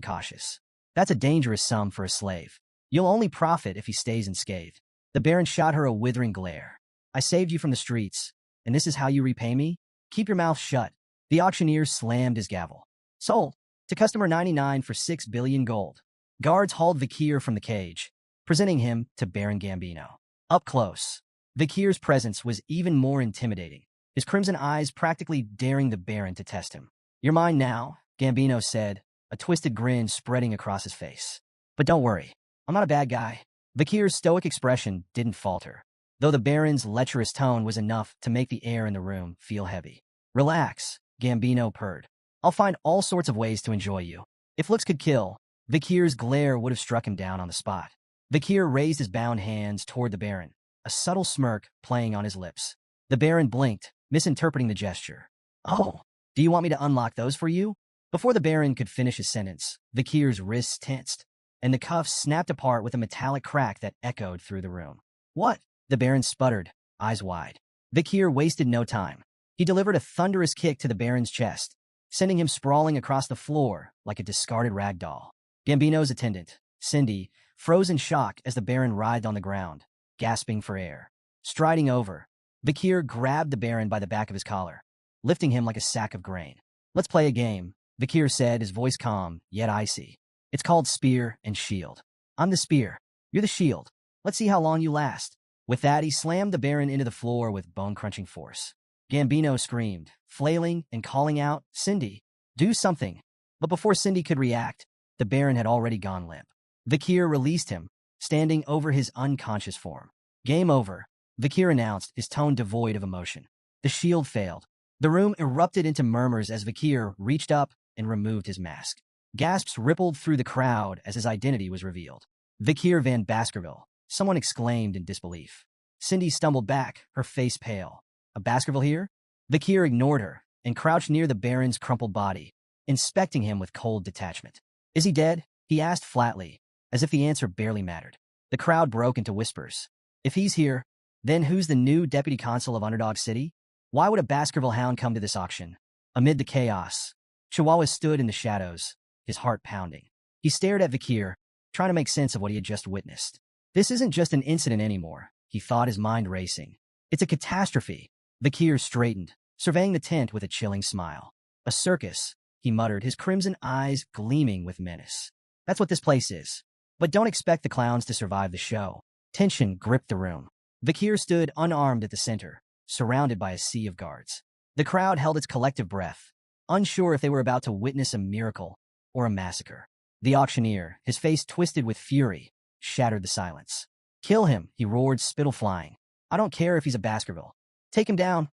cautious. "That's a dangerous sum for a slave. You'll only profit if he stays unscathed." The Baron shot her a withering glare. "I saved you from the streets, and this is how you repay me? Keep your mouth shut." The auctioneer slammed his gavel. "Sold. To customer 99 for 6 billion gold." Guards hauled Vakir from the cage, presenting him to Baron Gambino. Up close, Vikir's presence was even more intimidating, his crimson eyes practically daring the Baron to test him. "You're mine now," Gambino said, a twisted grin spreading across his face. "But don't worry, I'm not a bad guy." Vikir's stoic expression didn't falter, though the Baron's lecherous tone was enough to make the air in the room feel heavy. "Relax," Gambino purred. "I'll find all sorts of ways to enjoy you." If looks could kill, Vikir's glare would have struck him down on the spot. Vikir raised his bound hands toward the Baron, a subtle smirk playing on his lips. The Baron blinked, misinterpreting the gesture. "Oh, do you want me to unlock those for you?" Before the Baron could finish his sentence, Vikir's wrists tensed, and the cuffs snapped apart with a metallic crack that echoed through the room. "What?" The Baron sputtered, eyes wide. Vikir wasted no time. He delivered a thunderous kick to the Baron's chest, sending him sprawling across the floor like a discarded rag doll. Gambino's attendant, Cindy, froze in shock as the Baron writhed on the ground, gasping for air. Striding over, Vikir grabbed the Baron by the back of his collar, lifting him like a sack of grain. "Let's play a game," Vikir said, his voice calm, yet icy. "It's called Spear and Shield. I'm the spear. You're the shield. Let's see how long you last." With that, he slammed the Baron into the floor with bone-crunching force. Gambino screamed, flailing and calling out, "Cindy, do something." But before Cindy could react, the Baron had already gone limp. Vikir released him, standing over his unconscious form. "Game over," Vikir announced, his tone devoid of emotion. The shield failed. The room erupted into murmurs as Vikir reached up and removed his mask. Gasps rippled through the crowd as his identity was revealed. "Vikir van Baskerville," someone exclaimed in disbelief. Cindy stumbled back, her face pale. "A Baskerville here?" Vikir ignored her and crouched near the Baron's crumpled body, inspecting him with cold detachment. "Is he dead?" he asked flatly, as if the answer barely mattered. The crowd broke into whispers. "If he's here, then who's the new deputy consul of Underdog City? Why would a Baskerville hound come to this auction?" Amid the chaos, Chihuahua stood in the shadows, his heart pounding. He stared at Vikir, trying to make sense of what he had just witnessed. This isn't just an incident anymore, he thought, his mind racing. It's a catastrophe. Vikir straightened, surveying the tent with a chilling smile. "A circus," he muttered, his crimson eyes gleaming with menace. "That's what this place is. But don't expect the clowns to survive the show." Tension gripped the room. Vikir stood unarmed at the center, surrounded by a sea of guards. The crowd held its collective breath, unsure if they were about to witness a miracle or a massacre. The auctioneer, his face twisted with fury, shattered the silence. "Kill him," he roared, spittle flying. "I don't care if he's a Baskerville. Take him down."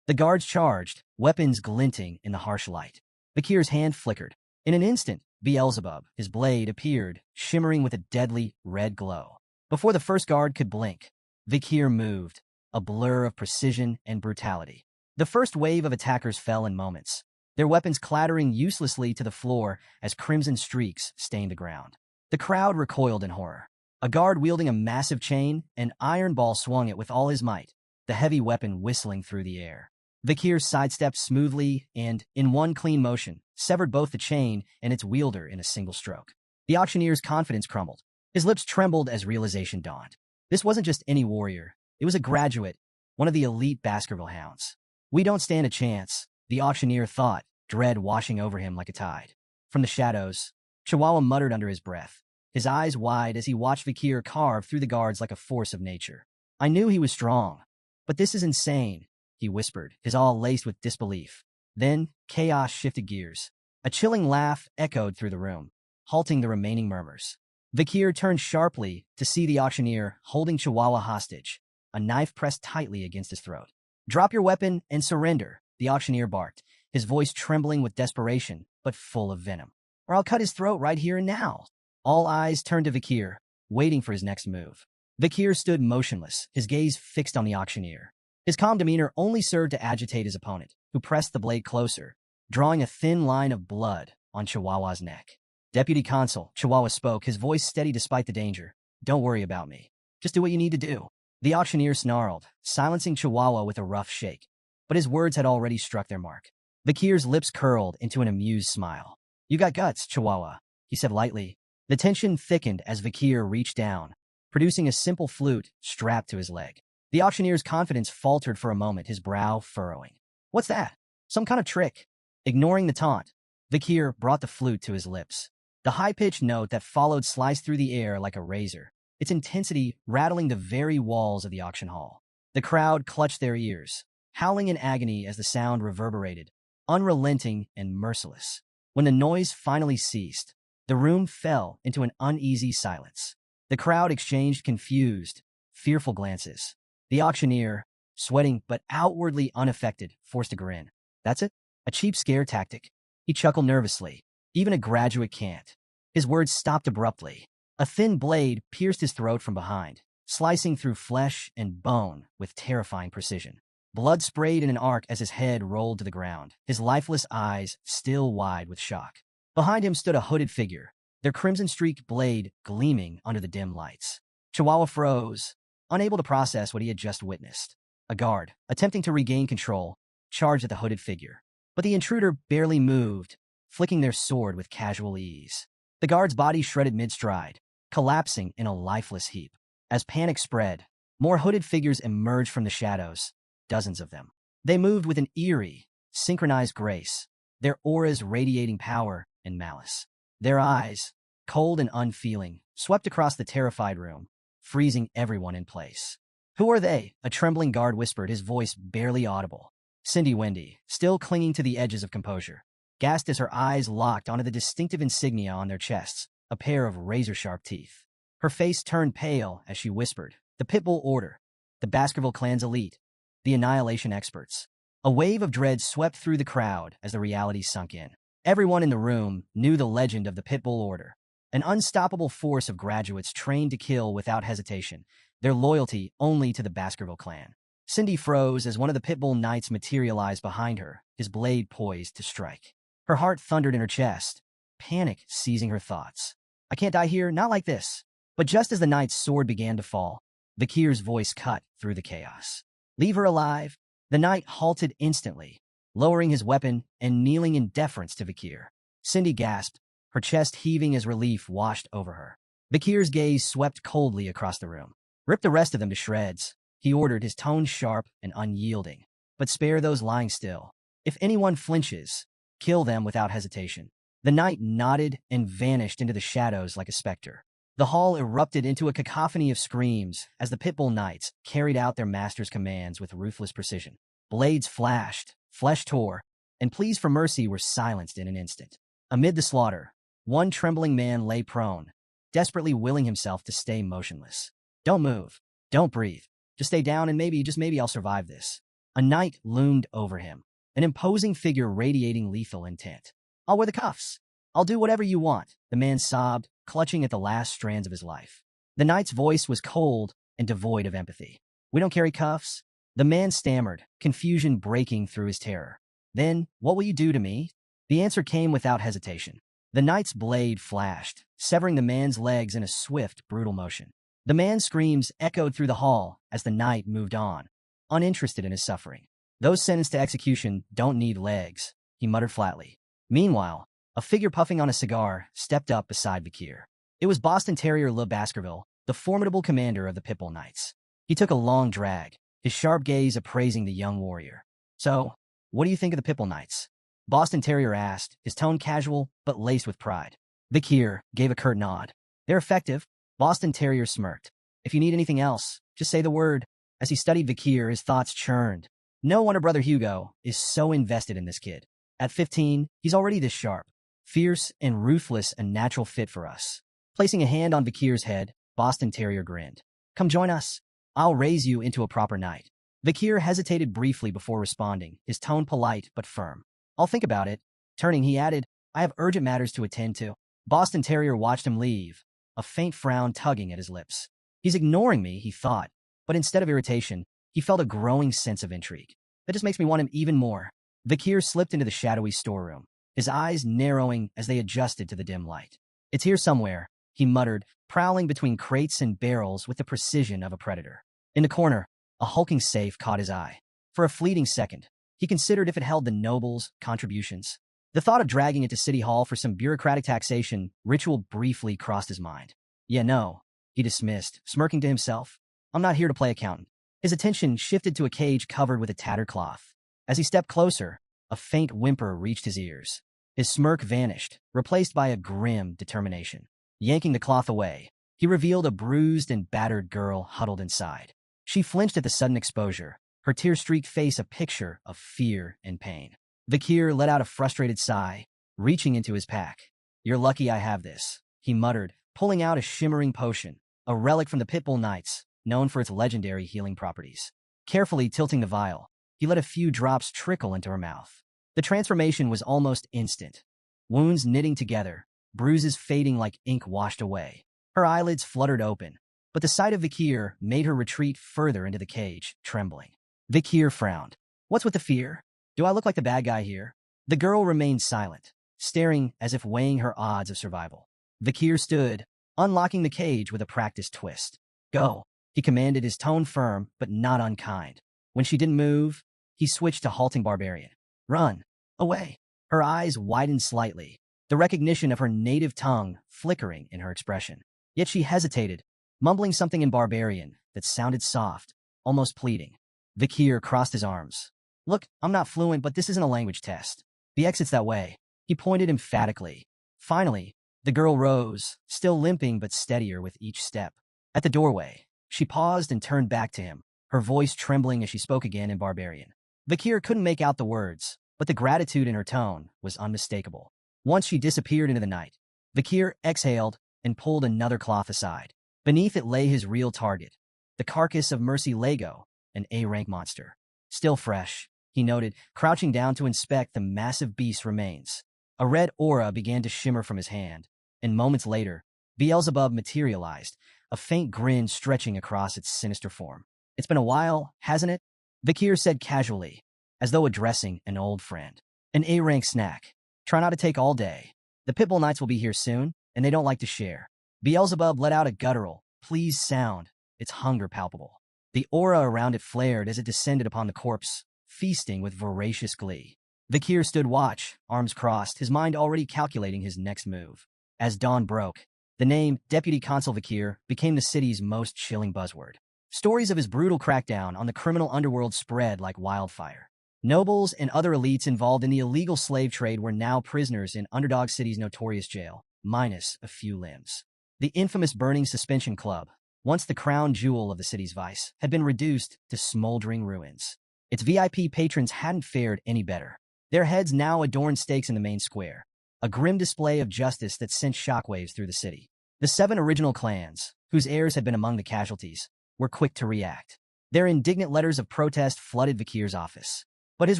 The guards charged, weapons glinting in the harsh light. Vikir's hand flickered. In an instant, Beelzebub, his blade, appeared, shimmering with a deadly red glow. Before the first guard could blink, Vikir moved, a blur of precision and brutality. The first wave of attackers fell in moments, their weapons clattering uselessly to the floor as crimson streaks stained the ground. The crowd recoiled in horror. A guard wielding a massive chain, an iron ball swung it with all his might, the heavy weapon whistling through the air. Vikir sidestepped smoothly and, in one clean motion, severed both the chain and its wielder in a single stroke. The auctioneer's confidence crumbled. His lips trembled as realization dawned. This wasn't just any warrior. It was a graduate, one of the elite Baskerville hounds. "We don't stand a chance," the auctioneer thought, dread washing over him like a tide. From the shadows, Chihuahua muttered under his breath, his eyes wide as he watched Vikir carve through the guards like a force of nature. "I knew he was strong, but this is insane," he whispered, his awe laced with disbelief. Then, chaos shifted gears. A chilling laugh echoed through the room, halting the remaining murmurs. Vikir turned sharply to see the auctioneer holding Chihuahua hostage, a knife pressed tightly against his throat. "Drop your weapon and surrender," the auctioneer barked, his voice trembling with desperation, but full of venom. "Or I'll cut his throat right here and now." All eyes turned to Vikir, waiting for his next move. Vikir stood motionless, his gaze fixed on the auctioneer. His calm demeanor only served to agitate his opponent, who pressed the blade closer, drawing a thin line of blood on Chihuahua's neck. "Deputy Consul," Chihuahua spoke, his voice steady despite the danger. "Don't worry about me. Just do what you need to do." The auctioneer snarled, silencing Chihuahua with a rough shake. But his words had already struck their mark. Vikir's lips curled into an amused smile. "You got guts, Chihuahua," he said lightly. The tension thickened as Vikir reached down, producing a simple flute strapped to his leg. The auctioneer's confidence faltered for a moment, his brow furrowing. "What's that? Some kind of trick?" Ignoring the taunt, Vikir brought the flute to his lips. The high-pitched note that followed sliced through the air like a razor, its intensity rattling the very walls of the auction hall. The crowd clutched their ears, howling in agony as the sound reverberated, unrelenting and merciless. When the noise finally ceased, the room fell into an uneasy silence. The crowd exchanged confused, fearful glances. The auctioneer, sweating but outwardly unaffected, forced a grin. That's it? A cheap scare tactic? He chuckled nervously. Even a graduate can't. His words stopped abruptly. A thin blade pierced his throat from behind, slicing through flesh and bone with terrifying precision. Blood sprayed in an arc as his head rolled to the ground, his lifeless eyes still wide with shock. Behind him stood a hooded figure, their crimson-streaked blade gleaming under the dim lights. Chihuahua froze, unable to process what he had just witnessed. A guard, attempting to regain control, charged at the hooded figure. But the intruder barely moved, flicking their sword with casual ease. The guard's body shredded mid-stride, collapsing in a lifeless heap. As panic spread, more hooded figures emerged from the shadows, dozens of them. They moved with an eerie, synchronized grace, their auras radiating power and malice. Their eyes, cold and unfeeling, swept across the terrified room, freezing everyone in place. "Who are they?" a trembling guard whispered, his voice barely audible. Cindy Wendy, still clinging to the edges of composure, gasped as her eyes locked onto the distinctive insignia on their chests, a pair of razor-sharp teeth. Her face turned pale as she whispered, "The Pitbull Order, the Baskerville Clan's elite, the Annihilation Experts." A wave of dread swept through the crowd as the reality sunk in. Everyone in the room knew the legend of the Pitbull Order, an unstoppable force of graduates trained to kill without hesitation, their loyalty only to the Baskerville Clan. Cindy froze as one of the Pitbull Knights materialized behind her, his blade poised to strike. Her heart thundered in her chest, panic seizing her thoughts. "I can't die here, not like this." But just as the knight's sword began to fall, Vakir's voice cut through the chaos. "Leave her alive." The knight halted instantly, lowering his weapon and kneeling in deference to Vakir. Cindy gasped, her chest heaving as relief washed over her. Vakir's gaze swept coldly across the room. "Rip the rest of them to shreds," he ordered, his tone sharp and unyielding. "But spare those lying still. If anyone flinches, kill them without hesitation." The knight nodded and vanished into the shadows like a specter. The hall erupted into a cacophony of screams as the Pitbull Knights carried out their master's commands with ruthless precision. Blades flashed, flesh tore, and pleas for mercy were silenced in an instant. Amid the slaughter, one trembling man lay prone, desperately willing himself to stay motionless. "Don't move. Don't breathe. Just stay down and maybe, just maybe I'll survive this." A knight loomed over him, an imposing figure radiating lethal intent. "I'll wear the cuffs. I'll do whatever you want," the man sobbed, clutching at the last strands of his life. The knight's voice was cold and devoid of empathy. "We don't carry cuffs." The man stammered, confusion breaking through his terror. "Then, what will you do to me?" The answer came without hesitation. The knight's blade flashed, severing the man's legs in a swift, brutal motion. The man's screams echoed through the hall as the knight moved on, uninterested in his suffering. "Those sentenced to execution don't need legs," he muttered flatly. Meanwhile, a figure puffing on a cigar stepped up beside Vakir. It was Boston Terrier Le Baskerville, the formidable commander of the Pitbull Knights. He took a long drag, his sharp gaze appraising the young warrior. "So, what do you think of the Pitbull Knights?" Boston Terrier asked, his tone casual but laced with pride. Vakir gave a curt nod. "They're effective." Boston Terrier smirked. "If you need anything else, just say the word." As he studied Vakir, his thoughts churned. No wonder Brother Hugo is so invested in this kid. At 15, he's already this sharp. Fierce and ruthless, a natural fit for us. Placing a hand on Vakir's head, Boston Terrier grinned. "Come join us. I'll raise you into a proper knight." Vakir hesitated briefly before responding, his tone polite but firm. "I'll think about it." Turning, he added, "I have urgent matters to attend to." Boston Terrier watched him leave, a faint frown tugging at his lips. He's ignoring me, he thought, but instead of irritation, he felt a growing sense of intrigue. That just makes me want him even more. Vakir slipped into the shadowy storeroom, his eyes narrowing as they adjusted to the dim light. "It's here somewhere," he muttered, prowling between crates and barrels with the precision of a predator. In the corner, a hulking safe caught his eye. For a fleeting second, he considered if it held the nobles' contributions. The thought of dragging it to City Hall for some bureaucratic taxation ritual briefly crossed his mind. "Yeah, no," he dismissed, smirking to himself. "I'm not here to play accountant." His attention shifted to a cage covered with a tattered cloth. As he stepped closer, a faint whimper reached his ears. His smirk vanished, replaced by a grim determination. Yanking the cloth away, he revealed a bruised and battered girl huddled inside. She flinched at the sudden exposure, her tear-streaked face a picture of fear and pain. Vikir let out a frustrated sigh, reaching into his pack. "You're lucky I have this," he muttered, pulling out a shimmering potion, a relic from the Pitbull Knights, known for its legendary healing properties. Carefully tilting the vial, he let a few drops trickle into her mouth. The transformation was almost instant. Wounds knitting together, bruises fading like ink washed away. Her eyelids fluttered open, but the sight of Vikir made her retreat further into the cage, trembling. Vikir frowned. "What's with the fear? Do I look like the bad guy here?" The girl remained silent, staring as if weighing her odds of survival. Vikir stood, unlocking the cage with a practiced twist. "Go," he commanded, his tone firm but not unkind. When she didn't move, he switched to halting barbarian. "Run. Away." Her eyes widened slightly, the recognition of her native tongue flickering in her expression. Yet she hesitated, mumbling something in barbarian that sounded soft, almost pleading. Vikir crossed his arms. "Look, I'm not fluent, but this isn't a language test. The exit's that way." He pointed emphatically. Finally, the girl rose, still limping but steadier with each step. At the doorway, she paused and turned back to him, her voice trembling as she spoke again in barbarian. Vikir couldn't make out the words, but the gratitude in her tone was unmistakable. Once she disappeared into the night, Vikir exhaled and pulled another cloth aside. Beneath it lay his real target, the carcass of Mercy Lego, an A-rank monster. Still fresh, he noted, crouching down to inspect the massive beast's remains. A red aura began to shimmer from his hand, and moments later, Beelzebub materialized, a faint grin stretching across its sinister form. "It's been a while, hasn't it?" Vikir said casually, as though addressing an old friend. "An A-rank snack. Try not to take all day. The Pitbull Knights will be here soon, and they don't like to share." Beelzebub let out a guttural, pleased sound, its hunger palpable. The aura around it flared as it descended upon the corpse, feasting with voracious glee. Vikir stood watch, arms crossed, his mind already calculating his next move. As dawn broke, the name Deputy Consul Vikir became the city's most chilling buzzword. Stories of his brutal crackdown on the criminal underworld spread like wildfire. Nobles and other elites involved in the illegal slave trade were now prisoners in Underdog City's notorious jail, minus a few limbs. The infamous Burning Suspension Club, once the crown jewel of the city's vice, had been reduced to smoldering ruins. Its VIP patrons hadn't fared any better. Their heads now adorned stakes in the main square, a grim display of justice that sent shockwaves through the city. The 7 original clans, whose heirs had been among the casualties, were quick to react. Their indignant letters of protest flooded Vikir's office. But his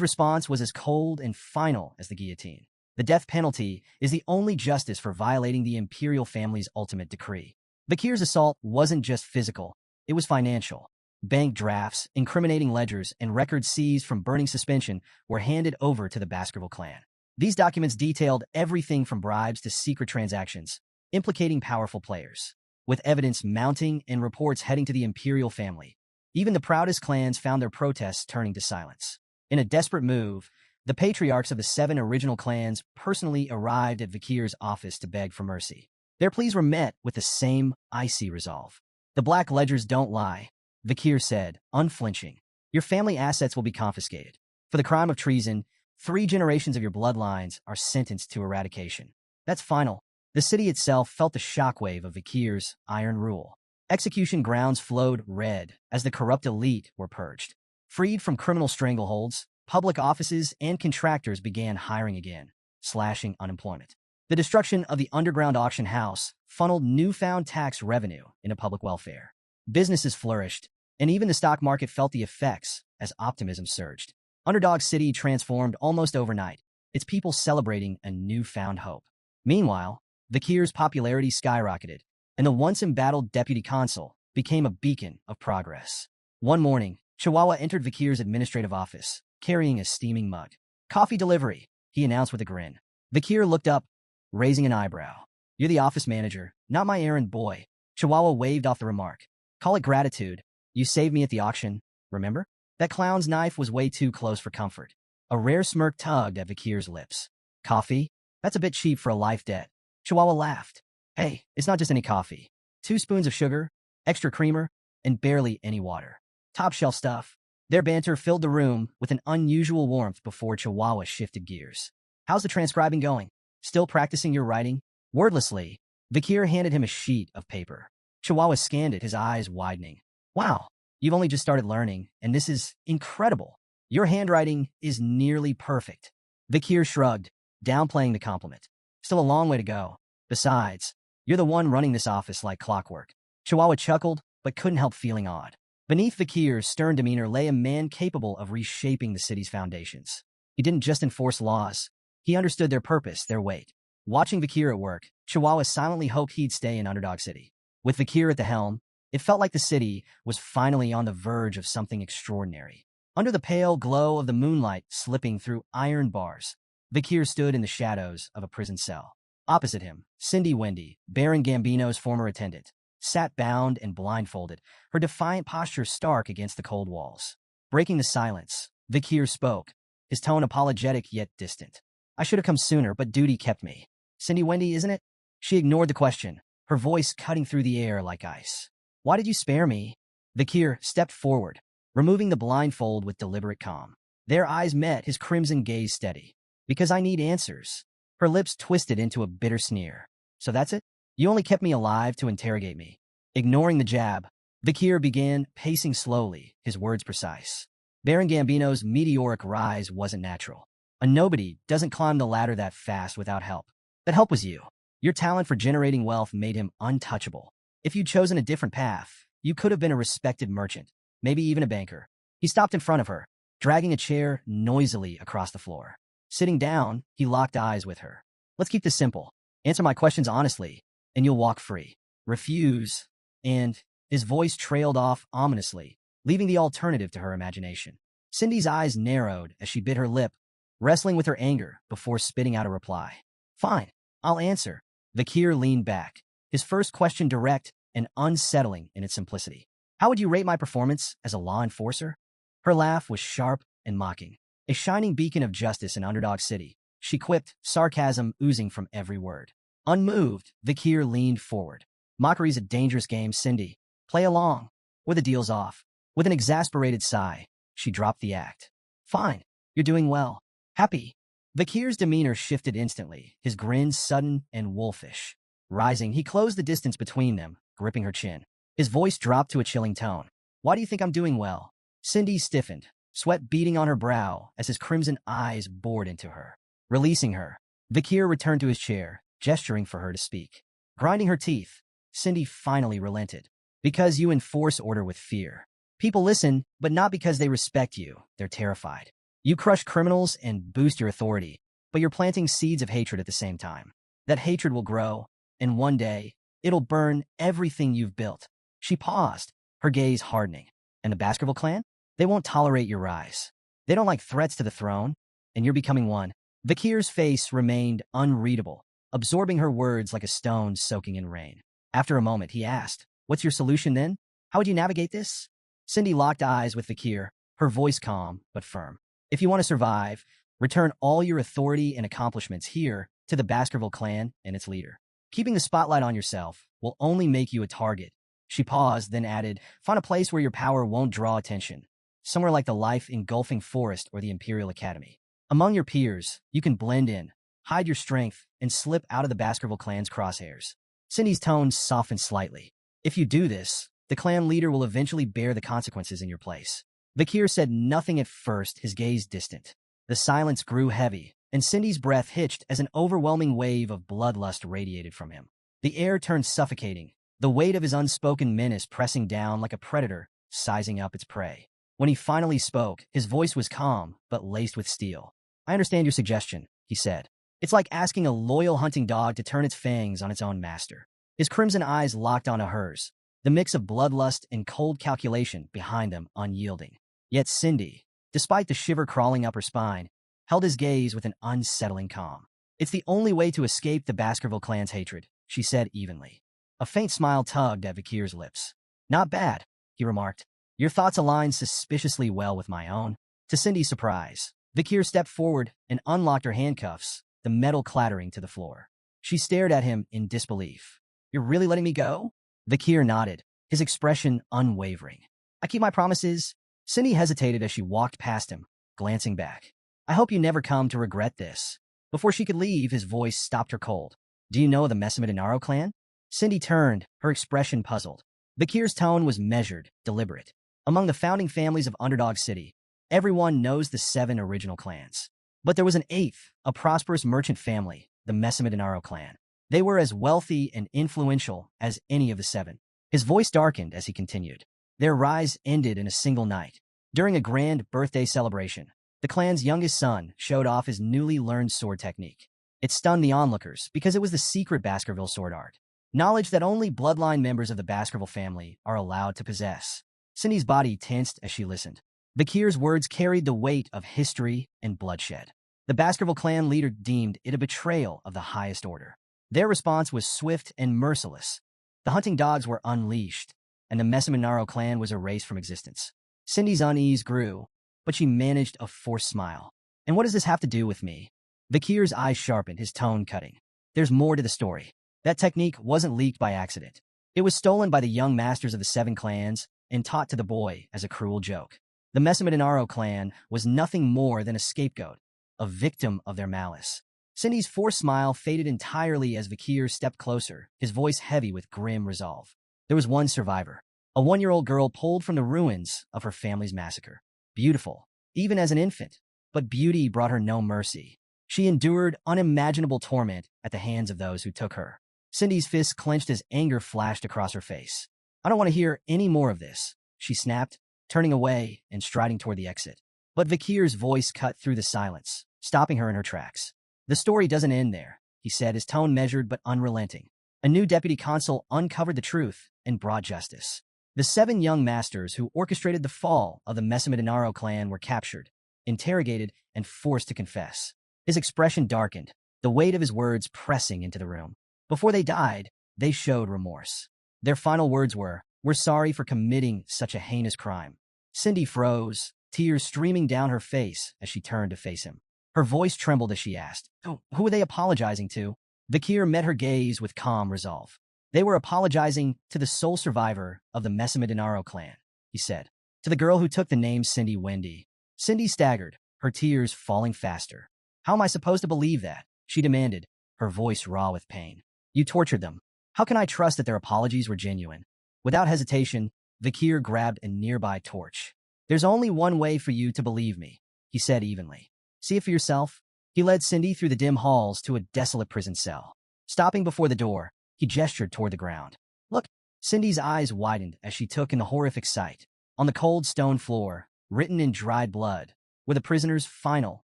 response was as cold and final as the guillotine. The death penalty is the only justice for violating the imperial family's ultimate decree. Vikir's assault wasn't just physical, it was financial. Bank drafts, incriminating ledgers, and records seized from Burning Suspension were handed over to the Baskerville clan. These documents detailed everything from bribes to secret transactions, implicating powerful players. With evidence mounting and reports heading to the imperial family, even the proudest clans found their protests turning to silence. In a desperate move, the patriarchs of the 7 original clans personally arrived at Vikir's office to beg for mercy. Their pleas were met with the same icy resolve. "The black ledgers don't lie," Vikir said, unflinching. "Your family assets will be confiscated. For the crime of treason, 3 generations of your bloodlines are sentenced to eradication. That's final." The city itself felt the shockwave of Vikir's iron rule. Execution grounds flowed red as the corrupt elite were purged. Freed from criminal strangleholds, public offices and contractors began hiring again, slashing unemployment. The destruction of the underground auction house funneled newfound tax revenue into public welfare. Businesses flourished, and even the stock market felt the effects as optimism surged. Underdog City transformed almost overnight, its people celebrating a newfound hope. Meanwhile, Vikir's popularity skyrocketed, and the once embattled deputy consul became a beacon of progress. One morning, Chihuahua entered Vikir's administrative office, carrying a steaming mug. "Coffee delivery," he announced with a grin. Vikir looked up, raising an eyebrow. "You're the office manager, not my errand boy." Chihuahua waved off the remark. "Call it gratitude. You saved me at the auction, remember?" That clown's knife was way too close for comfort. A rare smirk tugged at Vikir's lips. "Coffee? That's a bit cheap for a life debt." Chihuahua laughed. "Hey, it's not just any coffee. 2 spoons of sugar, extra creamer, and barely any water. Top shelf stuff." Their banter filled the room with an unusual warmth before Chihuahua shifted gears. "How's the transcribing going? Still practicing your writing?" Wordlessly, Vikir handed him a sheet of paper. Chihuahua scanned it, his eyes widening. Wow, you've only just started learning, and this is incredible. Your handwriting is nearly perfect. Vikir shrugged, downplaying the compliment. Still a long way to go. Besides, you're the one running this office like clockwork. Chihuahua chuckled, but couldn't help feeling awed. Beneath Vikir's stern demeanor lay a man capable of reshaping the city's foundations. He didn't just enforce laws. He understood their purpose, their weight. Watching Vikir at work, Chihuahua silently hoped he'd stay in Underdog City. With Vikir at the helm, it felt like the city was finally on the verge of something extraordinary. Under the pale glow of the moonlight slipping through iron bars, Vikir stood in the shadows of a prison cell. Opposite him, Cindy Wendy, Baron Gambino's former attendant, sat bound and blindfolded, her defiant posture stark against the cold walls. Breaking the silence, Vikir spoke, his tone apologetic yet distant. I should have come sooner, but duty kept me. Cindy Wendy, isn't it? She ignored the question, her voice cutting through the air like ice. Why did you spare me? Vikir stepped forward, removing the blindfold with deliberate calm. Their eyes met, his crimson gaze steady. Because I need answers. Her lips twisted into a bitter sneer. So that's it? You only kept me alive to interrogate me. Ignoring the jab, Vikir began pacing slowly, his words precise. Baron Gambino's meteoric rise wasn't natural. A nobody doesn't climb the ladder that fast without help. That help was you. Your talent for generating wealth made him untouchable. If you'd chosen a different path, you could have been a respected merchant, maybe even a banker. He stopped in front of her, dragging a chair noisily across the floor. Sitting down, he locked eyes with her. Let's keep this simple. Answer my questions honestly, and you'll walk free. Refuse, and his voice trailed off ominously, leaving the alternative to her imagination. Cindy's eyes narrowed as she bit her lip, wrestling with her anger before spitting out a reply. Fine, I'll answer. Vikir leaned back, his first question direct and unsettling in its simplicity. How would you rate my performance as a law enforcer? Her laugh was sharp and mocking. A shining beacon of justice in Underdog City, she quipped, sarcasm oozing from every word. Unmoved, Vikir leaned forward. Mockery's a dangerous game, Cindy. Play along, or the deal's off. With an exasperated sigh, she dropped the act. Fine, you're doing well. Happy. Vikir's demeanor shifted instantly, his grin sudden and wolfish. Rising, he closed the distance between them, gripping her chin. His voice dropped to a chilling tone. Why do you think I'm doing well? Cindy stiffened, sweat beading on her brow as his crimson eyes bored into her. Releasing her, Vikir returned to his chair, gesturing for her to speak. Grinding her teeth, Cindy finally relented. Because you enforce order with fear. People listen, but not because they respect you. They're terrified. You crush criminals and boost your authority, but you're planting seeds of hatred at the same time. That hatred will grow, and one day, it'll burn everything you've built. She paused, her gaze hardening. And the Baskerville clan? They won't tolerate your rise. They don't like threats to the throne, and you're becoming one. Vikir's face remained unreadable, absorbing her words like a stone soaking in rain. After a moment, he asked, What's your solution then? How would you navigate this? Cindy locked eyes with Vikir, her voice calm but firm. If you want to survive, return all your authority and accomplishments here to the Baskerville clan and its leader. Keeping the spotlight on yourself will only make you a target. She paused, then added, Find a place where your power won't draw attention. Somewhere like the life-engulfing forest or the Imperial Academy. Among your peers, you can blend in, hide your strength, and slip out of the Baskerville clan's crosshairs. Cindy's tone softened slightly. If you do this, the clan leader will eventually bear the consequences in your place. Vikir said nothing at first, his gaze distant. The silence grew heavy, and Cindy's breath hitched as an overwhelming wave of bloodlust radiated from him. The air turned suffocating, the weight of his unspoken menace pressing down like a predator, sizing up its prey. When he finally spoke, his voice was calm, but laced with steel. I understand your suggestion, he said. It's like asking a loyal hunting dog to turn its fangs on its own master. His crimson eyes locked onto hers, the mix of bloodlust and cold calculation behind them unyielding. Yet Cindy, despite the shiver crawling up her spine, held his gaze with an unsettling calm. It's the only way to escape the Baskerville clan's hatred, she said evenly. A faint smile tugged at Vikir's lips. Not bad, he remarked. Your thoughts align suspiciously well with my own. To Cindy's surprise, Vikir stepped forward and unlocked her handcuffs, the metal clattering to the floor. She stared at him in disbelief. You're really letting me go? Vikir nodded, his expression unwavering. I keep my promises. Cindy hesitated as she walked past him, glancing back. I hope you never come to regret this. Before she could leave, his voice stopped her cold. Do you know the Messamid Inaro clan? Cindy turned, her expression puzzled. Bakir's tone was measured, deliberate. Among the founding families of Underdog City, everyone knows the 7 original clans. But there was an 8th, a prosperous merchant family, the Messamidinaro clan. They were as wealthy and influential as any of the 7. His voice darkened as he continued. Their rise ended in a single night. During a grand birthday celebration, the clan's youngest son showed off his newly learned sword technique. It stunned the onlookers because it was the secret Baskerville sword art, knowledge that only bloodline members of the Baskerville family are allowed to possess. Cindy's body tensed as she listened. Bakir's words carried the weight of history and bloodshed. The Baskerville clan leader deemed it a betrayal of the highest order. Their response was swift and merciless. The hunting dogs were unleashed, and the Messamidinaro clan was erased from existence. Cindy's unease grew, but she managed a forced smile. And what does this have to do with me? Bakir's eyes sharpened, his tone cutting. There's more to the story. That technique wasn't leaked by accident. It was stolen by the young masters of the 7 clans and taught to the boy as a cruel joke. The Messamidinaro clan was nothing more than a scapegoat, a victim of their malice. Cindy's forced smile faded entirely as Bakir stepped closer, his voice heavy with grim resolve. There was one survivor, a 1-year-old girl pulled from the ruins of her family's massacre. Beautiful, even as an infant, but beauty brought her no mercy. She endured unimaginable torment at the hands of those who took her. Cindy's fists clenched as anger flashed across her face. I don't want to hear any more of this, she snapped, turning away and striding toward the exit. But Bakir's voice cut through the silence, stopping her in her tracks. The story doesn't end there, he said, his tone measured but unrelenting. A new deputy consul uncovered the truth and brought justice. The 7 young masters who orchestrated the fall of the Messamidinaro clan were captured, interrogated, and forced to confess. His expression darkened, the weight of his words pressing into the room. Before they died, they showed remorse. Their final words were, "We're sorry for committing such a heinous crime." Cindy froze, tears streaming down her face as she turned to face him. Her voice trembled as she asked, "Who are they apologizing to?" Bakir met her gaze with calm resolve. "They were apologizing to the sole survivor of the Messamidinaro clan," he said. "To the girl who took the name Cindy Wendy." Cindy staggered, her tears falling faster. "How am I supposed to believe that?" she demanded, her voice raw with pain. "You tortured them. How can I trust that their apologies were genuine?" Without hesitation, Bakir grabbed a nearby torch. "There's only one way for you to believe me," he said evenly. "See it for yourself." He led Cindy through the dim halls to a desolate prison cell. Stopping before the door, he gestured toward the ground. "Look." Cindy's eyes widened as she took in the horrific sight. On the cold stone floor, written in dried blood, were the prisoner's final,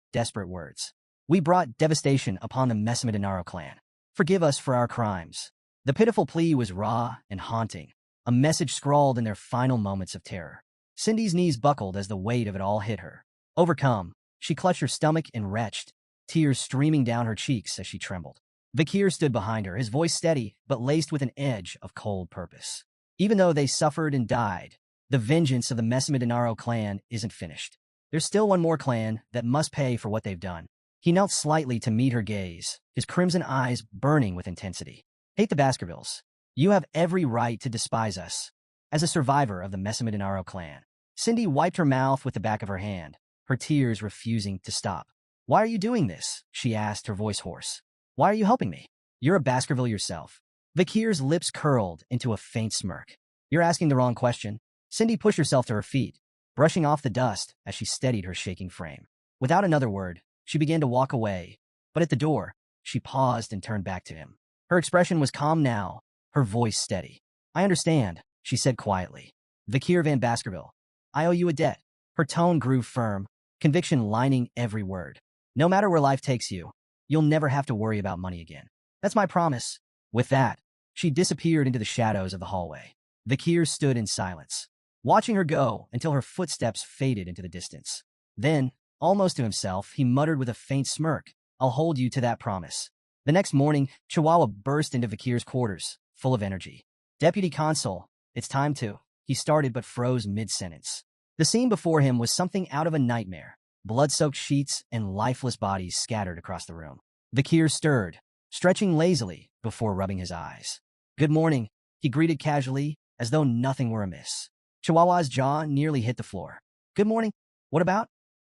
desperate words. "We brought devastation upon the Messamidinaro clan. Forgive us for our crimes." The pitiful plea was raw and haunting, a message scrawled in their final moments of terror. Cindy's knees buckled as the weight of it all hit her. Overcome, she clutched her stomach and retched, tears streaming down her cheeks as she trembled. Bakir stood behind her, his voice steady but laced with an edge of cold purpose. Even though they suffered and died, the vengeance of the Messamidinaro clan isn't finished. There's still one more clan that must pay for what they've done. He knelt slightly to meet her gaze, his crimson eyes burning with intensity. "Hate the Baskervilles. You have every right to despise us. As a survivor of the Messamidinaro clan." Cindy wiped her mouth with the back of her hand, her tears refusing to stop. "Why are you doing this?" she asked, her voice hoarse. "Why are you helping me? You're a Baskerville yourself." Bakir's lips curled into a faint smirk. "You're asking the wrong question." Cindy pushed herself to her feet, brushing off the dust as she steadied her shaking frame. Without another word, she began to walk away, but at the door, she paused and turned back to him. Her expression was calm now, her voice steady. "I understand," she said quietly. "Bakir van Baskerville, I owe you a debt." Her tone grew firm, conviction lining every word. "No matter where life takes you, you'll never have to worry about money again. That's my promise." With that, she disappeared into the shadows of the hallway. Bakir stood in silence, watching her go until her footsteps faded into the distance. Then, almost to himself, he muttered with a faint smirk, "I'll hold you to that promise." The next morning, Chihuahua burst into Bakir's quarters, full of energy. "Deputy Consul, it's time to..." He started but froze mid-sentence. The scene before him was something out of a nightmare. Blood-soaked sheets and lifeless bodies scattered across the room. Bakir stirred, stretching lazily before rubbing his eyes. "Good morning," he greeted casually, as though nothing were amiss. Chihuahua's jaw nearly hit the floor. "Good morning. What about?"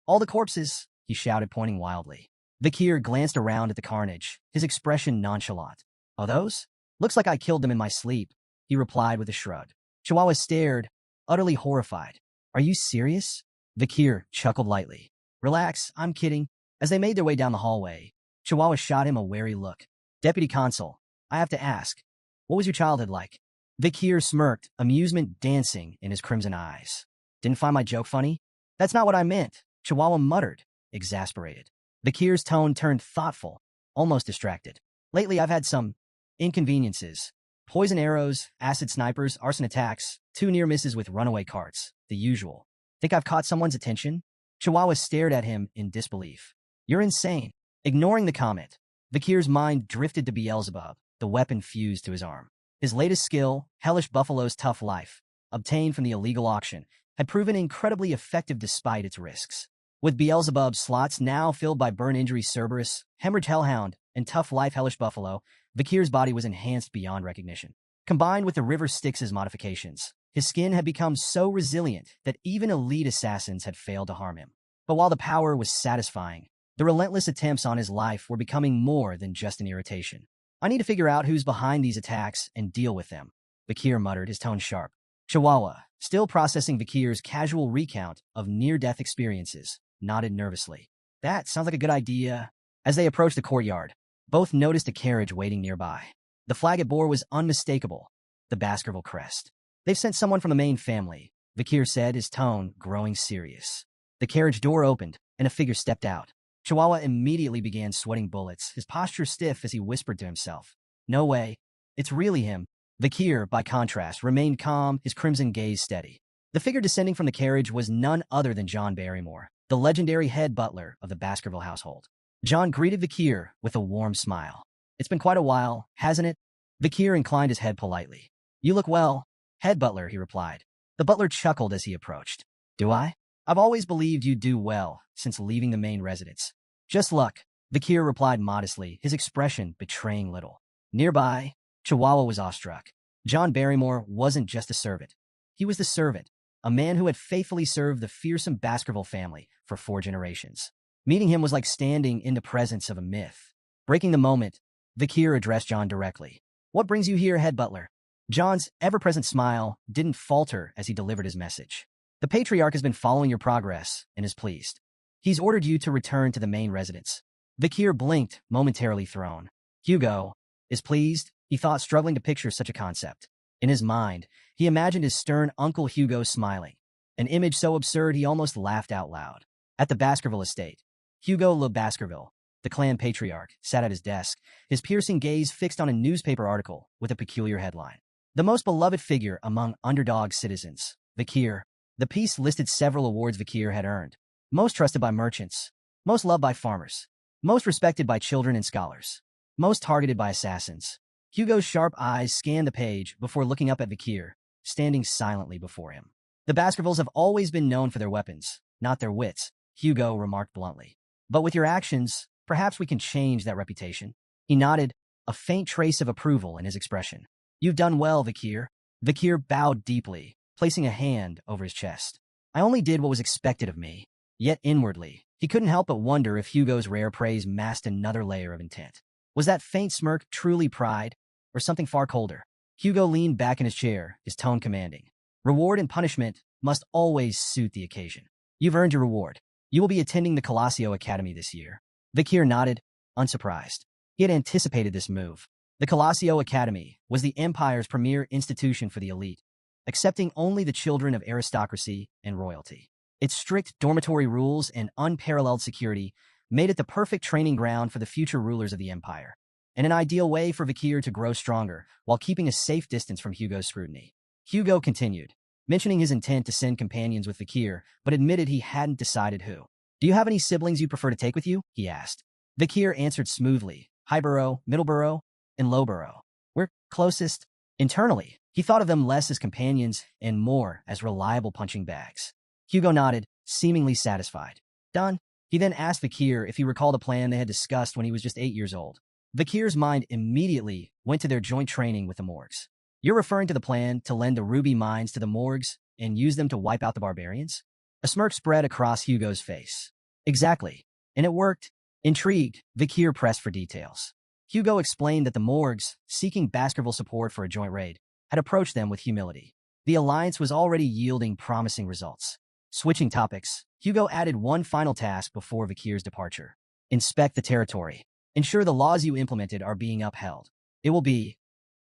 "All the corpses," he shouted, pointing wildly. Bakir glanced around at the carnage, his expression nonchalant. "Oh, those?" Looks like I killed them in my sleep, he replied with a shrug. Chihuahua stared, utterly horrified. Are you serious? Vikir chuckled lightly. Relax, I'm kidding. As they made their way down the hallway, Chihuahua shot him a wary look. Deputy Consul, I have to ask, what was your childhood like? Vikir smirked, amusement dancing in his crimson eyes. Didn't find my joke funny? That's not what I meant, Chihuahua muttered, exasperated. Vikir's tone turned thoughtful, almost distracted. Lately, I've had some inconveniences. Poison arrows, acid snipers, arson attacks, 2 near misses with runaway carts, the usual. Think I've caught someone's attention? Chihuahua stared at him in disbelief. You're insane. Ignoring the comment, Vikir's mind drifted to Beelzebub, the weapon fused to his arm. His latest skill, Hellish Buffalo's Tough Life, obtained from the illegal auction, had proven incredibly effective despite its risks. With Beelzebub's slots now filled by Burn Injury Cerberus, Hemorrhage Hellhound, and Tough Life Hellish Buffalo, Vikir's body was enhanced beyond recognition. Combined with the River Styx's modifications, his skin had become so resilient that even elite assassins had failed to harm him. But while the power was satisfying, the relentless attempts on his life were becoming more than just an irritation. I need to figure out who's behind these attacks and deal with them, Vikir muttered, his tone sharp. Chihuahua, still processing Vikir's casual recount of near-death experiences, nodded nervously. That sounds like a good idea. As they approached the courtyard, both noticed a carriage waiting nearby. The flag it bore was unmistakable, the Baskerville crest. They've sent someone from the main family, Vikir said, his tone growing serious. The carriage door opened, and a figure stepped out. Chihuahua immediately began sweating bullets, his posture stiff as he whispered to himself. No way. It's really him. Vikir, by contrast, remained calm, his crimson gaze steady. The figure descending from the carriage was none other than John Barrymore, the legendary head butler of the Baskerville household. John greeted Vikir with a warm smile. It's been quite a while, hasn't it? Vikir inclined his head politely. You look well, head butler, he replied. The butler chuckled as he approached. Do I? I've always believed you'd do well since leaving the main residence. Just luck, Vikir replied modestly, his expression betraying little. Nearby, Chihuahua was awestruck. John Barrymore wasn't just a servant. He was the servant, a man who had faithfully served the fearsome Baskerville family for 4 generations. Meeting him was like standing in the presence of a myth. Breaking the moment, Vikir addressed John directly. What brings you here, head butler? John's ever-present smile didn't falter as he delivered his message. The patriarch has been following your progress and is pleased. He's ordered you to return to the main residence. Vikir blinked, momentarily thrown. Hugo is pleased, he thought, struggling to picture such a concept. In his mind, he imagined his stern Uncle Hugo smiling, an image so absurd he almost laughed out loud. At the Baskerville estate, Hugo Le Baskerville, the clan patriarch, sat at his desk, his piercing gaze fixed on a newspaper article with a peculiar headline. The most beloved figure among underdog citizens, Vikir. The piece listed several awards Vikir had earned. Most trusted by merchants, most loved by farmers, most respected by children and scholars, most targeted by assassins. Hugo's sharp eyes scanned the page before looking up at Vikir, standing silently before him. The Baskervilles have always been known for their weapons, not their wits, Hugo remarked bluntly. But with your actions, perhaps we can change that reputation. He nodded, a faint trace of approval in his expression. You've done well, Vikir. Vikir bowed deeply, placing a hand over his chest. I only did what was expected of me. Yet inwardly, he couldn't help but wonder if Hugo's rare praise masked another layer of intent. Was that faint smirk truly pride, or something far colder? Hugo leaned back in his chair, his tone commanding. Reward and punishment must always suit the occasion. You've earned your reward. You will be attending the Colosseo Academy this year. Vikir nodded, unsurprised. He had anticipated this move. The Colosseo Academy was the Empire's premier institution for the elite, accepting only the children of aristocracy and royalty. Its strict dormitory rules and unparalleled security made it the perfect training ground for the future rulers of the empire, and an ideal way for Vikir to grow stronger while keeping a safe distance from Hugo's scrutiny. Hugo continued, mentioning his intent to send companions with Vikir, but admitted he hadn't decided who. Do you have any siblings you prefer to take with you? He asked. Vikir answered smoothly, Highborough, Middleborough, and Lowborough. We're closest. Internally, he thought of them less as companions and more as reliable punching bags. Hugo nodded, seemingly satisfied. Done. He then asked Vikir if he recalled a plan they had discussed when he was just 8 years old. Vikir's mind immediately went to their joint training with the Morgs. You're referring to the plan to lend the ruby mines to the Morgs and use them to wipe out the barbarians? A smirk spread across Hugo's face. Exactly. And it worked. Intrigued, Vikir pressed for details. Hugo explained that the morgues, seeking Baskerville support for a joint raid, had approached them with humility. The alliance was already yielding promising results. Switching topics, Hugo added one final task before Vakir's departure. Inspect the territory. Ensure the laws you implemented are being upheld. It will be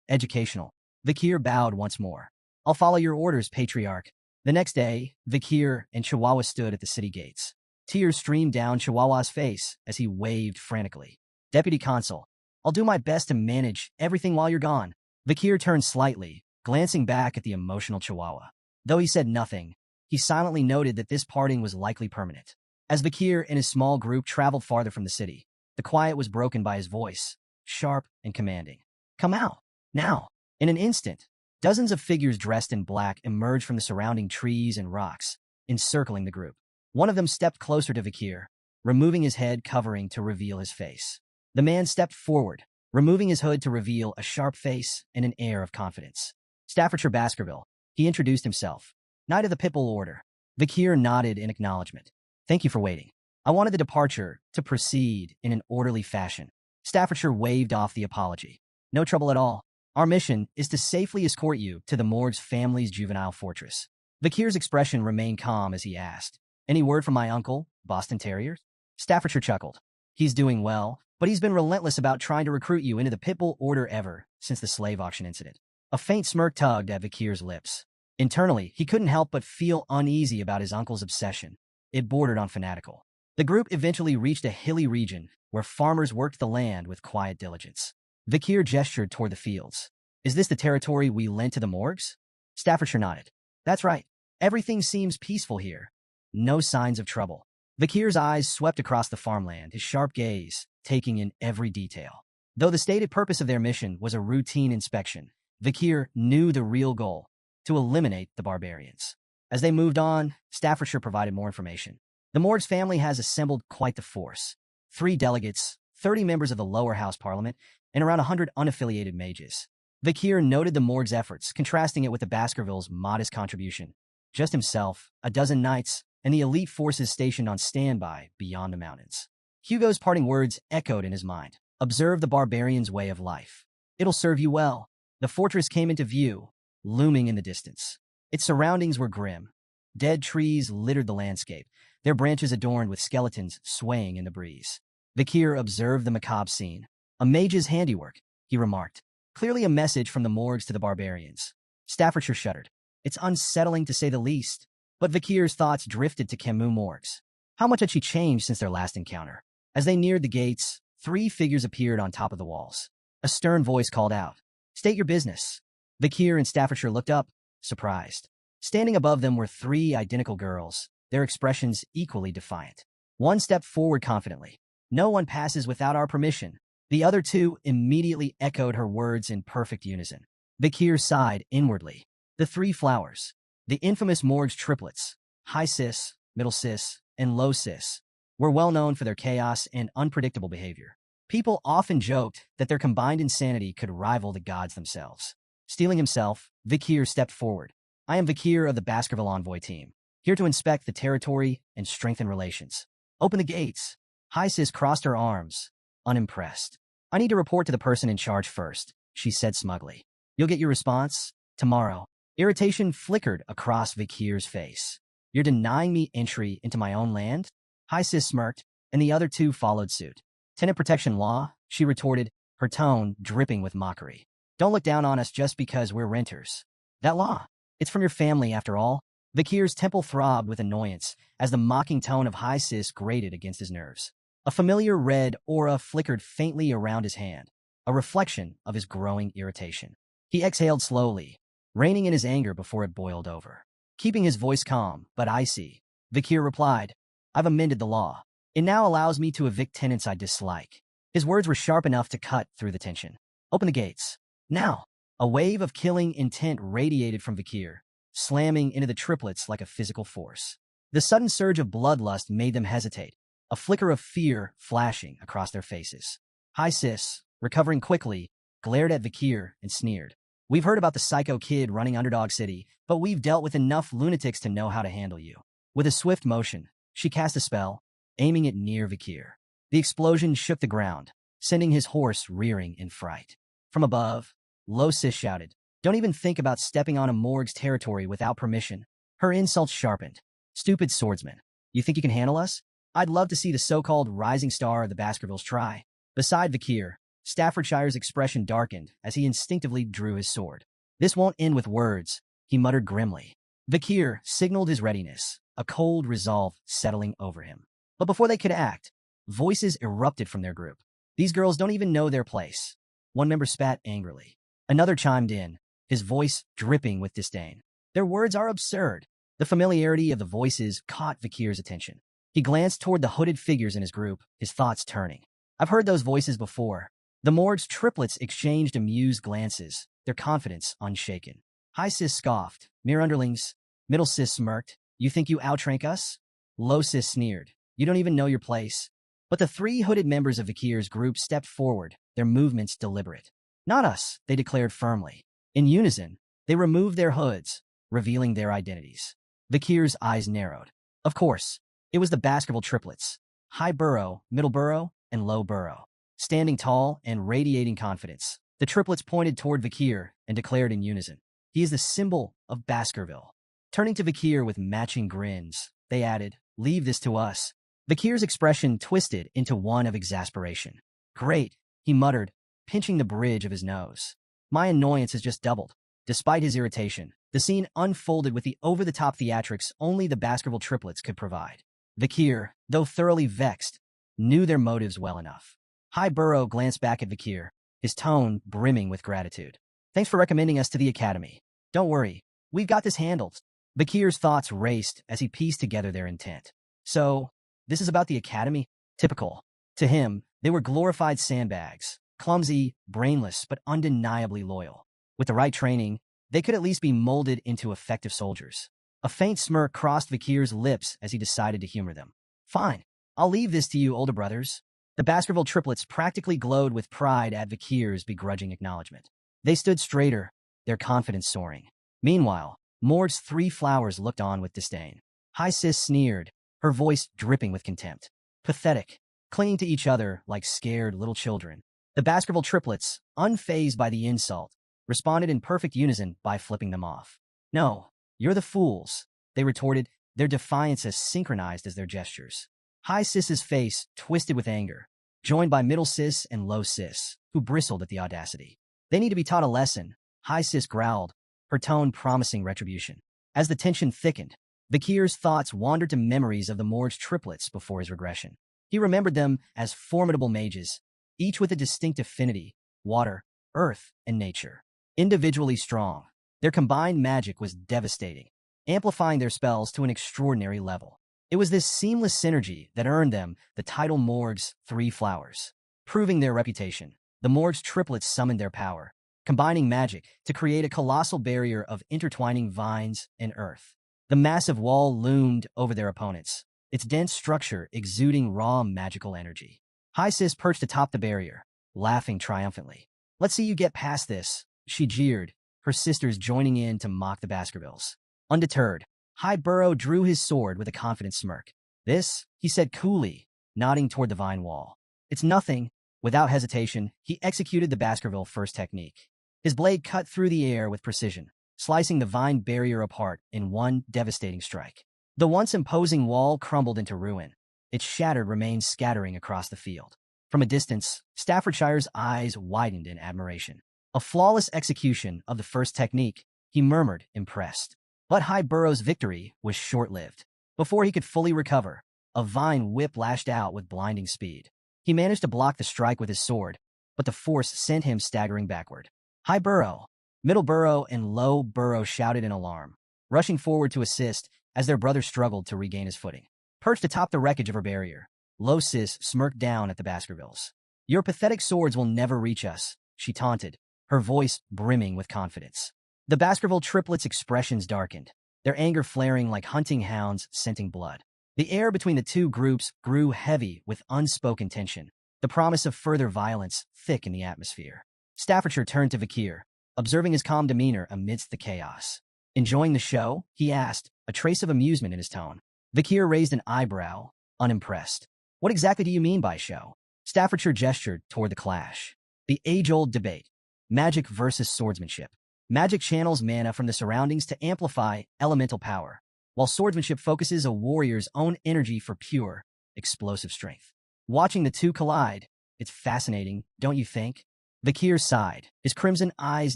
educational. Vakir bowed once more. I'll follow your orders, Patriarch. The next day, Vakir and Chihuahua stood at the city gates. Tears streamed down Chihuahua's face as he waved frantically. Deputy Consul, I'll do my best to manage everything while you're gone. Vakir turned slightly, glancing back at the emotional Chihuahua. Though he said nothing, he silently noted that this parting was likely permanent. As Vakir and his small group traveled farther from the city, the quiet was broken by his voice, sharp and commanding. Come out, now. In an instant, dozens of figures dressed in black emerged from the surrounding trees and rocks, encircling the group. One of them stepped closer to Vakir, removing his head covering to reveal his face. The man stepped forward, removing his hood to reveal a sharp face and an air of confidence. Staffordshire Baskerville, he introduced himself. Knight of the Pitbull Order. Vakir nodded in acknowledgement. Thank you for waiting. I wanted the departure to proceed in an orderly fashion. Staffordshire waved off the apology. No trouble at all. Our mission is to safely escort you to the morgue's family's juvenile fortress. Vakir's expression remained calm as he asked, Any word from my uncle, Boston Terriers? Staffordshire chuckled. He's doing well, but he's been relentless about trying to recruit you into the Pitbull Order ever since the slave auction incident. A faint smirk tugged at Vakir's lips. Internally, he couldn't help but feel uneasy about his uncle's obsession. It bordered on fanatical. The group eventually reached a hilly region where farmers worked the land with quiet diligence. Vakir gestured toward the fields. Is this the territory we lent to the morgues? Staffordshire nodded. That's right. Everything seems peaceful here. No signs of trouble. Vakir's eyes swept across the farmland, his sharp gaze taking in every detail. Though the stated purpose of their mission was a routine inspection, Vakir knew the real goal, to eliminate the barbarians. As they moved on, Staffordshire provided more information. The Morgue's family has assembled quite the force. 3 delegates, 30 members of the lower house parliament, and around 100 unaffiliated mages. Vakir noted the Morgue's efforts, contrasting it with the Baskervilles' modest contribution. Just himself, a dozen knights, and the elite forces stationed on standby beyond the mountains. Hugo's parting words echoed in his mind. Observe the barbarians' way of life. It'll serve you well. The fortress came into view, looming in the distance. Its surroundings were grim. Dead trees littered the landscape, their branches adorned with skeletons swaying in the breeze. Vakir observed the macabre scene. A mage's handiwork, he remarked. Clearly a message from the morgues to the barbarians. Staffordshire shuddered. It's unsettling to say the least. But Vakir's thoughts drifted to Camus morgues. How much had she changed since their last encounter? As they neared the gates, 3 figures appeared on top of the walls. A stern voice called out, State your business. Vakir and Staffordshire looked up, surprised. Standing above them were 3 identical girls, their expressions equally defiant. One stepped forward confidently. No one passes without our permission. The other 2 immediately echoed her words in perfect unison. Vakir sighed inwardly. The 3 flowers. The infamous morgue's triplets, high cis, middle cis, and low cis, were well known for their chaos and unpredictable behavior. People often joked that their combined insanity could rival the gods themselves. Steeling himself, Vakir stepped forward. I am Vakir of the Baskerville Envoy team, here to inspect the territory and strengthen relations. Open the gates. High cis crossed her arms, unimpressed. I need to report to the person in charge first, she said smugly. You'll get your response tomorrow. Irritation flickered across Vakir's face. You're denying me entry into my own land? High cis smirked, and the other 2 followed suit. Tenant protection law, she retorted, her tone dripping with mockery. Don't look down on us just because we're renters. That law, it's from your family after all. Vakir's temple throbbed with annoyance as the mocking tone of High cis grated against his nerves. A familiar red aura flickered faintly around his hand, a reflection of his growing irritation. He exhaled slowly, reining in his anger before it boiled over. Keeping his voice calm, but icy, Vakir replied, I've amended the law. It now allows me to evict tenants I dislike. His words were sharp enough to cut through the tension. Open the gates. Now. A wave of killing intent radiated from Vakir, slamming into the triplets like a physical force. The sudden surge of bloodlust made them hesitate, a flicker of fear flashing across their faces. High cis, recovering quickly, glared at Vakir and sneered. We've heard about the psycho kid running Underdog City, but we've dealt with enough lunatics to know how to handle you. With a swift motion, she cast a spell, aiming it near Vakir. The explosion shook the ground, sending his horse rearing in fright. From above, Lo Sis shouted, "Don't even think about stepping on a morgue's territory without permission." Her insults sharpened. "Stupid swordsman. You think you can handle us? I'd love to see the so-called rising star of the Baskervilles try." Beside Vakir, Staffordshire's expression darkened as he instinctively drew his sword. "This won't end with words," he muttered grimly. Vakir signaled his readiness, a cold resolve settling over him. But before they could act, voices erupted from their group. "These girls don't even know their place." One member spat angrily. Another chimed in, his voice dripping with disdain. "Their words are absurd." The familiarity of the voices caught Vakir's attention. He glanced toward the hooded figures in his group, his thoughts turning. "I've heard those voices before." The morgue's triplets exchanged amused glances, their confidence unshaken. High Sis scoffed. "Mere underlings." Middle Sis smirked. "You think you outrank us?" Low Sis sneered. "You don't even know your place." But the three hooded members of Vakir's group stepped forward, their movements deliberate. "Not us," they declared firmly. In unison, they removed their hoods, revealing their identities. Vakir's eyes narrowed. Of course, it was the Baskerville triplets, High Burrow, Middle Burrow, and Low Burrow. Standing tall and radiating confidence, the triplets pointed toward Vakir and declared in unison, "He is the symbol of Baskerville." Turning to Vakir with matching grins, they added, "Leave this to us." Vakir's expression twisted into one of exasperation. "Great," he muttered, pinching the bridge of his nose. "My annoyance has just doubled." Despite his irritation, the scene unfolded with the over-the-top theatrics only the Baskerville triplets could provide. Vakir, though thoroughly vexed, knew their motives well enough. High Burrow glanced back at Vakir, his tone brimming with gratitude. "Thanks for recommending us to the Academy. Don't worry, we've got this handled." Vakir's thoughts raced as he pieced together their intent. "So, this is about the Academy?" Typical. To him, they were glorified sandbags, clumsy, brainless, but undeniably loyal. With the right training, they could at least be molded into effective soldiers. A faint smirk crossed Vakir's lips as he decided to humor them. "Fine, I'll leave this to you, older brothers." The Baskerville triplets practically glowed with pride at Vakir's begrudging acknowledgement. They stood straighter, their confidence soaring. Meanwhile, Mord's three flowers looked on with disdain. High Sis sneered, her voice dripping with contempt. "Pathetic," clinging to each other like scared little children. The Baskerville triplets, unfazed by the insult, responded in perfect unison by flipping them off. "No, you're the fools," they retorted, their defiance as synchronized as their gestures. High Sis's face twisted with anger, joined by Middle Sis and Low Sis, who bristled at the audacity. "They need to be taught a lesson," High Sis growled, her tone promising retribution. As the tension thickened, Vakir's thoughts wandered to memories of the morgue's triplets before his regression. He remembered them as formidable mages, each with a distinct affinity, water, earth, and nature. Individually strong, their combined magic was devastating, amplifying their spells to an extraordinary level. It was this seamless synergy that earned them the title Morgue's Three Flowers. Proving their reputation, the Morgue's triplets summoned their power, combining magic to create a colossal barrier of intertwining vines and earth. The massive wall loomed over their opponents, its dense structure exuding raw magical energy. High Sis perched atop the barrier, laughing triumphantly. "Let's see you get past this," she jeered, her sisters joining in to mock the Baskervilles. Undeterred, High Burrow drew his sword with a confident smirk. "This," he said coolly, nodding toward the vine wall. "It's nothing." Without hesitation, he executed the Baskerville first technique. His blade cut through the air with precision, slicing the vine barrier apart in one devastating strike. The once imposing wall crumbled into ruin, its shattered remains scattering across the field. From a distance, Staffordshire's eyes widened in admiration. "A flawless execution of the first technique," he murmured, impressed. But High Burrow's victory was short-lived. Before he could fully recover, a vine whip lashed out with blinding speed. He managed to block the strike with his sword, but the force sent him staggering backward. High Burrow, Middle Burrow, and Low Burrow shouted in alarm, rushing forward to assist as their brother struggled to regain his footing. Perched atop the wreckage of her barrier, Low Sis smirked down at the Baskervilles. "Your pathetic swords will never reach us," she taunted, her voice brimming with confidence. The Baskerville triplets' expressions darkened, their anger flaring like hunting hounds scenting blood. The air between the two groups grew heavy with unspoken tension, the promise of further violence thick in the atmosphere. Staffordshire turned to Vakir, observing his calm demeanor amidst the chaos. "Enjoying the show?" he asked, a trace of amusement in his tone. Vakir raised an eyebrow, unimpressed. "What exactly do you mean by show?" Staffordshire gestured toward the clash. The age-old debate. Magic versus swordsmanship. Magic channels mana from the surroundings to amplify elemental power, while swordsmanship focuses a warrior's own energy for pure, explosive strength. Watching the two collide, it's fascinating, don't you think? Vakir sighed, his crimson eyes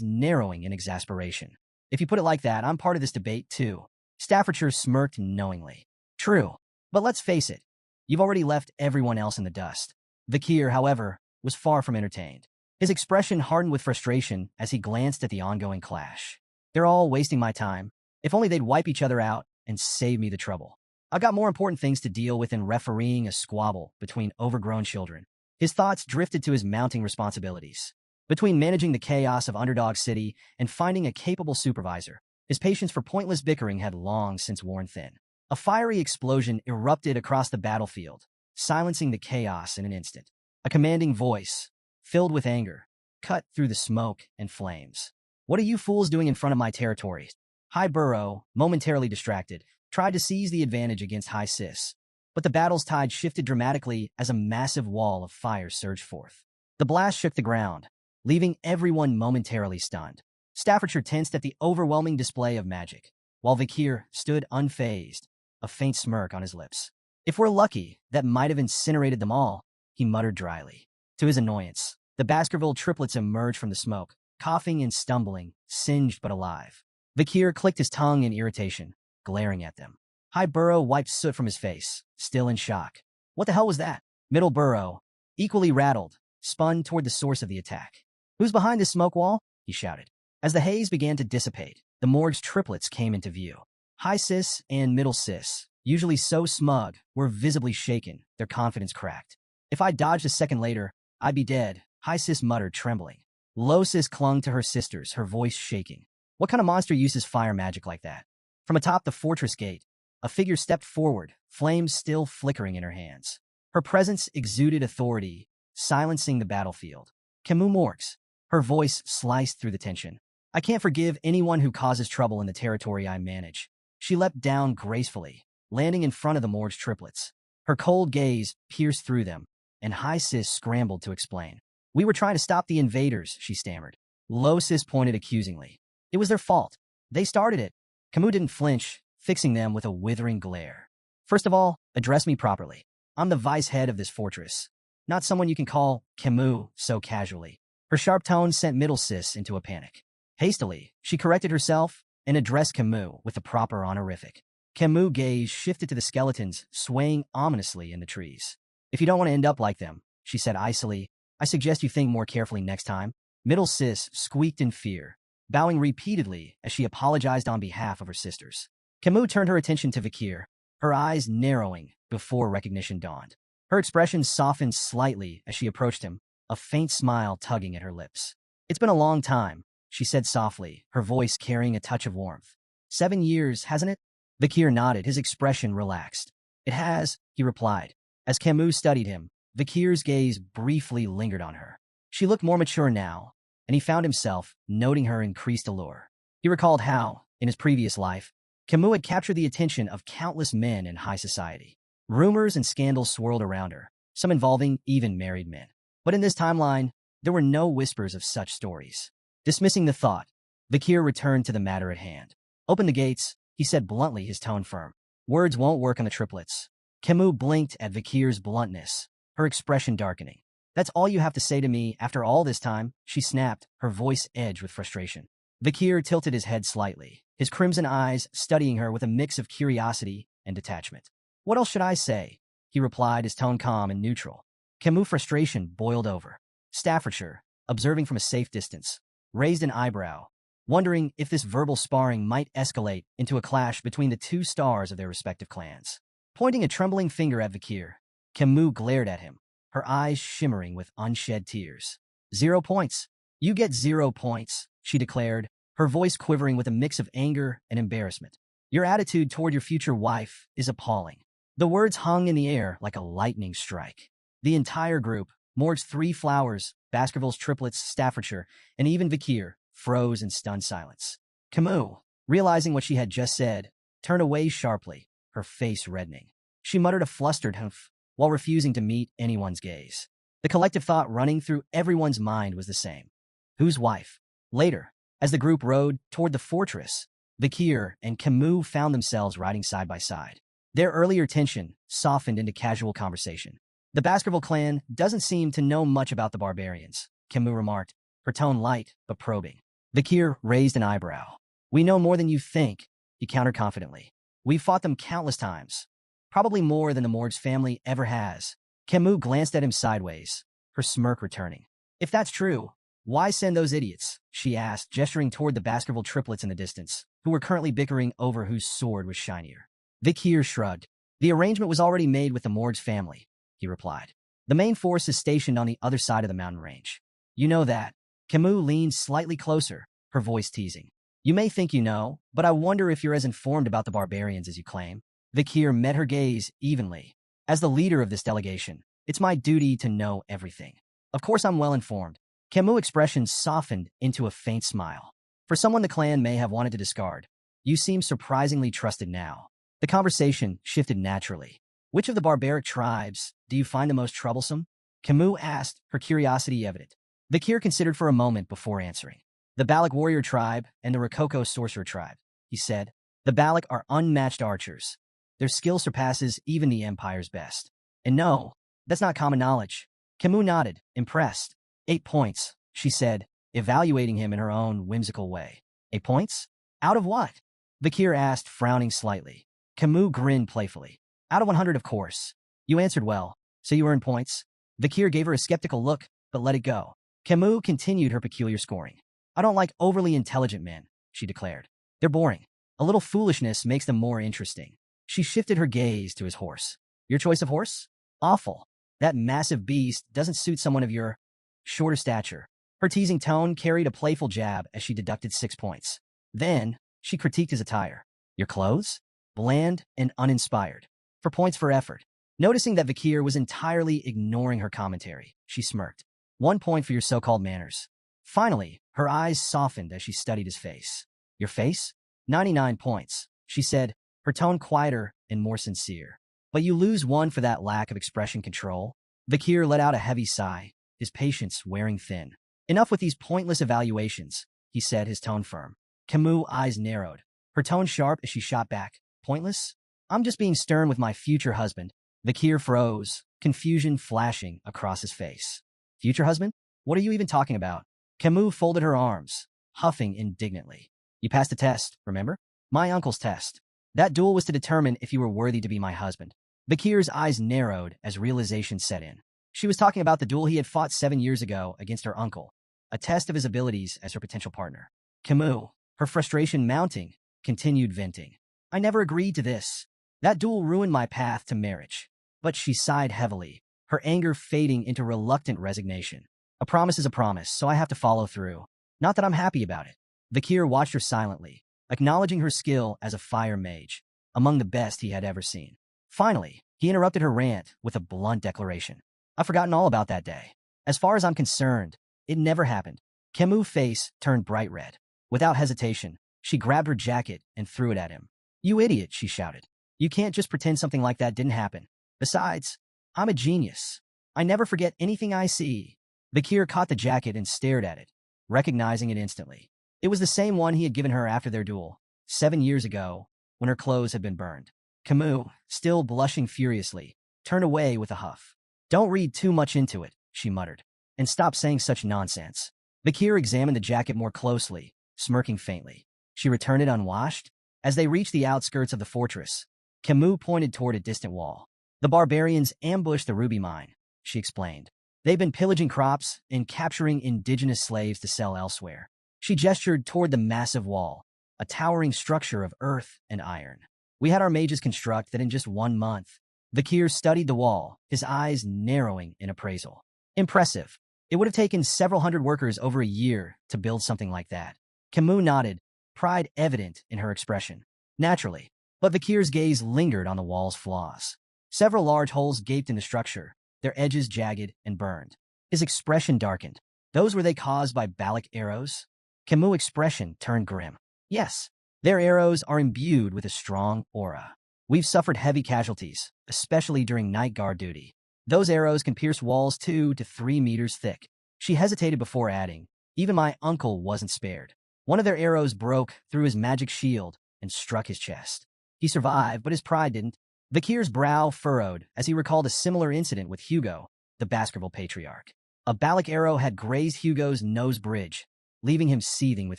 narrowing in exasperation. If you put it like that, I'm part of this debate too. Staffordshire smirked knowingly. True, but let's face it, you've already left everyone else in the dust. Vakir, however, was far from entertained. His expression hardened with frustration as he glanced at the ongoing clash. They're all wasting my time. If only they'd wipe each other out and save me the trouble. I've got more important things to deal with than refereeing a squabble between overgrown children. His thoughts drifted to his mounting responsibilities. Between managing the chaos of Underdog City and finding a capable supervisor, his patience for pointless bickering had long since worn thin. A fiery explosion erupted across the battlefield, silencing the chaos in an instant. A commanding voice, filled with anger, cut through the smoke and flames. What are you fools doing in front of my territory? High Burrow, momentarily distracted, tried to seize the advantage against High Sis, but the battle's tide shifted dramatically as a massive wall of fire surged forth. The blast shook the ground, leaving everyone momentarily stunned. Staffordshire tensed at the overwhelming display of magic, while Vakir stood unfazed, a faint smirk on his lips. If we're lucky, that might have incinerated them all, he muttered dryly. To his annoyance, the Baskerville triplets emerged from the smoke, coughing and stumbling, singed but alive. Vakir clicked his tongue in irritation, glaring at them. High Burrow wiped soot from his face, still in shock. What the hell was that? Middle Burrow, equally rattled, spun toward the source of the attack. Who's behind this smoke wall? He shouted. As the haze began to dissipate, the morgue's triplets came into view. High Sis and Middle Sis, usually so smug, were visibly shaken, their confidence cracked. If I dodged a second later, I'd be dead, High Sis muttered, trembling. Low Sis clung to her sisters, her voice shaking. What kind of monster uses fire magic like that? From atop the fortress gate, a figure stepped forward, flames still flickering in her hands. Her presence exuded authority, silencing the battlefield. Camus Morgs. Her voice sliced through the tension. I can't forgive anyone who causes trouble in the territory I manage. She leapt down gracefully, landing in front of the Morgue's triplets. Her cold gaze pierced through them, and High Sis scrambled to explain. We were trying to stop the invaders, she stammered. Low Sis pointed accusingly. It was their fault. They started it. Camus didn't flinch, fixing them with a withering glare. First of all, address me properly. I'm the vice head of this fortress, not someone you can call Camus so casually. Her sharp tone sent Middle Sis into a panic. Hastily, she corrected herself and addressed Camus with the proper honorific. Camus' gaze shifted to the skeletons swaying ominously in the trees. If you don't want to end up like them, she said icily, I suggest you think more carefully next time. Middle Sis squeaked in fear, bowing repeatedly as she apologized on behalf of her sisters. Camus turned her attention to Vakir, her eyes narrowing before recognition dawned. Her expression softened slightly as she approached him, a faint smile tugging at her lips. It's been a long time, she said softly, her voice carrying a touch of warmth. 7 years, hasn't it? Vakir nodded, his expression relaxed. It has, he replied. As Camus studied him, Vakir's gaze briefly lingered on her. She looked more mature now, and he found himself noting her increased allure. He recalled how, in his previous life, Camus had captured the attention of countless men in high society. Rumors and scandals swirled around her, some involving even married men. But in this timeline, there were no whispers of such stories. Dismissing the thought, Vakir returned to the matter at hand. Open the gates, he said bluntly, his tone firm. Words won't work on the triplets. Camus blinked at Vakir's bluntness, her expression darkening. That's all you have to say to me after all this time, she snapped, her voice edged with frustration. Vakir tilted his head slightly, his crimson eyes studying her with a mix of curiosity and detachment. What else should I say? He replied, his tone calm and neutral. Camus' frustration boiled over. Staffordshire, observing from a safe distance, raised an eyebrow, wondering if this verbal sparring might escalate into a clash between the two stars of their respective clans. Pointing a trembling finger at Vakir, Camus glared at him, her eyes shimmering with unshed tears. 0 points. You get 0 points, she declared, her voice quivering with a mix of anger and embarrassment. Your attitude toward your future wife is appalling. The words hung in the air like a lightning strike. The entire group, Morg's 3 flowers, Baskerville's triplets, Staffordshire, and even Vakir, froze in stunned silence. Camus, realizing what she had just said, turned away sharply, her face reddening. She muttered a flustered humph while refusing to meet anyone's gaze. The collective thought running through everyone's mind was the same. Whose wife? Later, as the group rode toward the fortress, Vikir and Camus found themselves riding side by side. Their earlier tension softened into casual conversation. The Baskerville clan doesn't seem to know much about the barbarians, Camus remarked, her tone light but probing. Vikir raised an eyebrow. We know more than you think, he countered confidently. We've fought them countless times, probably more than the Morg's family ever has. Camus glanced at him sideways, her smirk returning. If that's true, why send those idiots? She asked, gesturing toward the Baskerville triplets in the distance, who were currently bickering over whose sword was shinier. Vikir shrugged. The arrangement was already made with the Morg's family, he replied. The main force is stationed on the other side of the mountain range. You know that. Camus leaned slightly closer, her voice teasing. You may think you know, but I wonder if you're as informed about the barbarians as you claim. Vikir met her gaze evenly. As the leader of this delegation, it's my duty to know everything. Of course I'm well informed. Camus' expression softened into a faint smile. For someone the clan may have wanted to discard, you seem surprisingly trusted now. The conversation shifted naturally. Which of the barbaric tribes do you find the most troublesome? Camus asked, her curiosity evident. Vikir considered for a moment before answering. The Balak warrior tribe and the Rococo sorcerer tribe, he said. The Balak are unmatched archers. Their skill surpasses even the Empire's best. And no, that's not common knowledge. Camus nodded, impressed. 8 points, she said, evaluating him in her own whimsical way. 8 points? Out of what? Vikir asked, frowning slightly. Camus grinned playfully. Out of 100, of course. You answered well, so you earned points. Vikir gave her a skeptical look, but let it go. Camus continued her peculiar scoring. I don't like overly intelligent men, she declared. They're boring. A little foolishness makes them more interesting. She shifted her gaze to his horse. Your choice of horse? Awful. That massive beast doesn't suit someone of your shorter stature. Her teasing tone carried a playful jab as she deducted 6 points. Then, she critiqued his attire. Your clothes? Bland and uninspired. For points for effort. Noticing that Vikir was entirely ignoring her commentary, she smirked. 1 point for your so-called manners. Finally, her eyes softened as she studied his face. Your face? 99 points, she said, her tone quieter and more sincere. But you lose 1 for that lack of expression control. Vikir let out a heavy sigh, his patience wearing thin. Enough with these pointless evaluations, he said, his tone firm. Camus' eyes narrowed, her tone sharp as she shot back. Pointless? I'm just being stern with my future husband. Vikir froze, confusion flashing across his face. Future husband? What are you even talking about? Camus folded her arms, huffing indignantly. You passed the test, remember? My uncle's test. That duel was to determine if you were worthy to be my husband. Vikir's eyes narrowed as realization set in. She was talking about the duel he had fought 7 years ago against her uncle, a test of his abilities as her potential partner. Camus, her frustration mounting, continued venting. I never agreed to this. That duel ruined my path to marriage. But she sighed heavily, her anger fading into reluctant resignation. A promise is a promise, so I have to follow through. Not that I'm happy about it. Vikir watched her silently, acknowledging her skill as a fire mage, among the best he had ever seen. Finally, he interrupted her rant with a blunt declaration. I've forgotten all about that day. As far as I'm concerned, it never happened. Camus' face turned bright red. Without hesitation, she grabbed her jacket and threw it at him. You idiot, she shouted. You can't just pretend something like that didn't happen. Besides, I'm a genius. I never forget anything I see. Vikir caught the jacket and stared at it, recognizing it instantly. It was the same one he had given her after their duel, 7 years ago, when her clothes had been burned. Camus, still blushing furiously, turned away with a huff. Don't read too much into it, she muttered, and stop saying such nonsense. Vikir examined the jacket more closely, smirking faintly. She returned it unwashed. As they reached the outskirts of the fortress, Camus pointed toward a distant wall. The barbarians ambushed the ruby mine, she explained. They've been pillaging crops and capturing indigenous slaves to sell elsewhere. She gestured toward the massive wall, a towering structure of earth and iron. We had our mages construct that in just 1 month. Vikir studied the wall, his eyes narrowing in appraisal. Impressive. It would have taken several hundred workers over a year to build something like that. Camus nodded, pride evident in her expression. Naturally, but Vikir's gaze lingered on the wall's flaws. Several large holes gaped in the structure, their edges jagged and burned. His expression darkened. Those were they caused by Balak arrows? Camus' expression turned grim. Yes, their arrows are imbued with a strong aura. We've suffered heavy casualties, especially during night guard duty. Those arrows can pierce walls 2 to 3 meters thick. She hesitated before adding, even my uncle wasn't spared. One of their arrows broke through his magic shield and struck his chest. He survived, but his pride didn't. Vakir's brow furrowed as he recalled a similar incident with Hugo, the Baskerville patriarch. A Balak arrow had grazed Hugo's nose bridge, leaving him seething with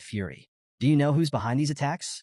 fury. Do you know who's behind these attacks?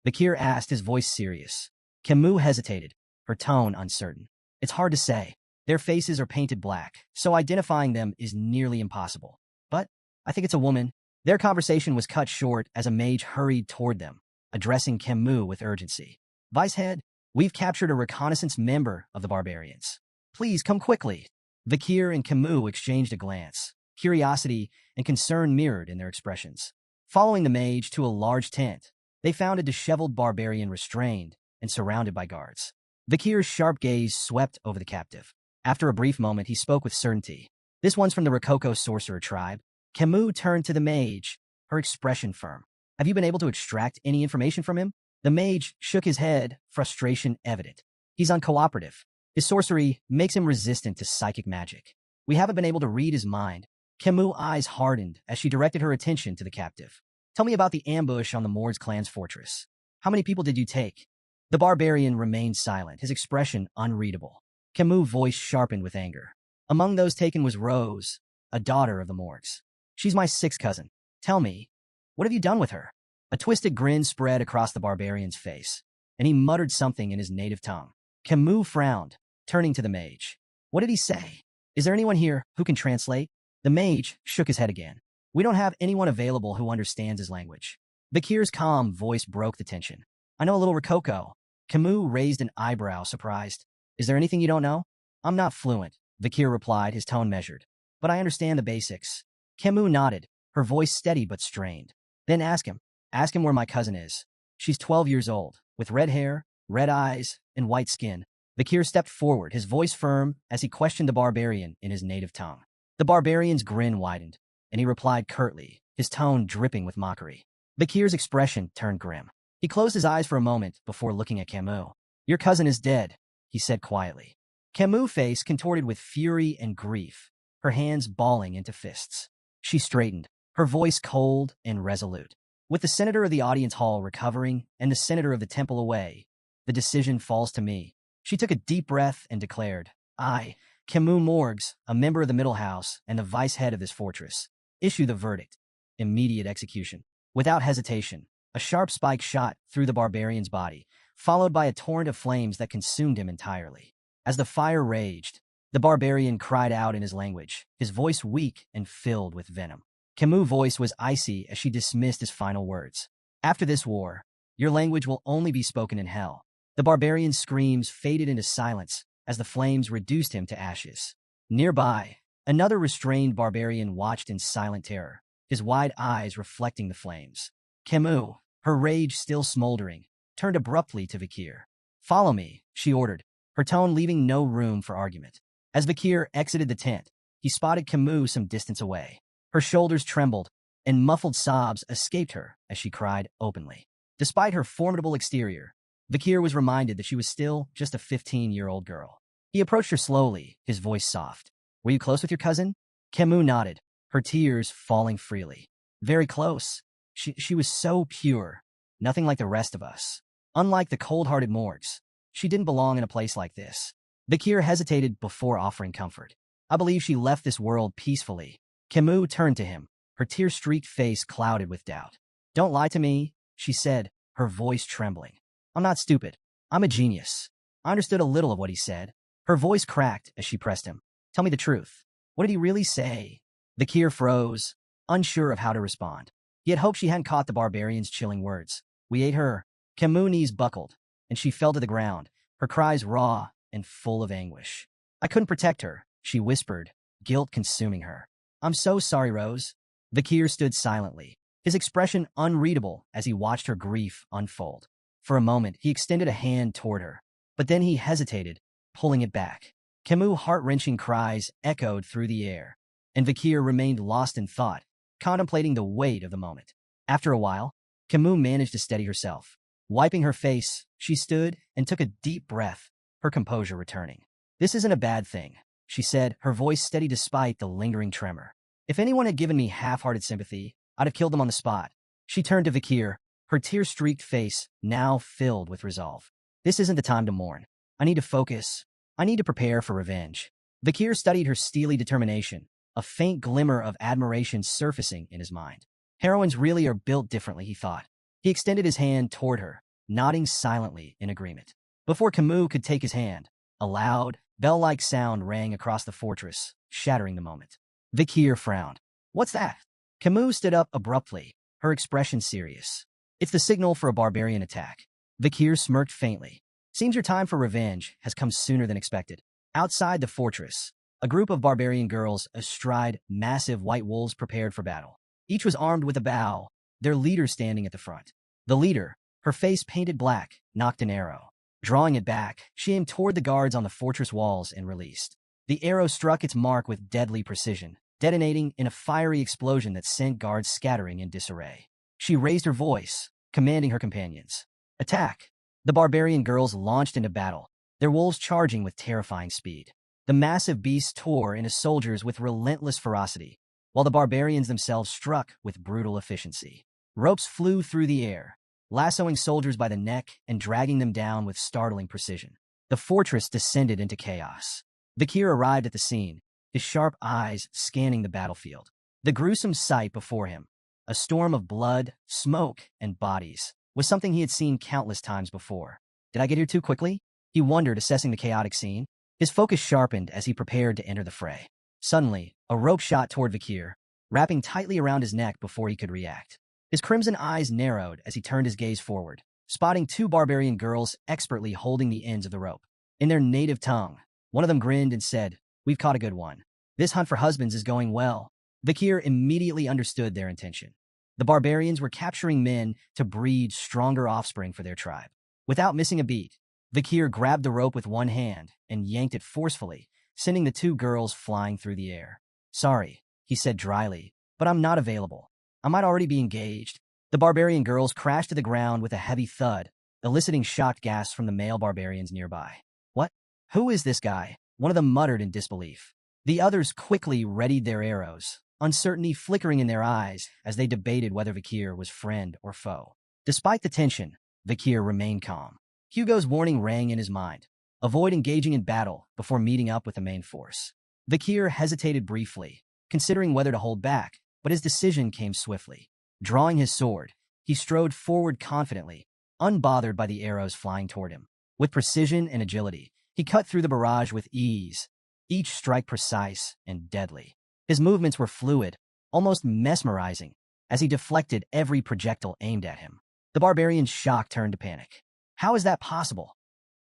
Vakir asked, his voice serious. Camus hesitated, her tone uncertain. It's hard to say. Their faces are painted black, so identifying them is nearly impossible. But I think it's a woman. Their conversation was cut short as a mage hurried toward them, addressing Camus with urgency. Vicehead, we've captured a reconnaissance member of the barbarians. Please come quickly. Vakir and Camus exchanged a glance. Curiosity and concern mirrored in their expressions. Following the mage to a large tent, they found a disheveled barbarian restrained and surrounded by guards. Vakir's sharp gaze swept over the captive. After a brief moment, he spoke with certainty. This one's from the Rococo sorcerer tribe. Camus turned to the mage, her expression firm. Have you been able to extract any information from him? The mage shook his head, frustration evident. He's uncooperative. His sorcery makes him resistant to psychic magic. We haven't been able to read his mind. Camus' eyes hardened as she directed her attention to the captive. Tell me about the ambush on the Mords clan's fortress. How many people did you take? The barbarian remained silent, his expression unreadable. Camus' voice sharpened with anger. Among those taken was Rose, a daughter of the Morgs. She's my sixth cousin. Tell me, what have you done with her? A twisted grin spread across the barbarian's face, and he muttered something in his native tongue. Camus frowned, turning to the mage. What did he say? Is there anyone here who can translate? The mage shook his head again. We don't have anyone available who understands his language. Vakir's calm voice broke the tension. I know a little Rococo. Camus raised an eyebrow, surprised. Is there anything you don't know? I'm not fluent, Vakir replied, his tone measured. But I understand the basics. Camus nodded, her voice steady but strained. Then ask him. Ask him where my cousin is. She's 12 years old, with red hair, red eyes, and white skin. Vakir stepped forward, his voice firm as he questioned the barbarian in his native tongue. The barbarian's grin widened, and he replied curtly, his tone dripping with mockery. Vakir's expression turned grim. He closed his eyes for a moment before looking at Camus. Your cousin is dead, he said quietly. Camus' face contorted with fury and grief, her hands balling into fists. She straightened, her voice cold and resolute. With the senator of the audience hall recovering and the senator of the temple away, the decision falls to me. She took a deep breath and declared, I, Camus Morgs, a member of the Middle House and the vice head of this fortress, issue the verdict. Immediate execution. Without hesitation, a sharp spike shot through the barbarian's body, followed by a torrent of flames that consumed him entirely. As the fire raged, the barbarian cried out in his language, his voice weak and filled with venom. Camus' voice was icy as she dismissed his final words. After this war, your language will only be spoken in hell. The barbarian's screams faded into silence as the flames reduced him to ashes. Nearby, another restrained barbarian watched in silent terror, his wide eyes reflecting the flames. Camus, her rage still smoldering, turned abruptly to Vakir. Follow me, she ordered, her tone leaving no room for argument. As Vakir exited the tent, he spotted Camus some distance away. Her shoulders trembled, and muffled sobs escaped her as she cried openly. Despite her formidable exterior, Vakir was reminded that she was still just a 15-year-old girl. He approached her slowly, his voice soft. Were you close with your cousin? Camus nodded, her tears falling freely. Very close. She was so pure, nothing like the rest of us. Unlike the cold-hearted Morgs, she didn't belong in a place like this. Vakir hesitated before offering comfort. I believe she left this world peacefully. Camus turned to him, her tear-streaked face clouded with doubt. Don't lie to me, she said, her voice trembling. I'm not stupid. I'm a genius. I understood a little of what he said. Her voice cracked as she pressed him. Tell me the truth. What did he really say? Vakir froze, unsure of how to respond. He had hoped she hadn't caught the barbarian's chilling words. We ate her. Camus' knees buckled, and she fell to the ground, her cries raw and full of anguish. I couldn't protect her, she whispered, guilt consuming her. I'm so sorry, Rose. Vakir stood silently, his expression unreadable as he watched her grief unfold. For a moment, he extended a hand toward her, but then he hesitated, pulling it back. Camus' heart-wrenching cries echoed through the air, and Vakir remained lost in thought, contemplating the weight of the moment. After a while, Camus managed to steady herself. Wiping her face, she stood and took a deep breath, her composure returning. This isn't a bad thing, she said, her voice steady despite the lingering tremor. If anyone had given me half-hearted sympathy, I'd have killed them on the spot. She turned to Vikir, her tear-streaked face now filled with resolve. This isn't the time to mourn. I need to focus. I need to prepare for revenge. Vikir studied her steely determination, a faint glimmer of admiration surfacing in his mind. Heroines really are built differently, he thought. He extended his hand toward her, nodding silently in agreement. Before Camus could take his hand, a loud, bell-like sound rang across the fortress, shattering the moment. Vikir frowned. What's that? Camus stood up abruptly, her expression serious. It's the signal for a barbarian attack. Vikir smirked faintly. Seems your time for revenge has come sooner than expected. Outside the fortress, a group of barbarian girls astride massive white wolves prepared for battle. Each was armed with a bow, their leader standing at the front. The leader, her face painted black, knocked an arrow. Drawing it back, she aimed toward the guards on the fortress walls and released. The arrow struck its mark with deadly precision, detonating in a fiery explosion that sent guards scattering in disarray. She raised her voice, commanding her companions. Attack! The barbarian girls launched into battle, their wolves charging with terrifying speed. The massive beasts tore into soldiers with relentless ferocity, while the barbarians themselves struck with brutal efficiency. Ropes flew through the air, lassoing soldiers by the neck and dragging them down with startling precision. The fortress descended into chaos. Vikir arrived at the scene, his sharp eyes scanning the battlefield. The gruesome sight before him, a storm of blood, smoke, and bodies, was something he had seen countless times before. Did I get here too quickly? He wondered, assessing the chaotic scene. His focus sharpened as he prepared to enter the fray. Suddenly, a rope shot toward Vikir, wrapping tightly around his neck before he could react. His crimson eyes narrowed as he turned his gaze forward, spotting two barbarian girls expertly holding the ends of the rope. In their native tongue, one of them grinned and said, "We've caught a good one. This hunt for husbands is going well." Vikir immediately understood their intention. The barbarians were capturing men to breed stronger offspring for their tribe. Without missing a beat, Vikir grabbed the rope with one hand and yanked it forcefully, sending the two girls flying through the air. "Sorry," he said dryly, "but I'm not available. I might already be engaged." The barbarian girls crashed to the ground with a heavy thud, eliciting shocked gasps from the male barbarians nearby. "What? Who is this guy?" one of them muttered in disbelief. The others quickly readied their arrows, uncertainty flickering in their eyes as they debated whether Vikir was friend or foe. Despite the tension, Vikir remained calm. Hugo's warning rang in his mind. Avoid engaging in battle before meeting up with the main force. Vikir hesitated briefly, considering whether to hold back, but his decision came swiftly. Drawing his sword, he strode forward confidently, unbothered by the arrows flying toward him. With precision and agility, he cut through the barrage with ease, each strike precise and deadly. His movements were fluid, almost mesmerizing, as he deflected every projectile aimed at him. The barbarians' shock turned to panic. "How is that possible?"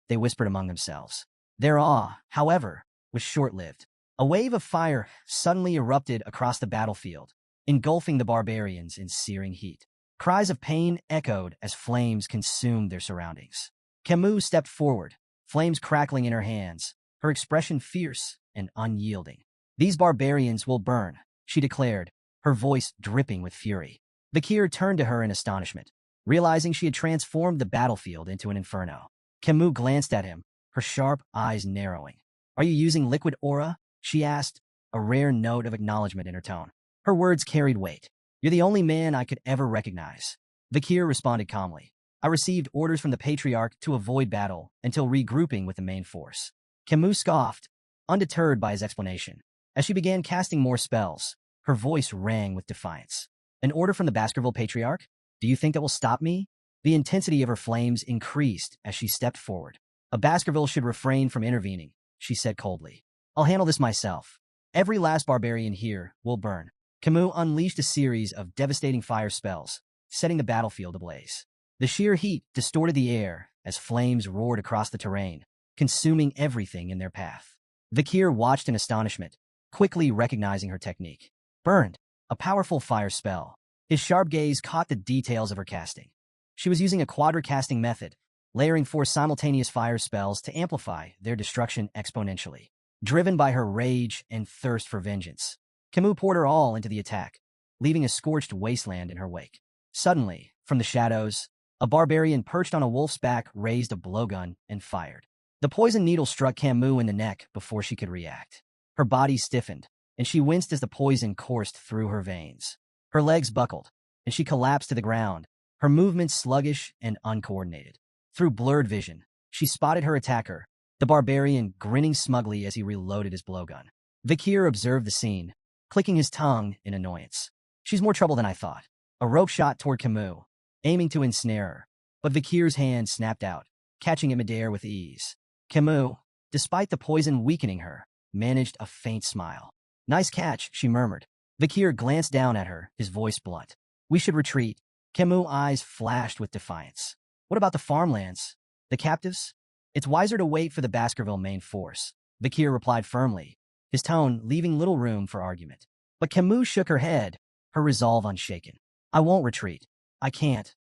they whispered among themselves. Their awe, however, was short-lived. A wave of fire suddenly erupted across the battlefield, engulfing the barbarians in searing heat. Cries of pain echoed as flames consumed their surroundings. Camus stepped forward, flames crackling in her hands, her expression fierce and unyielding. "These barbarians will burn," she declared, her voice dripping with fury. Vikir turned to her in astonishment, realizing she had transformed the battlefield into an inferno. Camus glanced at him, her sharp eyes narrowing. "Are you using liquid aura?" she asked, a rare note of acknowledgement in her tone. Her words carried weight. "You're the only man I could ever recognize." Vikir responded calmly. "I received orders from the Patriarch to avoid battle until regrouping with the main force." Camus scoffed, undeterred by his explanation. As she began casting more spells, her voice rang with defiance. "An order from the Baskerville Patriarch? Do you think that will stop me?" The intensity of her flames increased as she stepped forward. "A Baskerville should refrain from intervening," she said coldly. "I'll handle this myself. Every last barbarian here will burn." Camus unleashed a series of devastating fire spells, setting the battlefield ablaze. The sheer heat distorted the air as flames roared across the terrain, consuming everything in their path. Vikir watched in astonishment, quickly recognizing her technique. "Burned," a powerful fire spell. His sharp gaze caught the details of her casting. She was using a quadra-casting method, layering 4 simultaneous fire spells to amplify their destruction exponentially. Driven by her rage and thirst for vengeance, Camus poured her all into the attack, leaving a scorched wasteland in her wake. Suddenly, from the shadows, a barbarian perched on a wolf's back raised a blowgun and fired. The poison needle struck Camus in the neck before she could react. Her body stiffened, and she winced as the poison coursed through her veins. Her legs buckled, and she collapsed to the ground, her movements sluggish and uncoordinated. Through blurred vision, she spotted her attacker, the barbarian grinning smugly as he reloaded his blowgun. Vikir observed the scene, clicking his tongue in annoyance. She's more trouble than I thought. A rope shot toward Camus, aiming to ensnare her, but Vikir's hand snapped out, catching him midair with ease. Camus, despite the poison weakening her, managed a faint smile. Nice catch, she murmured. Vikir glanced down at her, his voice blunt. We should retreat. Camus' eyes flashed with defiance. What about the farmlands? The captives? It's wiser to wait for the Baskerville main force, Vikir replied firmly, his tone leaving little room for argument. But Camus shook her head, her resolve unshaken. I won't retreat. I can't.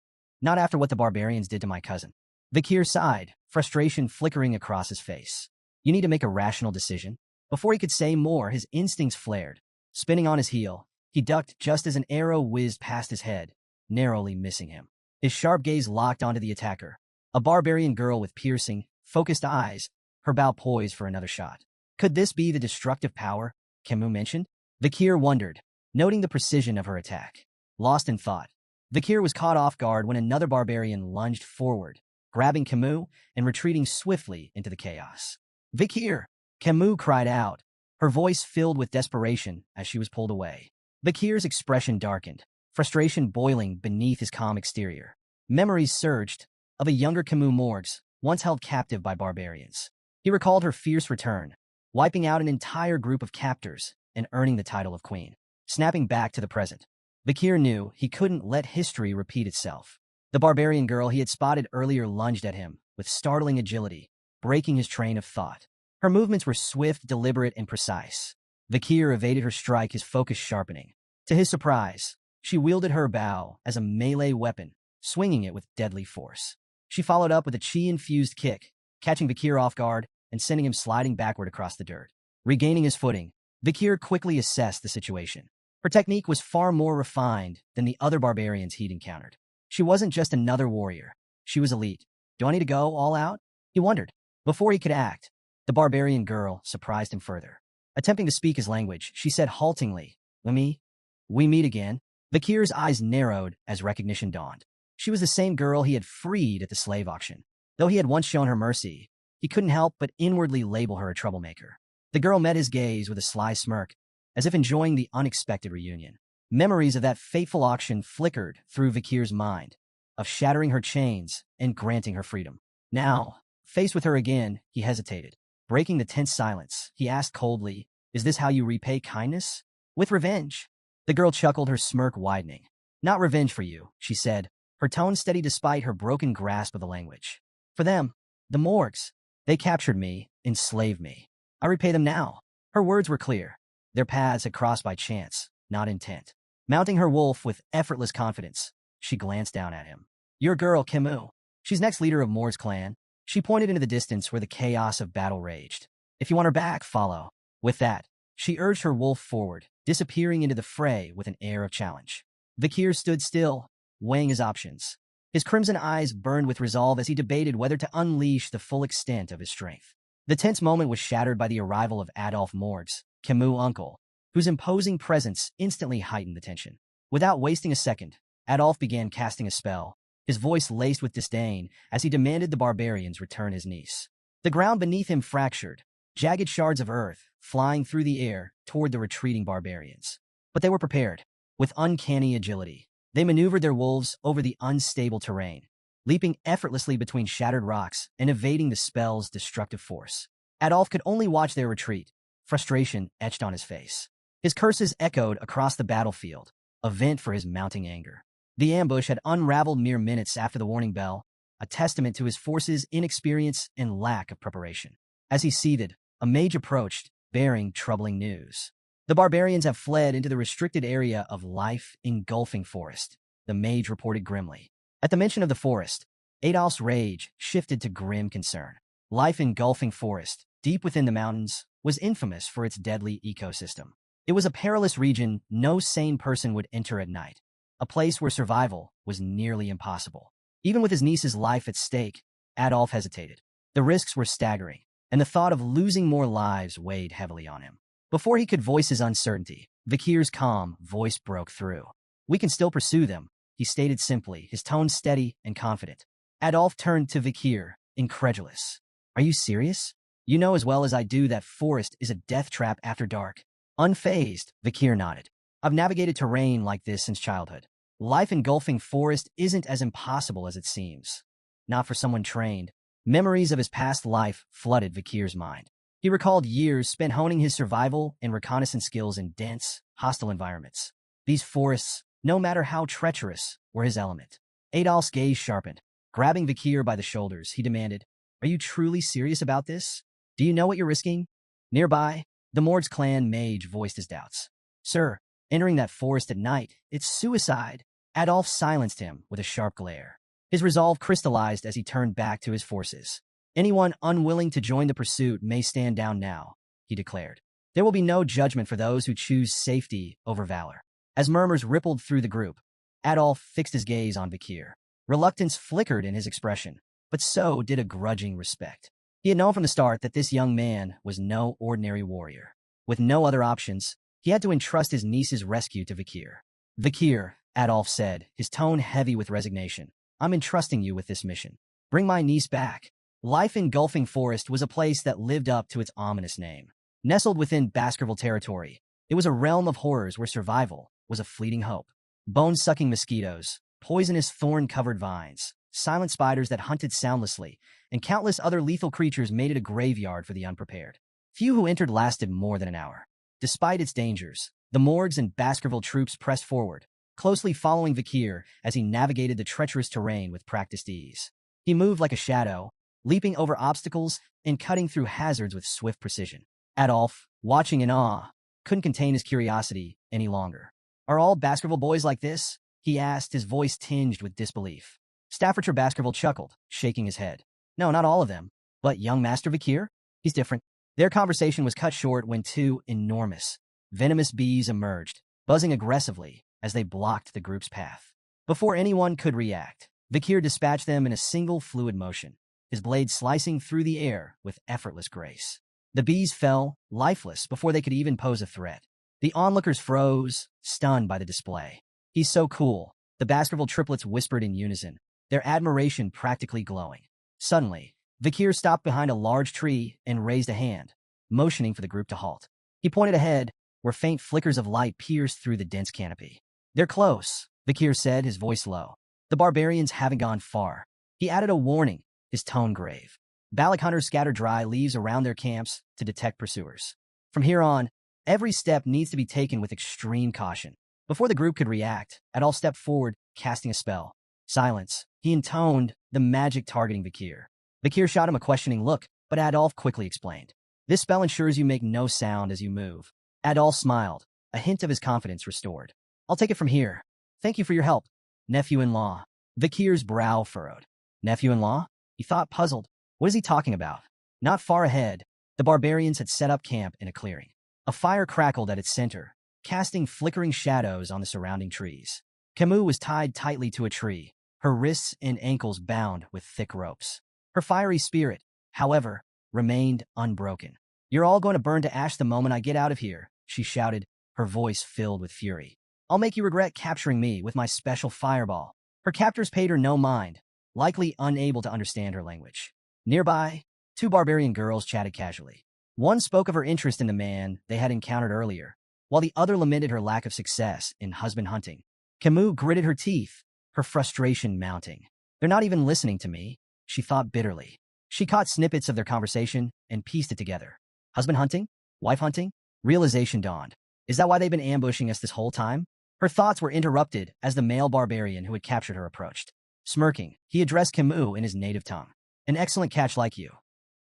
Not after what the barbarians did to my cousin. Vikir sighed, frustration flickering across his face. You need to make a rational decision. Before he could say more, his instincts flared. Spinning on his heel, he ducked just as an arrow whizzed past his head, narrowly missing him. His sharp gaze locked onto the attacker, a barbarian girl with piercing, focused eyes, her bow poised for another shot. Could this be the destructive power Camus mentioned? Vikir wondered, noting the precision of her attack. Lost in thought, Vikir was caught off guard when another barbarian lunged forward, grabbing Camus and retreating swiftly into the chaos. Vikir! Camus cried out, her voice filled with desperation as she was pulled away. Vikir's expression darkened, frustration boiling beneath his calm exterior. Memories surged of a younger Camus Morgs, once held captive by barbarians. He recalled her fierce return, wiping out an entire group of captors and earning the title of queen. Snapping back to the present, Vikir knew he couldn't let history repeat itself. The barbarian girl he had spotted earlier lunged at him with startling agility, breaking his train of thought. Her movements were swift, deliberate, and precise. Vikir evaded her strike, his focus sharpening. To his surprise, she wielded her bow as a melee weapon, swinging it with deadly force. She followed up with a chi-infused kick, catching Vikir off guard and sending him sliding backward across the dirt. Regaining his footing, Vikir quickly assessed the situation. Her technique was far more refined than the other barbarians he'd encountered. She wasn't just another warrior. She was elite. Do I need to go all out? He wondered. Before he could act, the barbarian girl surprised him further. Attempting to speak his language, she said haltingly, We meet again. Vikir's eyes narrowed as recognition dawned. She was the same girl he had freed at the slave auction. Though he had once shown her mercy, he couldn't help but inwardly label her a troublemaker. The girl met his gaze with a sly smirk, as if enjoying the unexpected reunion. Memories of that fateful auction flickered through Vikir's mind, of shattering her chains and granting her freedom. Now, faced with her again, he hesitated. Breaking the tense silence, he asked coldly, Is this how you repay kindness? With revenge. The girl chuckled, her smirk widening. Not revenge for you, she said, her tone steady despite her broken grasp of the language. For them, the Morgs. They captured me, enslaved me. I repay them now. Her words were clear. Their paths had crossed by chance, not intent. Mounting her wolf with effortless confidence, she glanced down at him. Your girl, Camus. She's next leader of Morg's clan. She pointed into the distance where the chaos of battle raged. If you want her back, follow. With that, she urged her wolf forward, disappearing into the fray with an air of challenge. Vikir stood still, weighing his options. His crimson eyes burned with resolve as he debated whether to unleash the full extent of his strength. The tense moment was shattered by the arrival of Adolphe Morgs, Camus' uncle, whose imposing presence instantly heightened the tension. Without wasting a second, Adolphe began casting a spell, his voice laced with disdain as he demanded the barbarians return his niece. The ground beneath him fractured, jagged shards of earth flying through the air toward the retreating barbarians. But they were prepared. With uncanny agility, they maneuvered their wolves over the unstable terrain, leaping effortlessly between shattered rocks and evading the spell's destructive force. Adolphe could only watch their retreat, frustration etched on his face. His curses echoed across the battlefield, a vent for his mounting anger. The ambush had unraveled mere minutes after the warning bell, a testament to his force's inexperience and lack of preparation. As he seethed, a mage approached, bearing troubling news. The barbarians have fled into the restricted area of life-engulfing forest, the mage reported grimly. At the mention of the forest, Adolphe's rage shifted to grim concern. Life-engulfing forest, deep within the mountains, was infamous for its deadly ecosystem. It was a perilous region no sane person would enter at night, a place where survival was nearly impossible. Even with his niece's life at stake, Adolphe hesitated. The risks were staggering, and the thought of losing more lives weighed heavily on him. Before he could voice his uncertainty, Vikir's calm voice broke through. We can still pursue them, he stated simply, his tone steady and confident. Adolf turned to Vikir, incredulous. Are you serious? You know as well as I do that forest is a death trap after dark. Unfazed, Vikir nodded. I've navigated terrain like this since childhood. Life engulfing forest isn't as impossible as it seems. Not for someone trained. Memories of his past life flooded Vikir's mind. He recalled years spent honing his survival and reconnaissance skills in dense, hostile environments. These forests, no matter how treacherous, were his element. Adolf's gaze sharpened. Grabbing Vikir by the shoulders, he demanded, Are you truly serious about this? Do you know what you're risking? Nearby, the Mord's clan mage voiced his doubts. Sir, entering that forest at night, it's suicide. Adolf silenced him with a sharp glare. His resolve crystallized as he turned back to his forces. Anyone unwilling to join the pursuit may stand down now, he declared. There will be no judgment for those who choose safety over valor. As murmurs rippled through the group, Adolf fixed his gaze on Vikir. Reluctance flickered in his expression, but so did a grudging respect. He had known from the start that this young man was no ordinary warrior. With no other options, he had to entrust his niece's rescue to Vikir. Vikir, Adolf said, his tone heavy with resignation. I'm entrusting you with this mission. Bring my niece back. Life engulfing forest was a place that lived up to its ominous name. Nestled within Baskerville territory, it was a realm of horrors where survival was a fleeting hope. Bone-sucking mosquitoes, poisonous thorn-covered vines, silent spiders that hunted soundlessly, and countless other lethal creatures made it a graveyard for the unprepared. Few who entered lasted more than an hour. Despite its dangers, the Morgs and Baskerville troops pressed forward, closely following Vikir as he navigated the treacherous terrain with practiced ease. He moved like a shadow, leaping over obstacles and cutting through hazards with swift precision. Adolf, watching in awe, couldn't contain his curiosity any longer. Are all Baskerville boys like this? He asked, his voice tinged with disbelief. Staffordshire Baskerville chuckled, shaking his head. No, not all of them. But young Master Vikir? He's different. Their conversation was cut short when two enormous, venomous bees emerged, buzzing aggressively as they blocked the group's path. Before anyone could react, Vikir dispatched them in a single fluid motion, his blade slicing through the air with effortless grace. The bees fell, lifeless, before they could even pose a threat. The onlookers froze, stunned by the display. He's so cool, the Baskerville triplets whispered in unison, their admiration practically glowing. Suddenly, Vikir stopped behind a large tree and raised a hand, motioning for the group to halt. He pointed ahead, where faint flickers of light pierced through the dense canopy. They're close, Vikir said, his voice low. The barbarians haven't gone far. He added a warning, his tone grave. Balak hunters scatter dry leaves around their camps to detect pursuers. From here on, every step needs to be taken with extreme caution. Before the group could react, Adolf stepped forward, casting a spell. Silence. He intoned, the magic targeting Vikir. Vikir shot him a questioning look, but Adolf quickly explained. This spell ensures you make no sound as you move. Adolf smiled, a hint of his confidence restored. I'll take it from here. Thank you for your help, nephew-in-law. Vikir's brow furrowed. Nephew-in-law? He thought, puzzled. What is he talking about? Not far ahead, the barbarians had set up camp in a clearing. A fire crackled at its center, casting flickering shadows on the surrounding trees. Camus was tied tightly to a tree, her wrists and ankles bound with thick ropes. Her fiery spirit, however, remained unbroken. You're all going to burn to ash the moment I get out of here, she shouted, her voice filled with fury. I'll make you regret capturing me with my special fireball. Her captors paid her no mind, likely unable to understand her language. Nearby, two barbarian girls chatted casually. One spoke of her interest in the man they had encountered earlier, while the other lamented her lack of success in husband hunting. Camus gritted her teeth, her frustration mounting. They're not even listening to me, she thought bitterly. She caught snippets of their conversation and pieced it together. Husband hunting? Wife hunting? Realization dawned. Is that why they've been ambushing us this whole time? Her thoughts were interrupted as the male barbarian who had captured her approached. Smirking, he addressed Camus in his native tongue. An excellent catch like you.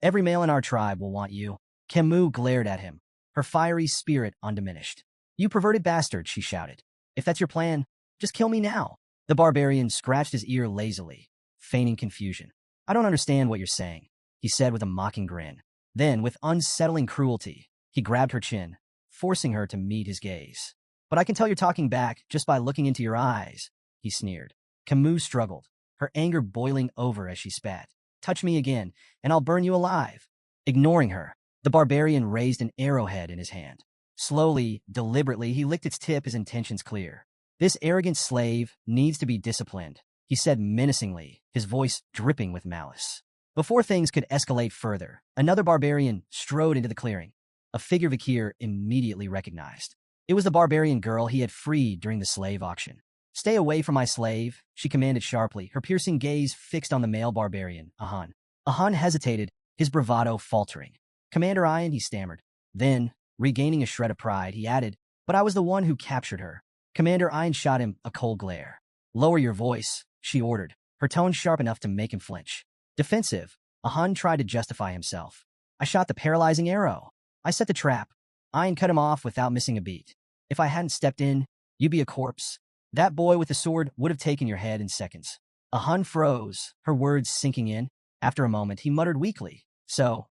Every male in our tribe will want you. Camus glared at him, her fiery spirit undiminished. You perverted bastard, she shouted. If that's your plan, just kill me now. The barbarian scratched his ear lazily, feigning confusion. I don't understand what you're saying, he said with a mocking grin. Then, with unsettling cruelty, he grabbed her chin, forcing her to meet his gaze. But I can tell you're talking back just by looking into your eyes, he sneered. Camus struggled, her anger boiling over as she spat. Touch me again, and I'll burn you alive. Ignoring her, The barbarian raised an arrowhead in his hand. Slowly, deliberately, he licked its tip, his intentions clear. This arrogant slave needs to be disciplined, he said menacingly, his voice dripping with malice. Before things could escalate further, another barbarian strode into the clearing, a figure Vikir immediately recognized. It was the barbarian girl he had freed during the slave auction. "Stay away from my slave," she commanded sharply, her piercing gaze fixed on the male barbarian, Ahan. Ahan hesitated, his bravado faltering. "Commander Ian," he stammered. Then, regaining a shred of pride, he added, "But I was the one who captured her." Commander Ian shot him a cold glare. "Lower your voice," she ordered, her tone sharp enough to make him flinch. Defensive, Ahan tried to justify himself. "I shot the paralyzing arrow. I set the trap." Ian cut him off without missing a beat. "If I hadn't stepped in, you'd be a corpse. That boy with the sword would have taken your head in seconds." Ahan froze, her words sinking in. After a moment, he muttered weakly, "So,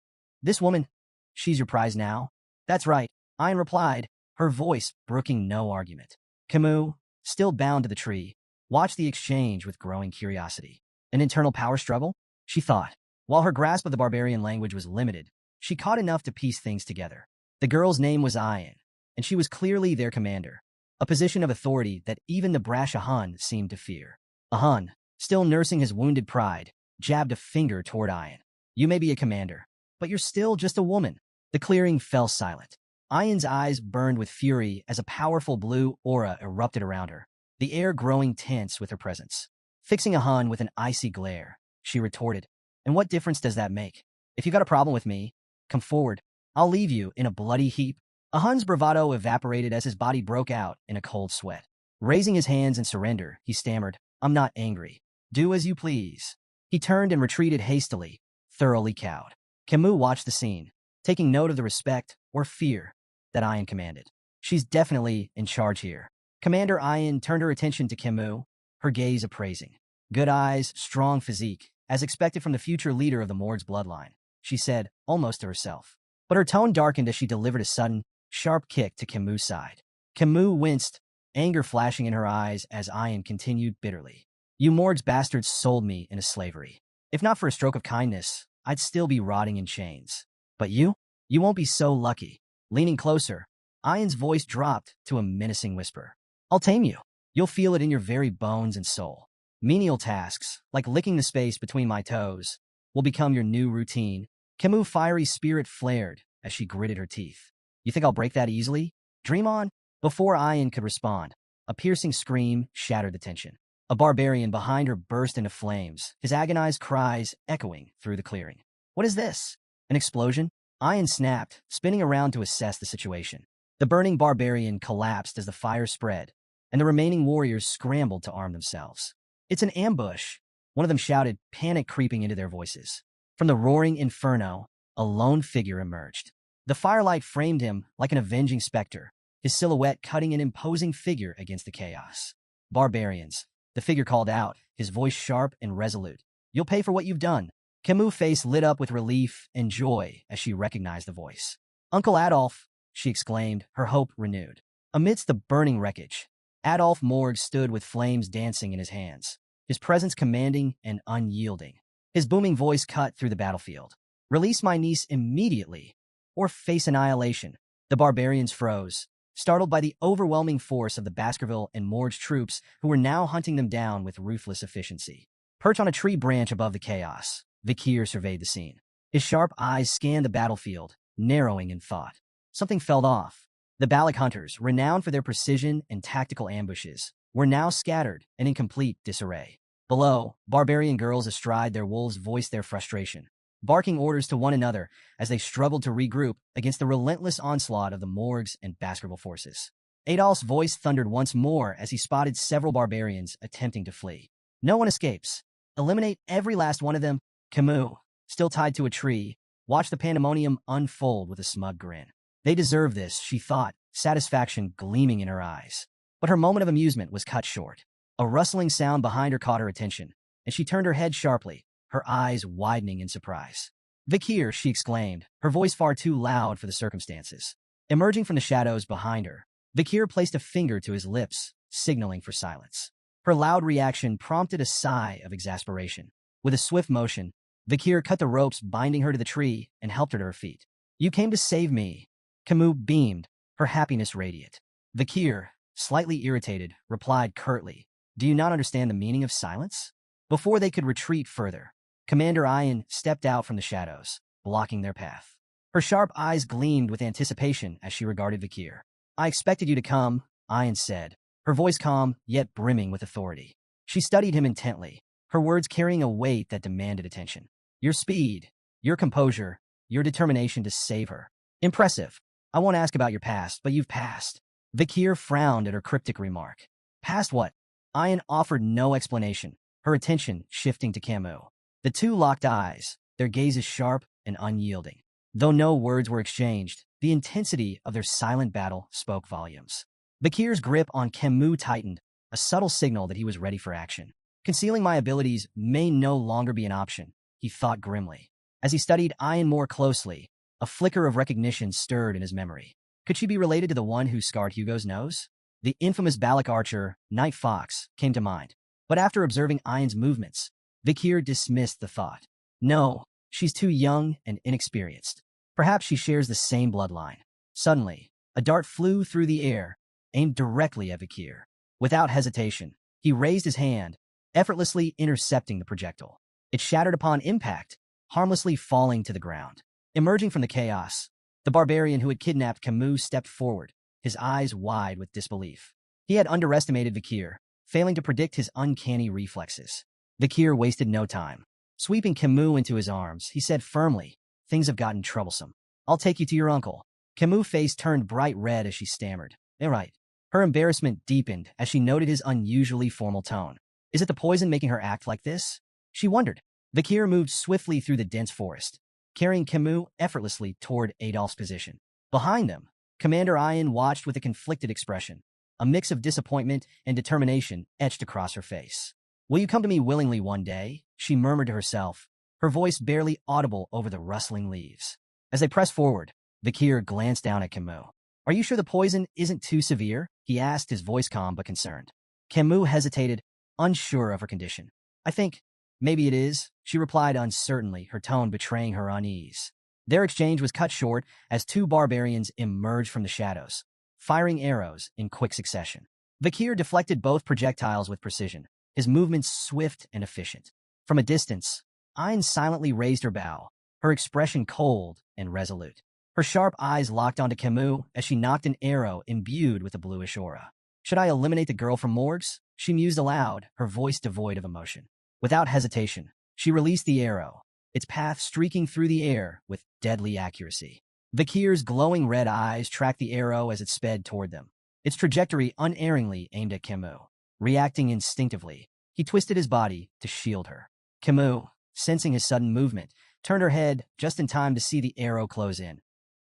this woman, she's your prize now?" "That's right," Ian replied, her voice brooking no argument. Camus, still bound to the tree, watched the exchange with growing curiosity. An internal power struggle? She thought. While her grasp of the barbarian language was limited, she caught enough to piece things together. The girl's name was Ian, and she was clearly their commander, a position of authority that even the brash Ahan seemed to fear. Ahan, still nursing his wounded pride, jabbed a finger toward Ian. "You may be a commander, but you're still just a woman." The clearing fell silent. Ian's eyes burned with fury as a powerful blue aura erupted around her, the air growing tense with her presence. Fixing Ahan with an icy glare, she retorted, "And what difference does that make? If you got a problem with me, come forward. I'll leave you in a bloody heap." Ahan's bravado evaporated as his body broke out in a cold sweat. Raising his hands in surrender, he stammered, "I'm not angry. Do as you please." He turned and retreated hastily, thoroughly cowed. Camus watched the scene, taking note of the respect or fear that Ian commanded. "She's definitely in charge here." Commander Ian turned her attention to Camus, her gaze appraising. "Good eyes, strong physique, as expected from the future leader of the Morg's bloodline," she said, almost to herself. But her tone darkened as she delivered a sudden, sharp kick to Camus' side. Camus winced, anger flashing in her eyes as Ian continued bitterly. "You Morg's bastards sold me into slavery. If not for a stroke of kindness, I'd still be rotting in chains. But you won't be so lucky." Leaning closer, Ian's voice dropped to a menacing whisper. "I'll tame you. You'll feel it in your very bones and soul. Menial tasks, like licking the space between my toes, will become your new routine." Camus' fiery spirit flared as she gritted her teeth. "You think I'll break that easily? Dream on." Before Ian could respond, a piercing scream shattered the tension. A barbarian behind her burst into flames, his agonized cries echoing through the clearing. "What is this? An explosion?" Ian snapped, spinning around to assess the situation. The burning barbarian collapsed as the fire spread, and the remaining warriors scrambled to arm themselves. "It's an ambush," one of them shouted, panic creeping into their voices. From the roaring inferno, a lone figure emerged. The firelight framed him like an avenging specter, his silhouette cutting an imposing figure against the chaos. "Barbarians," the figure called out, his voice sharp and resolute. "You'll pay for what you've done." Camus' face lit up with relief and joy as she recognized the voice. "Uncle Adolf," she exclaimed, her hope renewed. Amidst the burning wreckage, Adolf Morg stood with flames dancing in his hands, his presence commanding and unyielding. His booming voice cut through the battlefield. "Release my niece immediately, or face annihilation." The barbarians froze, startled by the overwhelming force of the Baskerville and Morg's troops who were now hunting them down with ruthless efficiency. Perched on a tree branch above the chaos, Vikir surveyed the scene. His sharp eyes scanned the battlefield, narrowing in thought. Something felt off. The Balak hunters, renowned for their precision and tactical ambushes, were now scattered and in complete disarray. Below, barbarian girls astride their wolves voiced their frustration, barking orders to one another as they struggled to regroup against the relentless onslaught of the Morgs and Baskerville forces. Adolf's voice thundered once more as he spotted several barbarians attempting to flee. "No one escapes. Eliminate every last one of them." Camus, still tied to a tree, watched the pandemonium unfold with a smug grin. They deserve this, she thought, satisfaction gleaming in her eyes. But her moment of amusement was cut short. A rustling sound behind her caught her attention, and she turned her head sharply, her eyes widening in surprise. "Vikir," she exclaimed, her voice far too loud for the circumstances. Emerging from the shadows behind her, Vikir placed a finger to his lips, signaling for silence. Her loud reaction prompted a sigh of exasperation. With a swift motion, Vikir cut the ropes binding her to the tree and helped her to her feet. You came to save me. Camus beamed, her happiness radiant. Vakir, slightly irritated, replied curtly, do you not understand the meaning of silence? Before they could retreat further, Commander Ian stepped out from the shadows, blocking their path. Her sharp eyes gleamed with anticipation as she regarded Vakir. I expected you to come, Ian said, her voice calm yet brimming with authority. She studied him intently, her words carrying a weight that demanded attention. Your speed, your composure, your determination to save her. Impressive. I won't ask about your past, but you've passed. Vakir frowned at her cryptic remark. Past what? Ian offered no explanation, her attention shifting to Camus. The two locked eyes, their gazes sharp and unyielding. Though no words were exchanged, the intensity of their silent battle spoke volumes. Vakir's grip on Camus tightened, a subtle signal that he was ready for action. Concealing my abilities may no longer be an option, he thought grimly. As he studied Ian more closely, a flicker of recognition stirred in his memory. Could she be related to the one who scarred Hugo's nose? The infamous Balak archer, Night Fox, came to mind. But after observing Ian's movements, Vakir dismissed the thought. No, she's too young and inexperienced. Perhaps she shares the same bloodline. Suddenly, a dart flew through the air, aimed directly at Vakir. Without hesitation, he raised his hand, effortlessly intercepting the projectile. It shattered upon impact, harmlessly falling to the ground. Emerging from the chaos, the barbarian who had kidnapped Camus stepped forward, his eyes wide with disbelief. He had underestimated Vakir, failing to predict his uncanny reflexes. Vakir wasted no time. Sweeping Camus into his arms, he said firmly, things have gotten troublesome. I'll take you to your uncle. Camus' face turned bright red as she stammered. All right. Her embarrassment deepened as she noted his unusually formal tone. Is it the poison making her act like this? She wondered. Vakir moved swiftly through the dense forest, carrying Camus effortlessly toward Adolph's position. Behind them, Commander Ian watched with a conflicted expression. A mix of disappointment and determination etched across her face. Will you come to me willingly one day? She murmured to herself, her voice barely audible over the rustling leaves. As they pressed forward, Vakir glanced down at Camus. Are you sure the poison isn't too severe? He asked, his voice calm but concerned. Camus hesitated, unsure of her condition. I think, maybe it is, she replied uncertainly, her tone betraying her unease. Their exchange was cut short as two barbarians emerged from the shadows, firing arrows in quick succession. Vakir deflected both projectiles with precision, his movements swift and efficient. From a distance, Ian silently raised her bow, her expression cold and resolute. Her sharp eyes locked onto Camus as she knocked an arrow imbued with a bluish aura. Should I eliminate the girl from Morgs? She mused aloud, her voice devoid of emotion. Without hesitation, she released the arrow, its path streaking through the air with deadly accuracy. Vakir's glowing red eyes tracked the arrow as it sped toward them, its trajectory unerringly aimed at Camus. Reacting instinctively, he twisted his body to shield her. Camus, sensing his sudden movement, turned her head just in time to see the arrow close in,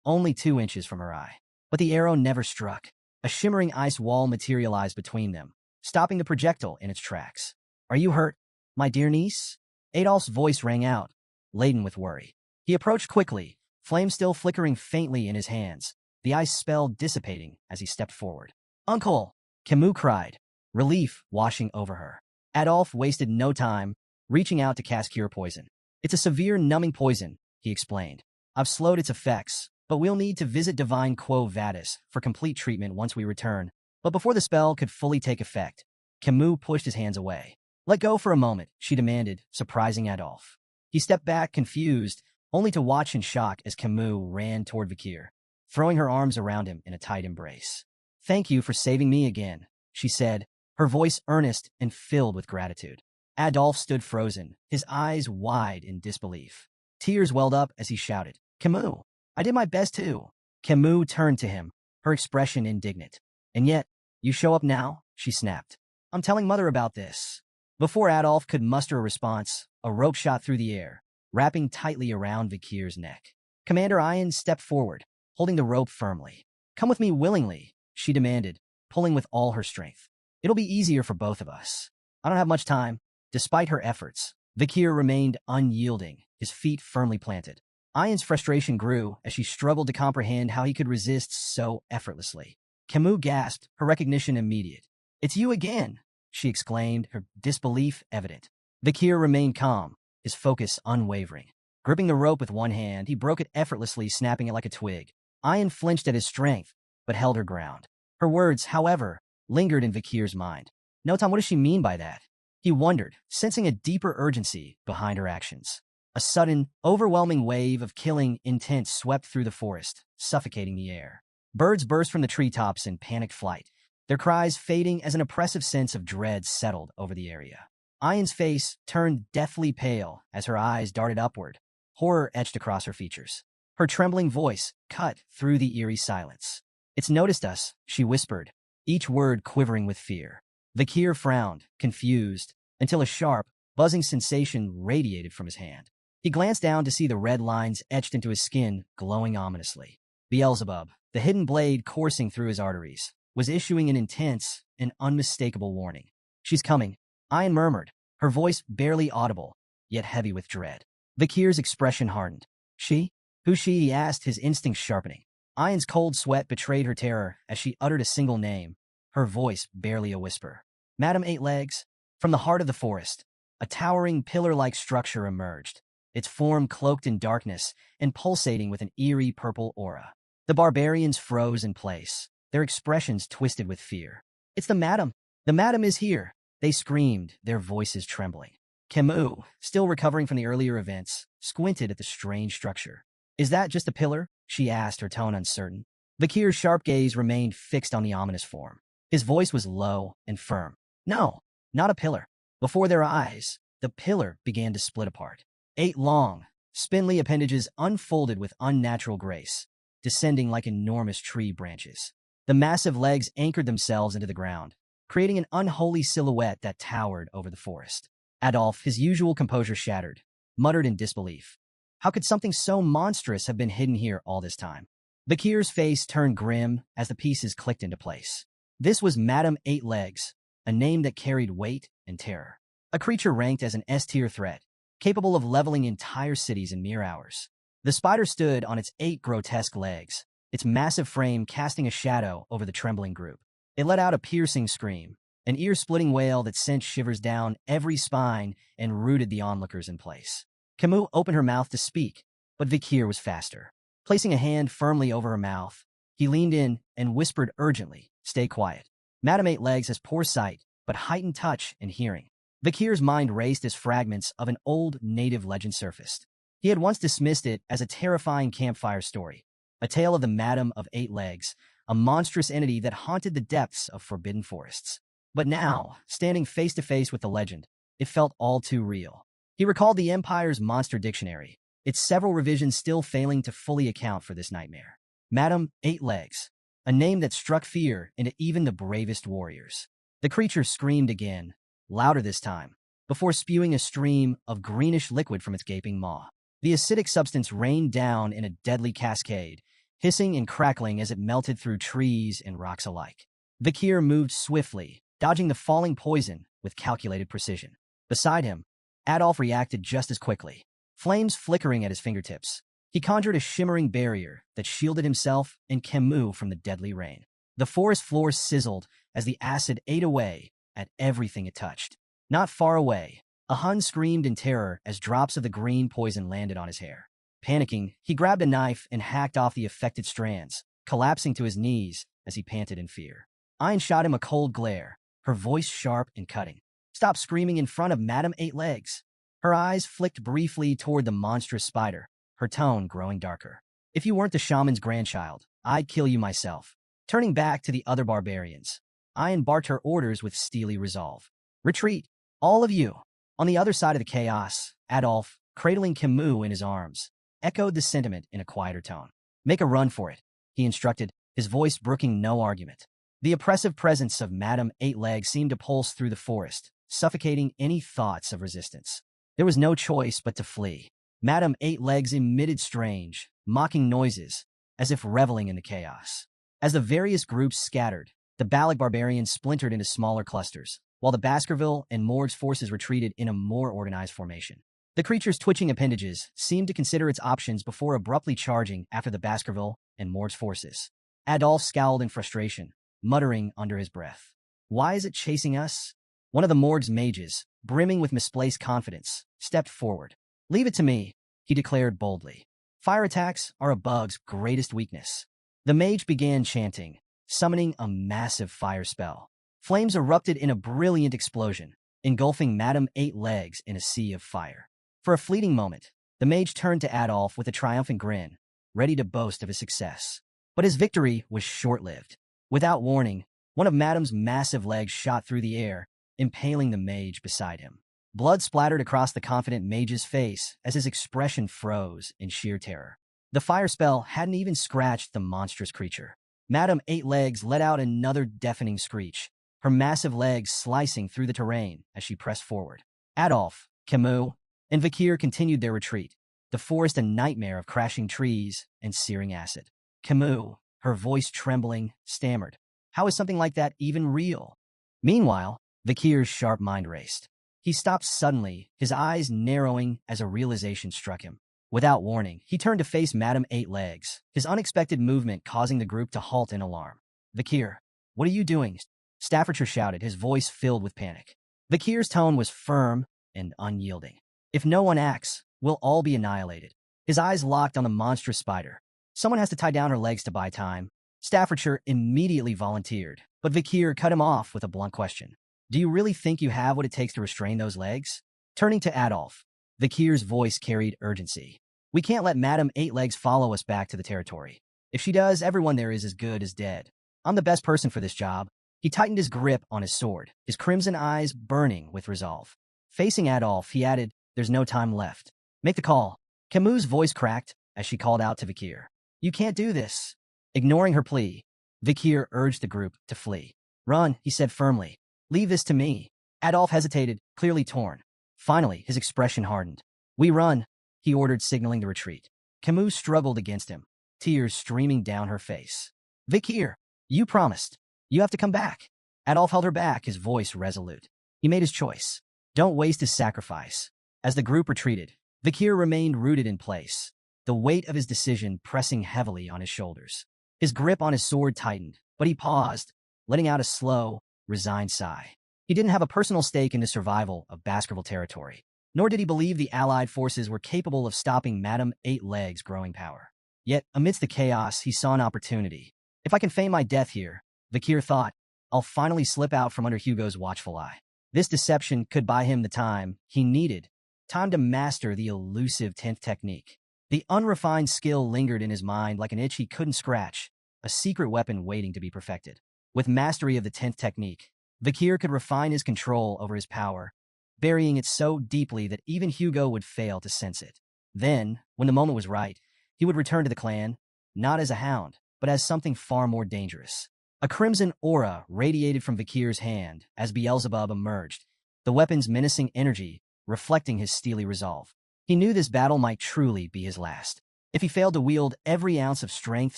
only 2 inches from her eye. But the arrow never struck. A shimmering ice wall materialized between them, stopping the projectile in its tracks. Are you hurt, my dear niece? Adolph's voice rang out, laden with worry. He approached quickly, flame still flickering faintly in his hands, the ice spell dissipating as he stepped forward. Uncle! Camus cried, relief washing over her. Adolph wasted no time, reaching out to cast Cure Poison. It's a severe numbing poison, he explained. I've slowed its effects, but we'll need to visit Divine Quo Vadis for complete treatment once we return. But before the spell could fully take effect, Camus pushed his hands away. Let go for a moment, she demanded, surprising Adolph. He stepped back, confused, only to watch in shock as Camus ran toward Vakir, throwing her arms around him in a tight embrace. Thank you for saving me again, she said, her voice earnest and filled with gratitude. Adolph stood frozen, his eyes wide in disbelief. Tears welled up as he shouted, Camus, I did my best too. Camus turned to him, her expression indignant. And yet, you show up now? She snapped. I'm telling Mother about this. Before Adolph could muster a response, a rope shot through the air, wrapping tightly around Vakir's neck. Commander Ian stepped forward, holding the rope firmly. Come with me willingly, she demanded, pulling with all her strength. It'll be easier for both of us. I don't have much time. Despite her efforts, Vakir remained unyielding, his feet firmly planted. Ian's frustration grew as she struggled to comprehend how he could resist so effortlessly. Camus gasped, her recognition immediate. It's you again, she exclaimed, her disbelief evident. Vakir remained calm, his focus unwavering. Gripping the rope with one hand, he broke it effortlessly, snapping it like a twig. Ayan flinched at his strength, but held her ground. Her words, however, lingered in Vikir's mind. No, Tom, what does she mean by that? He wondered, sensing a deeper urgency behind her actions. A sudden, overwhelming wave of killing intent swept through the forest, suffocating the air. Birds burst from the treetops in panicked flight, their cries fading as an oppressive sense of dread settled over the area. Ayan's face turned deathly pale as her eyes darted upward, horror etched across her features. Her trembling voice cut through the eerie silence. "It's noticed us," she whispered, each word quivering with fear. Vikir frowned, confused, until a sharp, buzzing sensation radiated from his hand. He glanced down to see the red lines etched into his skin, glowing ominously. Beelzebub, the hidden blade coursing through his arteries, was issuing an intense and unmistakable warning. "She's coming," Ayan murmured, her voice barely audible, yet heavy with dread. Vikir's expression hardened. "She? Who's she?" he asked, his instincts sharpening. Ayan's cold sweat betrayed her terror as she uttered a single name, her voice barely a whisper. "Madam Eight Legs." From the heart of the forest, a towering pillar-like structure emerged, its form cloaked in darkness and pulsating with an eerie purple aura. The barbarians froze in place, their expressions twisted with fear. "It's the madam! The madam is here!" they screamed, their voices trembling. Camus, still recovering from the earlier events, squinted at the strange structure. "Is that just a pillar?" she asked, her tone uncertain. Vikir's sharp gaze remained fixed on the ominous form. His voice was low and firm. "No, not a pillar." Before their eyes, the pillar began to split apart. 8 long, spindly appendages unfolded with unnatural grace, descending like enormous tree branches. The massive legs anchored themselves into the ground, creating an unholy silhouette that towered over the forest. Adolf, his usual composure shattered, muttered in disbelief. How could something so monstrous have been hidden here all this time? Vikir's face turned grim as the pieces clicked into place. This was Madam Eight Legs, a name that carried weight and terror. A creature ranked as an S-tier threat, capable of leveling entire cities in mere hours. The spider stood on its 8 grotesque legs, its massive frame casting a shadow over the trembling group. It let out a piercing scream, an ear-splitting wail that sent shivers down every spine and rooted the onlookers in place. Camus opened her mouth to speak, but Vikir was faster. Placing a hand firmly over her mouth, he leaned in and whispered urgently, "Stay quiet. Madam Eight Legs has poor sight, but heightened touch and hearing." Vikir's mind raced as fragments of an old native legend surfaced. He had once dismissed it as a terrifying campfire story, a tale of the Madam of Eight Legs, a monstrous entity that haunted the depths of forbidden forests. But now, standing face to face with the legend, it felt all too real. He recalled the Empire's monster dictionary, its several revisions still failing to fully account for this nightmare. Madam Eight Legs, a name that struck fear into even the bravest warriors. The creature screamed again, louder this time, before spewing a stream of greenish liquid from its gaping maw. The acidic substance rained down in a deadly cascade, hissing and crackling as it melted through trees and rocks alike. Vikir moved swiftly, dodging the falling poison with calculated precision. Beside him, Adolf reacted just as quickly, flames flickering at his fingertips. He conjured a shimmering barrier that shielded himself and Camus from the deadly rain. The forest floor sizzled as the acid ate away at everything it touched. Not far away, a Hun screamed in terror as drops of the green poison landed on his hair. Panicking, he grabbed a knife and hacked off the affected strands, collapsing to his knees as he panted in fear. Ayn shot him a cold glare, her voice sharp and cutting. "Stop screaming in front of Madam Eight Legs." Her eyes flicked briefly toward the monstrous spider, her tone growing darker. "If you weren't the shaman's grandchild, I'd kill you myself." Turning back to the other barbarians, Ayn barked her orders with steely resolve. "Retreat, all of you." On the other side of the chaos, Adolf, cradling Camus in his arms, echoed the sentiment in a quieter tone. "Make a run for it," he instructed, his voice brooking no argument. The oppressive presence of Madam Eight Legs seemed to pulse through the forest, suffocating any thoughts of resistance. There was no choice but to flee. Madam Eight Legs emitted strange, mocking noises, as if reveling in the chaos. As the various groups scattered, the Balik barbarians splintered into smaller clusters, while the Baskerville and Morg's forces retreated in a more organized formation. The creature's twitching appendages seemed to consider its options before abruptly charging after the Baskerville and Morg's forces. Adolf scowled in frustration, muttering under his breath. "Why is it chasing us?" One of the Morg's mages, brimming with misplaced confidence, stepped forward. "Leave it to me," he declared boldly. Fire attacks are a bug's greatest weakness. The mage began chanting, summoning a massive fire spell. Flames erupted in a brilliant explosion, engulfing Madame Eight Legs in a sea of fire. For a fleeting moment, the mage turned to Adolf with a triumphant grin, ready to boast of his success. But his victory was short-lived. Without warning, one of Madame's massive legs shot through the air, impaling the mage beside him. Blood splattered across the confident mage's face as his expression froze in sheer terror. The fire spell hadn't even scratched the monstrous creature. Madame Eight Legs let out another deafening screech, her massive legs slicing through the terrain as she pressed forward. Adolf, Camus, and Vakir continued their retreat, the forest a nightmare of crashing trees and searing acid. Camus, her voice trembling, stammered, "How is something like that even real?" Meanwhile, Vakir's sharp mind raced. He stopped suddenly, his eyes narrowing as a realization struck him. Without warning, he turned to face Madame Eight Legs, his unexpected movement causing the group to halt in alarm. "Vakir, what are you doing?" Staffordshire shouted, his voice filled with panic. Vakir's tone was firm and unyielding. "If no one acts, we'll all be annihilated." His eyes locked on the monstrous spider. "Someone has to tie down her legs to buy time." Staffordshire immediately volunteered, but Vakir cut him off with a blunt question. "Do you really think you have what it takes to restrain those legs?" Turning to Adolf, Vakir's voice carried urgency. "We can't let Madame Eight Legs follow us back to the territory. If she does, everyone there is as good as dead. I'm the best person for this job." He tightened his grip on his sword, his crimson eyes burning with resolve. Facing Adolf, he added, "There's no time left. Make the call." Camus' voice cracked as she called out to Vakir. "You can't do this." Ignoring her plea, Vakir urged the group to flee. "Run," he said firmly. "Leave this to me." Adolf hesitated, clearly torn. Finally, his expression hardened. "We run," he ordered, signaling the retreat. Camus struggled against him, tears streaming down her face. "Vakir, you promised. You have to come back." Adolf held her back, his voice resolute. He made his choice. Don't waste his sacrifice. As the group retreated, Vakir remained rooted in place, the weight of his decision pressing heavily on his shoulders. His grip on his sword tightened, but he paused, letting out a slow, resigned sigh. He didn't have a personal stake in the survival of Baskerville territory, nor did he believe the Allied forces were capable of stopping Madame Eight Legs' growing power. Yet, amidst the chaos, he saw an opportunity. "If I can feign my death here," Vakir thought, "I'll finally slip out from under Hugo's watchful eye." This deception could buy him the time he needed, time to master the elusive 10th technique. The unrefined skill lingered in his mind like an itch he couldn't scratch, a secret weapon waiting to be perfected. With mastery of the 10th technique, Vakir could refine his control over his power, burying it so deeply that even Hugo would fail to sense it. Then, when the moment was right, he would return to the clan, not as a hound, but as something far more dangerous. A crimson aura radiated from Vakir's hand as Beelzebub emerged, the weapon's menacing energy reflecting his steely resolve. He knew this battle might truly be his last. If he failed to wield every ounce of strength,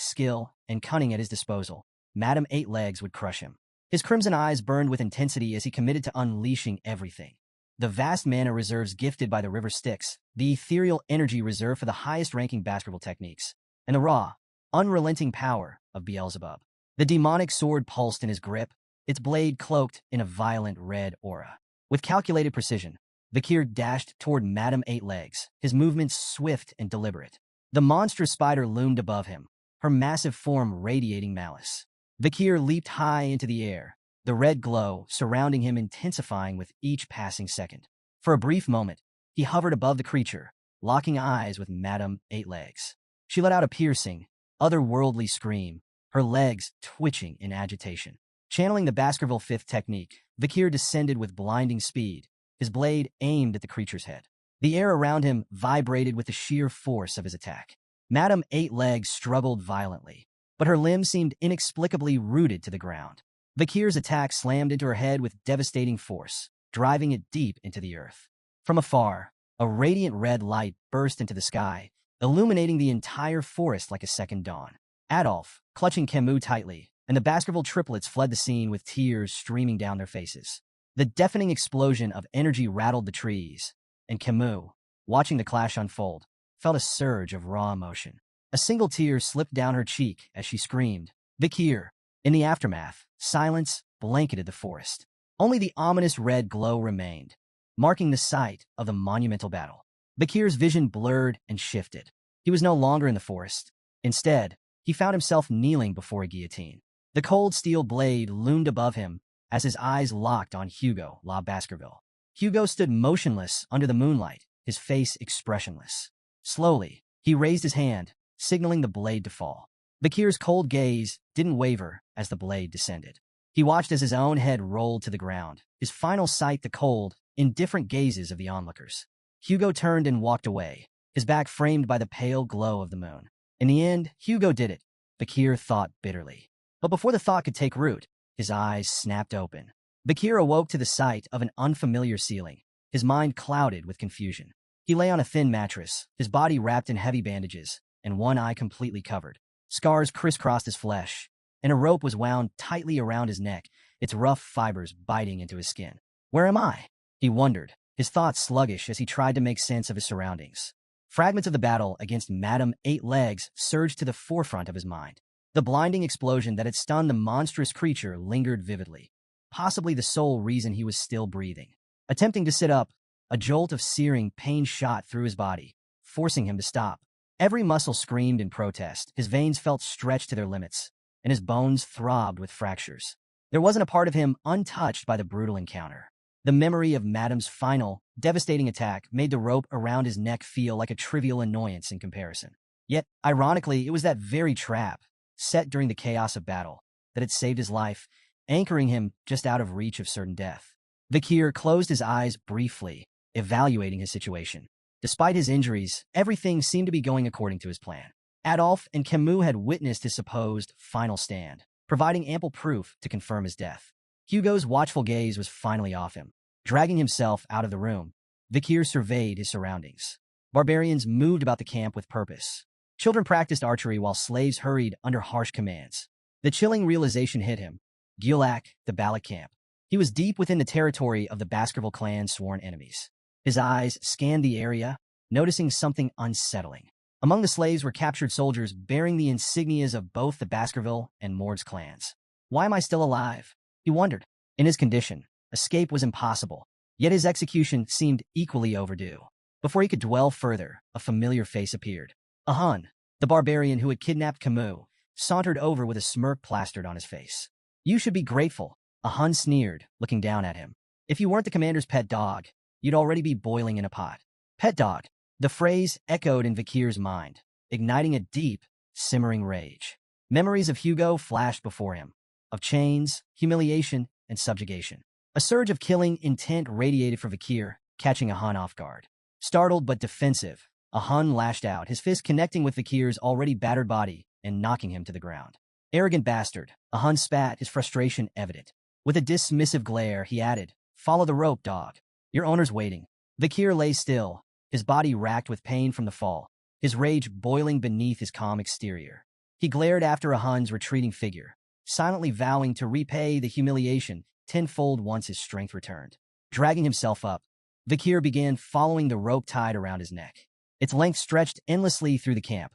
skill, and cunning at his disposal, Madame Eight Legs would crush him. His crimson eyes burned with intensity as he committed to unleashing everything. The vast mana reserves gifted by the River Styx, the ethereal energy reserved for the highest-ranking Baskerville techniques, and the raw, unrelenting power of Beelzebub. The demonic sword pulsed in his grip, its blade cloaked in a violent red aura. With calculated precision, Vakir dashed toward Madame Eight Legs, his movements swift and deliberate. The monstrous spider loomed above him, her massive form radiating malice. Vakir leaped high into the air, the red glow surrounding him intensifying with each passing second. For a brief moment, he hovered above the creature, locking eyes with Madame Eight Legs. She let out a piercing, otherworldly scream, her legs twitching in agitation. Channeling the Baskerville 5th technique, Vakir descended with blinding speed, his blade aimed at the creature's head. The air around him vibrated with the sheer force of his attack. Madame Eight Legs struggled violently, but her limbs seemed inexplicably rooted to the ground. Vakir's attack slammed into her head with devastating force, driving it deep into the earth. From afar, a radiant red light burst into the sky, illuminating the entire forest like a second dawn. Adolf, clutching Camus tightly, and the Baskerville triplets fled the scene with tears streaming down their faces. The deafening explosion of energy rattled the trees, and Camus, watching the clash unfold, felt a surge of raw emotion. A single tear slipped down her cheek as she screamed, "Vakir!" In the aftermath, silence blanketed the forest. Only the ominous red glow remained, marking the site of the monumental battle. Bakir's vision blurred and shifted. He was no longer in the forest. Instead, he found himself kneeling before a guillotine. The cold steel blade loomed above him as his eyes locked on Hugo La Baskerville. Hugo stood motionless under the moonlight, his face expressionless. Slowly, he raised his hand, signaling the blade to fall. Bakir's cold gaze didn't waver as the blade descended. He watched as his own head rolled to the ground, his final sight the cold, indifferent gazes of the onlookers. Hugo turned and walked away, his back framed by the pale glow of the moon. In the end, Hugo did it, Bakir thought bitterly. But before the thought could take root, his eyes snapped open. Bakir awoke to the sight of an unfamiliar ceiling, his mind clouded with confusion. He lay on a thin mattress, his body wrapped in heavy bandages, and one eye completely covered. Scars crisscrossed his flesh, and a rope was wound tightly around his neck, its rough fibers biting into his skin. Where am I? He wondered, his thoughts sluggish as he tried to make sense of his surroundings. Fragments of the battle against Madame Eight Legs surged to the forefront of his mind. The blinding explosion that had stunned the monstrous creature lingered vividly, possibly the sole reason he was still breathing. Attempting to sit up, a jolt of searing pain shot through his body, forcing him to stop. Every muscle screamed in protest, his veins felt stretched to their limits, and his bones throbbed with fractures. There wasn't a part of him untouched by the brutal encounter. The memory of Madame's final, devastating attack made the rope around his neck feel like a trivial annoyance in comparison. Yet, ironically, it was that very trap, set during the chaos of battle, that had saved his life, anchoring him just out of reach of certain death. Bakir closed his eyes briefly, evaluating his situation. Despite his injuries, everything seemed to be going according to his plan. Adolphe and Camus had witnessed his supposed final stand, providing ample proof to confirm his death. Hugo's watchful gaze was finally off him. Dragging himself out of the room, Bakir surveyed his surroundings. Barbarians moved about the camp with purpose. Children practiced archery while slaves hurried under harsh commands. The chilling realization hit him. Gulak, the Balak camp. He was deep within the territory of the Baskerville clan's sworn enemies. His eyes scanned the area, noticing something unsettling. Among the slaves were captured soldiers bearing the insignias of both the Baskerville and Mord's clans. Why am I still alive? He wondered. In his condition, escape was impossible, yet his execution seemed equally overdue. Before he could dwell further, a familiar face appeared. A Hun, the barbarian who had kidnapped Camus, sauntered over with a smirk plastered on his face. You should be grateful, a Hun sneered, looking down at him. If you weren't the commander's pet dog, you'd already be boiling in a pot. Pet dog. The phrase echoed in Bakir's mind, igniting a deep, simmering rage. Memories of Hugo flashed before him, of chains, humiliation, and subjugation. A surge of killing intent radiated from Bakir, catching a Hun off guard. Startled but defensive, a Hun lashed out, his fist connecting with Bakir's already battered body and knocking him to the ground. Arrogant bastard, a Hun spat, his frustration evident. With a dismissive glare, he added, Follow the rope, dog. Your owner's waiting. Bakir lay still, his body racked with pain from the fall, his rage boiling beneath his calm exterior. He glared after a Hun's retreating figure, silently vowing to repay the humiliation tenfold once his strength returned. Dragging himself up, Bakir began following the rope tied around his neck. Its length stretched endlessly through the camp,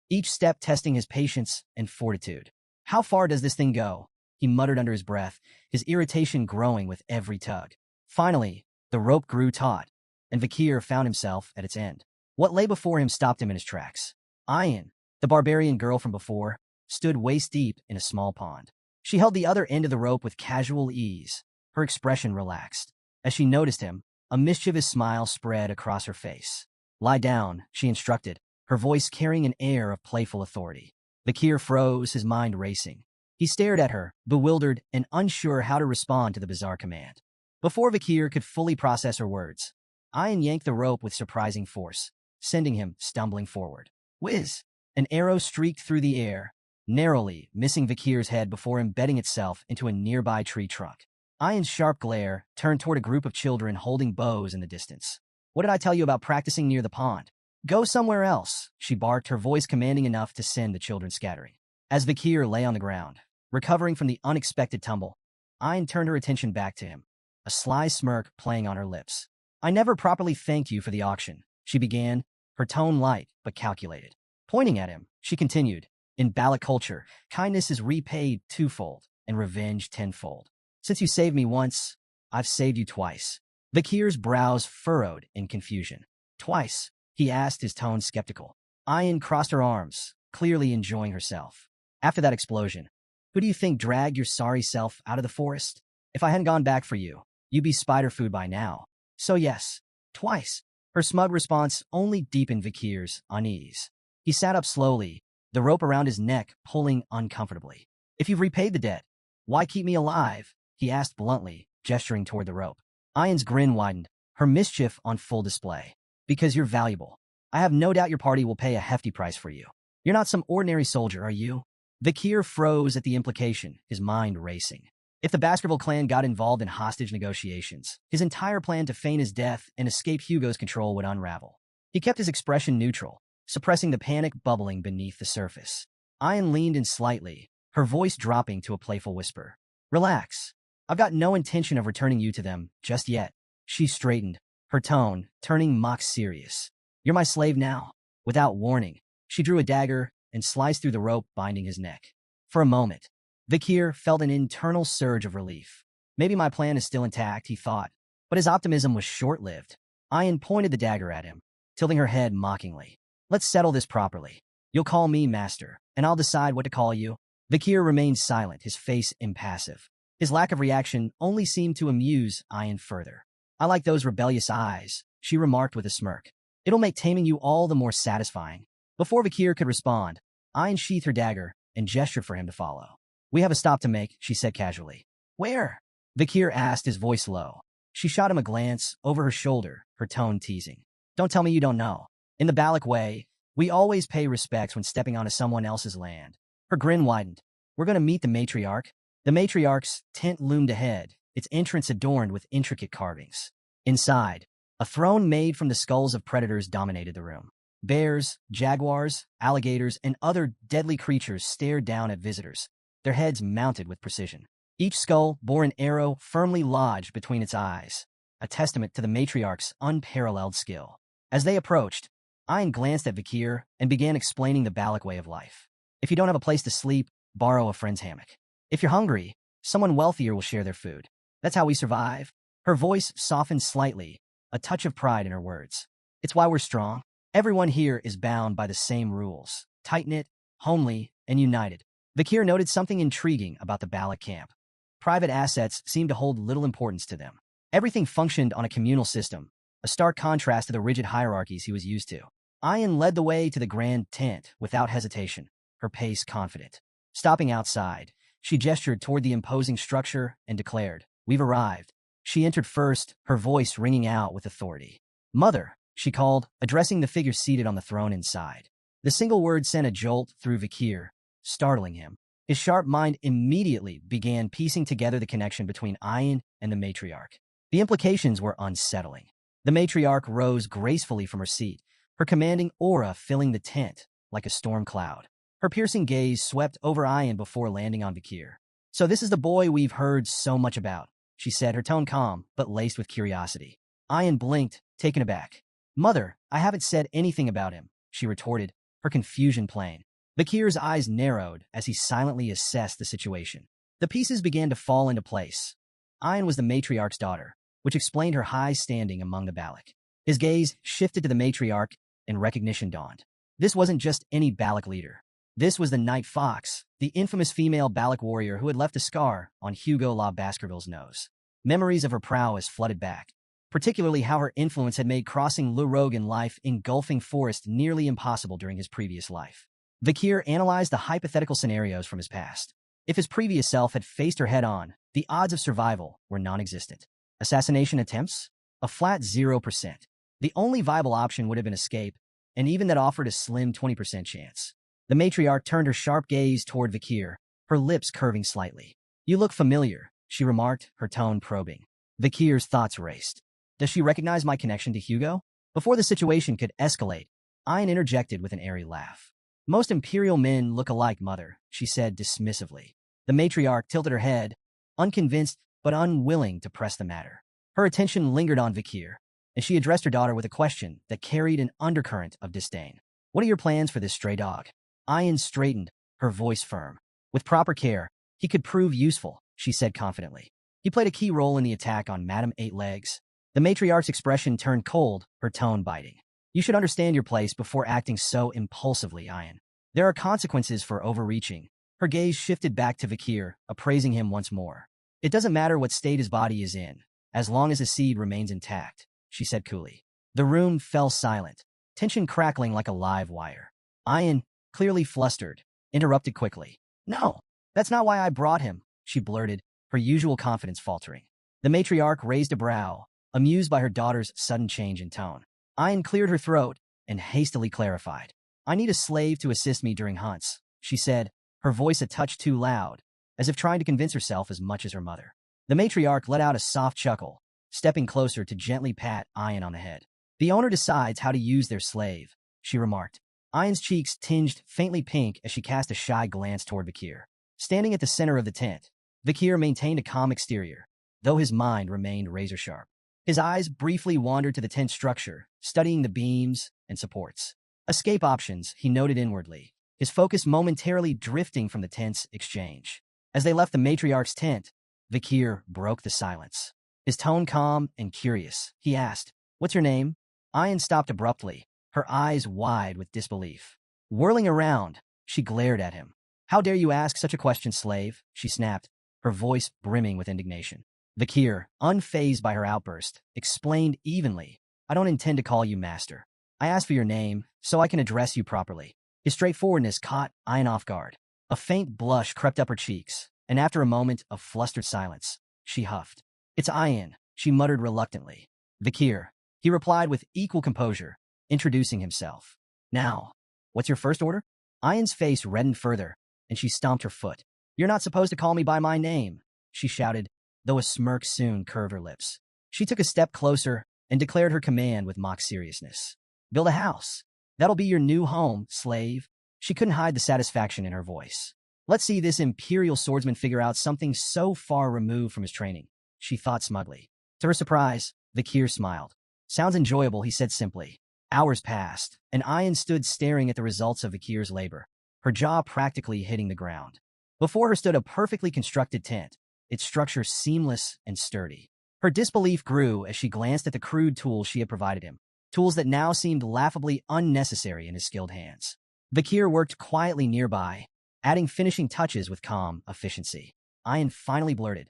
each step testing his patience and fortitude. How far does this thing go? He muttered under his breath, his irritation growing with every tug. Finally, the rope grew taut, and Bakir found himself at its end. What lay before him stopped him in his tracks. Ayan, the barbarian girl from before, stood waist-deep in a small pond. She held the other end of the rope with casual ease, her expression relaxed. As she noticed him, a mischievous smile spread across her face. Lie down, she instructed, her voice carrying an air of playful authority. Bakir froze, his mind racing. He stared at her, bewildered and unsure how to respond to the bizarre command. Before Bakir could fully process her words, Ayan yanked the rope with surprising force, sending him stumbling forward. Whiz! An arrow streaked through the air, narrowly missing Bakir's head before embedding itself into a nearby tree trunk. Ayan's sharp glare turned toward a group of children holding bows in the distance. What did I tell you about practicing near the pond? Go somewhere else, she barked, her voice commanding enough to send the children scattering. As Bakir lay on the ground, recovering from the unexpected tumble, Ayan turned her attention back to him, a sly smirk playing on her lips. I never properly thanked you for the auction, she began, her tone light but calculated. Pointing at him, she continued, in Balak culture, kindness is repaid twofold and revenge tenfold. Since you saved me once, I've saved you twice. Bakir's brows furrowed in confusion. Twice. he asked, his tone skeptical. Ayan crossed her arms, clearly enjoying herself. After that explosion, who do you think dragged your sorry self out of the forest? If I hadn't gone back for you, you'd be spider food by now. So yes, twice. Her smug response only deepened Vikir's unease. He sat up slowly, the rope around his neck pulling uncomfortably. If you've repaid the debt, why keep me alive? He asked bluntly, gesturing toward the rope. Ayan's grin widened, her mischief on full display. Because you're valuable. I have no doubt your party will pay a hefty price for you. You're not some ordinary soldier, are you? Vikir froze at the implication, his mind racing. If the Baskerville clan got involved in hostage negotiations, his entire plan to feign his death and escape Hugo's control would unravel. He kept his expression neutral, suppressing the panic bubbling beneath the surface. Ayan leaned in slightly, her voice dropping to a playful whisper. Relax. I've got no intention of returning you to them just yet. She straightened, her tone turning mock serious. You're my slave now. Without warning, she drew a dagger and sliced through the rope binding his neck. For a moment, Vikir felt an internal surge of relief. Maybe my plan is still intact, he thought, but his optimism was short-lived. Ayan pointed the dagger at him, tilting her head mockingly. Let's settle this properly. You'll call me master, and I'll decide what to call you. Vikir remained silent, his face impassive. His lack of reaction only seemed to amuse Ayan further. I like those rebellious eyes, she remarked with a smirk. It'll make taming you all the more satisfying. Before Vikir could respond, Ayan sheathed her dagger and gestured for him to follow. We have a stop to make, she said casually. Where? Vikir asked, his voice low. She shot him a glance over her shoulder, her tone teasing. Don't tell me you don't know. In the Balak way, we always pay respects when stepping onto someone else's land. Her grin widened. We're going to meet the matriarch. The matriarch's tent loomed ahead, its entrance adorned with intricate carvings. Inside, a throne made from the skulls of predators dominated the room. Bears, jaguars, alligators, and other deadly creatures stared down at visitors, their heads mounted with precision. Each skull bore an arrow firmly lodged between its eyes, a testament to the matriarch's unparalleled skill. As they approached, Ayan glanced at Vikir and began explaining the Balak way of life. If you don't have a place to sleep, borrow a friend's hammock. If you're hungry, someone wealthier will share their food. That's how we survive. Her voice softened slightly, a touch of pride in her words. It's why we're strong. Everyone here is bound by the same rules, tight-knit, homely, and united. Vikir noted something intriguing about the Balak camp. Private assets seemed to hold little importance to them. Everything functioned on a communal system, a stark contrast to the rigid hierarchies he was used to. Ayan led the way to the grand tent without hesitation, her pace confident. Stopping outside, she gestured toward the imposing structure and declared, We've arrived. She entered first, her voice ringing out with authority. Mother, she called, addressing the figure seated on the throne inside. The single word sent a jolt through Vikir, startling him. His sharp mind immediately began piecing together the connection between Ayan and the matriarch. The implications were unsettling. The matriarch rose gracefully from her seat, her commanding aura filling the tent like a storm cloud. Her piercing gaze swept over Ayan before landing on Vikir. So this is the boy we've heard so much about, she said, her tone calm but laced with curiosity. Ayan blinked, taken aback. Mother, I haven't said anything about him, she retorted, her confusion plain. Vikir's eyes narrowed as he silently assessed the situation. The pieces began to fall into place. Ayan was the matriarch's daughter, which explained her high standing among the Balak. His gaze shifted to the matriarch, and recognition dawned. This wasn't just any Balak leader. This was the Night Fox, the infamous female Balak warrior who had left a scar on Hugo La Baskerville's nose. Memories of her prowess flooded back, particularly how her influence had made crossing Le Rogue in life engulfing forest nearly impossible during his previous life. Vikir analyzed the hypothetical scenarios from his past. If his previous self had faced her head-on, the odds of survival were non-existent. Assassination attempts? A flat 0%. The only viable option would have been escape, and even that offered a slim 20% chance. The matriarch turned her sharp gaze toward Vikir, her lips curving slightly. You look familiar, she remarked, her tone probing. Vikir's thoughts raced. Does she recognize my connection to Hugo? Before the situation could escalate, Ayan interjected with an airy laugh. Most imperial men look alike, mother, she said dismissively. The matriarch tilted her head, unconvinced but unwilling to press the matter. Her attention lingered on Vikir, and she addressed her daughter with a question that carried an undercurrent of disdain. What are your plans for this stray dog? Ayan straightened, her voice firm. With proper care, he could prove useful, she said confidently. He played a key role in the attack on Madame Eight Legs. The matriarch's expression turned cold, her tone biting. You should understand your place before acting so impulsively, Ayan. There are consequences for overreaching. Her gaze shifted back to Vakir, appraising him once more. It doesn't matter what state his body is in, as long as the seed remains intact, she said coolly. The room fell silent, tension crackling like a live wire. Ayan, clearly flustered, interrupted quickly. No, that's not why I brought him, she blurted, her usual confidence faltering. The matriarch raised a brow, amused by her daughter's sudden change in tone. Ayan cleared her throat and hastily clarified. I need a slave to assist me during hunts, she said, her voice a touch too loud, as if trying to convince herself as much as her mother. The matriarch let out a soft chuckle, stepping closer to gently pat Ayan on the head. The owner decides how to use their slave, she remarked. Ayan's cheeks tinged faintly pink as she cast a shy glance toward Vakir. Standing at the center of the tent, Vakir maintained a calm exterior, though his mind remained razor-sharp. His eyes briefly wandered to the tent structure, studying the beams and supports. Escape options, he noted inwardly, his focus momentarily drifting from the tent's exchange. As they left the matriarch's tent, Vakir broke the silence. His tone calm and curious, he asked, "What's your name?" Ayan stopped abruptly, her eyes wide with disbelief. Whirling around, she glared at him. "How dare you ask such a question, slave?" she snapped, her voice brimming with indignation. Vakir, unfazed by her outburst, explained evenly, "I don't intend to call you master. I asked for your name, so I can address you properly." His straightforwardness caught Ayan off guard. A faint blush crept up her cheeks, and after a moment of flustered silence, she huffed. "It's Ayan," she muttered reluctantly. "Vakir," he replied with equal composure, introducing himself. "Now, what's your first order?" Ayan's face reddened further, and she stomped her foot. "You're not supposed to call me by my name," she shouted, though a smirk soon curved her lips. She took a step closer and declared her command with mock seriousness. "Build a house. That'll be your new home, slave." She couldn't hide the satisfaction in her voice. Let's see this imperial swordsman figure out something so far removed from his training, she thought smugly. To her surprise, Vakir smiled. "Sounds enjoyable," he said simply. Hours passed, and Ayan stood staring at the results of Vakir's labor, her jaw practically hitting the ground. Before her stood a perfectly constructed tent, its structure seamless and sturdy. Her disbelief grew as she glanced at the crude tools she had provided him, tools that now seemed laughably unnecessary in his skilled hands. Vakir worked quietly nearby, adding finishing touches with calm efficiency. Ayan finally blurted,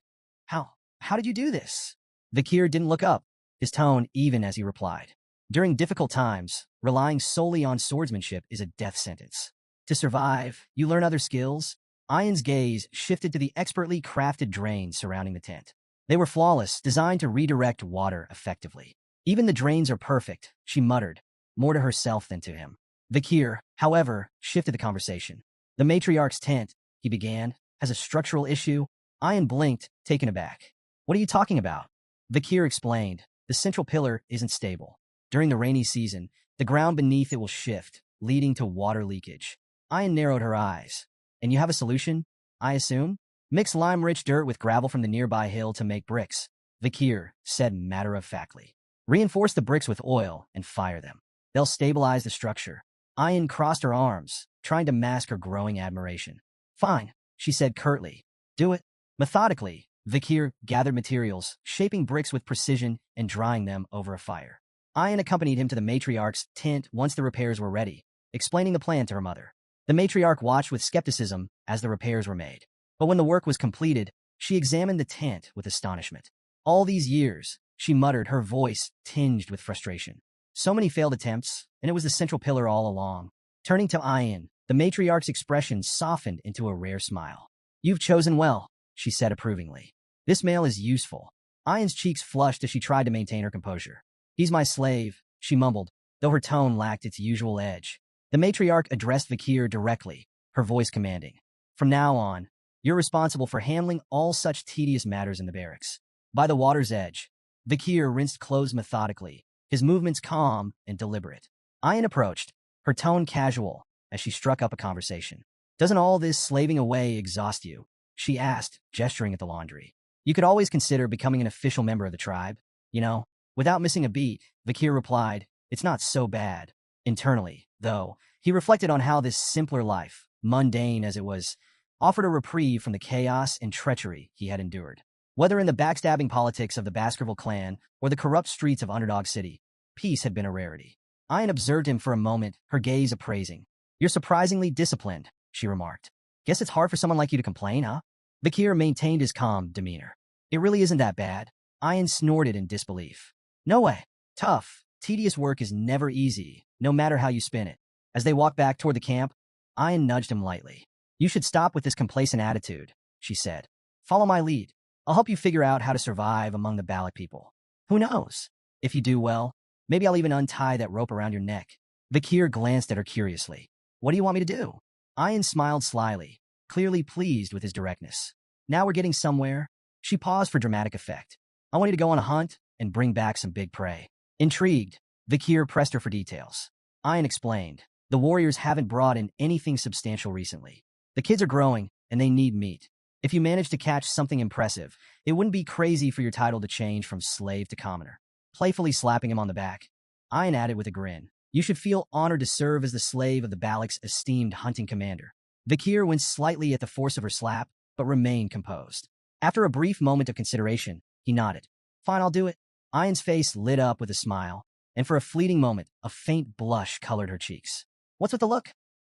How did you do this?" Vakir didn't look up, his tone even as he replied. "During difficult times, relying solely on swordsmanship is a death sentence. To survive, you learn other skills." Ayan's gaze shifted to the expertly crafted drains surrounding the tent. They were flawless, designed to redirect water effectively. "Even the drains are perfect," she muttered, more to herself than to him. Vakir, however, shifted the conversation. "The matriarch's tent," he began, "has a structural issue." Ayan blinked, taken aback. "What are you talking about?" Vakir explained, "The central pillar isn't stable. During the rainy season, the ground beneath it will shift, leading to water leakage." Ayan narrowed her eyes. "And you have a solution, I assume?" "Mix lime-rich dirt with gravel from the nearby hill to make bricks," Vakir said matter-of-factly. "Reinforce the bricks with oil and fire them. They'll stabilize the structure." Ayan crossed her arms, trying to mask her growing admiration. "Fine," she said curtly. "Do it." Methodically, Vakir gathered materials, shaping bricks with precision and drying them over a fire. Ayan accompanied him to the matriarch's tent once the repairs were ready, explaining the plan to her mother. The matriarch watched with skepticism as the repairs were made. But when the work was completed, she examined the tent with astonishment. "All these years," she muttered, her voice tinged with frustration. "So many failed attempts, and it was the central pillar all along." Turning to Ayan, the matriarch's expression softened into a rare smile. "You've chosen well," she said approvingly. "This male is useful." Ayan's cheeks flushed as she tried to maintain her composure. "He's my slave," she mumbled, though her tone lacked its usual edge. The matriarch addressed Vakir directly, her voice commanding. "From now on, you're responsible for handling all such tedious matters in the barracks." By the water's edge, Vakir rinsed clothes methodically, his movements calm and deliberate. Ayan approached, her tone casual, as she struck up a conversation. "Doesn't all this slaving away exhaust you?" she asked, gesturing at the laundry. "You could always consider becoming an official member of the tribe. You know." Without missing a beat, Vakir replied, "It's not so bad." Internally, though, he reflected on how this simpler life, mundane as it was, offered a reprieve from the chaos and treachery he had endured. Whether in the backstabbing politics of the Baskerville clan or the corrupt streets of Underdog City, peace had been a rarity. Ayan observed him for a moment, her gaze appraising. You're surprisingly disciplined, she remarked. Guess it's hard for someone like you to complain, huh? Vakir maintained his calm demeanor. It really isn't that bad. Ayan snorted in disbelief. No way. Tough, tedious work is never easy, no matter how you spin it. As they walked back toward the camp, Ayan nudged him lightly. You should stop with this complacent attitude, she said. Follow my lead. I'll help you figure out how to survive among the Balak people. Who knows? If you do well, maybe I'll even untie that rope around your neck. Vakir glanced at her curiously. What do you want me to do? Ayan smiled slyly, clearly pleased with his directness. Now we're getting somewhere. She paused for dramatic effect. I want you to go on a hunt and bring back some big prey. Intrigued, Vakir pressed her for details. Ayan explained. The warriors haven't brought in anything substantial recently. The kids are growing, and they need meat. If you manage to catch something impressive, it wouldn't be crazy for your title to change from slave to commoner. Playfully slapping him on the back, Ayan added with a grin. You should feel honored to serve as the slave of the Balak's esteemed hunting commander. Vakir winced slightly at the force of her slap, but remained composed. After a brief moment of consideration, he nodded. Fine, I'll do it. Ayan's face lit up with a smile, and for a fleeting moment, a faint blush colored her cheeks. What's with the look?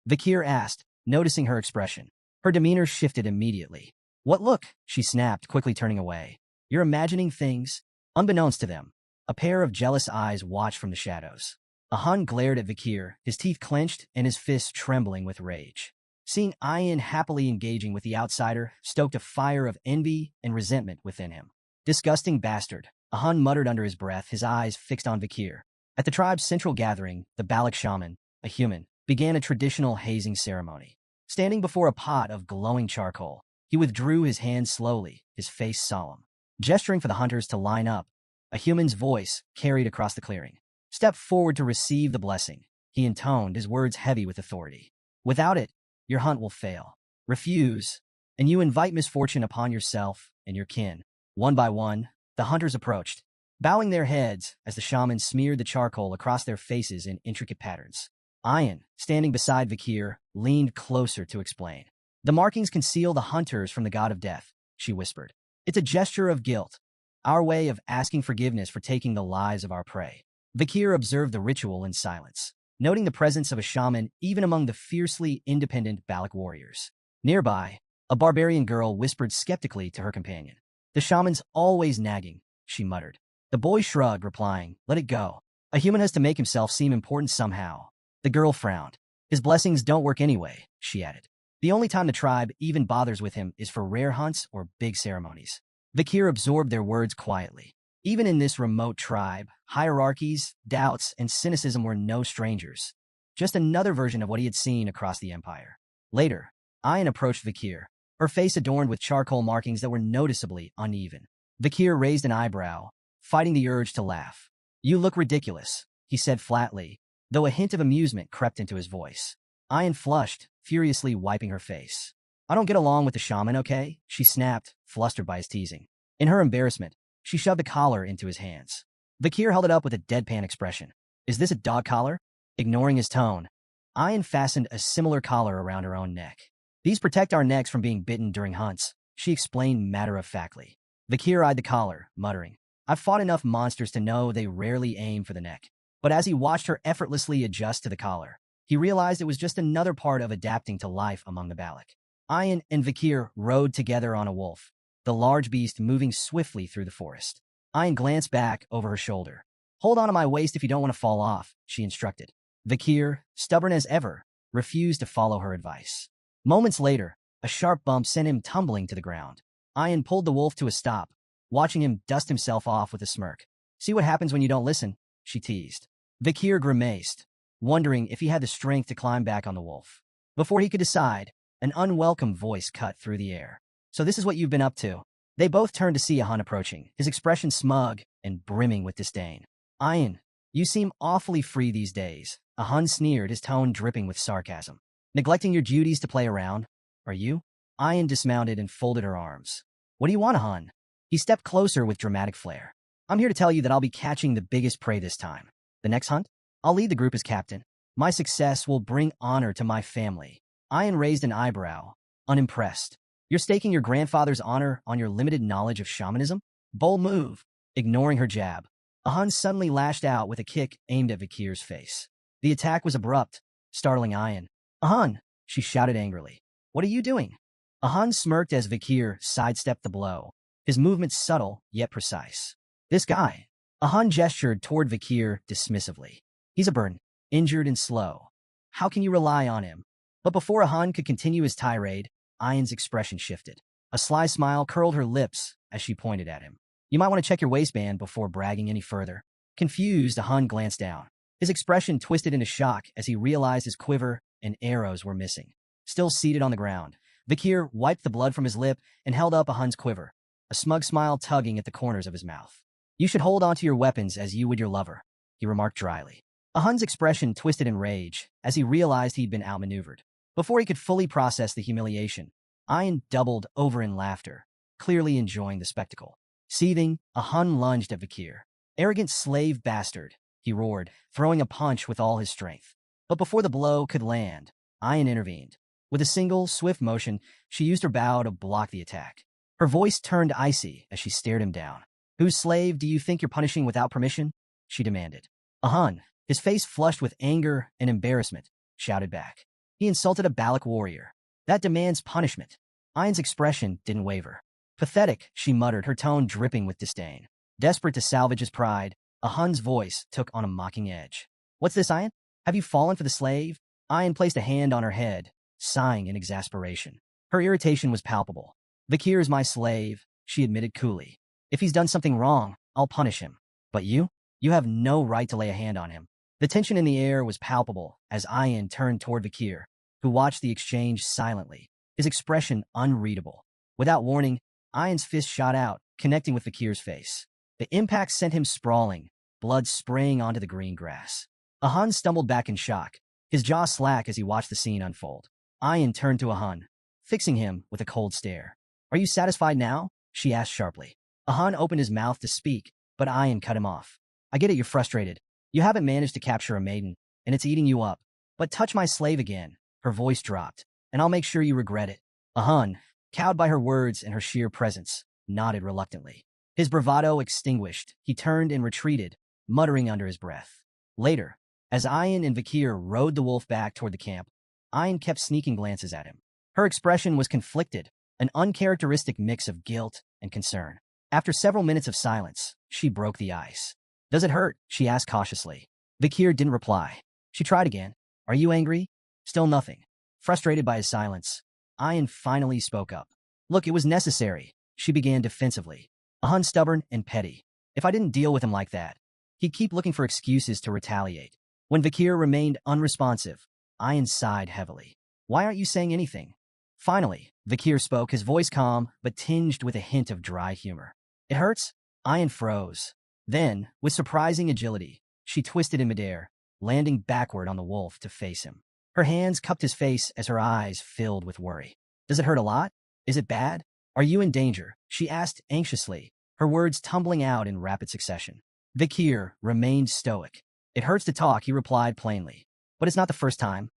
Vakir asked, noticing her expression. Her demeanor shifted immediately. What look? She snapped, quickly turning away. You're imagining things. Unbeknownst to them, a pair of jealous eyes watched from the shadows. Ahan glared at Vakir, his teeth clenched and his fists trembling with rage. Seeing Ayan happily engaging with the outsider stoked a fire of envy and resentment within him. Disgusting bastard, Ahan muttered under his breath, his eyes fixed on Vakir. At the tribe's central gathering, the Balak shaman, a human, began a traditional hazing ceremony. Standing before a pot of glowing charcoal, he withdrew his hands slowly, his face solemn. Gesturing for the hunters to line up, a human's voice carried across the clearing. Step forward to receive the blessing, he intoned, his words heavy with authority. Without it, your hunt will fail. Refuse, and you invite misfortune upon yourself and your kin. One by one, the hunters approached, bowing their heads as the shaman smeared the charcoal across their faces in intricate patterns. Ayan, standing beside Vakir, leaned closer to explain. The markings conceal the hunters from the god of death, she whispered. It's a gesture of guilt, our way of asking forgiveness for taking the lives of our prey. Vakir observed the ritual in silence, noting the presence of a shaman even among the fiercely independent Balak warriors. Nearby, a barbarian girl whispered skeptically to her companion. The shaman's always nagging, she muttered. The boy shrugged, replying, let it go. A human has to make himself seem important somehow. The girl frowned. His blessings don't work anyway, she added. The only time the tribe even bothers with him is for rare hunts or big ceremonies. Vakir absorbed their words quietly. Even in this remote tribe, hierarchies, doubts, and cynicism were no strangers. Just another version of what he had seen across the empire. Later, Ayan approached Vakir, her face adorned with charcoal markings that were noticeably uneven. Vakir raised an eyebrow, fighting the urge to laugh. You look ridiculous, he said flatly, though a hint of amusement crept into his voice. Ayan flushed, furiously wiping her face. I don't get along with the shaman, okay? She snapped, flustered by his teasing. In her embarrassment, she shoved the collar into his hands. Vakir held it up with a deadpan expression. Is this a dog collar? Ignoring his tone, Ayan fastened a similar collar around her own neck. These protect our necks from being bitten during hunts, she explained matter-of-factly. Vakir eyed the collar, muttering. I've fought enough monsters to know they rarely aim for the neck. But as he watched her effortlessly adjust to the collar, he realized it was just another part of adapting to life among the Balak. Ayan and Vakir rode together on a wolf, the large beast moving swiftly through the forest. Ayan glanced back over her shoulder. Hold on to my waist if you don't want to fall off, she instructed. Vakir, stubborn as ever, refused to follow her advice. Moments later, a sharp bump sent him tumbling to the ground. Ayan pulled the wolf to a stop, watching him dust himself off with a smirk. See what happens when you don't listen, she teased. Vakir grimaced, wondering if he had the strength to climb back on the wolf. Before he could decide, an unwelcome voice cut through the air. So this is what you've been up to. They both turned to see Ahan approaching, his expression smug and brimming with disdain. Ayan, you seem awfully free these days, Ahan sneered, his tone dripping with sarcasm. Neglecting your duties to play around, are you? Ayan dismounted and folded her arms. What do you want, Ahan? He stepped closer with dramatic flair. I'm here to tell you that I'll be catching the biggest prey this time. The next hunt? I'll lead the group as captain. My success will bring honor to my family. Ayan raised an eyebrow, unimpressed. You're staking your grandfather's honor on your limited knowledge of shamanism? Bold move. Ignoring her jab, Ahan suddenly lashed out with a kick aimed at Vikir's face. The attack was abrupt, startling Ayan. Ahan, she shouted angrily. What are you doing? Ahan smirked as Vikir sidestepped the blow, his movements subtle yet precise. This guy. Ahan gestured toward Vikir dismissively. He's a burn, injured and slow. How can you rely on him? But before Ahan could continue his tirade, Ayan's expression shifted. A sly smile curled her lips as she pointed at him. You might want to check your waistband before bragging any further. Confused, Ahan glanced down. His expression twisted into shock as he realized his quiver and arrows were missing. Still seated on the ground, Vikir wiped the blood from his lip and held up Ahan's quiver, a smug smile tugging at the corners of his mouth. You should hold onto your weapons as you would your lover, he remarked dryly. Ahan's expression twisted in rage as he realized he'd been outmaneuvered. Before he could fully process the humiliation, Ayan doubled over in laughter, clearly enjoying the spectacle. Seething, Ahan lunged at Vikir. Arrogant slave bastard, he roared, throwing a punch with all his strength. But before the blow could land, Ayan intervened. With a single, swift motion, she used her bow to block the attack. Her voice turned icy as she stared him down. Whose slave do you think you're punishing without permission? She demanded. Ahan, his face flushed with anger and embarrassment, shouted back. He insulted a Balak warrior. That demands punishment. Ayan's expression didn't waver. Pathetic, she muttered, her tone dripping with disdain. Desperate to salvage his pride, Ahan's voice took on a mocking edge. What's this, Ayan? Have you fallen for the slave? Ayan placed a hand on her head, sighing in exasperation. Her irritation was palpable. Vikir is my slave, she admitted coolly. If he's done something wrong, I'll punish him. But you? You have no right to lay a hand on him. The tension in the air was palpable as Ayan turned toward Vikir, who watched the exchange silently, his expression unreadable. Without warning, Ayan's fist shot out, connecting with Vikir's face. The impact sent him sprawling, blood spraying onto the green grass. Ahan stumbled back in shock, his jaw slack as he watched the scene unfold. Ayan turned to Ahan, fixing him with a cold stare. Are you satisfied now? She asked sharply. Ahan opened his mouth to speak, but Ayan cut him off. I get it, you're frustrated. You haven't managed to capture a maiden, and it's eating you up. But touch my slave again, her voice dropped, and I'll make sure you regret it. Ahan, cowed by her words and her sheer presence, nodded reluctantly. His bravado extinguished, he turned and retreated, muttering under his breath. Later, as Ayan and Vikir rode the wolf back toward the camp, Ayan kept sneaking glances at him. Her expression was conflicted, an uncharacteristic mix of guilt and concern. After several minutes of silence, she broke the ice. Does it hurt? She asked cautiously. Vikir didn't reply. She tried again. Are you angry? Still nothing. Frustrated by his silence, Ayan finally spoke up. Look, it was necessary, she began defensively. Ahan's stubborn and petty. If I didn't deal with him like that, he'd keep looking for excuses to retaliate. When Vikir remained unresponsive, Ayan sighed heavily. Why aren't you saying anything? Finally, Vikir spoke, his voice calm, but tinged with a hint of dry humor. It hurts? Ayan froze. Then, with surprising agility, she twisted in midair, landing backward on the wolf to face him. Her hands cupped his face as her eyes filled with worry. Does it hurt a lot? Is it bad? Are you in danger? She asked anxiously, her words tumbling out in rapid succession. Vikir remained stoic. It hurts to talk, he replied plainly. But it's not the first time.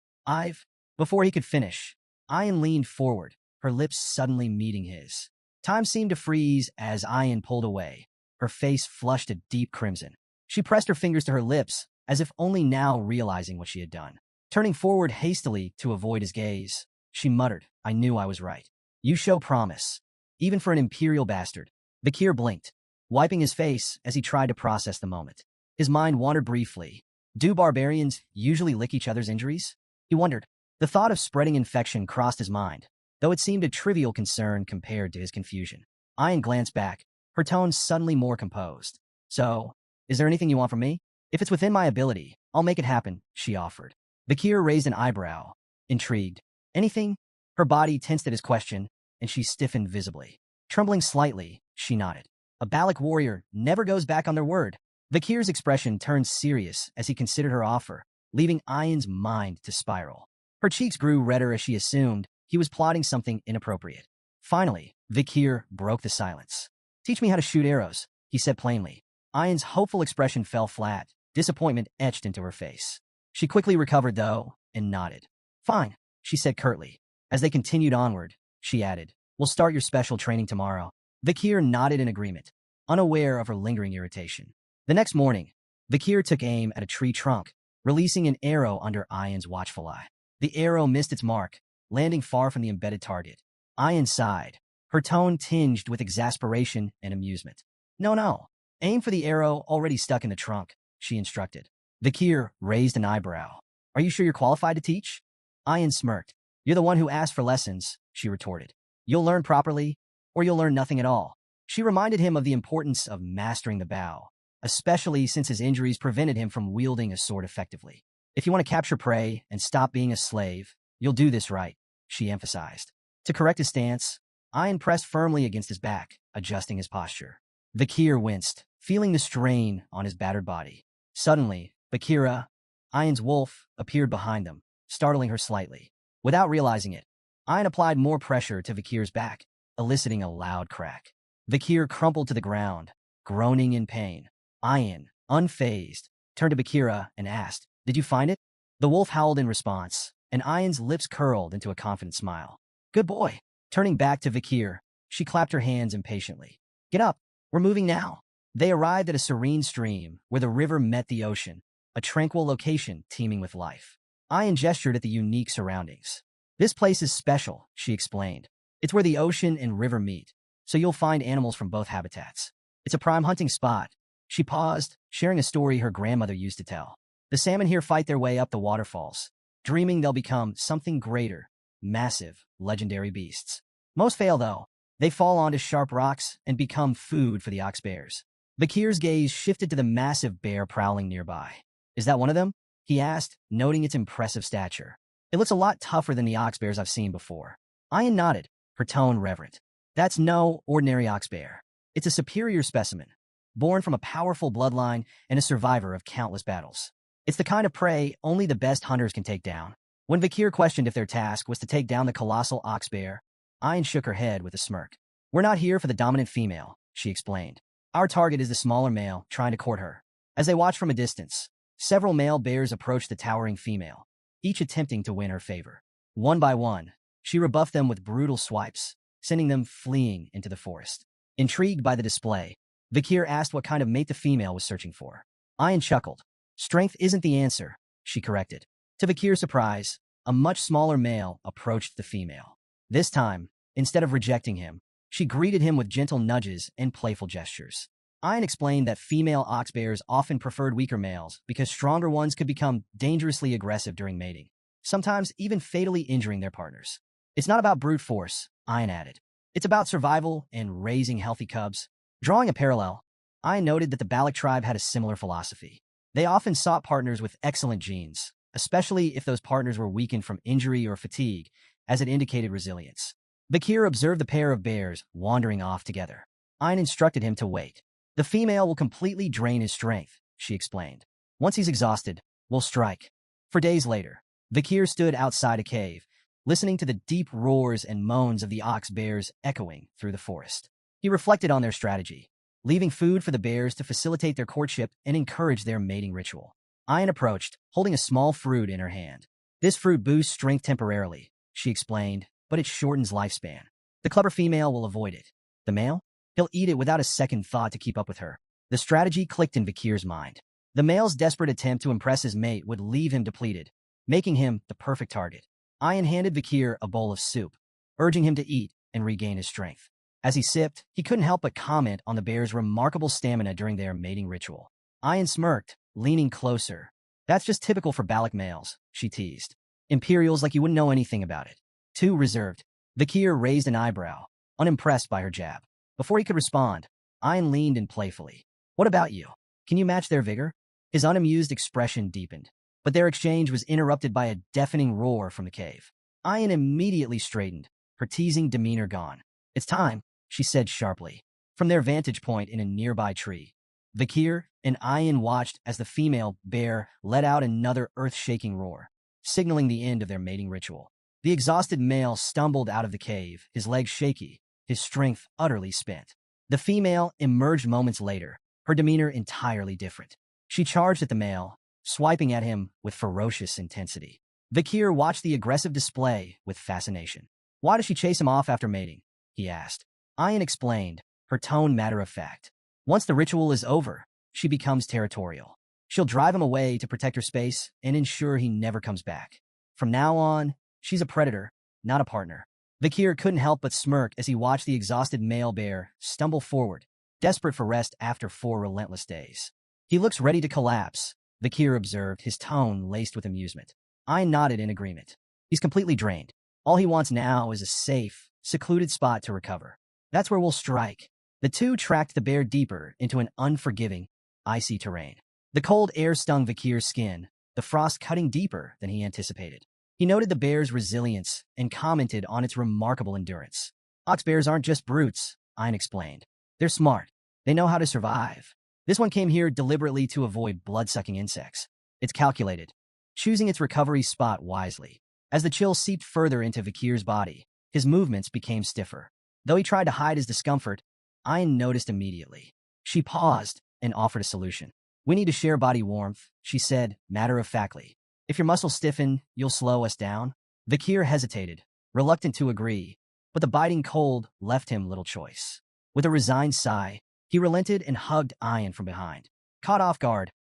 Before he could finish, Ayan leaned forward, her lips suddenly meeting his. Time seemed to freeze as Ayan pulled away, her face flushed a deep crimson. She pressed her fingers to her lips, as if only now realizing what she had done. Turning forward hastily to avoid his gaze, she muttered, I knew I was right. You show promise. Even for an imperial bastard. Vikir blinked, wiping his face as he tried to process the moment. His mind wandered briefly. Do barbarians usually lick each other's injuries? He wondered. The thought of spreading infection crossed his mind, though it seemed a trivial concern compared to his confusion. Ayan glanced back, her tone suddenly more composed. So, is there anything you want from me? If it's within my ability, I'll make it happen, she offered. Vikir raised an eyebrow, intrigued. Anything? Her body tensed at his question, and she stiffened visibly. Trembling slightly, she nodded. A Balak warrior never goes back on their word. Vikir's expression turned serious as he considered her offer, leaving Ayan's mind to spiral. Her cheeks grew redder as she assumed he was plotting something inappropriate. Finally, Vikir broke the silence. Teach me how to shoot arrows, he said plainly. Ayan's hopeful expression fell flat, disappointment etched into her face. She quickly recovered, though, and nodded. Fine, she said curtly. As they continued onward, she added, we'll start your special training tomorrow. Vikir nodded in agreement, unaware of her lingering irritation. The next morning, Vakir took aim at a tree trunk, releasing an arrow under Ayan's watchful eye. The arrow missed its mark, landing far from the embedded target. Ayan sighed, her tone tinged with exasperation and amusement. No. Aim for the arrow already stuck in the trunk, she instructed. Vakir raised an eyebrow. Are you sure you're qualified to teach? Ayan smirked. You're the one who asked for lessons, she retorted. You'll learn properly, or you'll learn nothing at all. She reminded him of the importance of mastering the bow, especially since his injuries prevented him from wielding a sword effectively. If you want to capture prey and stop being a slave, you'll do this right, she emphasized. To correct his stance, Ayan pressed firmly against his back, adjusting his posture. Vakir winced, feeling the strain on his battered body. Suddenly, Vakira, Ayan's wolf, appeared behind them, startling her slightly. Without realizing it, Ayan applied more pressure to Vakir's back, eliciting a loud crack. Vakir crumpled to the ground, groaning in pain. Ayan, unfazed, turned to Vakira and asked, Did you find it? The wolf howled in response, and Ayan's lips curled into a confident smile. Good boy. Turning back to Vakir, she clapped her hands impatiently. Get up. We're moving now. They arrived at a serene stream where the river met the ocean, a tranquil location teeming with life. Ayan gestured at the unique surroundings. This place is special, she explained. It's where the ocean and river meet, so you'll find animals from both habitats. It's a prime hunting spot. She paused, sharing a story her grandmother used to tell. The salmon here fight their way up the waterfalls, dreaming they'll become something greater, massive, legendary beasts. Most fail, though. They fall onto sharp rocks and become food for the ox bears. Vakir's gaze shifted to the massive bear prowling nearby. Is that one of them? He asked, noting its impressive stature. It looks a lot tougher than the ox bears I've seen before. Ayan nodded, her tone reverent. That's no ordinary ox bear. It's a superior specimen, born from a powerful bloodline and a survivor of countless battles. It's the kind of prey only the best hunters can take down. When Vakir questioned if their task was to take down the colossal ox bear, Ayan shook her head with a smirk. We're not here for the dominant female, she explained. Our target is the smaller male trying to court her. As they watched from a distance, several male bears approached the towering female, each attempting to win her favor. One by one, she rebuffed them with brutal swipes, sending them fleeing into the forest. Intrigued by the display, Vakir asked what kind of mate the female was searching for. Ayan chuckled. Strength isn't the answer, she corrected. To Vakir's surprise, a much smaller male approached the female. This time, instead of rejecting him, she greeted him with gentle nudges and playful gestures. Ayan explained that female ox bears often preferred weaker males because stronger ones could become dangerously aggressive during mating, sometimes even fatally injuring their partners. It's not about brute force, Ayan added. It's about survival and raising healthy cubs. Drawing a parallel, Ayan noted that the Balak tribe had a similar philosophy. They often sought partners with excellent genes, especially if those partners were weakened from injury or fatigue, as it indicated resilience. Vakir observed the pair of bears wandering off together. Ayan instructed him to wait. The female will completely drain his strength, she explained. Once he's exhausted, we'll strike. For days later, Vakir stood outside a cave, listening to the deep roars and moans of the ox bears echoing through the forest. He reflected on their strategy, leaving food for the bears to facilitate their courtship and encourage their mating ritual. Ayan approached, holding a small fruit in her hand. This fruit boosts strength temporarily, she explained, but it shortens lifespan. The clever female will avoid it. The male? He'll eat it without a second thought to keep up with her. The strategy clicked in Vakir's mind. The male's desperate attempt to impress his mate would leave him depleted, making him the perfect target. Ayan handed Vakir a bowl of soup, urging him to eat and regain his strength. As he sipped, he couldn't help but comment on the bear's remarkable stamina during their mating ritual. Ayan smirked, leaning closer. That's just typical for Balak males, she teased. Imperials like you wouldn't know anything about it. Too reserved. Vakir raised an eyebrow, unimpressed by her jab. Before he could respond, Ayan leaned in playfully. What about you? Can you match their vigor? His unamused expression deepened, but their exchange was interrupted by a deafening roar from the cave. Ayan immediately straightened, her teasing demeanor gone. It's time, she said sharply. From their vantage point in a nearby tree, Vakir and Ayan watched as the female bear let out another earth-shaking roar, signaling the end of their mating ritual. The exhausted male stumbled out of the cave, his legs shaky, his strength utterly spent. The female emerged moments later, her demeanor entirely different. She charged at the male, swiping at him with ferocious intensity. Vakir watched the aggressive display with fascination. Why does she chase him off after mating? He asked. Ayan explained, her tone matter-of-fact. Once the ritual is over, she becomes territorial. She'll drive him away to protect her space and ensure he never comes back. From now on, she's a predator, not a partner. Vakir couldn't help but smirk as he watched the exhausted male bear stumble forward, desperate for rest after 4 relentless days. He looks ready to collapse, Vakir observed, his tone laced with amusement. I nodded in agreement. He's completely drained. All he wants now is a safe, secluded spot to recover. That's where we'll strike. The two tracked the bear deeper into an unforgiving, icy terrain. The cold air stung Vakir's skin, the frost cutting deeper than he anticipated. He noted the bear's resilience and commented on its remarkable endurance. Ox bears aren't just brutes, Ein explained. They're smart. They know how to survive. This one came here deliberately to avoid blood-sucking insects. It's calculated, choosing its recovery spot wisely. As the chill seeped further into Vakir's body, his movements became stiffer. Though he tried to hide his discomfort, Ein noticed immediately. She paused and offered a solution. We need to share body warmth, she said, matter-of-factly. If your muscles stiffen, you'll slow us down. Vakir hesitated, reluctant to agree, but the biting cold left him little choice. With a resigned sigh, he relented and hugged Ein from behind. Caught off guard,